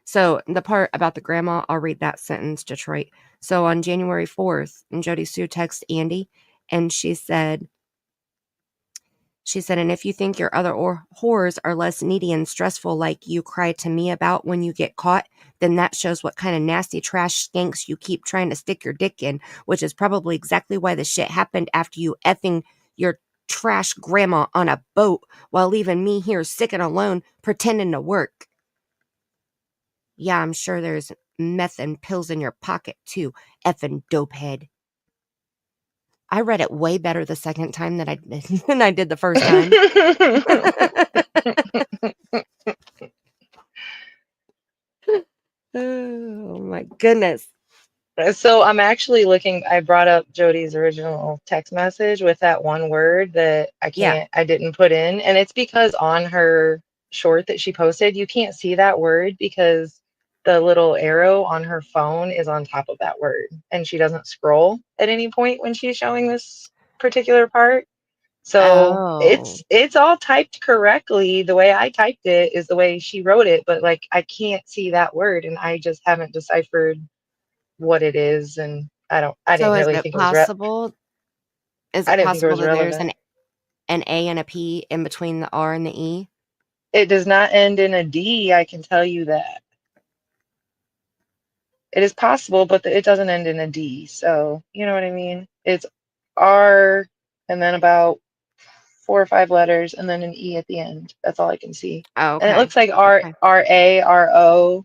So the part about the grandma, I'll read that sentence, Detroit. So on January 4th, Jody Sue texted Andy, and she said, and if you think your other whores are less needy and stressful like you cry to me about when you get caught, then that shows what kind of nasty trash skanks you keep trying to stick your dick in, which is probably exactly why the shit happened after you effing your trash grandma on a boat while leaving me here sick and alone pretending to work. Yeah, I'm sure there's meth and pills in your pocket too, effing dopehead. I read it way better the second time than I did the first time. Oh my goodness. So I'm actually looking, I brought up Jody's original text message with that one word that I didn't put in. And it's because on her short that she posted, you can't see that word because the little arrow on her phone is on top of that word. And she doesn't scroll at any point when she's showing this particular part. So it's all typed correctly. The way I typed it is the way she wrote it, but like I can't see that word and I just haven't deciphered what it is, and I didn't really think it was possible? Is I it didn't think it possible was that there's relevant. an A and a P in between the R and the E? It does not end in a D, I can tell you that. It is possible, but it doesn't end in a D. So, you know what I mean? It's R and then about 4 or 5 letters and then an E at the end. That's all I can see. Oh, okay. And it looks like R-A-R-O,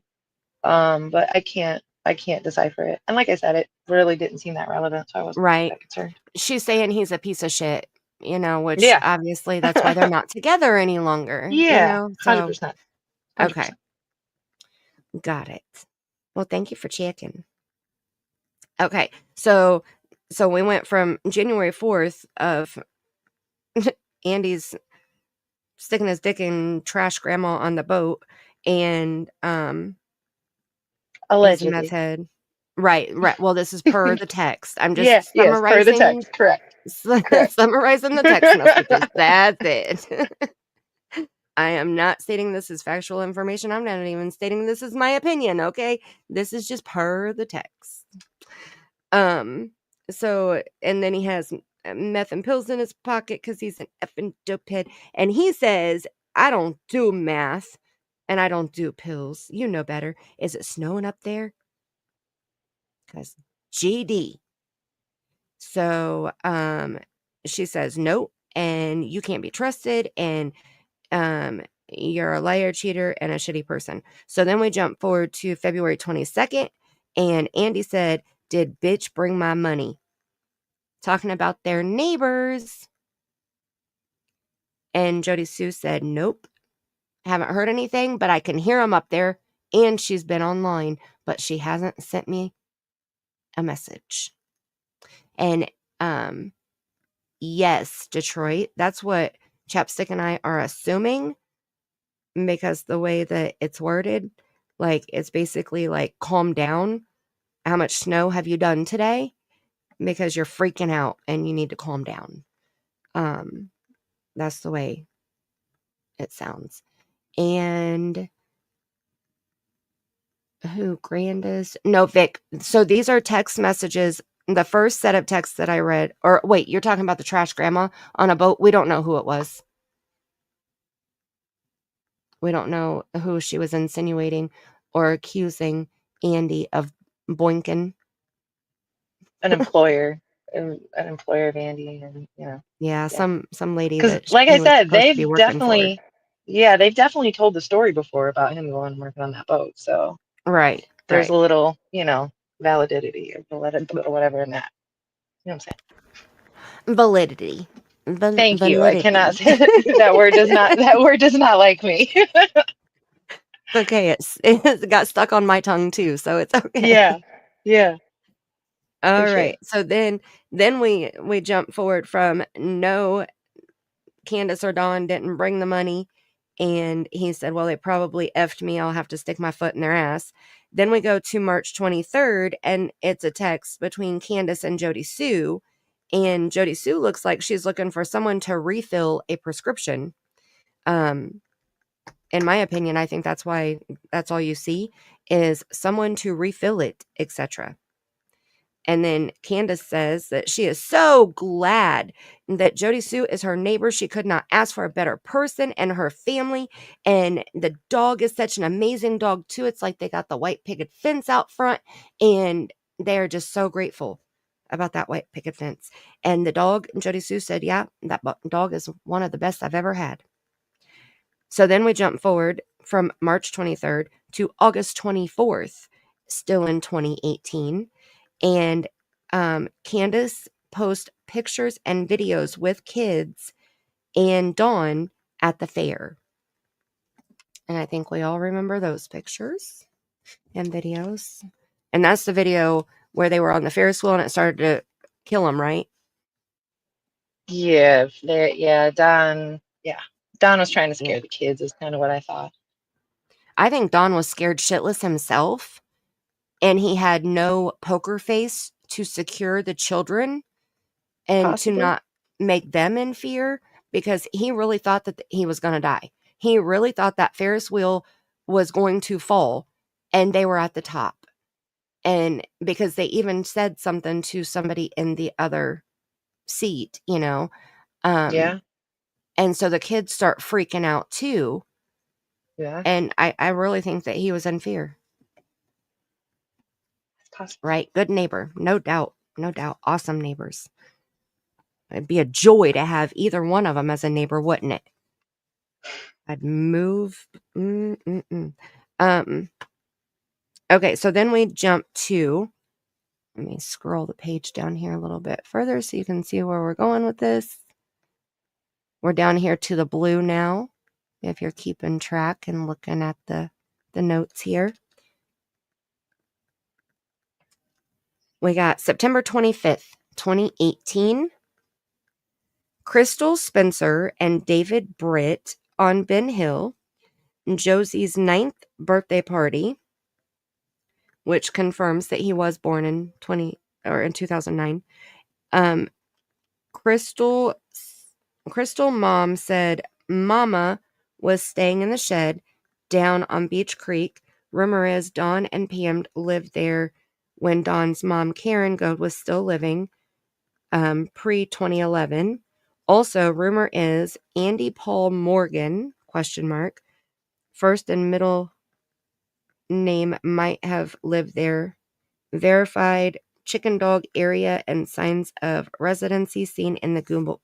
but I can't decipher it. And like I said, it really didn't seem that relevant, so I wasn't that concerned. She's saying he's a piece of shit, you know, which Yeah. obviously that's why they're not together any longer. Yeah, you know? 100%. 100%. Okay. Got it. Well, thank you for checking. Okay. So we went from January 4th of Andy's sticking his dick in trash grandma on the boat and allegedly. meth head. Right. Well, this is per the text. I'm just yes, per the text. Correct. Summarizing the text messages. That's it. I am not stating this as factual information. I'm not even stating this as my opinion, okay? This is just per the text. So, and then he has meth and pills in his pocket because he's an effing dopehead. And he says, I don't do math and I don't do pills. You know better. Is it snowing up there? Because GD. So, she says, nope, and you can't be trusted, and you're a liar, cheater, and a shitty person. So then we jump forward to February 22nd, and Andy said, did bitch bring my money? Talking about their neighbors. And Jody Sue said, nope, haven't heard anything, but I can hear them up there, and she's been online, but she hasn't sent me a message. And yes, Detroit, that's what Chapstick and I are assuming, because the way that it's worded, like, it's basically like, calm down. How much snow have you done today? Because you're freaking out and you need to calm down. That's the way it sounds. And who, Grandis? No, Vic. So these are text messages. The first set of texts that I read, or wait, you're talking about the trash grandma on a boat? We don't know who it was. We don't know who she was insinuating or accusing Andy of boinking. An employer of Andy, and Yeah, some lady because that like he I was said, supposed to be they've working definitely told the story before about him going and working on that boat. So for. Right. there's a little validity or whatever in that. know what I'm saying? Validity. Thank you. I cannot Validity. say that word does not like me. Okay, it got stuck on my tongue too, so it's okay. Yeah. Yeah. All Appreciate right. it. So then we jump forward from no, Candus or Dawn didn't bring the money, and he said, "Well, they probably effed me. I'll have to stick my foot in their ass." Then we go to March 23rd, and it's a text between Candus and Jody Sue, and Jody Sue looks like she's looking for someone to refill a prescription. In my opinion, I think that's why that's all you see is someone to refill it, etc. And then Candus says that she is so glad that Jody Sue is her neighbor. She could not ask for a better person and her family. And the dog is such an amazing dog, too. It's like they got the white picket fence out front, and they're just so grateful about that white picket fence. And the dog, Jody Sue said, yeah, that dog is one of the best I've ever had. So then we jump forward from March 23rd to August 24th, still in 2018. And Candus posts pictures and videos with kids and Dawn at the fair. And I think we all remember those pictures and videos. And that's the video where they were on the Ferris wheel and it started to kill them, right? Yeah. Don. Yeah. Don was trying to Yeah. scare the kids is kind of what I thought. I think Don was scared shitless himself, and he had no poker face to secure the children and to Possibly. not make them in fear, because he really thought that he was going to die. He really thought that Ferris wheel was going to fall and they were at the top. And because they even said something to somebody in the other seat, you know. Yeah. And so the kids start freaking out too. Yeah. And I really think that he was in fear. It's possible. Right? Good neighbor. No doubt. No doubt. Awesome neighbors. It'd be a joy to have either one of them as a neighbor, wouldn't it? I'd move. Okay, so then we jump to, let me scroll the page down here a little bit further so you can see where we're going with this. We're down here to the blue now, if you're keeping track and looking at the notes here. We got September 25th, 2018. Crystal Spencer and David Britt on Ben Hill, Josie's 9th birthday party, which confirms that he was born in 2009. Crystal mom said Mama was staying in the shed down on Beach Creek. Rumor is Dawn and Pam lived there when Dawn's mom Karen Goad was still living, pre-2011. Also, rumor is Andy Paul Morgan, ? First and middle name might have lived there. Verified chicken dog area and signs of residency seen in the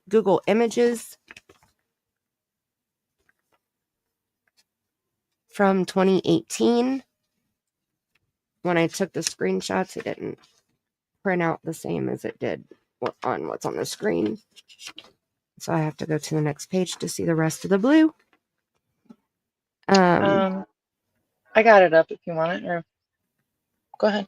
Google images from 2018. When I took the screenshots, it didn't print out the same as it did on what's on the screen. So I have to go to the next page to see the rest of the blue. I got it up if you want it, or go ahead.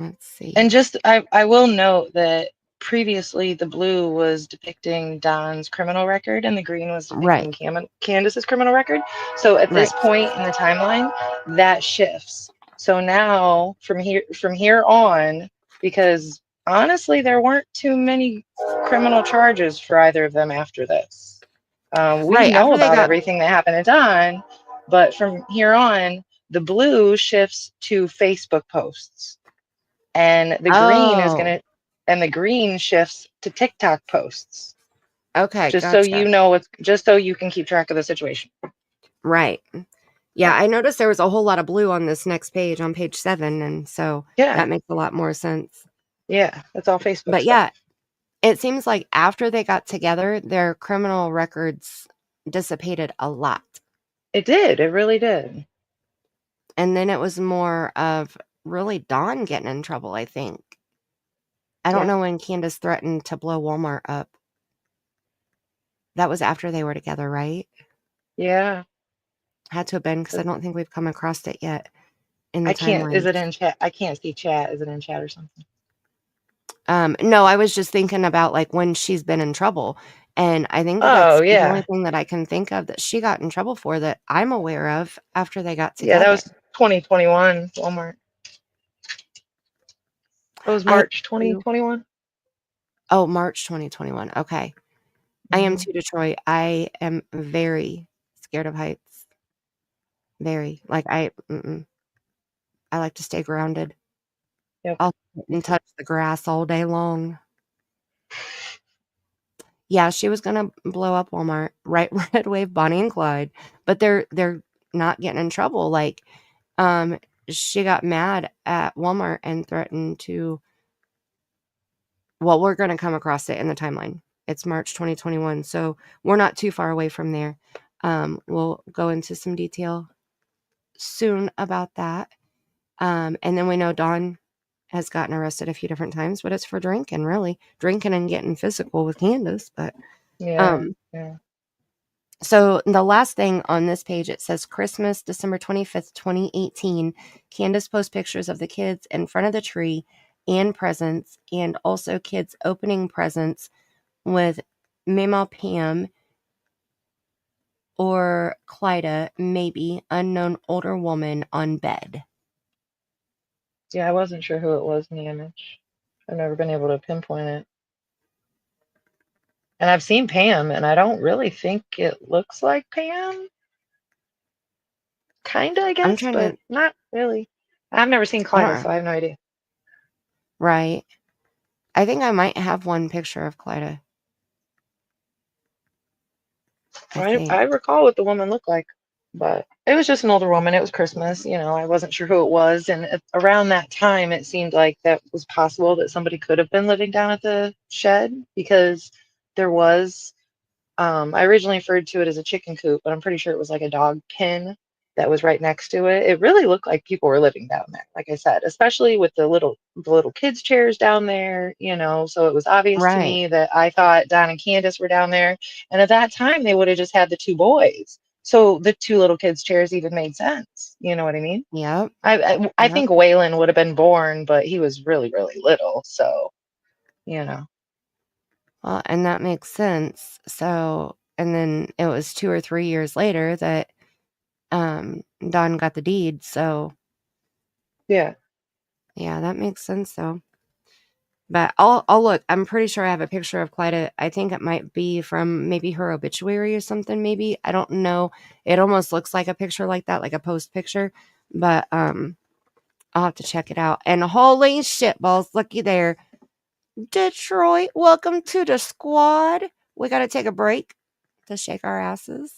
Let's see. And just, I will note that previously the blue was depicting Don's criminal record and the green was depicting Candus's criminal record. So at this point in the timeline, that shifts. So now from here on, because honestly, there weren't too many criminal charges for either of them after this. We know about everything that happened to Don, but from here on, the blue shifts to Facebook posts. And the green is the green shifts to TikTok posts. Okay, just gotcha. so you know, just so you can keep track of the situation. Right. Yeah, I noticed there was a whole lot of blue on this next page, on page 7, and so that makes a lot more sense. Yeah, that's all Facebook But stuff. yeah, it seems like after they got together, their criminal records dissipated a lot. It did. It really did. And then it was more of really Dawn getting in trouble, I think. I don't Yeah. know when Candus threatened to blow Walmart up. That was after they were together, right? Yeah. Had to have been, because I don't think we've come across it yet in the I can't. Is timeline. it in chat? I can't see chat. Is it in chat or something? No, I was just thinking about like when she's been in trouble. And I think that Oh that's the only yeah. thing that I can think of that she got in trouble for that I'm aware of after they got Yeah, that together. was 2021 Walmart. It was I am March too. 2021. Oh, March 2021. Okay. I am too, Detroit. I am very scared of heights. Very. Like I like to stay grounded. Yep. I'll sit and touch the grass all day long. Yeah, she was gonna blow up Walmart, right? Red Wave, Bonnie and Clyde, but they're not getting in trouble. Like, she got mad at Walmart and threatened to. Well, we're gonna come across it in the timeline. It's March 2021, so we're not too far away from there. We'll go into some detail soon about that. And then we know Dawn has gotten arrested a few different times, but it's for drinking and getting physical with Candus. But Yeah. Yeah. so the last thing on this page, it says Christmas, December 25th, 2018. Candus posts pictures of the kids in front of the tree and presents, and also kids opening presents with Mama Pam or Clyda, maybe unknown older woman on bed. Yeah, I wasn't sure who it was in the image. I've never been able to pinpoint it. And I've seen Pam, and I don't really think it looks like Pam. Kinda, I I'm guess, trying but to. not really. I've never seen Clyda, so I have no idea. Right. I think I might have one picture of Clyda. I recall what the woman looked like, but it was just an older woman. It was Christmas, I wasn't sure who it was. And around that time, it seemed like that was possible that somebody could have been living down at the shed because there was, I originally referred to it as a chicken coop, but I'm pretty sure it was like a dog pen that was right next to it. It really looked like people were living down there, like I said, especially with the little kids' chairs down there, so it was obvious to Right. me that I thought Don and Candus were down there. And at that time, they would have just had the two boys. So the two little kids' chairs even made sense. You know what I mean? Yep. I think Waylon would have been born, but he was really, really little. So, Well, and that makes sense. So, and then it was 2 or 3 years later that Don got the deed. So, yeah. Yeah, that makes sense though. But I'll look. I'm pretty sure I have a picture of Clyda. I think it might be from maybe her obituary or something, maybe. I don't know. It almost looks like a picture like that, like a post picture. But I'll have to check it out. And holy shit balls, looky there. Detroit, welcome to the squad. We gotta take a break to shake our asses.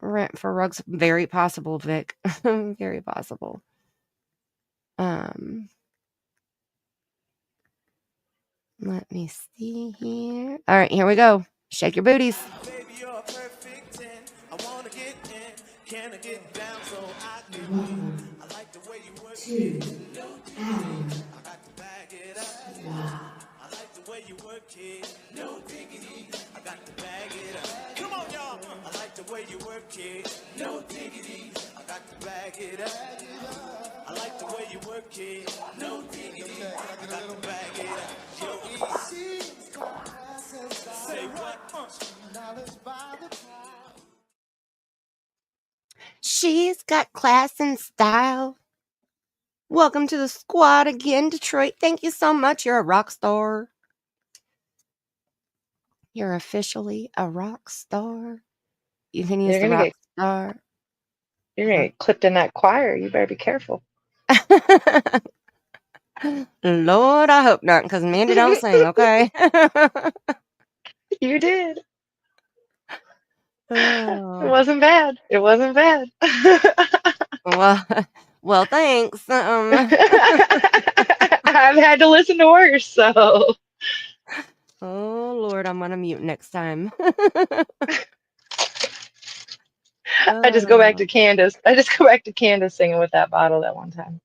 Rent for rugs, very possible, Vic. Very possible. Let me see here. All right, here we go. Shake your booties. Baby, you're a perfect 10. I wanna get in. Can I get down so I can? I like the way you work it. I got to bag it up. I like the way you work it. No diggity. I got to bag it up. Come on, y'all. I like the way you work it. No diggity. I got to bag it up. I like the way you work it. No diggity. I got to bag it up. Yo, say what? She's got class and style. Welcome to the squad again, Detroit. Thank you so much. You're a rock star. You're officially a rock star. You can use the rock star. You're gonna get clipped in that choir. You better be careful. Lord, I hope not, because Mandy don't sing, okay? You did. Oh. It wasn't bad. It wasn't bad. Well, thanks. I've had to listen to worse, so. Oh, Lord, I'm gonna mute next time. I just go back to Candus. I just go back to Candus singing with that bottle that one time.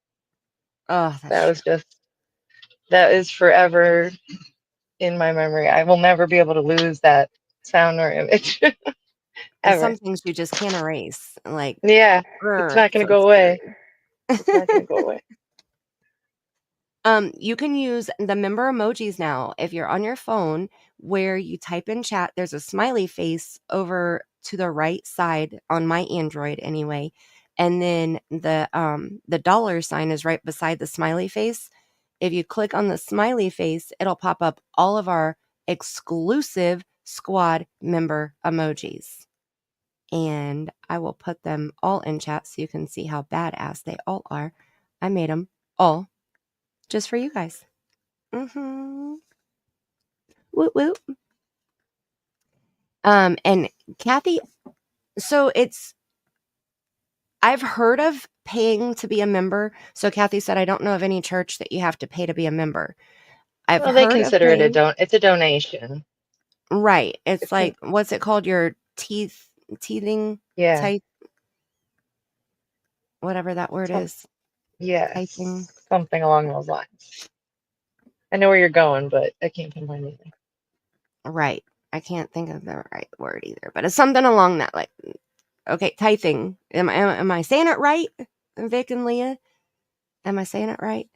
Oh, That was just That is forever in my memory. I will never be able to lose that sound or image ever. Some things you just can't erase. Like, Yeah, it's not it's going to so go away. scary. It's not going to go away. You can use the member emojis now. If you're on your phone where you type in chat, there's a smiley face over to the right side on my Android anyway. And then the dollar sign is right beside the smiley face. If you click on the smiley face, it'll pop up all of our exclusive squad member emojis. And I will put them all in chat so you can see how badass they all are. I made them all just for you guys. Woot woot. And Kathy, so I've heard of paying to be a member. So Kathy said, I don't know of any church that you have to pay to be a member. I've Well, they heard of consider it paying. it's a donation. Right. It's It's like, what's it called? Your teething yeah, type, whatever that word is. yes, Typing. something along those lines. I know where you're going, but I can't pinpoint anything. Right. I can't think of the right word either, but it's something along that, like, okay, tithing. Am I saying it right, Vic and Leah? Am I saying it right?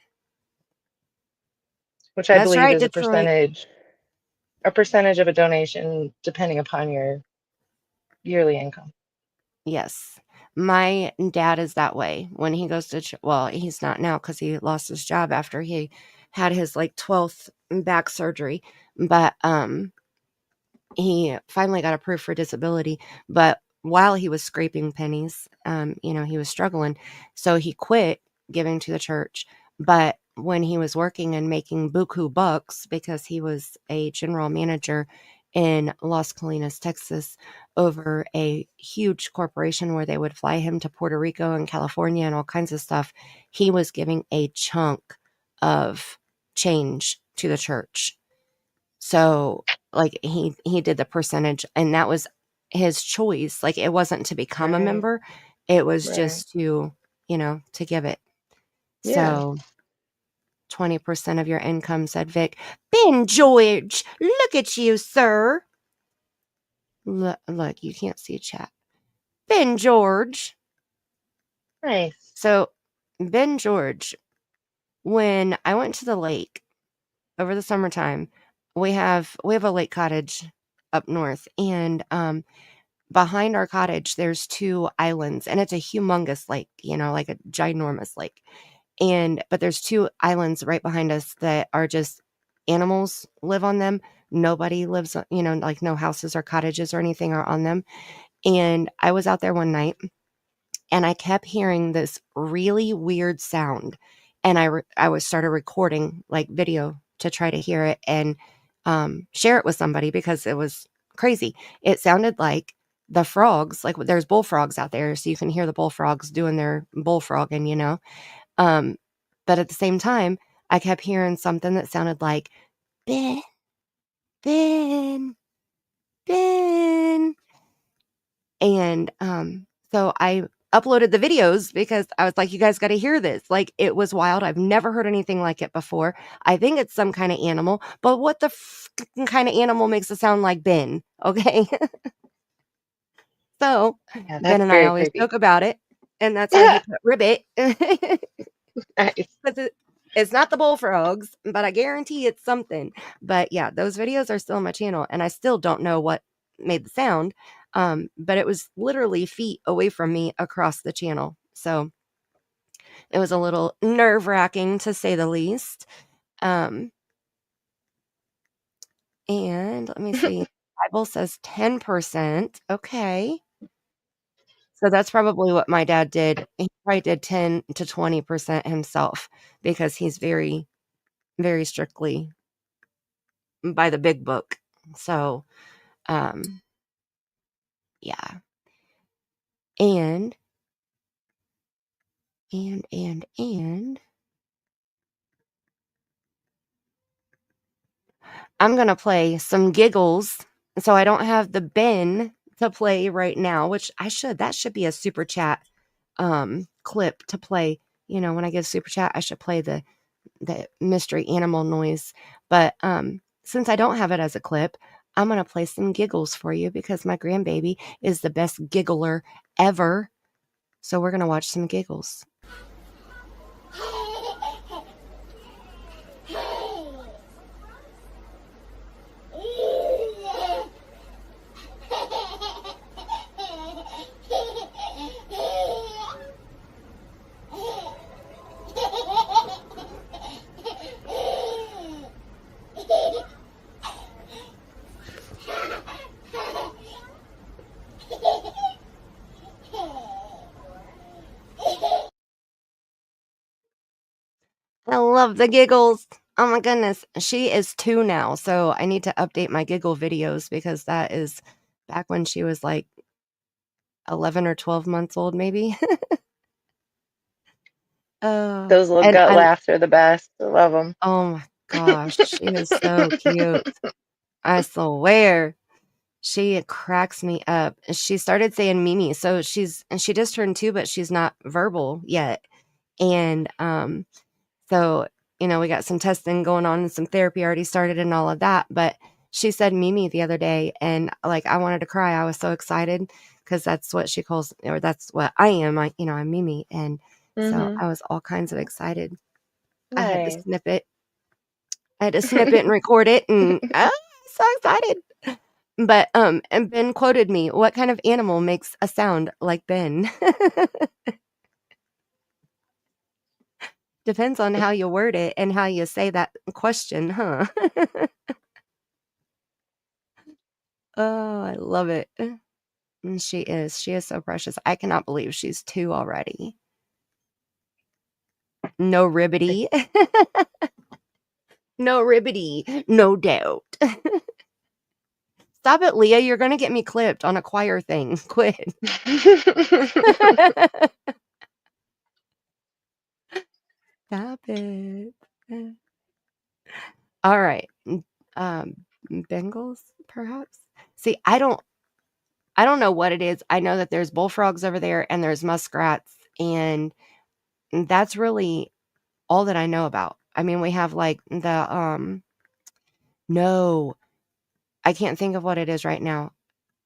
Which I That's believe right, is Detroit. a percentage of a donation depending upon your yearly income. Yes. My dad is that way when he goes to well, he's not now because he lost his job after he had his like 12th back surgery, but he finally got approved for disability. But while he was scraping pennies, he was struggling, so he quit giving to the church. But when he was working and making buku bucks, because he was a general manager in Las Colinas, Texas, over a huge corporation where they would fly him to Puerto Rico and California and all kinds of stuff, he was giving a chunk of change to the church. So like he did the percentage, and that was his choice. Like it wasn't to become a Right. member, it was Right. just to to give it. Yeah. So 20% of your income, said Vic. Ben George, look at you, sir. Look, you can't see chat. Ben George. Nice. So Ben George, when I went to the lake over the summertime, we have a lake cottage up north, and behind our cottage there's 2 islands, and it's a humongous lake, like a ginormous lake. But there's 2 islands right behind us that are just animals live on them. Nobody lives, like no houses or cottages or anything are on them. And I was out there one night and I kept hearing this really weird sound, and I was started recording like video to try to hear it and share it with somebody because it was crazy. It sounded like the frogs, like there's bullfrogs out there, so you can hear the bullfrogs doing their bullfrogging. But at the same time, I kept hearing something that sounded like Ben, Ben, Ben. And so I uploaded the videos because I was like, you guys got to hear this. Like, it was wild. I've never heard anything like it before. I think it's some kind of animal, but what the kind of animal makes it sound like Ben? Okay. So Yeah, Ben that's and I very always creepy. joke about it. And that's why he put ribbit. Nice. It's not the bullfrogs, but I guarantee it's something. But yeah, those videos are still on my channel, and I still don't know what made the sound. But it was literally feet away from me across the channel. So it was a little nerve-wracking to say the least. And let me see. Bible says 10%. Okay. So that's probably what my dad did. He probably did 10 to 20% himself because he's very, very strictly by the big book. So, yeah. And I'm going to play some giggles. So I don't have the Ben to play right now, which that should be a super chat clip to play. When I give super chat, I should play the mystery animal noise. But since I don't have it as a clip, I'm going to play some giggles for you because my grandbaby is the best giggler ever. So we're going to watch some giggles. I love the giggles. Oh my goodness. She is 2 now, so I need to update my giggle videos because that is back when she was like 11 or 12 months old, maybe. Those little And gut laughs are the best. I love them. oh my gosh, she is so cute. I swear. She cracks me up. She started saying Mimi, so she just turned 2, but she's not verbal yet. And so, you know, we got some testing going on and some therapy already started and all of that. But she said Mimi the other day, and like I wanted to cry. I was so excited because that's what she calls, or that's what I am. I'm Mimi, and so I was all kinds of excited. I had to Nice. snip it. I had to snip it and record it, and so excited. But and Ben quoted me, "What kind of animal makes a sound like Ben?" Depends on how you word it and how you say that question, huh? Oh, I love it. And she is so precious. I cannot believe she's 2 already. No ribbity. No ribbity. No doubt. Stop it, Leah. You're going to get me clipped on a choir thing. Quit. Stop it. All right. Bengals, perhaps? See, I don't know what it is. I know that there's bullfrogs over there and there's muskrats, and that's really all that I know about. I mean, we have like the no, I can't think of what it is right now.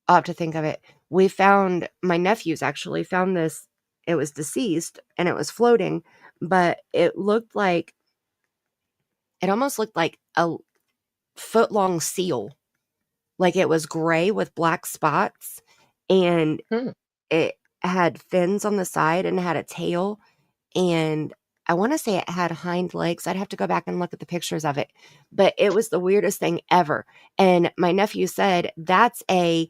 I'll have to think of it. My nephews actually found this. It was deceased and it was floating, but it almost looked like a foot-long seal. Like it was gray with black spots, and it had fins on the side and had a tail, and I want to say it had hind legs. I'd have to go back and look at the pictures of it, but it was the weirdest thing ever. And my nephew said, "That's a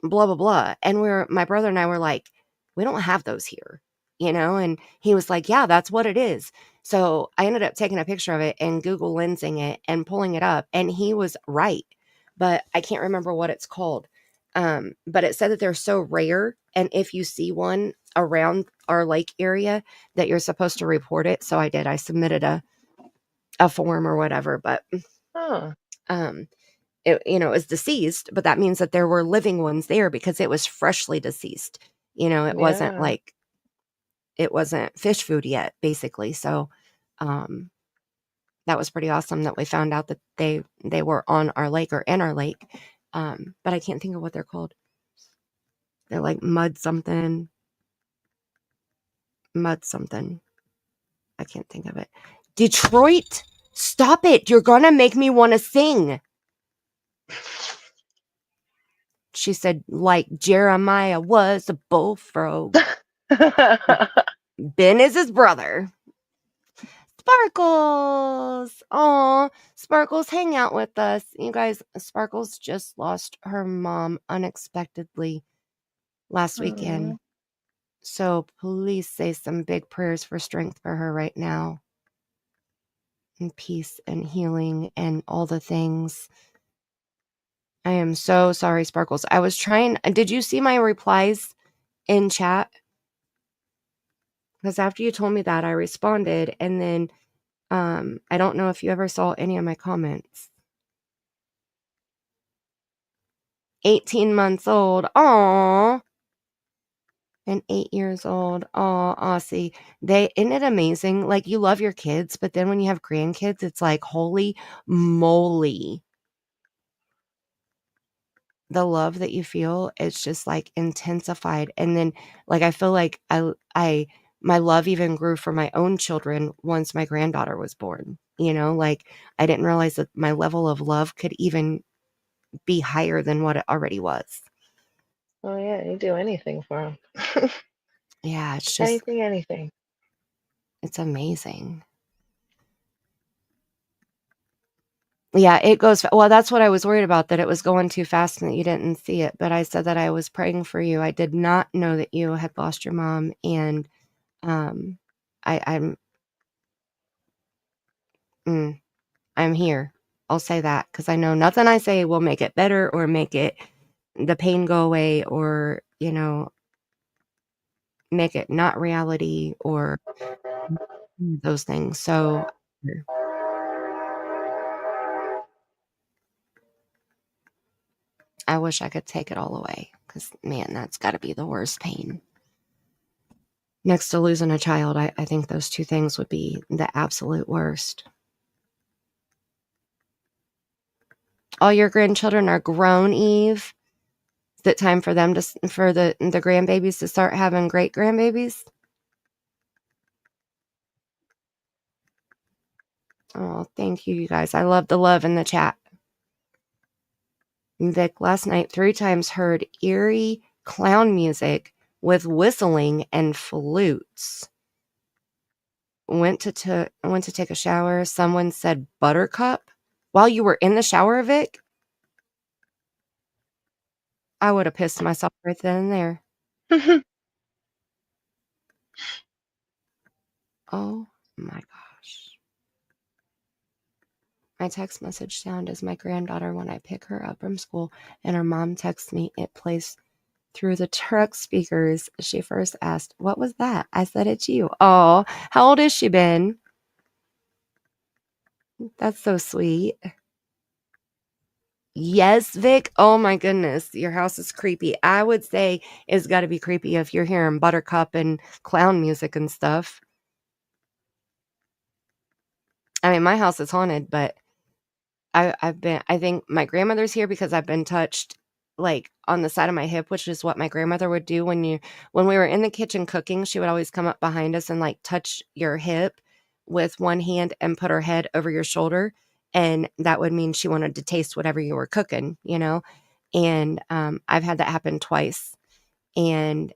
blah, blah, blah." And my brother and I were like, "We don't have those here," and he was like, "Yeah, that's what it is." So I ended up taking a picture of it and Google Lensing it and pulling it up, and he was right, but I can't remember what it's called. But it said that they're so rare, and if you see one around our lake area, that you're supposed to report it. So I did. I submitted a form or whatever, but it was deceased, but that means that there were living ones there because it was freshly deceased. It wasn't like it wasn't fish food yet, basically. So that was pretty awesome that we found out that they were on our lake or in our lake. But I can't think of what they're called. They're like mud something. I can't think of it. Detroit, stop it. You're going to make me want to sing. She said, like Jeremiah was a bullfrog. Ben is his brother. Sparkles. Aw, Sparkles, hang out with us. You guys, Sparkles just lost her mom unexpectedly last weekend. So please say some big prayers for strength for her right now. And peace and healing and all the things. I am so sorry, Sparkles. I was trying. Did you see my replies in chat? Because after you told me that, I responded. And then I don't know if you ever saw any of my comments. 18 months old. Aww. and 8 years old. Oh, Aussie. Isn't it amazing? Like, you love your kids, but then when you have grandkids, it's like, holy moly. The love that you feel is just like intensified. And then, like, I feel like my love even grew for my own children once my granddaughter was born. Like, I didn't realize that my level of love could even be higher than what it already was. Oh yeah, you do anything for them. Yeah, it's just, Anything. it's amazing. Yeah, it goes well, that's what I was worried about, that it was going too fast and that you didn't see it, but I said that I was praying for you. I did not know that you had lost your mom, and I'm I'm here. I'll say that because I know nothing I say will make it better or make the pain go away, or make it not reality, or those things. So I wish I could take it all away, because man, that's got to be the worst pain. Next to losing a child, I think those two things would be the absolute worst. All your grandchildren are grown, Eve. Is it time for them for the grandbabies to start having great grandbabies? Oh, thank you, you guys. I love the love in the chat. Vic, last night 3 times heard eerie clown music with whistling and flutes. Went to take a shower. Someone said buttercup while you were in the shower, Vic. I would have pissed myself right then and there. Oh my gosh. My text message sound is my granddaughter when I pick her up from school, and her mom texts me. It plays through the truck speakers. She first asked, "What was that?" I said, "It's you." Oh, how old is she, Ben? That's so sweet. Yes, Vic. Oh my goodness, your house is creepy. I would say it's got to be creepy if you're hearing buttercup and clown music and stuff. I mean, my house is haunted, but I think my grandmother's here because I've been touched, like, on the side of my hip, which is what my grandmother would do when we were in the kitchen cooking. She would always come up behind us and, like, touch your hip with one hand and put her head over your shoulder, and that would mean she wanted to taste whatever you were cooking, and I've had that happen twice, and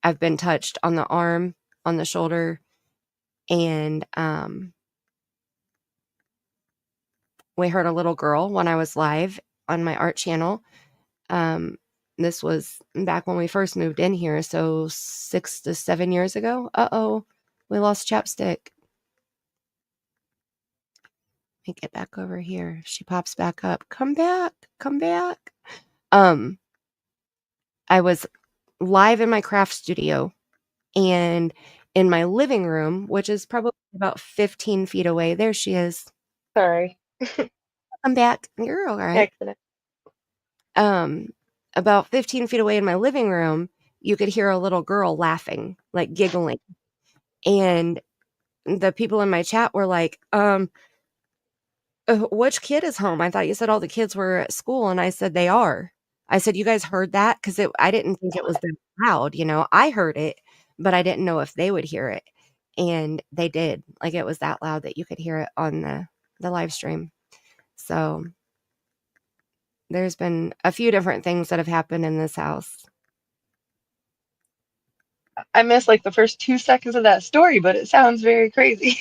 I've been touched on the arm, on the shoulder, and we heard a little girl when I was live on my art channel. This was back when we first moved in here, so 6 to 7 years ago. Uh-oh, we lost Chapstick. Let me get back over here. She pops back up. Come back. Come back. I was live in my craft studio, and in my living room, which is probably about 15 feet away. There she is. Sorry. Come back. You're all right. Accident. About 15 feet away in my living room, you could hear a little girl laughing, like giggling. And the people in my chat were like, which kid is home? I thought you said all the kids were at school. And I said, they are. I said, you guys heard that? Because I didn't think it was that loud. I heard it, but I didn't know if they would hear it. And they did. Like, it was that loud that you could hear it on the live stream. So there's been a few different things that have happened in this house. I missed like the first 2 seconds of that story, but it sounds very crazy.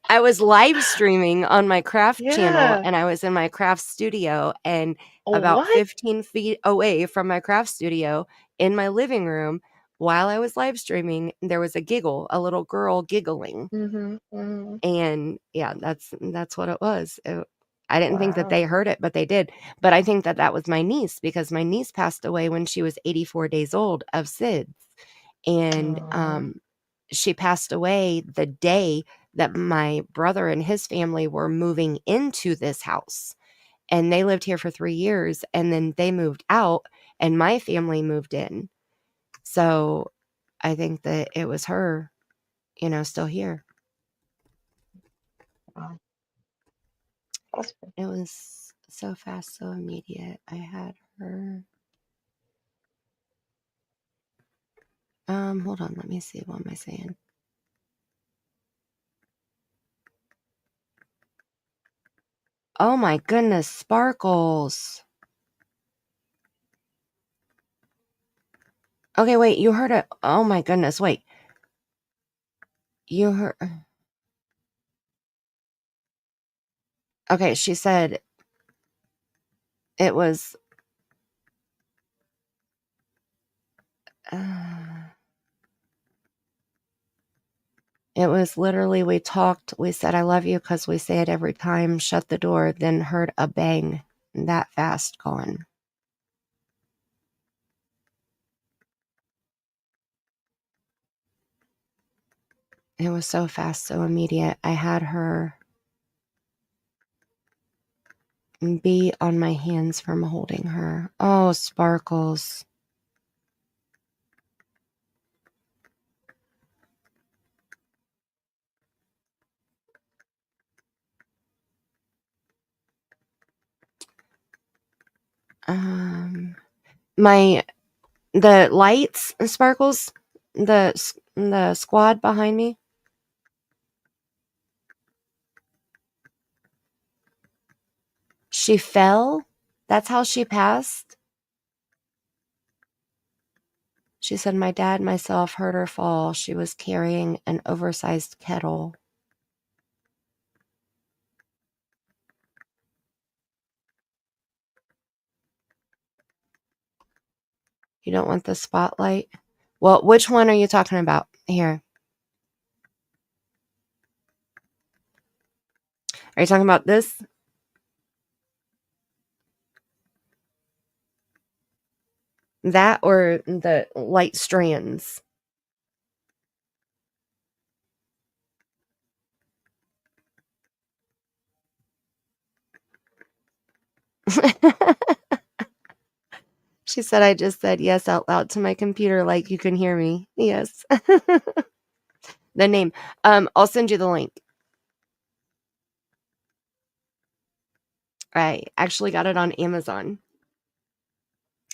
I was live streaming on my craft channel, Yeah. and I was in my craft studio, and about What? 15 feet away from my craft studio in my living room, while I was live streaming, there was a little girl giggling. And yeah, that's what it was. I didn't think that Wow. they heard it, but they did. But I think that was my niece, because my niece passed away when she was 84 days old of SIDS. And she passed away the day that my brother and his family were moving into this house. and they lived here for 3 years, and then they moved out and my family moved in. So I think that it was her, still here. Wow. It was so fast, so immediate. I had her. Hold on, let me see. What am I saying? Oh my goodness, sparkles. Okay, wait, you heard it. Oh my goodness, wait. You heard. Okay, she said it was. It was literally, we talked, we said, I love you because we say it every time, shut the door, then heard a bang, that fast gone. It was so fast, so immediate. I had her be on my hands from holding her. Oh, sparkles. The lights, sparkles, the squad behind me. She fell. That's how she passed. She said, my dad and myself heard her fall. She was carrying an oversized kettle. You don't want the spotlight? Well, which one are you talking about? Here. Are you talking about this? That or the light strands? She said, I just said yes out loud to my computer like you can hear me. Yes. The name. I'll send you the link. I actually got it on Amazon.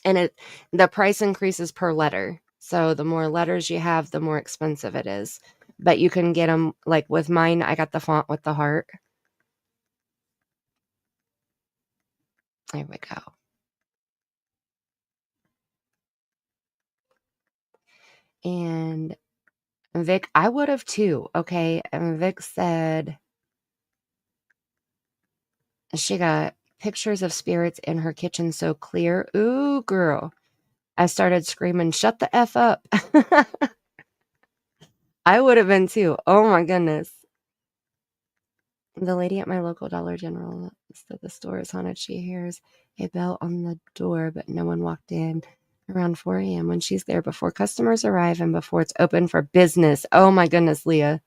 And the price increases per letter. So the more letters you have, the more expensive it is. But you can get them, like with mine, I got the font with the heart. There we go. And Vic, I would have too, okay? And Vic said she got pictures of spirits in her kitchen so clear. Ooh, girl. I started screaming, shut the F up. I would have been too. Oh my goodness. The lady at my local Dollar General said the store is haunted. She hears a bell on the door, but no one walked in around 4 a.m. when she's there before customers arrive and before it's open for business. Oh my goodness, Leah.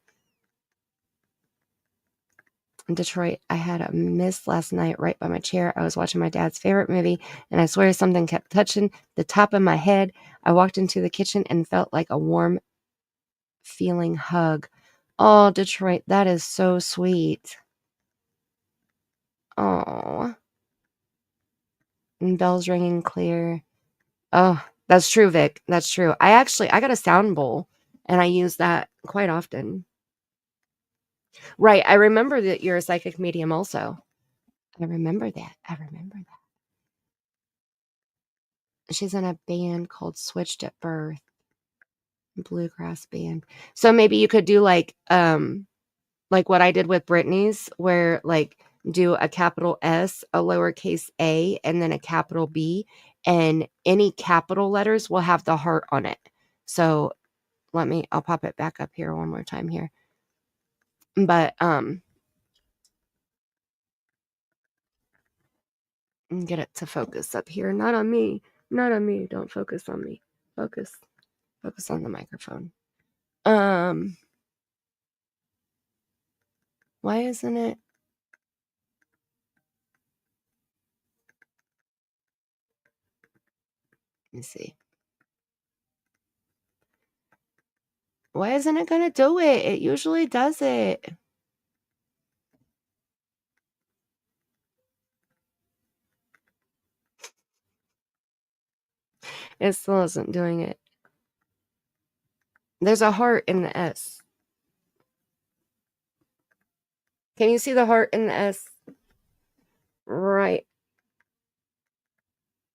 In Detroit, I had a miss last night right by my chair. I was watching my dad's favorite movie, and I swear something kept touching the top of my head. I walked into the kitchen and felt like a warm feeling hug. Oh, Detroit, that is so sweet. Oh. And bells ringing clear. Oh, that's true, Vic. That's true. I got a sound bowl, and I use that quite often. Right. I remember that you're a psychic medium also. I remember that. She's in a band called Switched at Birth. Bluegrass band. So maybe you could do like what I did with Britney's, where like do a capital S, a lowercase a, and then a capital B, and any capital letters will have the heart on it. So I'll pop it back up here one more time here. But get it to focus up here. Not on me. Not on me. Don't focus on me. Focus on the microphone. Why isn't it? Let me see. Why isn't it going to do it? It usually does it. It still isn't doing it. There's a heart in the S. Can you see the heart in the S? Right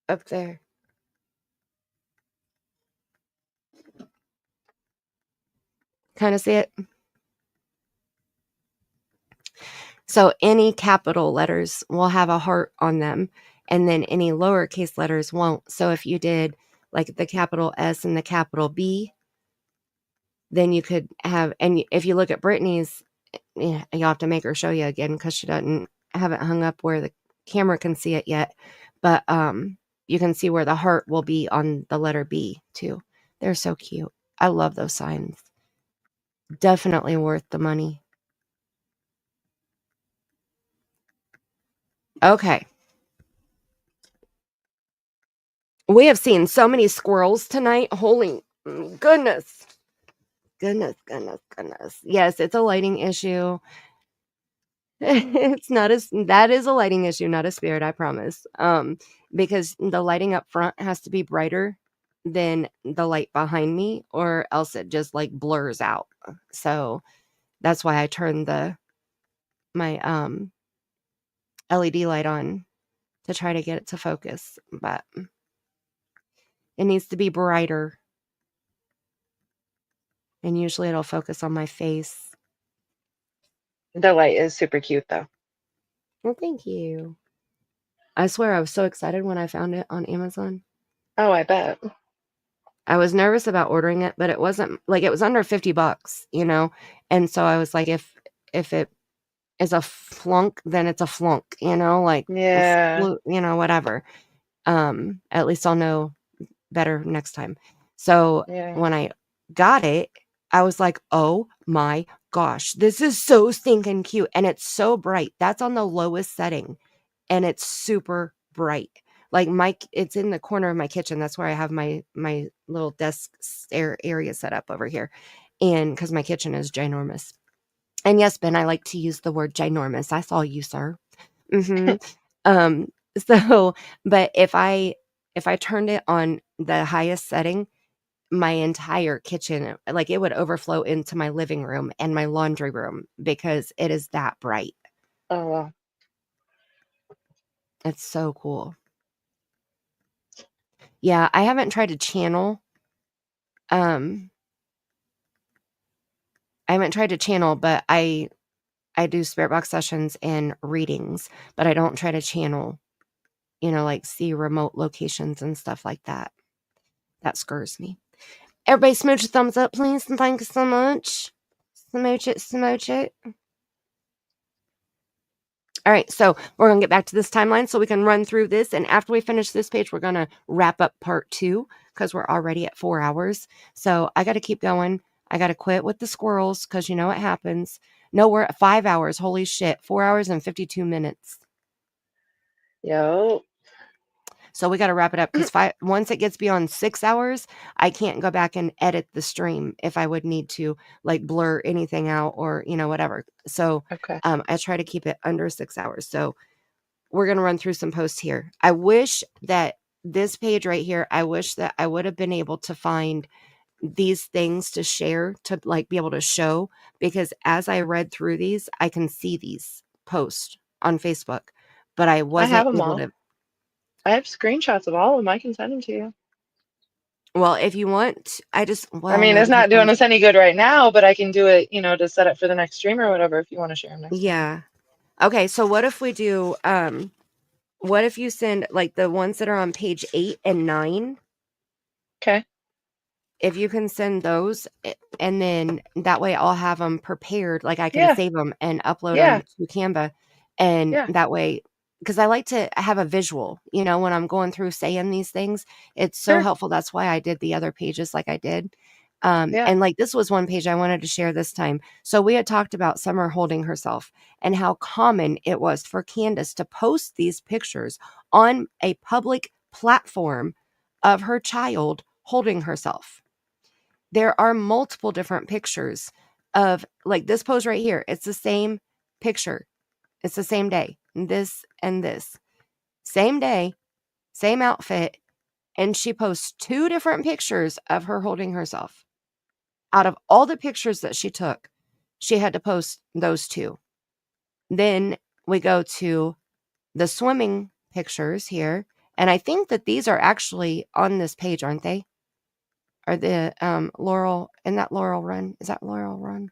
up there. Kind of see it? So any capital letters will have a heart on them, and then any lowercase letters won't. So if you did like the capital S and the capital B, then you could have, and if you look at Brittany's, you'll have to make her show you again because she doesn't have it hung up where the camera can see it yet. But you can see where the heart will be on the letter B too. They're so cute. I love those signs. Definitely worth the money. Okay. We have seen so many squirrels tonight. Holy goodness. Goodness. Yes, it's a lighting issue. That is a lighting issue, not a spirit, I promise. Because the lighting up front has to be brighter than the light behind me, or else it just like blurs out. So that's why I turned my LED light on to try to get it to focus, but it needs to be brighter. And usually it'll focus on my face. The light is super cute, though. Well, thank you. I swear I was so excited when I found it on Amazon. Oh, I bet. I was nervous about ordering it, but it wasn't like, it was under $50, you know? And so I was like, if it is a flunk, then it's a flunk, you know? Like, Yeah. you know, whatever. At least I'll know better next time. So Yeah. when I got it, I was like, oh my gosh, this is so stinking cute. And it's so bright. That's on the lowest setting. And it's super bright. Like it's in the corner of my kitchen. That's where I have my little desk area set up over here. And because my kitchen is ginormous. And yes, Ben, I like to use the word ginormous. I saw you, sir. So, but if I turned it on the highest setting, my entire kitchen, like it would overflow into my living room and my laundry room because it is that bright. Oh, wow. It's so cool. Yeah, I haven't tried to channel. I haven't tried to channel, but I do spirit box sessions and readings, but I don't try to channel, you know, like see remote locations and stuff like that. That scares me. Everybody smooch a thumbs up, please, and thank you so much. Smooch it. All right, so we're going to get back to this timeline so we can run through this. And after we finish this page, we're going to wrap up part 2 because we're already at 4 hours. So I got to keep going. I got to quit with the squirrels because you know what happens. No, we're at 5 hours. Holy shit. 4 hours and 52 minutes. Yo. So we got to wrap it up because once it gets beyond 6 hours, I can't go back and edit the stream if I would need to, like blur anything out or, you know, whatever. So Okay. I try to keep it under 6 hours. So we're going to run through some posts here. I wish that this page right here, I wish that I would have been able to find these things to share, to like be able to show, because as I read through these, I can see these posts on Facebook, but I wasn't have 'em able all. to. I have screenshots of all of them. I can send them to you. Well, if you want, I mean, it's not doing us any good right now, but I can do it, you know, to set up for the next stream or whatever if you want to share them next time. Yeah. Okay, so what if we do, what if you send like the ones that are on page 8 and 9? Okay. If you can send those, and then that way I'll have them prepared. Like I can Yeah. save them and upload Yeah. them to Canva. And Yeah. that way, because I like to have a visual, you know, when I'm going through saying these things, it's so Sure. helpful. That's why I did the other pages like I did. Yeah. And like this was one page I wanted to share this time. So we had talked about Summer holding herself and how common it was for Candus to post these pictures on a public platform of her child holding herself. There are multiple different pictures of like this pose right here. It's the same picture. It's the same day. This and this. Same day, same outfit. And she posts 2 different pictures of her holding herself. Out of all the pictures that she took, she had to post those 2. Then we go to the swimming pictures here. And I think that these are actually on this page, aren't they? Are the Laurel, and that Laurel Run? Is that Laurel Run?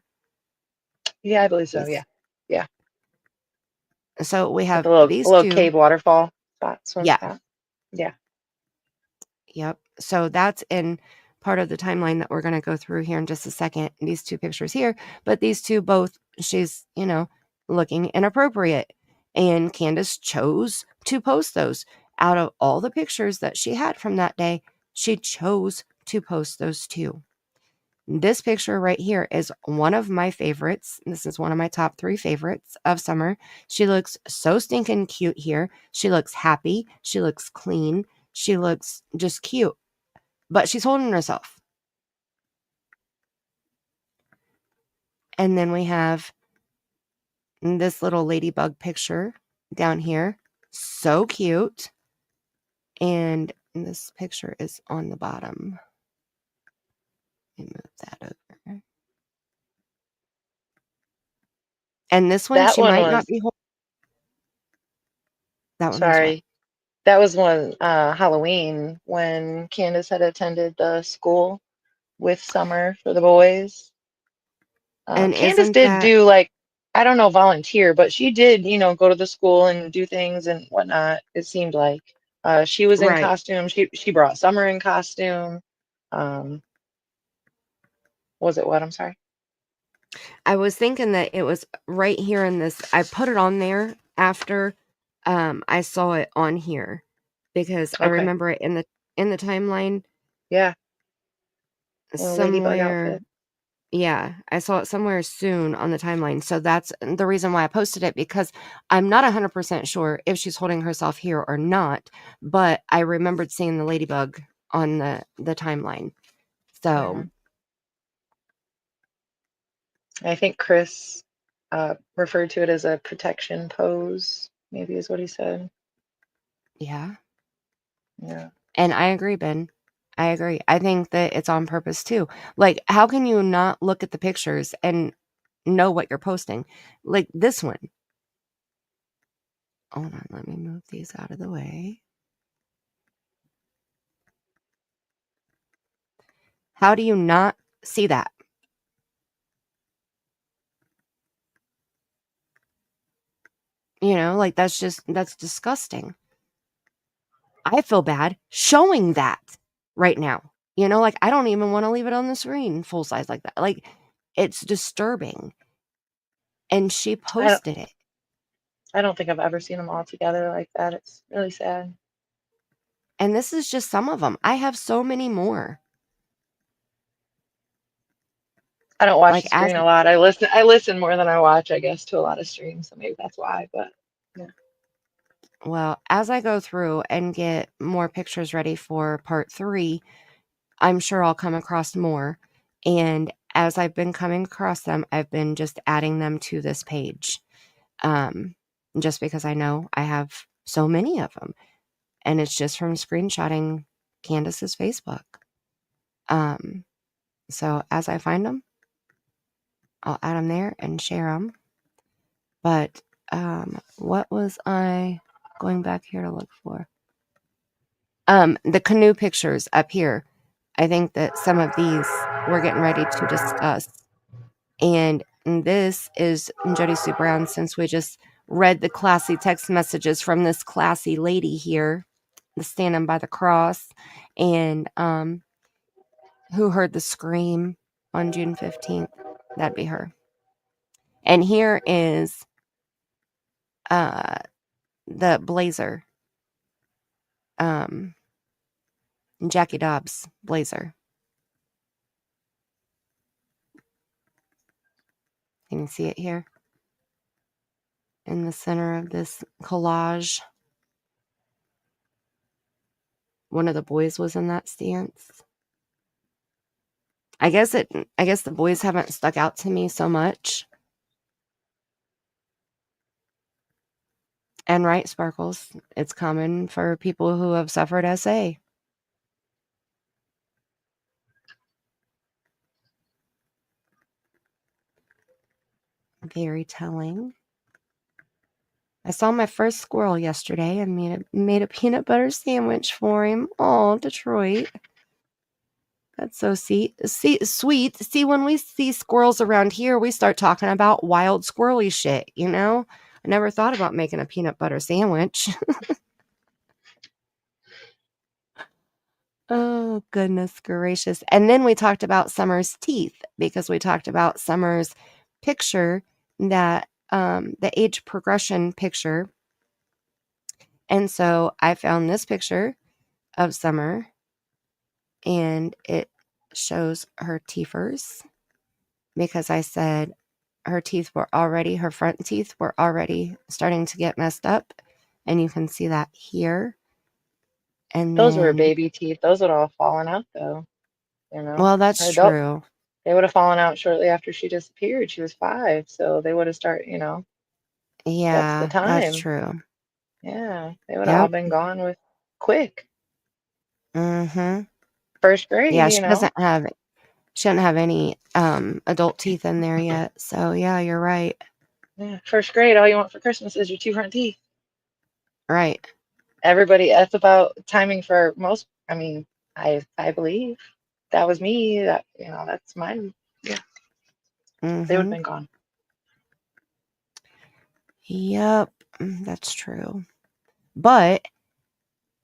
Yeah, I believe so. Yes. Yeah. Yeah. So we With have a little these 2. cave waterfall spot, swim Yeah. spot. Yeah. Yep. So that's in part of the timeline that we're going to go through here in just a second. These 2 pictures here, but these 2 both, she's, looking inappropriate. And Candus chose to post those. Out of all the pictures that she had from that day, she chose to post those 2. This picture right here is one of my favorites. This is one of my top 3 favorites of summer. She looks so stinking cute here. She looks happy. She looks clean. She looks just cute. But she's holding herself. And then we have this little ladybug picture down here. So cute. And this picture is on the bottom. Let me move that over. And this one, That she one might not was, be holding. That one was what? sorry. That was one Halloween when Candace had attended the school with Summer for the boys. And Candace isn't did that do like, I don't know, volunteer, but she did, go to the school and do things and whatnot. It seemed like she was in right? costume. She brought Summer in costume. Was it what? I'm sorry. I was thinking that it was right here in this. I put it on there after I saw it on here because I Okay. remember it in the timeline Yeah. In a ladybug somewhere. outfit. Yeah, I saw it somewhere soon on the timeline. So that's the reason why I posted it, because I'm not 100% sure if she's holding herself here or not, but I remembered seeing the ladybug on the timeline. So I think Chris referred to it as a protection pose, maybe is what he said. yeah. Yeah. And I agree, Ben. I agree. I think that it's on purpose too. Like, how can you not look at the pictures and know what you're posting? Like this one. Hold on, let me move these out of the way. How do you not see that? Like that's disgusting. I feel bad showing that right now. Like I don't even want to leave it on the screen full size like that. Like it's disturbing. And she posted it. I don't think I've ever seen them all together like that. It's really sad. And this is just some of them. I have so many more. I don't watch Like the screen a lot. I listen more than I watch, I guess, to a lot of streams, so maybe that's why, but yeah. Well, as I go through and get more pictures ready for part 3, I'm sure I'll come across more. And as I've been coming across them, I've been just adding them to this page. Just because I know I have so many of them. And it's just from screenshotting Candus's Facebook. So as I find them, I'll add them there and share them. But what was I going back here to look for? The canoe pictures up here. I think that some of these we're getting ready to discuss. And this is Jody Sue Brown, since we just read the classy text messages from this classy lady here, standing by the cross, and who heard the scream on June 15th. That'd be her. And here is the blazer. Jackie Dobbs blazer. Can you see it here? In the center of this collage. one of the boys was in that stance. I guess the boys haven't stuck out to me so much. And right, Sparkles, it's common for people who have suffered SA. Very telling. I saw my first squirrel yesterday and made a peanut butter sandwich for him. Oh, Detroit. That's so sweet. See, when we see squirrels around here, we start talking about wild squirrely shit, you know? I never thought about making a peanut butter sandwich. Oh, goodness gracious. And then we talked about Summer's teeth because we talked about Summer's picture, that the age progression picture. And so I found this picture of Summer, and it shows her teethers, because I said her front teeth were already starting to get messed up, and you can see that here. And Those were then, baby teeth. Those would all have fallen out, though. You know, well, that's her adult, true. they would have fallen out shortly after she disappeared. She was 5, so they would have started. That's the Yeah, that's time. true. Yeah, they would have all Yep. been gone with quick. Mm-hmm. First grade, Yeah, she doesn't have any adult teeth in there yet. So yeah, you're right. Yeah, first grade, all you want for Christmas is your 2 front teeth. Right. Everybody, that's about timing for most. I mean, I believe that was me. That's mine. Yeah, they would have Mm-hmm. been gone. Yep, that's true. But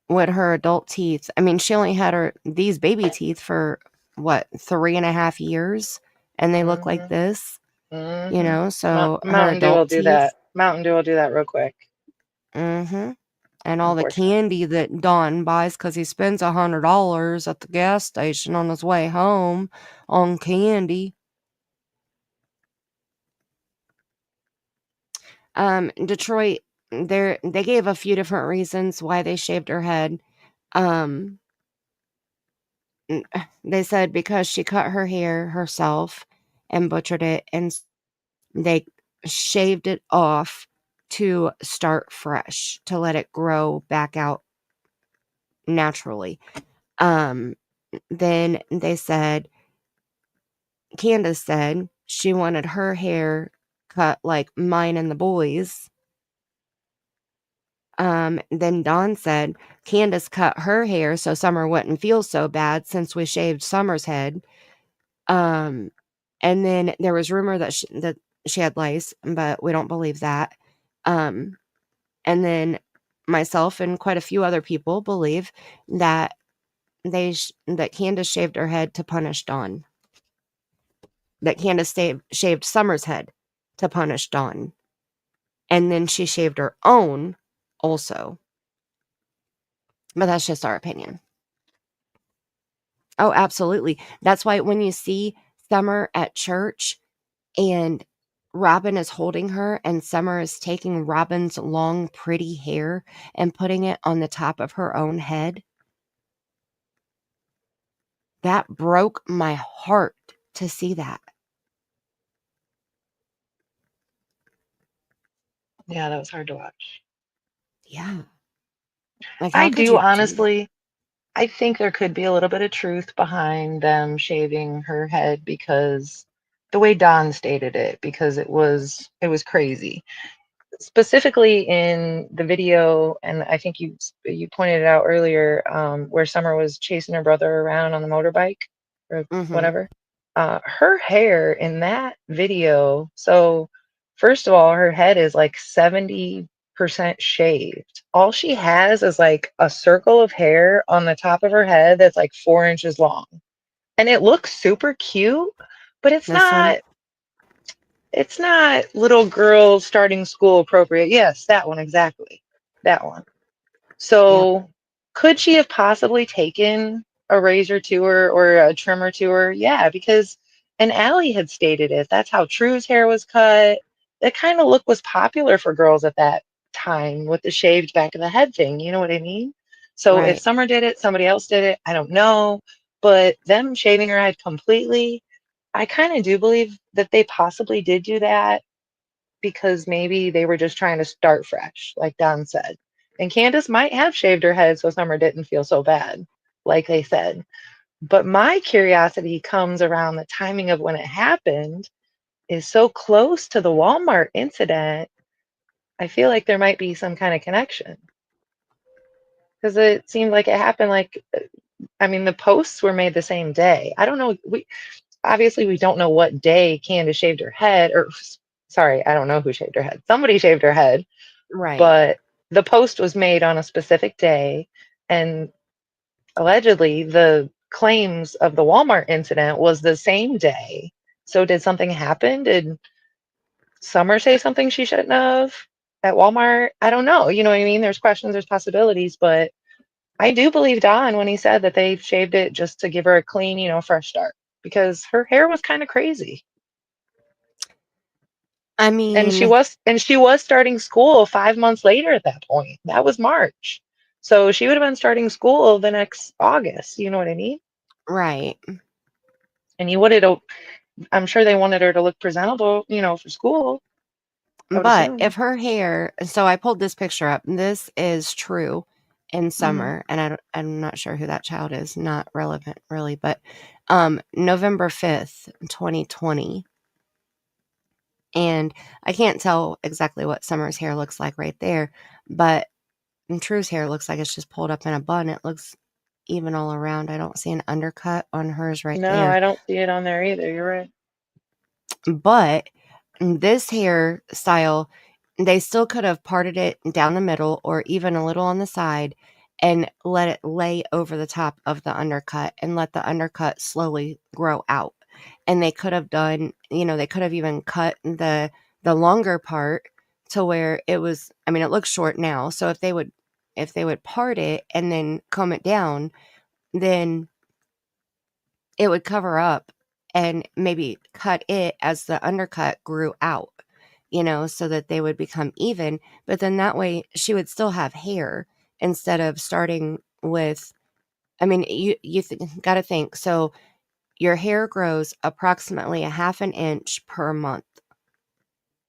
with her adult teeth, I mean, she only had these baby teeth for what, 3.5 years, and they look like this, you Mm-hmm. know. So her Mountain Dew will adult do teeth. that. Mountain Dew will do that real quick. Mm-hmm. And all the Unfortunately. candy that Don buys because he spends $100 at the gas station on his way home on candy. Detroit, they gave a few different reasons why they shaved her head. They said because she cut her hair herself and butchered it, and they shaved it off to start fresh, to let it grow back out naturally. Then they said, Candus said she wanted her hair cut like mine and the boys. Then Dawn said Candus cut her hair so Summer wouldn't feel so bad since we shaved Summer's head. And then there was rumor that she had lice, but we don't believe that. And then myself and quite a few other people believe that that Candus shaved her head to punish Dawn. That Candus shaved Summer's head to punish Dawn. And then she shaved her own also. But that's just our opinion. Oh, absolutely. That's why when you see Summer at church and Robin is holding her and Summer is taking Robin's long, pretty hair and putting it on the top of her own head, that broke my heart to see that. Yeah, that was hard to watch. Yeah. Like, how I could do you do that? honestly. I think there could be a little bit of truth behind them shaving her head, because the way Don stated it, because it was crazy. Specifically in the video, and I think you pointed it out earlier, where Summer was chasing her brother around on the motorbike or Mm-hmm. whatever. Her hair in that video, so first of all, her head is like 70% shaved. All she has is like a circle of hair on the top of her head that's like 4 inches long. And it looks super cute, but it's This one? not little girl starting school appropriate. Yes, that one exactly. That one. Yep. So could she have possibly taken a razor to her or a trimmer to her? Yeah, because and Allie had stated it. That's how True's hair was cut. That kind of look was popular for girls at that time with the shaved back of the head thing. You know what I mean? So if Right. Summer did it, somebody else did it, I don't know. But them shaving her head completely, I kind of do believe that they possibly did do that because maybe they were just trying to start fresh, like Don said. And Candus might have shaved her head so Summer didn't feel so bad, like they said. But my curiosity comes around the timing of when it happened is so close to the Walmart incident. I feel like there might be some kind of connection because it seemed like it happened like, I mean, the posts were made the same day. I don't know. We don't know what day Candace shaved her head, or sorry, I don't know who shaved her head. Somebody shaved her head, Right. but the post was made on a specific day, and allegedly the claims of the Walmart incident was the same day. So did something happen? Did Summer say something she shouldn't have at Walmart? I don't know. You know what I mean? There's questions, there's possibilities, but I do believe Don when he said that they shaved it just to give her a clean, fresh start because her hair was kind of crazy. I And she mean, was starting school 5 months later at that point. That was March. So she would have been starting school the next August, you know what I mean? right. And I'm sure they wanted her to look presentable, for school, I would But assume. if her hair, so I pulled this picture up. This is true in Hmm. summer, and I'm not sure who that child is. Not relevant, really. But November 5th, 2020, and I can't tell exactly what Summer's hair looks like right there, but True's hair looks like it's just pulled up in a bun. It looks even all around. I don't see an undercut on hers right No, there. I don't see it on there either. You're right. But this hairstyle, they still could have parted it down the middle or even a little on the side and let it lay over the top of the undercut and let the undercut slowly grow out. And they could have done, they could have even cut the longer part to where it was, I mean, it looks short now. So if they would part it and then comb it down, then it would cover up and maybe cut it as the undercut grew out, so that they would become even. But then that way she would still have hair instead of starting with, I mean, you got to think. So your hair grows approximately a half an inch per month.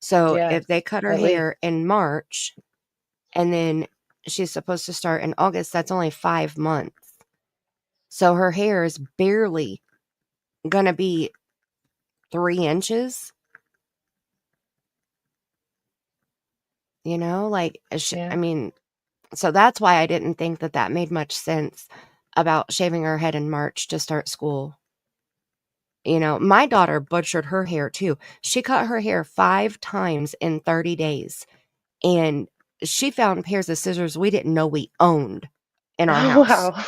So Yeah, if they cut her at least. hair in March and then she's supposed to start in August, that's only 5 months. So her hair is barely going to be 3 inches. Like, I Yeah. mean, so that's why I didn't think that that made much sense about shaving her head in March to start school. My daughter butchered her hair too. She cut her hair 5 times in 30 days, and she found pairs of scissors we didn't know we owned in our Oh, house. wow.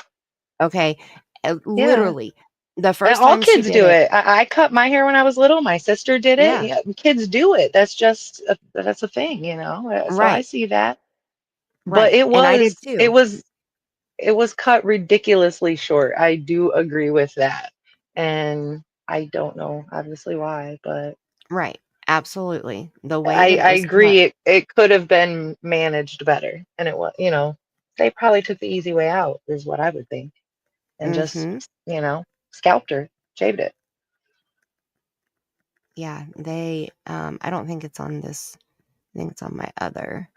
Okay. Yeah. Literally, the And first all time she kids did do it. it. I cut my hair when I was little. My sister did it. Yeah, Yeah, kids do it. That's a thing, So I right, see that. But right. And I did too. it was cut ridiculously short. I do agree with that. And I don't know obviously why, but Right. Absolutely. The way I that it I was cut. agree it could have been managed better. And it was, they probably took the easy way out is what I would think. And just, Mhm. scalped her, shaved it. Yeah, they I don't think it's on this. I think it's on my other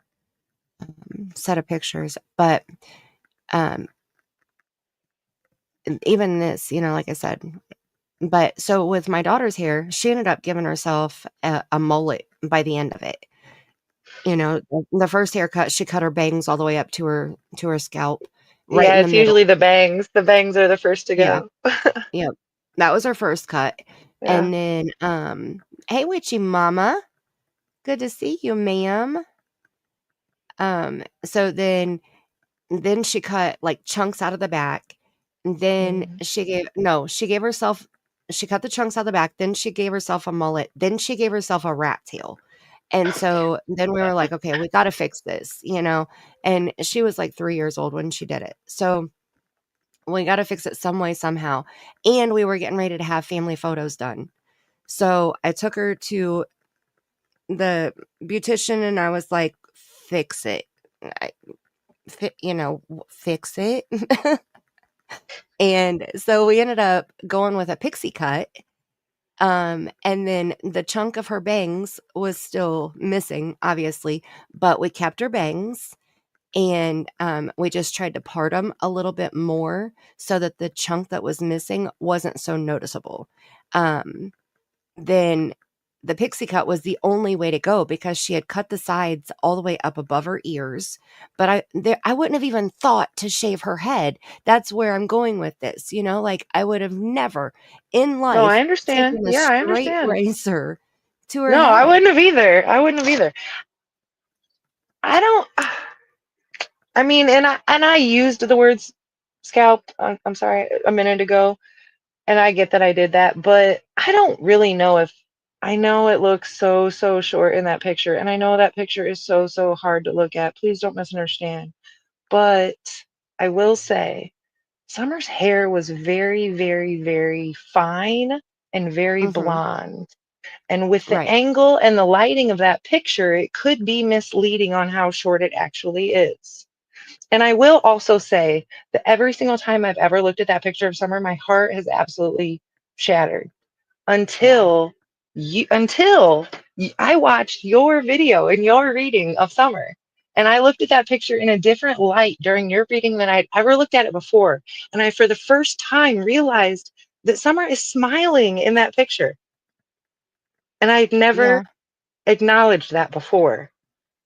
set of pictures, but um even this, like I said, but so with my daughter's hair, she ended up giving herself a mullet by the end of it. The first haircut, she cut her bangs all the way up to her scalp, right Yeah, in the it's usually middle. the bangs. The bangs are the first to Yeah, go. yeah. That was her first cut. Yeah. And then hey witchy mama, good to see you, ma'am. So then she cut like chunks out of the back. And then Mhm. she cut the chunks out of the back. Then she gave herself a mullet. Then she gave herself a rat tail. And so then we were like, okay, we got to fix this. And she was like 3 years old when she did it. So we got to fix it some way, somehow. And we were getting ready to have family photos done. So I took her to the beautician and I was like, fix it. fix it. And so we ended up going with a pixie cut. And then the chunk of her bangs was still missing, obviously, but we kept her bangs, and we just tried to part them a little bit more so that the chunk that was missing wasn't so noticeable. Then the pixie cut was the only way to go because she had cut the sides all the way up above her ears. But I wouldn't have even thought to shave her head. That's where I'm going with this. Like I would have never in No, I life understand. taken a Yeah, I straight understand. razor to her No, I head. wouldn't have either. I wouldn't have either. I don't. I mean, and I used the words scalp. I'm sorry, a minute ago, and I get that I did that, but I don't really know if I know it looks so short in that picture, and I know that picture is so hard to look at. Please don't misunderstand. But I will say, Summer's hair was very fine and very Mm-hmm. blonde. And with the Right. angle and the lighting of that picture, it could be misleading on how short it actually is. And I will also say that every single time I've ever looked at that picture of Summer, my heart has absolutely shattered Yeah. until I watched your video and your reading of Summer. And I looked at that picture in a different light during your reading than I'd ever looked at it before. And I, for the first time, realized that Summer is smiling in that picture. And I'd Yeah. never acknowledged that before.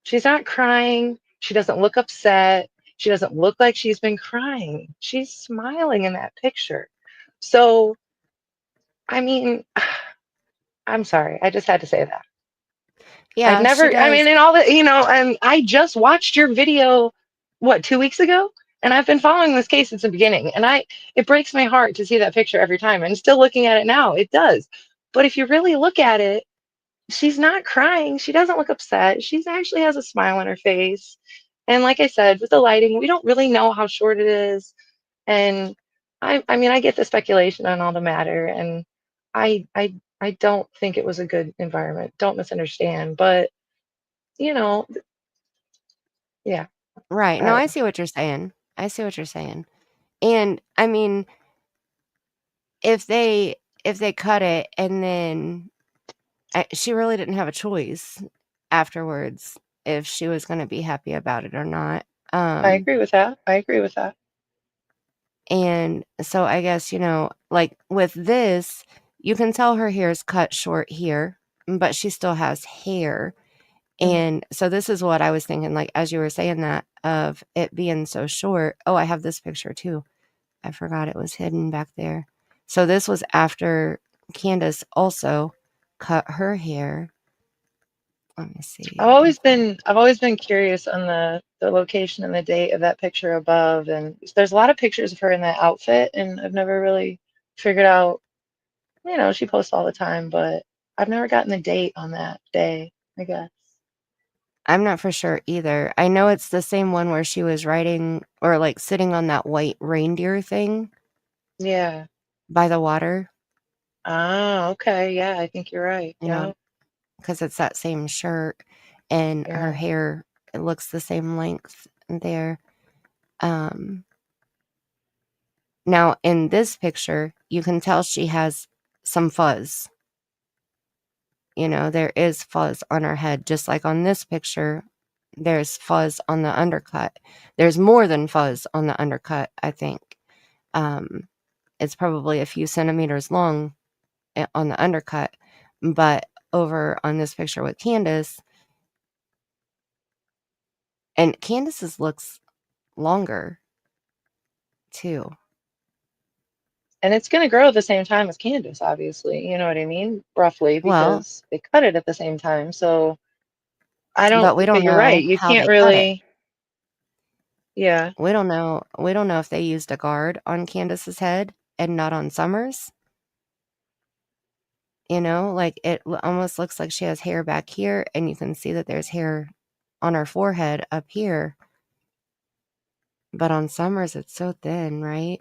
She's not crying. She doesn't look upset. She doesn't look like she's been crying. She's smiling in that picture. So, I mean, I'm sorry. I just had to say that. I'd Yeah, she never, I does. mean, and all that, and I just watched your video, what, 2 weeks ago? And I've been following this case since the beginning. And it breaks my heart to see that picture every time. And still looking at it now, it does. But if you really look at it, she's not crying. She doesn't look upset. She's actually has a smile on her face. And like I said, with the lighting, we don't really know how short it is. And I mean, I get the speculation on all the matter, and I don't think it was a good environment. Don't misunderstand, but you know, yeah, Right. I No, don't I know. see what you're saying. I see what you're saying. And I mean, if they cut it and then she really didn't have a choice afterwards if she was going to be happy about it or not. I Um agree with that. I agree with that. and so I guess, like with this, you can tell her hair is cut short here, but she still has hair. Mhm. And so this is what I was thinking, like as you were saying that of it being so short. Oh, I have this picture too. I forgot it was hidden back there. So this was after Candus also cut her hair. Let me see if I can pull it. I've always been curious on the location and the date of that picture above, and there's a lot of pictures of her in that outfit, and I've never really figured out. She posts all the time, but I've never gotten the date on that day, I guess. I'm not for sure either. I know it's the same one where she was riding or like sitting on that white reindeer thing Yeah. by the water, Oh, okay. Yeah, I think you're right. you know, Yeah. because it's that same shirt and her Yeah. hair, it looks the same length there. Um, Now in this picture, you can tell she has some fuzz. There is fuzz on her head, just like on this picture, there's fuzz on the undercut. There's more than fuzz on the undercut, I think. Um, it's probably a few centimeters long on the undercut, but over on this picture with Candus, and Candus's looks longer too. And it's going to grow at the same time as Candace, obviously. You know what I mean? Roughly, Well, because they cut it at the same time. So I don't, but we but don't you're right. know You how can't they cut it. really, yeah. We don't know if they used a guard on Candus's head and not on Summer's. Like it almost looks like she has hair back here, and you can see that there's hair on her forehead up here. But on Summer's, it's so thin, right?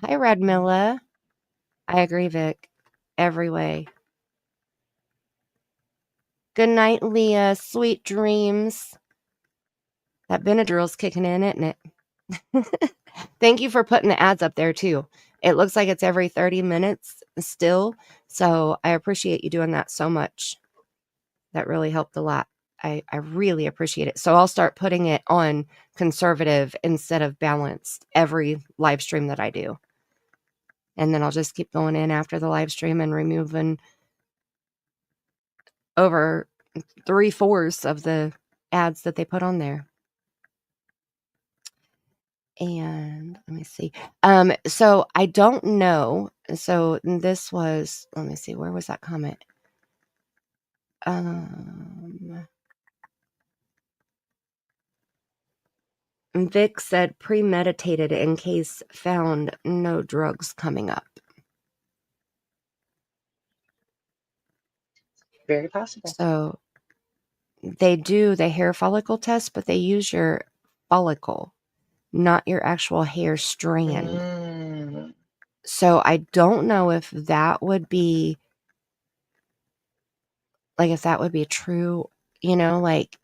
Hi, Radmilla. I agree, Vic. Every way. Good night, Leah. Sweet dreams. That Benadryl's kicking in, isn't it? Thank you for putting the ads up there too. It looks like it's every 30 minutes still. So I appreciate you doing that so much. That really helped a lot. I really appreciate it. So I'll start putting it on conservative instead of balanced every live stream that I do. And then I'll just keep going in after the live stream and removing over 3/4 of the ads that they put on there. And let me see. So I don't know. So this was, let me see, where was that comment? Vic said premeditated in case found, no drugs coming up. Very possible. So they do the hair follicle test, but they use your follicle, not your actual hair strand. So I don't know if that would be like, if that would be true, you know, like,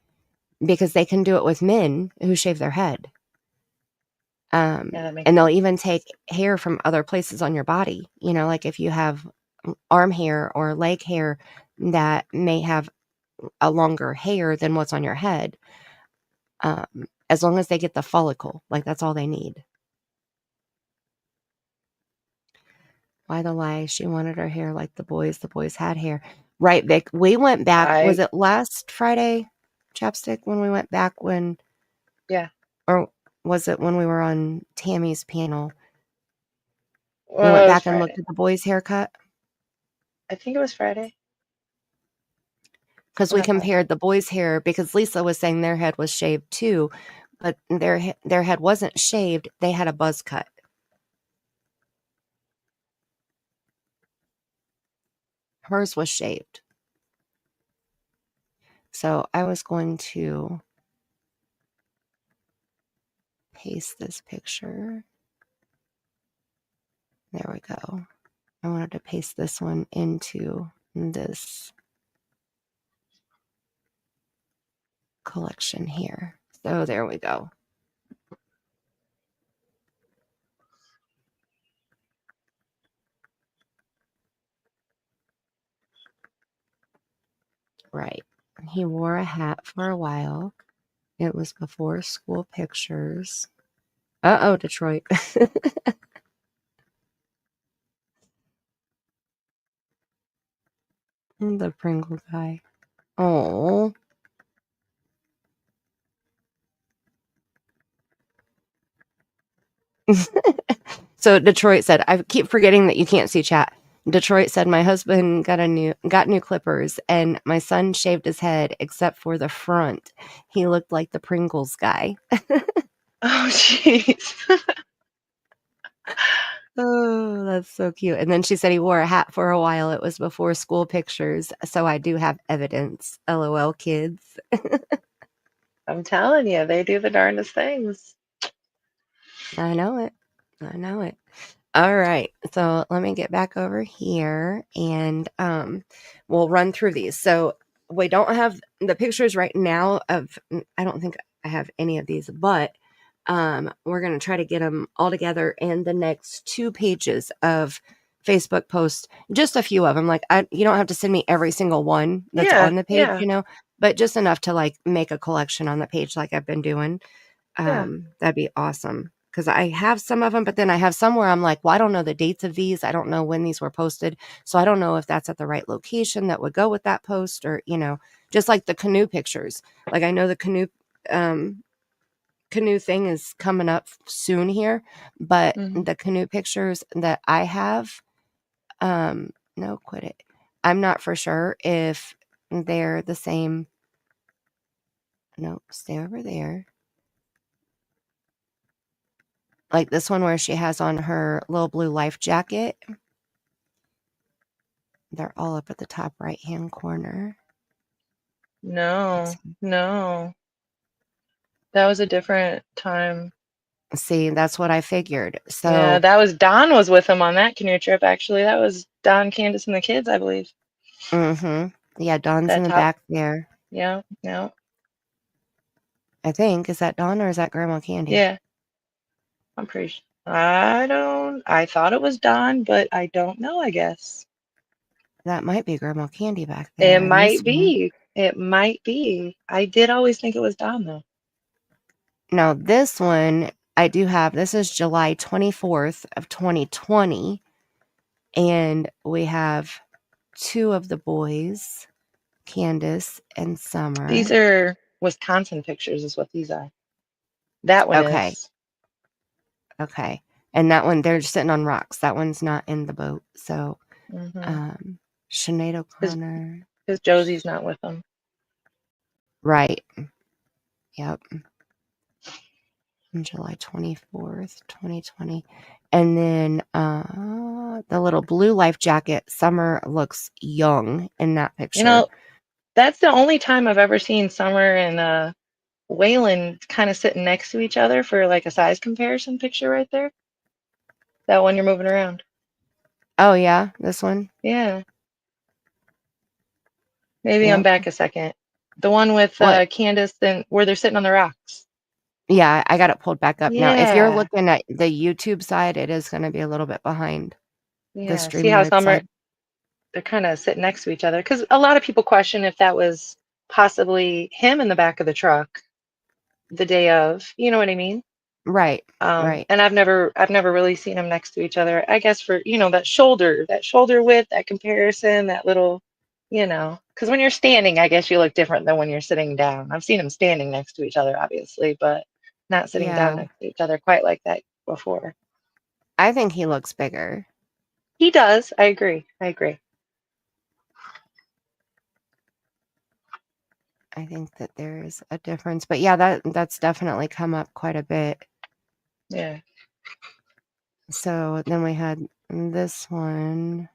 because they can do it with men who shave their head. Yeah, that makes And they'll sense. even take hair from other places on your body, you know, like if you have arm hair or leg hair that may have a longer hair than what's on your head. As long as they get the follicle, like that's all they need. Why the lie? She wanted her hair like the boys. The boys had hair. Right, Vic. We went back. Was it last Friday, Chapstick, when we went back when? Yeah. Or was it when we were on Tammy's panel? Well, We went it was back and looked Friday. at the boys' haircut? I think it was Friday. Because we compared the boys' hair, because Lisa was saying their head was shaved too, but their head wasn't shaved. They had a buzz cut. Hers was shaved. So I was going to paste this picture. There we go. I wanted to paste this one into this collection here. So there we go. Right. He wore a hat for a while. It was before school pictures. Uh-oh, Detroit. The Pringle guy. Oh. So Detroit said, I keep forgetting that you can't see chat. Detroit said, my husband got new clippers and my son shaved his head except for the front. He looked like the Pringles guy. Oh, jeez. Oh, that's so cute. And then she said he wore a hat for a while. It was before school pictures. So I do have evidence. LOL, kids. I'm telling you, they do the darndest things. I know it. I know it. All right. So let me get back over here and we'll run through these. So we don't have the pictures right now of, I don't think I have any of these, but we're going to try to get them all together in the next 2 pages of Facebook posts, just a few of them. Like you don't have to send me every single one that's on the page, you know, but just enough to like make a collection on the page like I've been doing. That'd be awesome. Because I have some of them, but then I have some where I'm like, well, I don't know the dates of these. I don't know when these were posted. So I don't know if that's at the right location that would go with that post or, you know, just like the canoe pictures. Like I know the canoe thing is coming up soon here, but the canoe pictures that I have, no, quit it. I'm not for sure if they're the same. No, stay over there. Like this one where she has on her little blue life jacket. They're all up at the top right-hand corner. No. That was a different time. See, that's what I figured. So yeah, that was Don was with him on that canoe trip. Actually, that was Don, Candus, and the kids, I believe. Yeah, Don's that in the back there. Yeah. I think. Is that Dawn or is that Grandma Candy? Yeah, I'm pretty sure. I thought it was Dawn, but I don't know, I guess. That might be Grandma Candy back there. It And this might one, be. It might be. I did always think it was Dawn, though. now this one I do have. This is July 24th of 2020. And we have two of the boys, Candus and Summer. These are Wisconsin pictures, is what these are. That one Okay. is. Okay. And that one, they're sitting on rocks. That one's not in the boat. So, Mm-hmm. Sinead O'Connor. Because Josie's not with them. Right. Yep. On July 24th, 2020. And then the little blue life jacket, Summer looks young in that picture. You know, that's the only time I've ever seen Summer and Waylon kind of sitting next to each other for like a size comparison picture right there. That one you're moving around. Oh, yeah, this one? Yeah. Maybe Yep. I'm back a second. The one with What? Candus and where they're sitting on the rocks. Yeah, I got it pulled back up. Now, if you're Yeah. looking at the YouTube side, it is going to be a little bit behind the Yeah. See how StreamYard Summer, side. they're kind of sitting next to each other. Because a lot of people question if that was possibly him in the back of the truck the day of. You know what I mean? Right. Right. And I've never really seen them next to each other. I guess for, that shoulder width, that comparison, that little, because when you're standing, I guess you look different than when you're sitting down. I've seen them standing next to each other, obviously, but not sitting down Yeah. next to each other quite like that before. I think he looks bigger. He does. I agree. I think that there's a difference. But yeah, that's definitely come up quite a bit. Yeah. So then we had this one.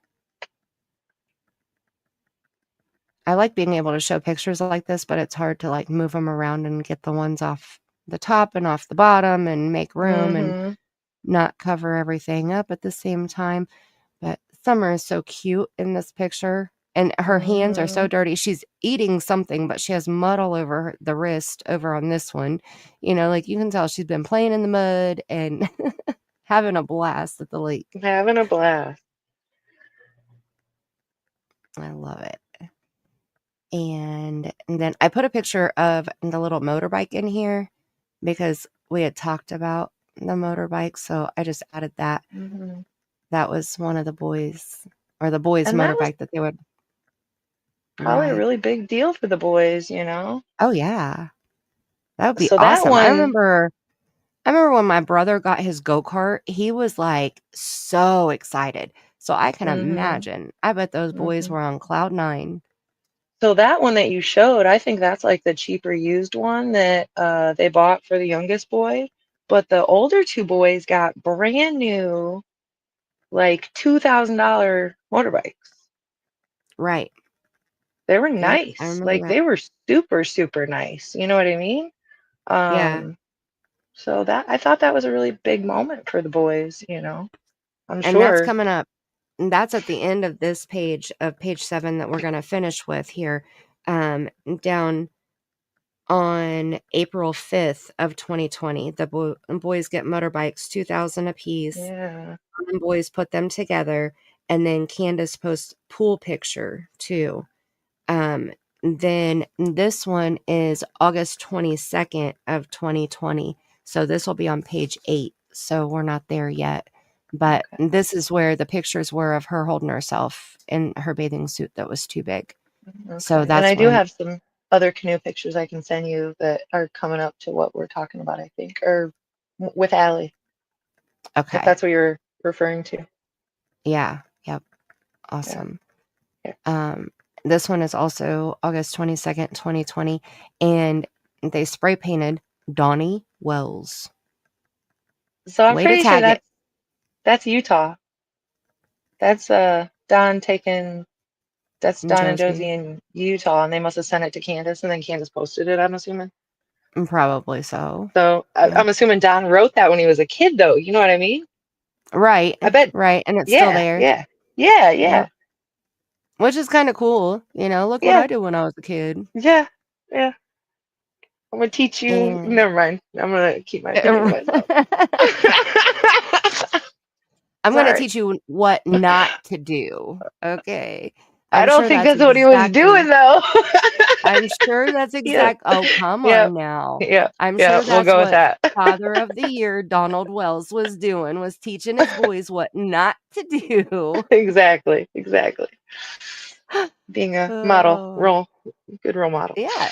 I like being able to show pictures like this, but it's hard to like move them around and get the ones off the top and off the bottom and make room and not cover everything up at the same time. But Summer is so cute in this picture. And her hands are so dirty. She's eating something, but she has mud all over the wrist over on this one. Like you can tell she's been playing in the mud and having a blast at the lake. Having a blast. I love it. And then I put a picture of the little motorbike in here because we had talked about the motorbike. So I just added that. Mm-hmm. That was one of the boys, or the boys' motorbike that they would probably ride. a really big deal for the boys, Oh, yeah. That would be So that awesome. I one, remember when my brother got his go-kart, he was like so excited. So I can imagine. I bet those boys were on cloud 9. so that one that you showed, I think that's like the cheaper used one that they bought for the youngest boy. But the older two boys got brand new, like $2,000 motorbikes. Right. They were Yep, nice. I remember Like that. they were super, super nice. You know what I mean? Yeah. So I thought that was a really big moment for the boys, I'm And sure. that's coming up. And that's at the end of this page, of page 7 that we're going to finish with here. Down on April 5th of 2020, the boys get motorbikes, 2,000 apiece. Yeah. And boys put them together. And then Candus posts pool picture too. Then this one is August 22nd of 2020. So this will be on page 8. So we're not there yet. But this is where the pictures were of her holding herself in her bathing suit that was too big. Okay. So that's and I do have some other canoe pictures I can send you that are coming up to what we're talking about, I think, or with Allie. Okay. If that's what you're referring to. Yeah. Yep. Awesome. Yeah. This one is also August 22nd, 2020. And they spray painted Donnie Wells. So I'm Way to pretty sure tag it. that's Utah. That's Don taking, that's Don and Josie in Utah, and they must have sent it to Candus, and then Candus posted it, I'm assuming. Probably so. So I'm assuming Don wrote that when he was a kid, though. You know what I mean? Right. I bet. Right. And it's still there. Yeah. Yep. Which is kind of cool. Look what I did when I was a kid. Yeah. I'm gonna teach you. And Never mind. I'm gonna keep my opinion to myself. I'm going to Sorry. teach you what not to do. Okay. I I'm don't sure think that's that's what he was doing, exactly. though. I'm sure that's Yeah. exact. Oh, come Yeah. on now. Yeah. I'm Yeah. sure We'll that's go with what that. Father of the Year Donald Wells was doing, was teaching his boys what not to do. Exactly. Exactly. Being a Oh, good role model. yeah,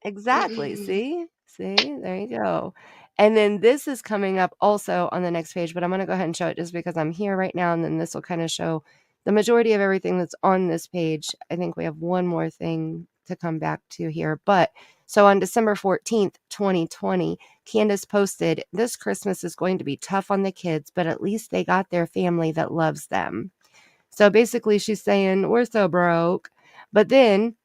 exactly. See, there you go. And then this is coming up also on the next page, but I'm going to go ahead and show it just because I'm here right now, and then this will kind of show the majority of everything that's on this page. I think we have one more thing to come back to here, but so on December 14th, 2020, Candus posted, "This Christmas is going to be tough on the kids, but at least they got their family that loves them." So basically she's saying, we're so broke. But then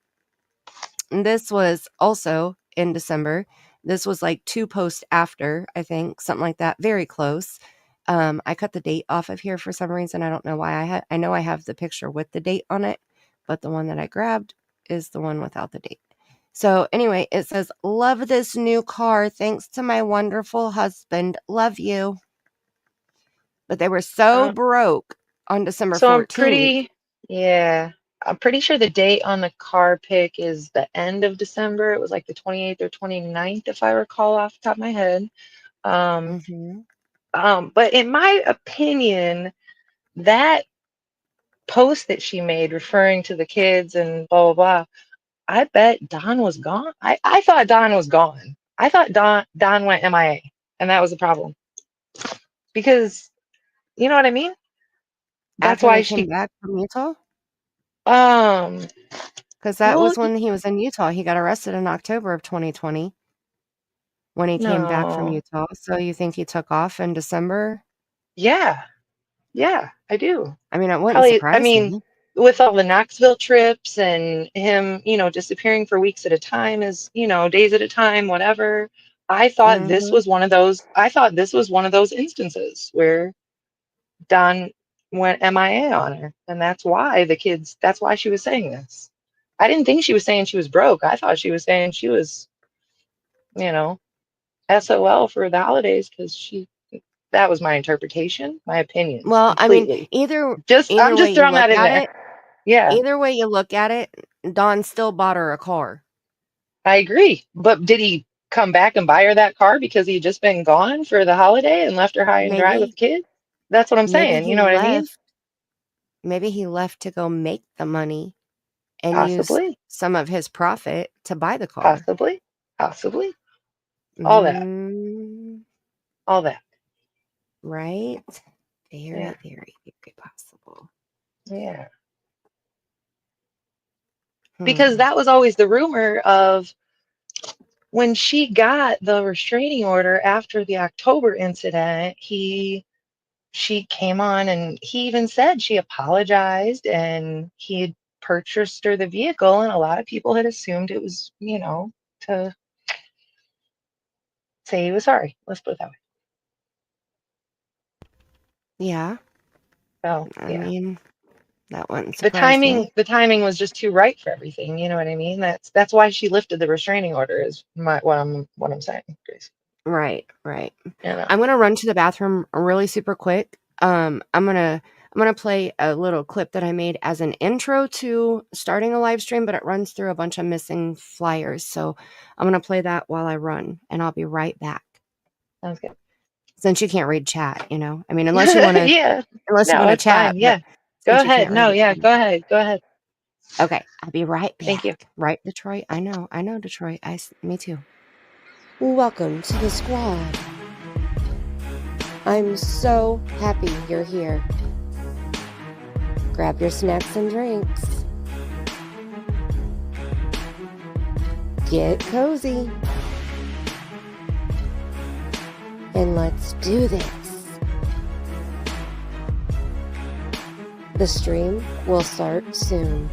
this was also in December. This was like 2 posts after, I think, something like that. Very close. I cut the date off of here for some reason. I don't know why. I know I have the picture with the date on it, but the one that I grabbed is the one without the date. So anyway, it says, "Love this new car. Thanks to my wonderful husband. Love you." But they were so broke on December So 14th. I'm pretty sure the date on the car pic is the end of December. It was like the 28th or 29th, if I recall off the top of my head. But in my opinion, that post that she made referring to the kids and blah, blah, blah, I bet Don was gone. I thought Don was gone. I thought Don went MIA, and that was the problem. Because, you know what I mean? That's After why they came back from Utah? Because that well, was when he was in Utah. He got arrested in October of 2020 when he came back from no. Utah. So you think he took off in December? Yeah, I do. I mean, it wouldn't Probably, I surprise mean, me. with all the Knoxville trips and him, disappearing for weeks at a time, days at a time, whatever. I thought this was one of those instances where Don went MIA on her. And that's why she was saying this. I didn't think she was saying she was broke. I thought she was saying she was, SOL for the holidays because that was my interpretation, my opinion, Well, I mean, completely. either I'm way just you throwing look that in at there. it, Yeah, either way you look at it, Don still bought her a car. I agree. But did he come back and buy her that car because he'd just been gone for the holiday and left her high and dry with Maybe the kids? That's what I'm maybe saying. he You know what I mean? left. Maybe he left to go make the money and use Possibly, some of his profit to buy the car. possibly. Mm, All that. right? Yeah. Very, very possible. Yeah. Because that was always the rumor of when she got the restraining order after the October incident, she came on and he even said she apologized and he had purchased her the vehicle, and a lot of people had assumed it was, to say he was sorry. Let's put it that way. Yeah. So I mean, that wouldn't the surprise me. timing was just too right for everything. You know what I mean? That's why she lifted the restraining order. Is what I'm saying, Grace. Right. Yeah. I'm gonna run to the bathroom really super quick. I'm gonna play a little clip that I made as an intro to starting a live stream, but it runs through a bunch of missing flyers. So I'm gonna play that while I run, and I'll be right back. Sounds good. Since you can't read chat, I mean, unless you want to, Yeah. unless you No, want to it's chat. fine. Yeah. Go Since you ahead. can't read No, it. yeah. Go ahead. Okay, I'll be right back. Thank you. Right, Detroit? I know, Detroit. Me too. Welcome to the squad. I'm so happy you're here. Grab your snacks and drinks. Get cozy. And let's do this. The stream will start soon.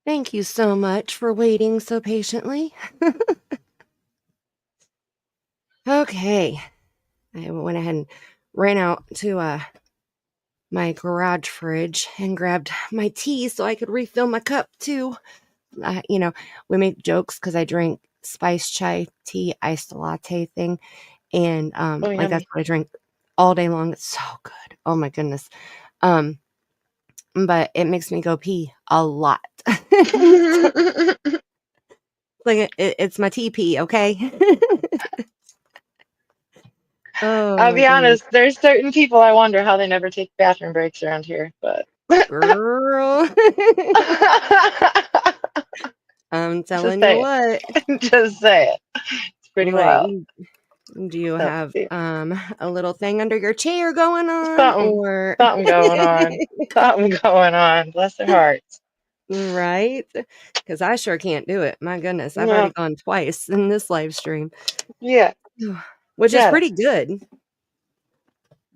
Thank you so much for waiting so patiently. Okay. I went ahead and ran out to my garage fridge and grabbed my tea so I could refill my cup too. We make jokes because I drink spice chai tea iced latte thing, and Oh, like that's yummy. what I drink all day long. It's so good. Oh my goodness. But it makes me go pee a lot. Like it's my TP, okay? Oh I'll my be goodness. honest, there's certain people I wonder how they never take bathroom breaks around here, but Girl. I'm just telling you say what. it. Just say it. It's pretty Like, wild. do you So, have yeah, a little thing under your chair going on, something, or something going on. Something going on. Bless their hearts. right? Because I sure can't do it. My goodness, I've already No, gone twice in this live stream, yeah, which is jealous. pretty good.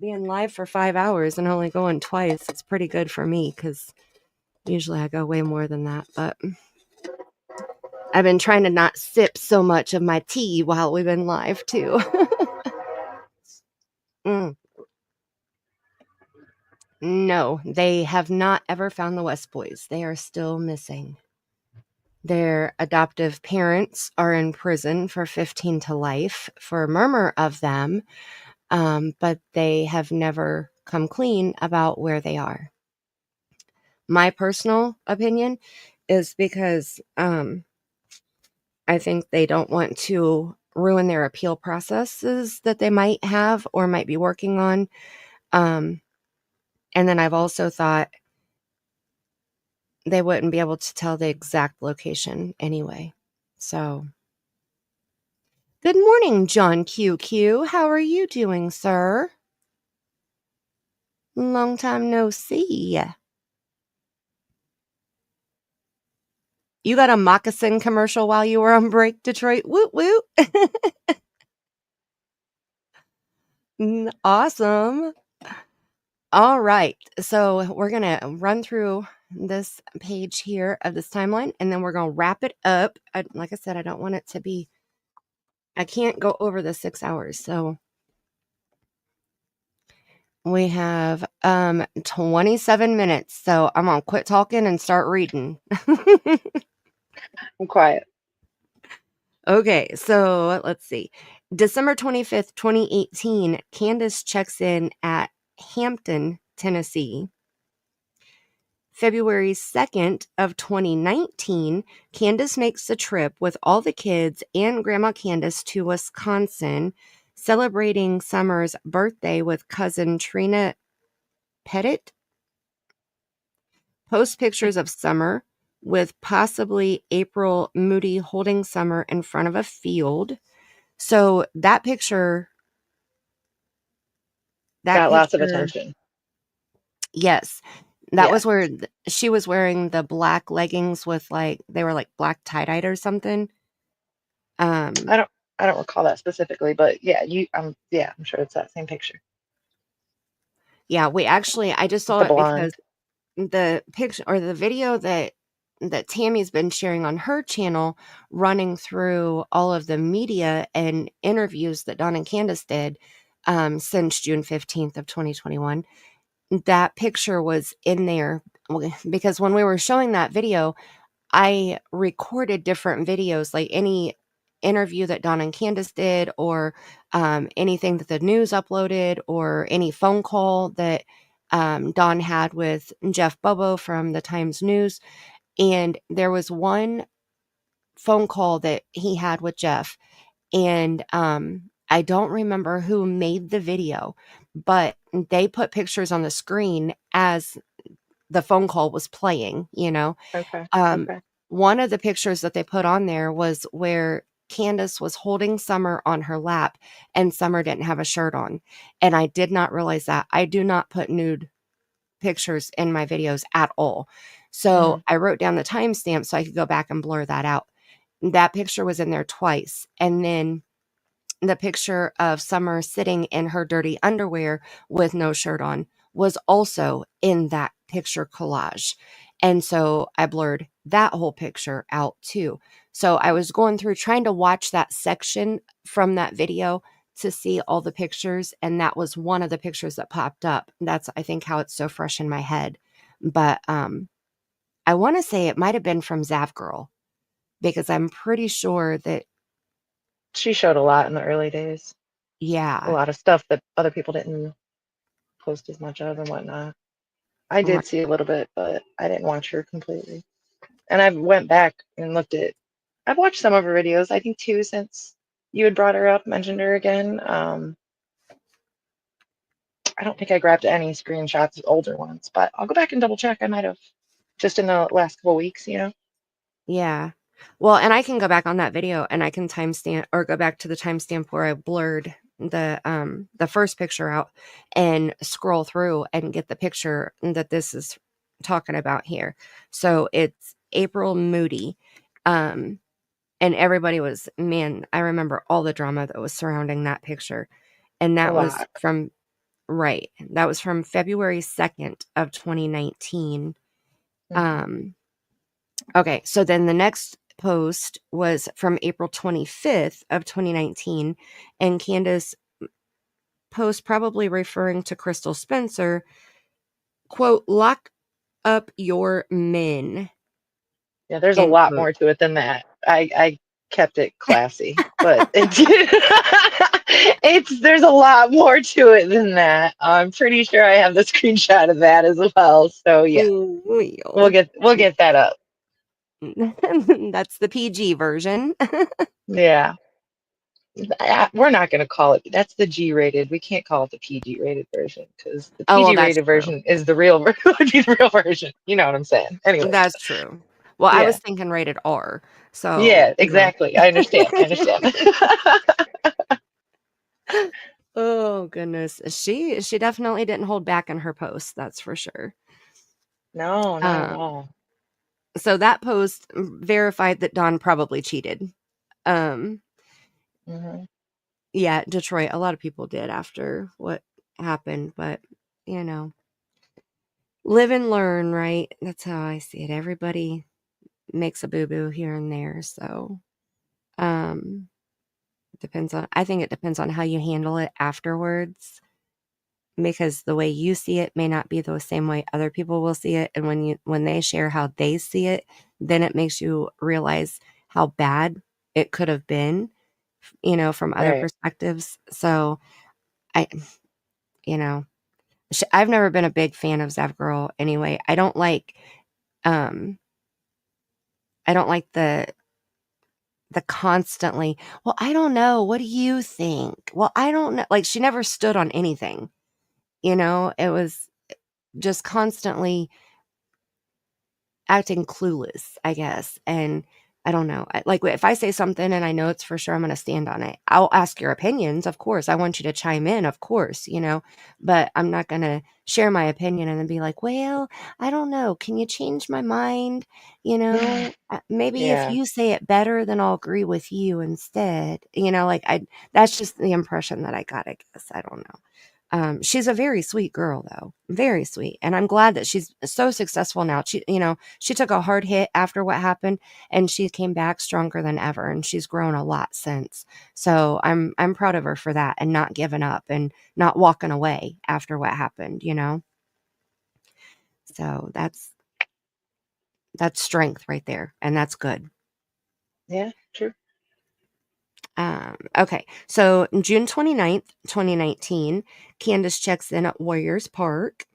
Being live for 5 hours and only going twice, it's pretty good for me because usually I go way more than that. But I've been trying to not sip so much of my tea while we've been live too. Mm. No, they have not ever found the West Boys. They are still missing. Their adoptive parents are in prison for 15 to life for murmur of them, but they have never come clean about where they are. My personal opinion is because I think they don't want to ruin their appeal processes that they might have or might be working on. And then I've also thought they wouldn't be able to tell the exact location anyway. So, good morning, John QQ. How are you doing, sir? Long time no see. You got a moccasin commercial while you were on break, Detroit? Woot woot. Awesome. All right. So we're going to run through this page here of this timeline, and then we're going to wrap it up. Like I said, I don't want it to be, I can't go over the 6 hours. So we have 27 minutes. So I'm going to quit talking and start reading. I'm quiet. Okay, so let's see. December 25th, 2018, Candus checks in at Hampton, Tennessee. February 2nd of 2019, Candus makes the trip with all the kids and Grandma Candus to Wisconsin, celebrating Summer's birthday with cousin Trina Pettit. Post pictures of Summer with possibly April Moody holding Summer in front of a field. So that picture, Got lots of attention. yes, that Yeah. was where she was wearing the black leggings with they were like black tie-dyed or something. I don't recall that specifically, but yeah, I'm sure it's that same picture. Yeah, I just saw The it because blonde. the picture or the video that Tammy's been sharing on her channel, running through all of the media and interviews that Dawn and Candus did since June 15th of 2021. That picture was in there because when we were showing that video, I recorded different videos, like any interview that Dawn and Candus did, or anything that the news uploaded, or any phone call that Dawn had with Jeff Bobo from the Times News. And there was one phone call that he had with Jeff, and I don't remember who made the video, but they put pictures on the screen as the phone call was playing, Okay. Um, Okay. one of the pictures that they put on there was where Candus was holding Summer on her lap and Summer didn't have a shirt on. And I did not realize that. I do not put nude pictures in my videos at all. So I wrote down the timestamp so I could go back and blur that out. That picture was in there twice. And then the picture of Summer sitting in her dirty underwear with no shirt on was also in that picture collage. And so I blurred that whole picture out too. So I was going through trying to watch that section from that video to see all the pictures, and that was one of the pictures that popped up. That's, I think, how it's so fresh in my head. But I want to say it might have been from Zav Girl, because I'm pretty sure that, She showed a lot in the early days. A yeah, lot of stuff that other people didn't post as much of and whatnot. I right, did see a little bit, but I didn't watch her completely. And I went back and looked at. I've watched some of her videos. I think 2 since you had brought her up, mentioned her again. I don't think I grabbed any screenshots of older ones, but I'll go back and double check. I might have just in the last couple weeks, you know. yeah. Well, and I can go back on that video and I can timestamp, or go back to the timestamp where I blurred the first picture out and scroll through and get the picture that this is talking about here. So it's April Moody. And everybody was, man, I remember all the drama that was surrounding that picture. And A that was lot. from, right, that was from February 2nd of 2019. Okay, so then the next post was from April 25th of 2019, and Candus post, probably referring to Crystal Spencer, quote, "Lock up your men," Yeah, there's a end lot quote. more to it than that. I kept it classy, but there's a lot more to it than that. I'm pretty sure I have the screenshot of that as well. So yeah, we'll Well, get that up. that's the PG version. Yeah. We're not going to call it. That's the G-rated. We can't call it the PG-rated version because the Oh, well, that's PG-rated true. version is the real version. You know what I'm saying? Anyway. That's true. Well, I was Yeah. thinking rated R. So, Yeah. Exactly. I understand. I understand. Oh goodness, she definitely didn't hold back in her post. That's for sure. No, not at Um, all. so that post verified that Dawn probably cheated. Um, Hmm. yeah, Detroit. A lot of people did after what happened, but you know, live and learn, right? That's how I see it. Everybody makes a boo boo here and there. So, um, I think it depends on how you handle it afterwards, because the way you see it may not be the same way other people will see it. And when they share how they see it, then it makes you realize how bad it could have been, from other Right. perspectives. So I, you know, I've never been a big fan of Zav Girl anyway. Um, I don't like the constantly, well, I don't know. What do you think? Well, I don't know. Like, she never stood on anything, it was just constantly acting clueless, I guess. And I don't know. Like, if I say something and I know it's for sure, I'm going to stand on it. I'll ask your opinions, of course. I want you to chime in, of course, but I'm not going to share my opinion and then be like, well, I don't know. Can you change my mind? Maybe if Yeah. you say it better, then I'll agree with you instead. That's just the impression that I got, I guess. I don't know. She's a very sweet girl, though. Very sweet. And I'm glad that she's so successful now. She took a hard hit after what happened, and she came back stronger than ever, and she's grown a lot since. So I'm proud of her for that, and not giving up and not walking away after what happened. So that's strength right there, and that's good. Yeah. True. Okay, so June 29th, 2019, Candus checks in at Warriors Park.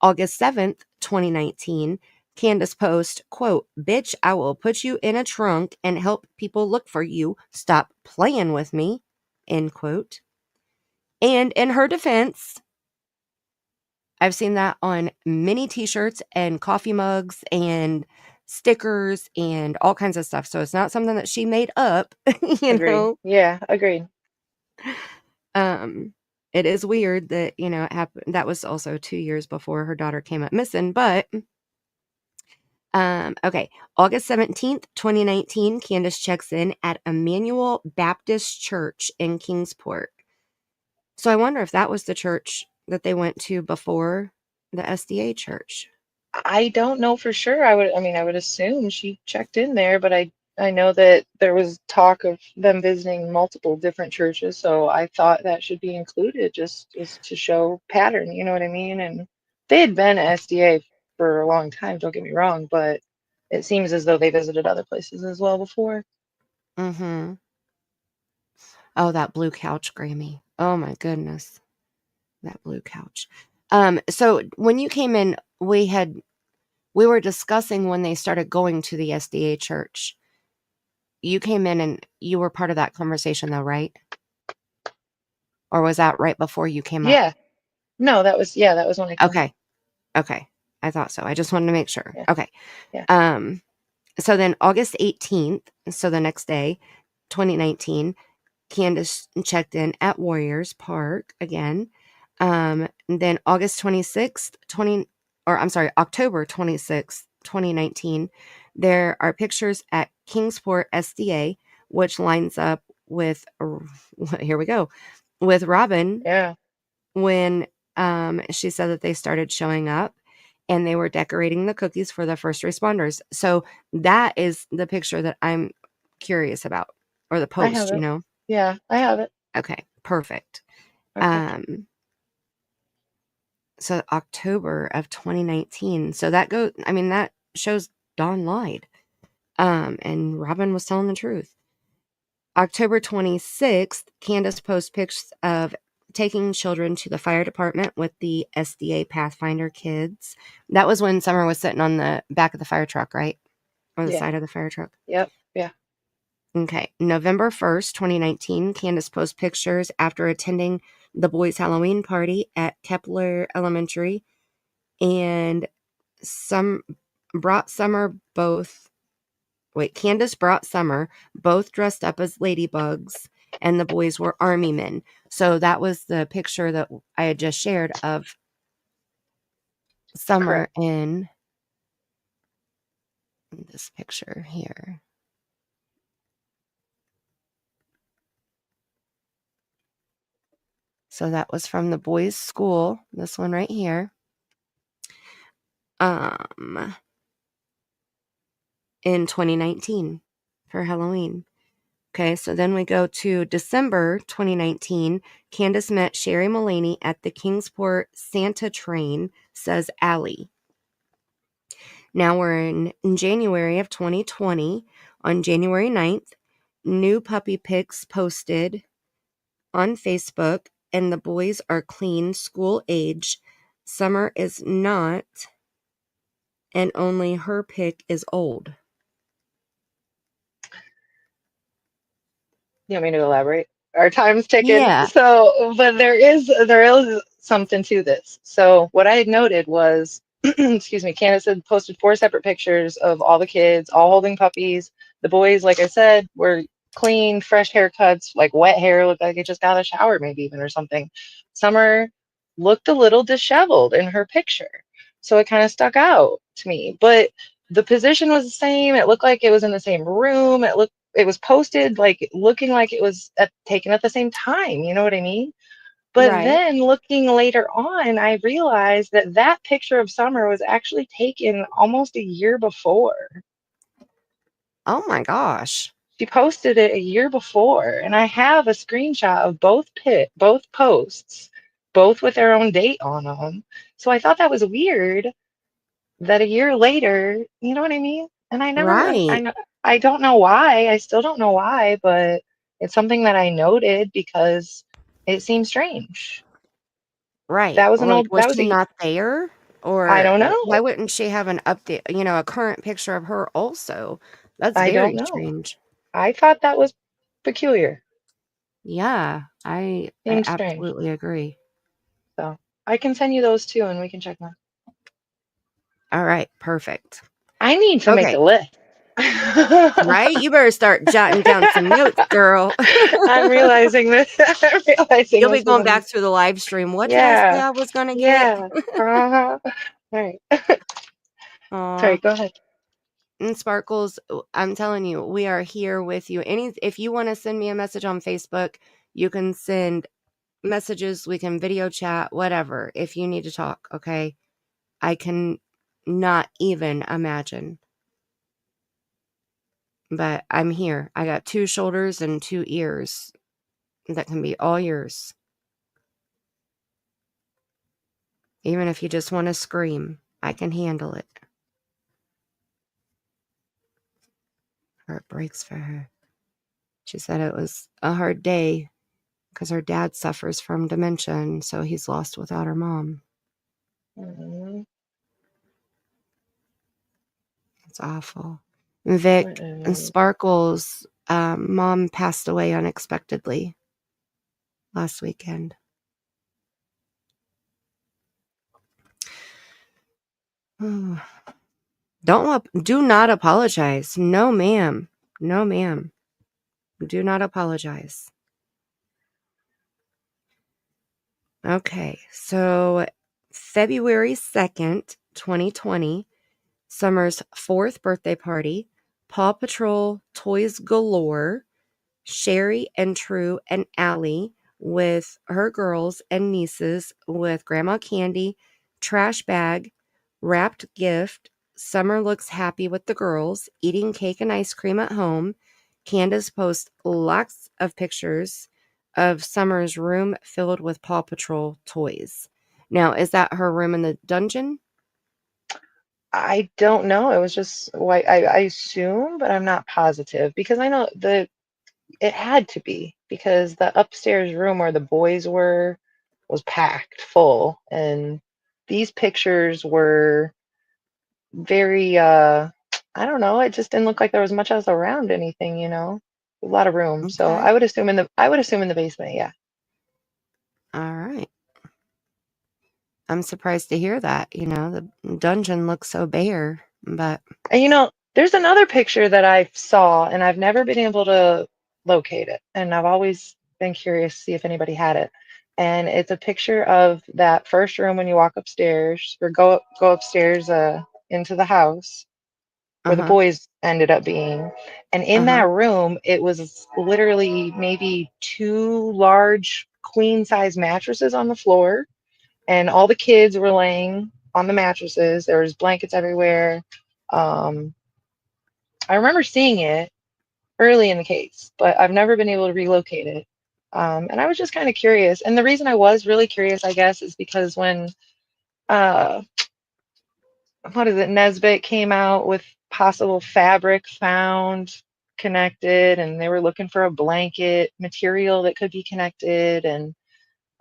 August 7th, 2019, Candus posts, quote, "Bitch, I will put you in a trunk and help people look for you. Stop playing with me," end quote. And in her defense, I've seen that on many t-shirts and coffee mugs and stickers and all kinds of stuff. So it's not something that she made up, Agreed. Yeah. Agreed. It is weird that, it happened. That was also 2 years before her daughter came up missing, but okay, August 17th, 2019, Candus checks in at Emmanuel Baptist Church in Kingsport. So I wonder if that was the church that they went to before the SDA church. I don't know for sure. I would assume she checked in there, but I know that there was talk of them visiting multiple different churches, so I thought that should be included just to show pattern, you know what I mean? And they had been at SDA for a long time, don't get me wrong, but it seems as though they visited other places as well before. Mm-hmm. Oh, that blue couch, Grammy. Oh my goodness. That blue couch. So when you came in, we were discussing when they started going to the SDA church. You came in and you were part of that conversation though, right? Or was that right before you came up? Yeah. No, that was when I came up. Okay. Okay. I thought so. I just wanted to make sure. Yeah. Okay. Yeah. So then August 18th, so the next day, 2019, Candus checked in at Warriors Park again. And then October 26th, 2019, there are pictures at Kingsport SDA, which lines up with, here we go, with Robin Yeah. when she said that they started showing up and they were decorating the cookies for the first responders. So that is the picture that I'm curious about, or the I have post, it. Yeah, I have it. Okay, perfect. Okay. So October of 2019. So that shows Dawn lied. And Robin was telling the truth. October 26th, Candus posts pics of taking children to the fire department with the SDA Pathfinder kids. That was when Summer was sitting on the back of the fire truck, right? Or the side of the fire truck. Yep. Yeah. Okay. November 1st, 2019, Candus posts pictures after attending the boys' Halloween party at Kepler Elementary, and Candus brought Summer both dressed up as ladybugs, and the boys were army men. So that was the picture that I had just shared of Summer in this picture here. So that was from the boys' school, this one right here. In 2019 for Halloween. Okay, so then we go to December 2019. Candus met Sherry Mullaney at the Kingsport Santa train, says Allie. Now we're in January of 2020. On January 9th, new puppy pics posted on Facebook, and the boys are clean, school age. Summer is not, and only her pic is old. You want me to elaborate? Our time's ticking. Yeah. So, but there is something to this. So what I had noted was, excuse me, Candace had posted 4 separate pictures of all the kids, all holding puppies. The boys, like I said, were clean, fresh haircuts, like wet hair, looked like it just got out of the shower, maybe even or something. Summer looked a little disheveled in her picture, so it kind of stuck out to me. But the position was the same. It looked like it was in the same room. It was posted like looking like it was taken at the same time. You know what I mean? But Right. then looking later on, I realized that that picture of Summer was actually taken almost a year before. Oh my gosh. She posted it a year before, and I have a screenshot of both posts, both with their own date on them. So I thought that was weird that a year later, you know what I mean? And Right. I don't know why. I still don't know why, but it's something that I noted because it seems strange. Right. That was Like, was that was she a, not there? I Or don't why know. wouldn't she have an update, a current picture of her also? That's I don't very know. strange. I thought that was peculiar. Yeah, I Seems strange. absolutely agree. So I can send you those too, and we can check them. All right, perfect. I need to make Okay. a list. Right? You better start jotting down some notes, girl. I'm realizing this. I'm realizing You'll be this is going back through the live stream. What did I say yeah. I was going to get? Yeah. All right. Sorry, Aw. go ahead. And Sparkles, I'm telling you, we are here with you. If you want to send me a message on Facebook, you can send messages, we can video chat, whatever, if you need to talk. Okay, I can not even imagine. But I'm here. I got 2 shoulders and 2 ears that can be all yours. Even if you just want to scream, I can handle it. Heart breaks for her. She said it was a hard day because her dad suffers from dementia, and so he's lost without her mom. Mhm. It's awful. Vic and Sparkle's mom passed away unexpectedly last weekend. Do not apologize. No, ma'am. No, ma'am. Do not apologize. Okay, so February 2nd, 2020, Summer's 4th birthday party, Paw Patrol toys galore, Sherry and True and Allie with her girls and nieces with Grandma Candy, trash bag, wrapped gift. Summer looks happy with the girls, eating cake and ice cream at home. Candus posts lots of pictures of Summer's room filled with Paw Patrol toys. Now, is that her room in the dungeon? I don't know. It was just I assume, but I'm not positive because I know it had to be because the upstairs room where the boys were was packed full, and these pictures were very I don't know, it just didn't look like there was much else around anything, a lot of room. So Okay. I would assume in the basement, yeah. All right. I'm surprised to hear that. The dungeon looks so bare, but And there's another picture that I saw, and I've never been able to locate it. And I've always been curious to see if anybody had it. And it's a picture of that first room when you walk upstairs or go upstairs into the house where the uh-huh. boys ended up being. And in Uh-huh. that room, it was literally maybe 2 large queen size mattresses on the floor, and all the kids were laying on the mattresses. There was blankets everywhere. Um, I remember seeing it early in the case, but I've never been able to relocate it. And I was just kind of curious. And the reason I was really curious, I guess, is because when uh, what is it, Nesbitt came out with possible fabric found connected, and they were looking for a blanket material that could be connected. And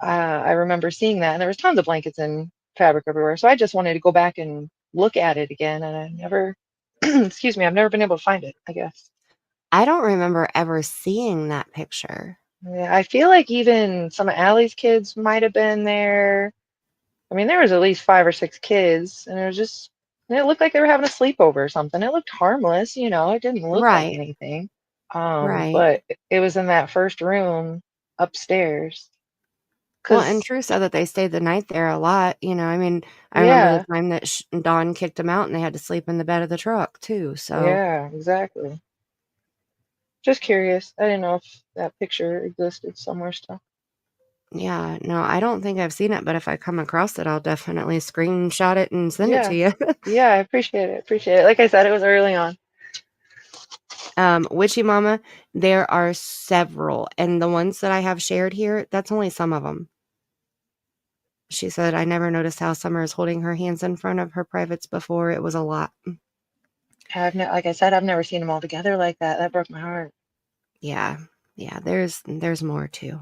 I remember seeing that, and there was tons of blankets and fabric everywhere. So I just wanted to go back and look at it again, and I never, excuse me, I've never been able to find it, I guess. I don't remember ever seeing that picture. Yeah, I feel like even some of Allie's kids might have been there. I mean, there was at least 5 or 6 kids, and it looked like they were having a sleepover or something. It looked harmless, it didn't look like Right. anything. Right. But it was in that first room upstairs. Well, and 'Cause, True said that they stayed the night there a lot. I mean, I remember the yeah, time that Dawn kicked them out and they had to sleep in the bed of the truck too. So, yeah, exactly. Just curious. I didn't know if that picture existed somewhere still. yeah, no, I don't think I've seen it, but if I come across it, I'll definitely screenshot it and send it to Yeah, you. yeah, I appreciate it. Appreciate it. Like I said, it was early on. Witchy Mama, there are several, and the ones that I have shared here, that's only some of them. She said, I never noticed how Summer is holding her hands in front of her privates before. It was a lot. Like I said, I've never seen them all together like that. That broke my heart. Yeah. Yeah, there's more too.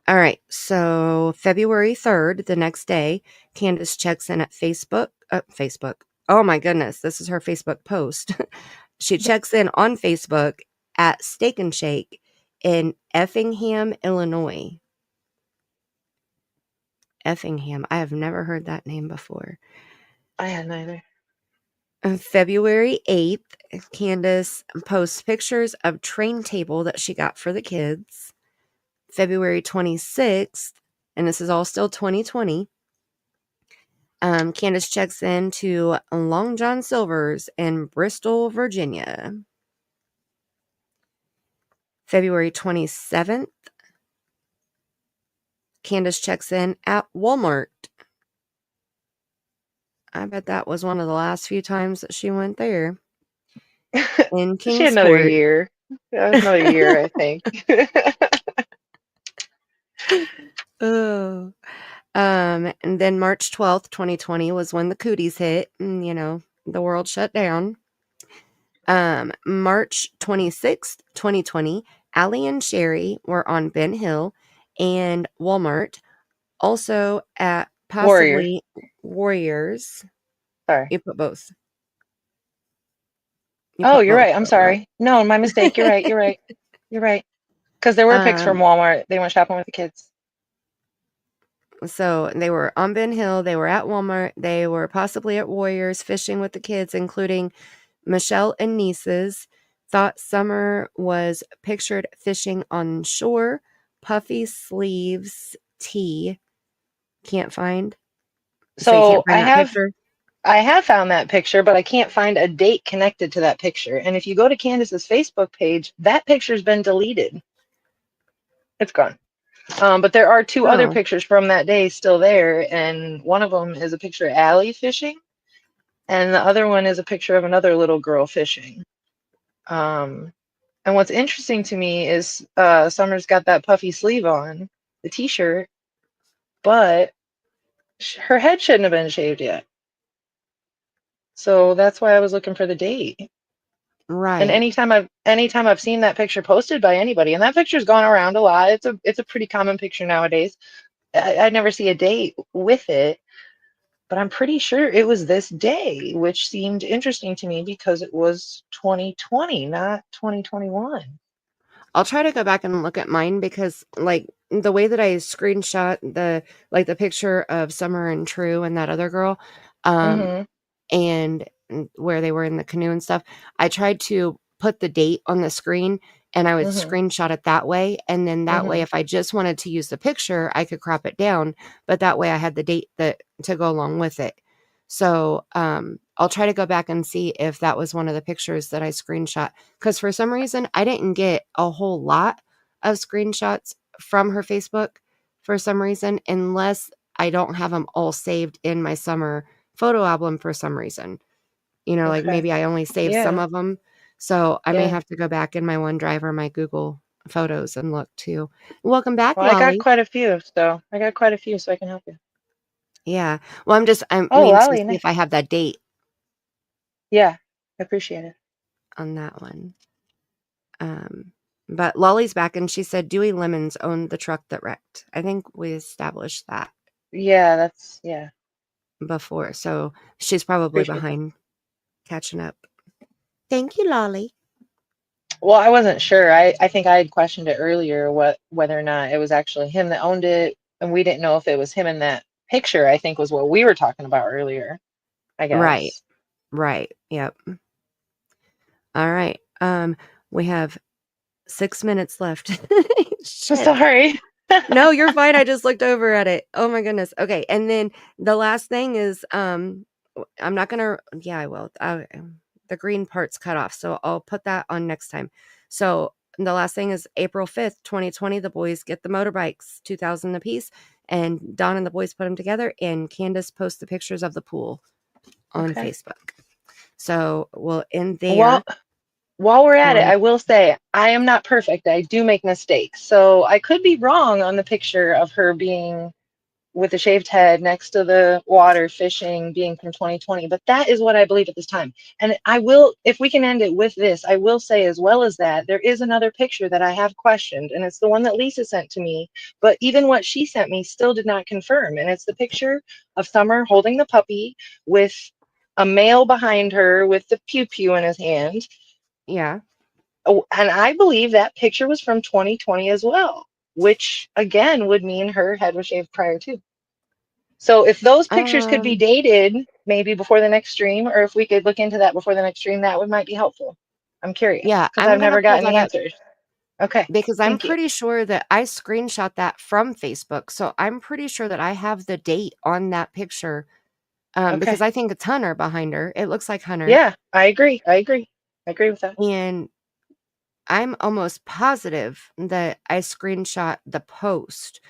All right. So February 3rd, the next day, Candus checks in at Facebook. Facebook. Oh my goodness, this is her Facebook post. She checks in on Facebook at Steak and Shake in Effingham, Illinois. Effingham. I have never heard that name before. I hadn't either. On February 8th, Candus posts pictures of train table that she got for the kids. February 26th, and this is all still 2020, Candus checks in to Long John Silver's in Bristol, Virginia. February 27th, Candus checks in at Walmart. I bet that was one of the last few times that she went there in She had another Kingsport. year. That was another year, I think. Oh. And then March 12th, 2020 was when the cooties hit and, the world shut down. March 26th, 2020, Allie and Sherry were on Ben Hill and Walmart, also at Warriors. possibly Warriors. Sorry. You put both. Oh, you're right. I'm Though, right? sorry. No, my mistake. You're right. You're right. You're right. Because there were pics from Walmart. They went shopping with the kids. So they were on Ben Hill. They were at Walmart. They were possibly at Warriors fishing with the kids, including Michelle and nieces. Thought Summer was pictured fishing on shore. Puffy sleeves tee. Can't find. So you can't So find that picture? I have found that picture, but I can't find a date connected to that picture. And if you go to Candus's Facebook page, that picture's been deleted. It's gone. But there are two other Oh. pictures from that day still there, and one of them is a picture of Allie fishing, and the other one is a picture of another little girl fishing. And what's interesting to me is Summer's got that puffy sleeve on, the t-shirt, but her head shouldn't have been shaved yet. So that's why I was looking for the date. Right. And anytime I've seen that picture posted by anybody, and that picture's gone around a lot, it's a pretty common picture nowadays. I never see a date with it, but I'm pretty sure it was this day, which seemed interesting to me because it was 2020, not 2021. I'll try to go back and look at mine because, like, the way that I screenshot the picture of Summer and True and that other girl, and where they were in the canoe and stuff, I tried to put the date on the screen and I would screenshot it that way. And then that way, if I just wanted to use the picture, I could crop it down. But that way I had the date to go along with it. So I'll try to go back and see if that was one of the pictures that I screenshot. Because for some reason, I didn't get a whole lot of screenshots from her Facebook for some reason, unless I don't have them all saved in my summer photo album for some reason. Like maybe I only saved some of them. So I may have to go back in my OneDrive or my Google Photos and look too. Welcome back, Well, I Lolly. got quite a few, so I can help you. Yeah. Well, I mean, Lolly, to see nice. if I have that date. Yeah, I appreciate it. On that one. But Lolly's back and she said Dewey Lemons owned the truck that wrecked. I think we established that. Yeah, before. So she's probably behind catching up. Thank you, Lolly. Well, I wasn't sure. I think I had questioned it earlier whether or not it was actually him that owned it, and we didn't know if it was him in that picture. I think was what we were talking about earlier. I guess. Right. Yep. All right. We have 6 minutes left. Sorry. No, you're fine. I just looked over at it. Oh my goodness. Okay. And then the last thing is, I'm not gonna. Yeah, I will. The green part's cut off, so I'll put that on next time. So the last thing is April 5th, 2020. The boys get the motorbikes, 2,000 apiece, and Dawn and the boys put them together. And Candus posts the pictures of the pool on Facebook. So we'll end there. While we're at it, I will say I am not perfect. I do make mistakes. So I could be wrong on the picture of her being with a shaved head next to the water fishing being from 2020. But that is what I believe at this time. And I will, if we can end it with this, I will say as well as that, there is another picture that I have questioned. And it's the one that Lisa sent to me. But even what she sent me still did not confirm. And it's the picture of Summer holding the puppy with a male behind her with the pew-pew in his hand. Yeah. Oh, and I believe that picture was from 2020 as well, which again would mean her head was shaved prior to. So if those pictures could be dated maybe before the next stream, or if we could look into that before the next stream, that might be helpful. I'm curious. Yeah, because I've never gotten the answers. Okay. Because I'm pretty sure that I screenshot that from Facebook. So I'm pretty sure that I have the date on that picture. Because I think it's Hunter behind her. It looks like Hunter. Yeah, I agree. I agree with that. And I'm almost positive that I screenshot the post.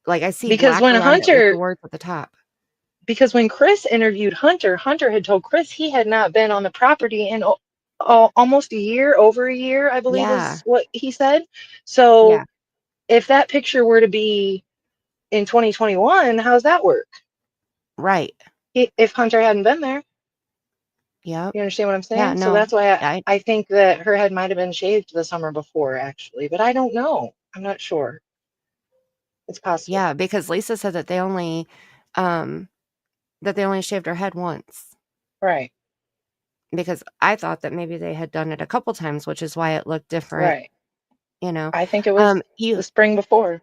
Like I see because black when around it with Hunter the words at the top. because when Chris interviewed Hunter, Hunter had told Chris he had not been on the property in almost a year, over a year, I believe Yeah. is what he said. So Yeah. if that picture were to be in 2021, how's that work? Right. If Hunter hadn't been there, Yep. you understand what I'm saying? Yeah. So No. that's why I think that her head might have been shaved the summer before, actually, but I don't know. I'm not sure. It's possible. Yeah, because Lisa said that they only shaved her head once. Right. Because I thought that maybe they had done it a couple times, which is why it looked different. Right. You know. I think it was the spring before.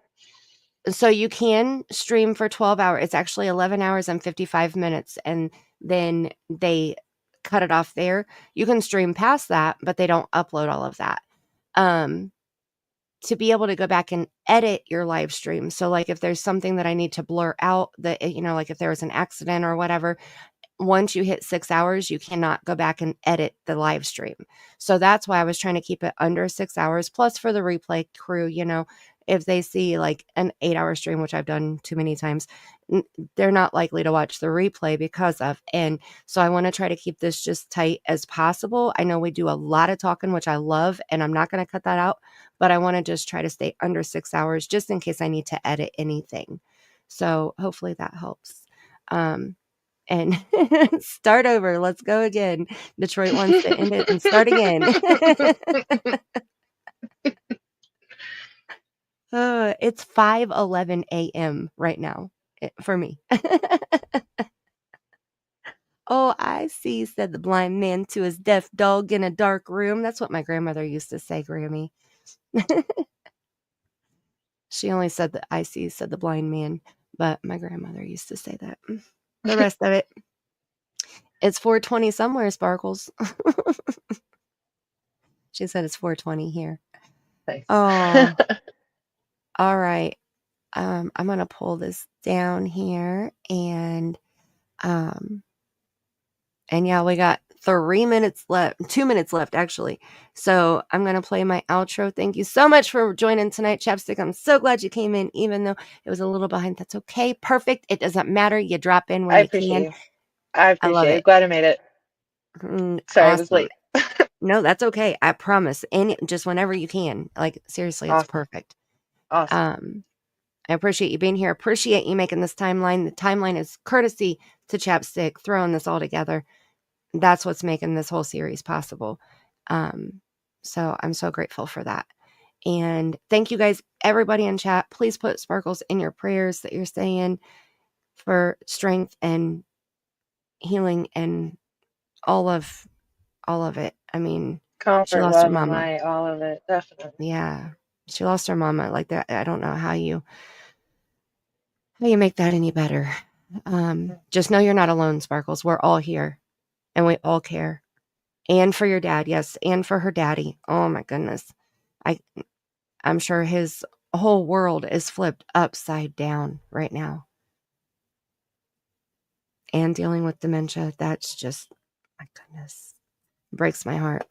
So you can stream for 12 hours. It's actually 11 hours and 55 minutes, and then they cut it off there. You can stream past that, but they don't upload all of that. To be able to go back and edit your live stream. So like if there's something that I need to blur out, that, you know, like if there was an accident or whatever, once you hit 6 hours, you cannot go back and edit the live stream. So that's why I was trying to keep it under 6 hours. Plus for the replay crew, you know, if they see like an 8-hour stream, which I've done too many times, they're not likely to watch the replay because of. And so I want to try to keep this just tight as possible. I know we do a lot of talking, which I love, and I'm not going to cut that out, but I want to just try to stay under 6 hours just in case I need to edit anything. So hopefully that helps. And start over. Let's go again. Detroit wants to end it and start again. It's 5:11 a.m. right now for me. Oh, I see, said the blind man to his deaf dog in a dark room. That's what my grandmother used to say, Grammy. She only said that I see, said the blind man, but my grandmother used to say that. The rest of it. It's 4:20 somewhere, Sparkles. She said it's 4:20 here. Thanks. Oh, all right. I'm going to pull this down here and yeah, we got 3 minutes left, 2 minutes left actually. So I'm going to play my outro. Thank you so much for joining tonight, Chapstick. I'm so glad you came in, even though it was a little behind. That's okay. Perfect. It doesn't matter. You drop in when I you appreciate can. you. I I love appreciate it. it. Glad I made it. Sorry, I was Awesome. late. No, that's okay. I promise. And just whenever you can. Like, seriously, Awesome. It's perfect. Awesome. I appreciate you being here. Appreciate you making this timeline. The timeline is courtesy to Chapstick, throwing this all together. That's what's making this whole series possible. So I'm so grateful for that. And thank you guys, everybody in chat. Please put Sparkles in your prayers that you're saying for strength and healing and all of it. I mean, she Comfort, lost her love, and mama. light, all of it, definitely. Yeah, she lost her mama like that. I don't know how you make that any better. Just know you're not alone, Sparkles. We're all here and we all care. And for your dad, yes, and for her daddy. Oh my goodness. I'm sure his whole world is flipped upside down right now. And dealing with dementia, that's just, my goodness, breaks my heart.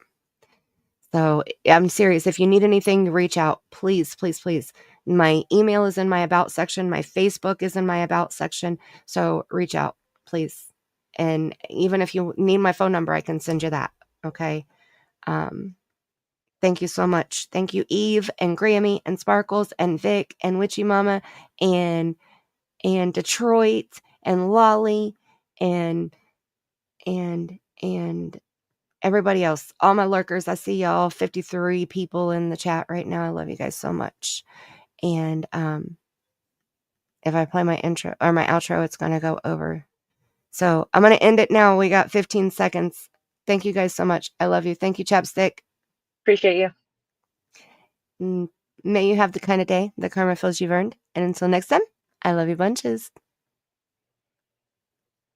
So I'm serious. If you need anything, reach out. Please, please, please. My email is in my about section. My Facebook is in my about section. So reach out, please. And even if you need my phone number, I can send you that. Okay. Thank you so much. Thank you, Eve and Grammy and Sparkles and Vic and Witchy Mama and Detroit and Lolly and everybody else. All my lurkers. I see y'all, 53 people in the chat right now. I love you guys so much. And if I play my intro or my outro, it's gonna go over. So I'm gonna end it now. We got 15 seconds. Thank you guys so much. I love you. Thank you, Chapstick. Appreciate you. May you have the kind of day that karma feels you've earned. And until next time, I love you bunches.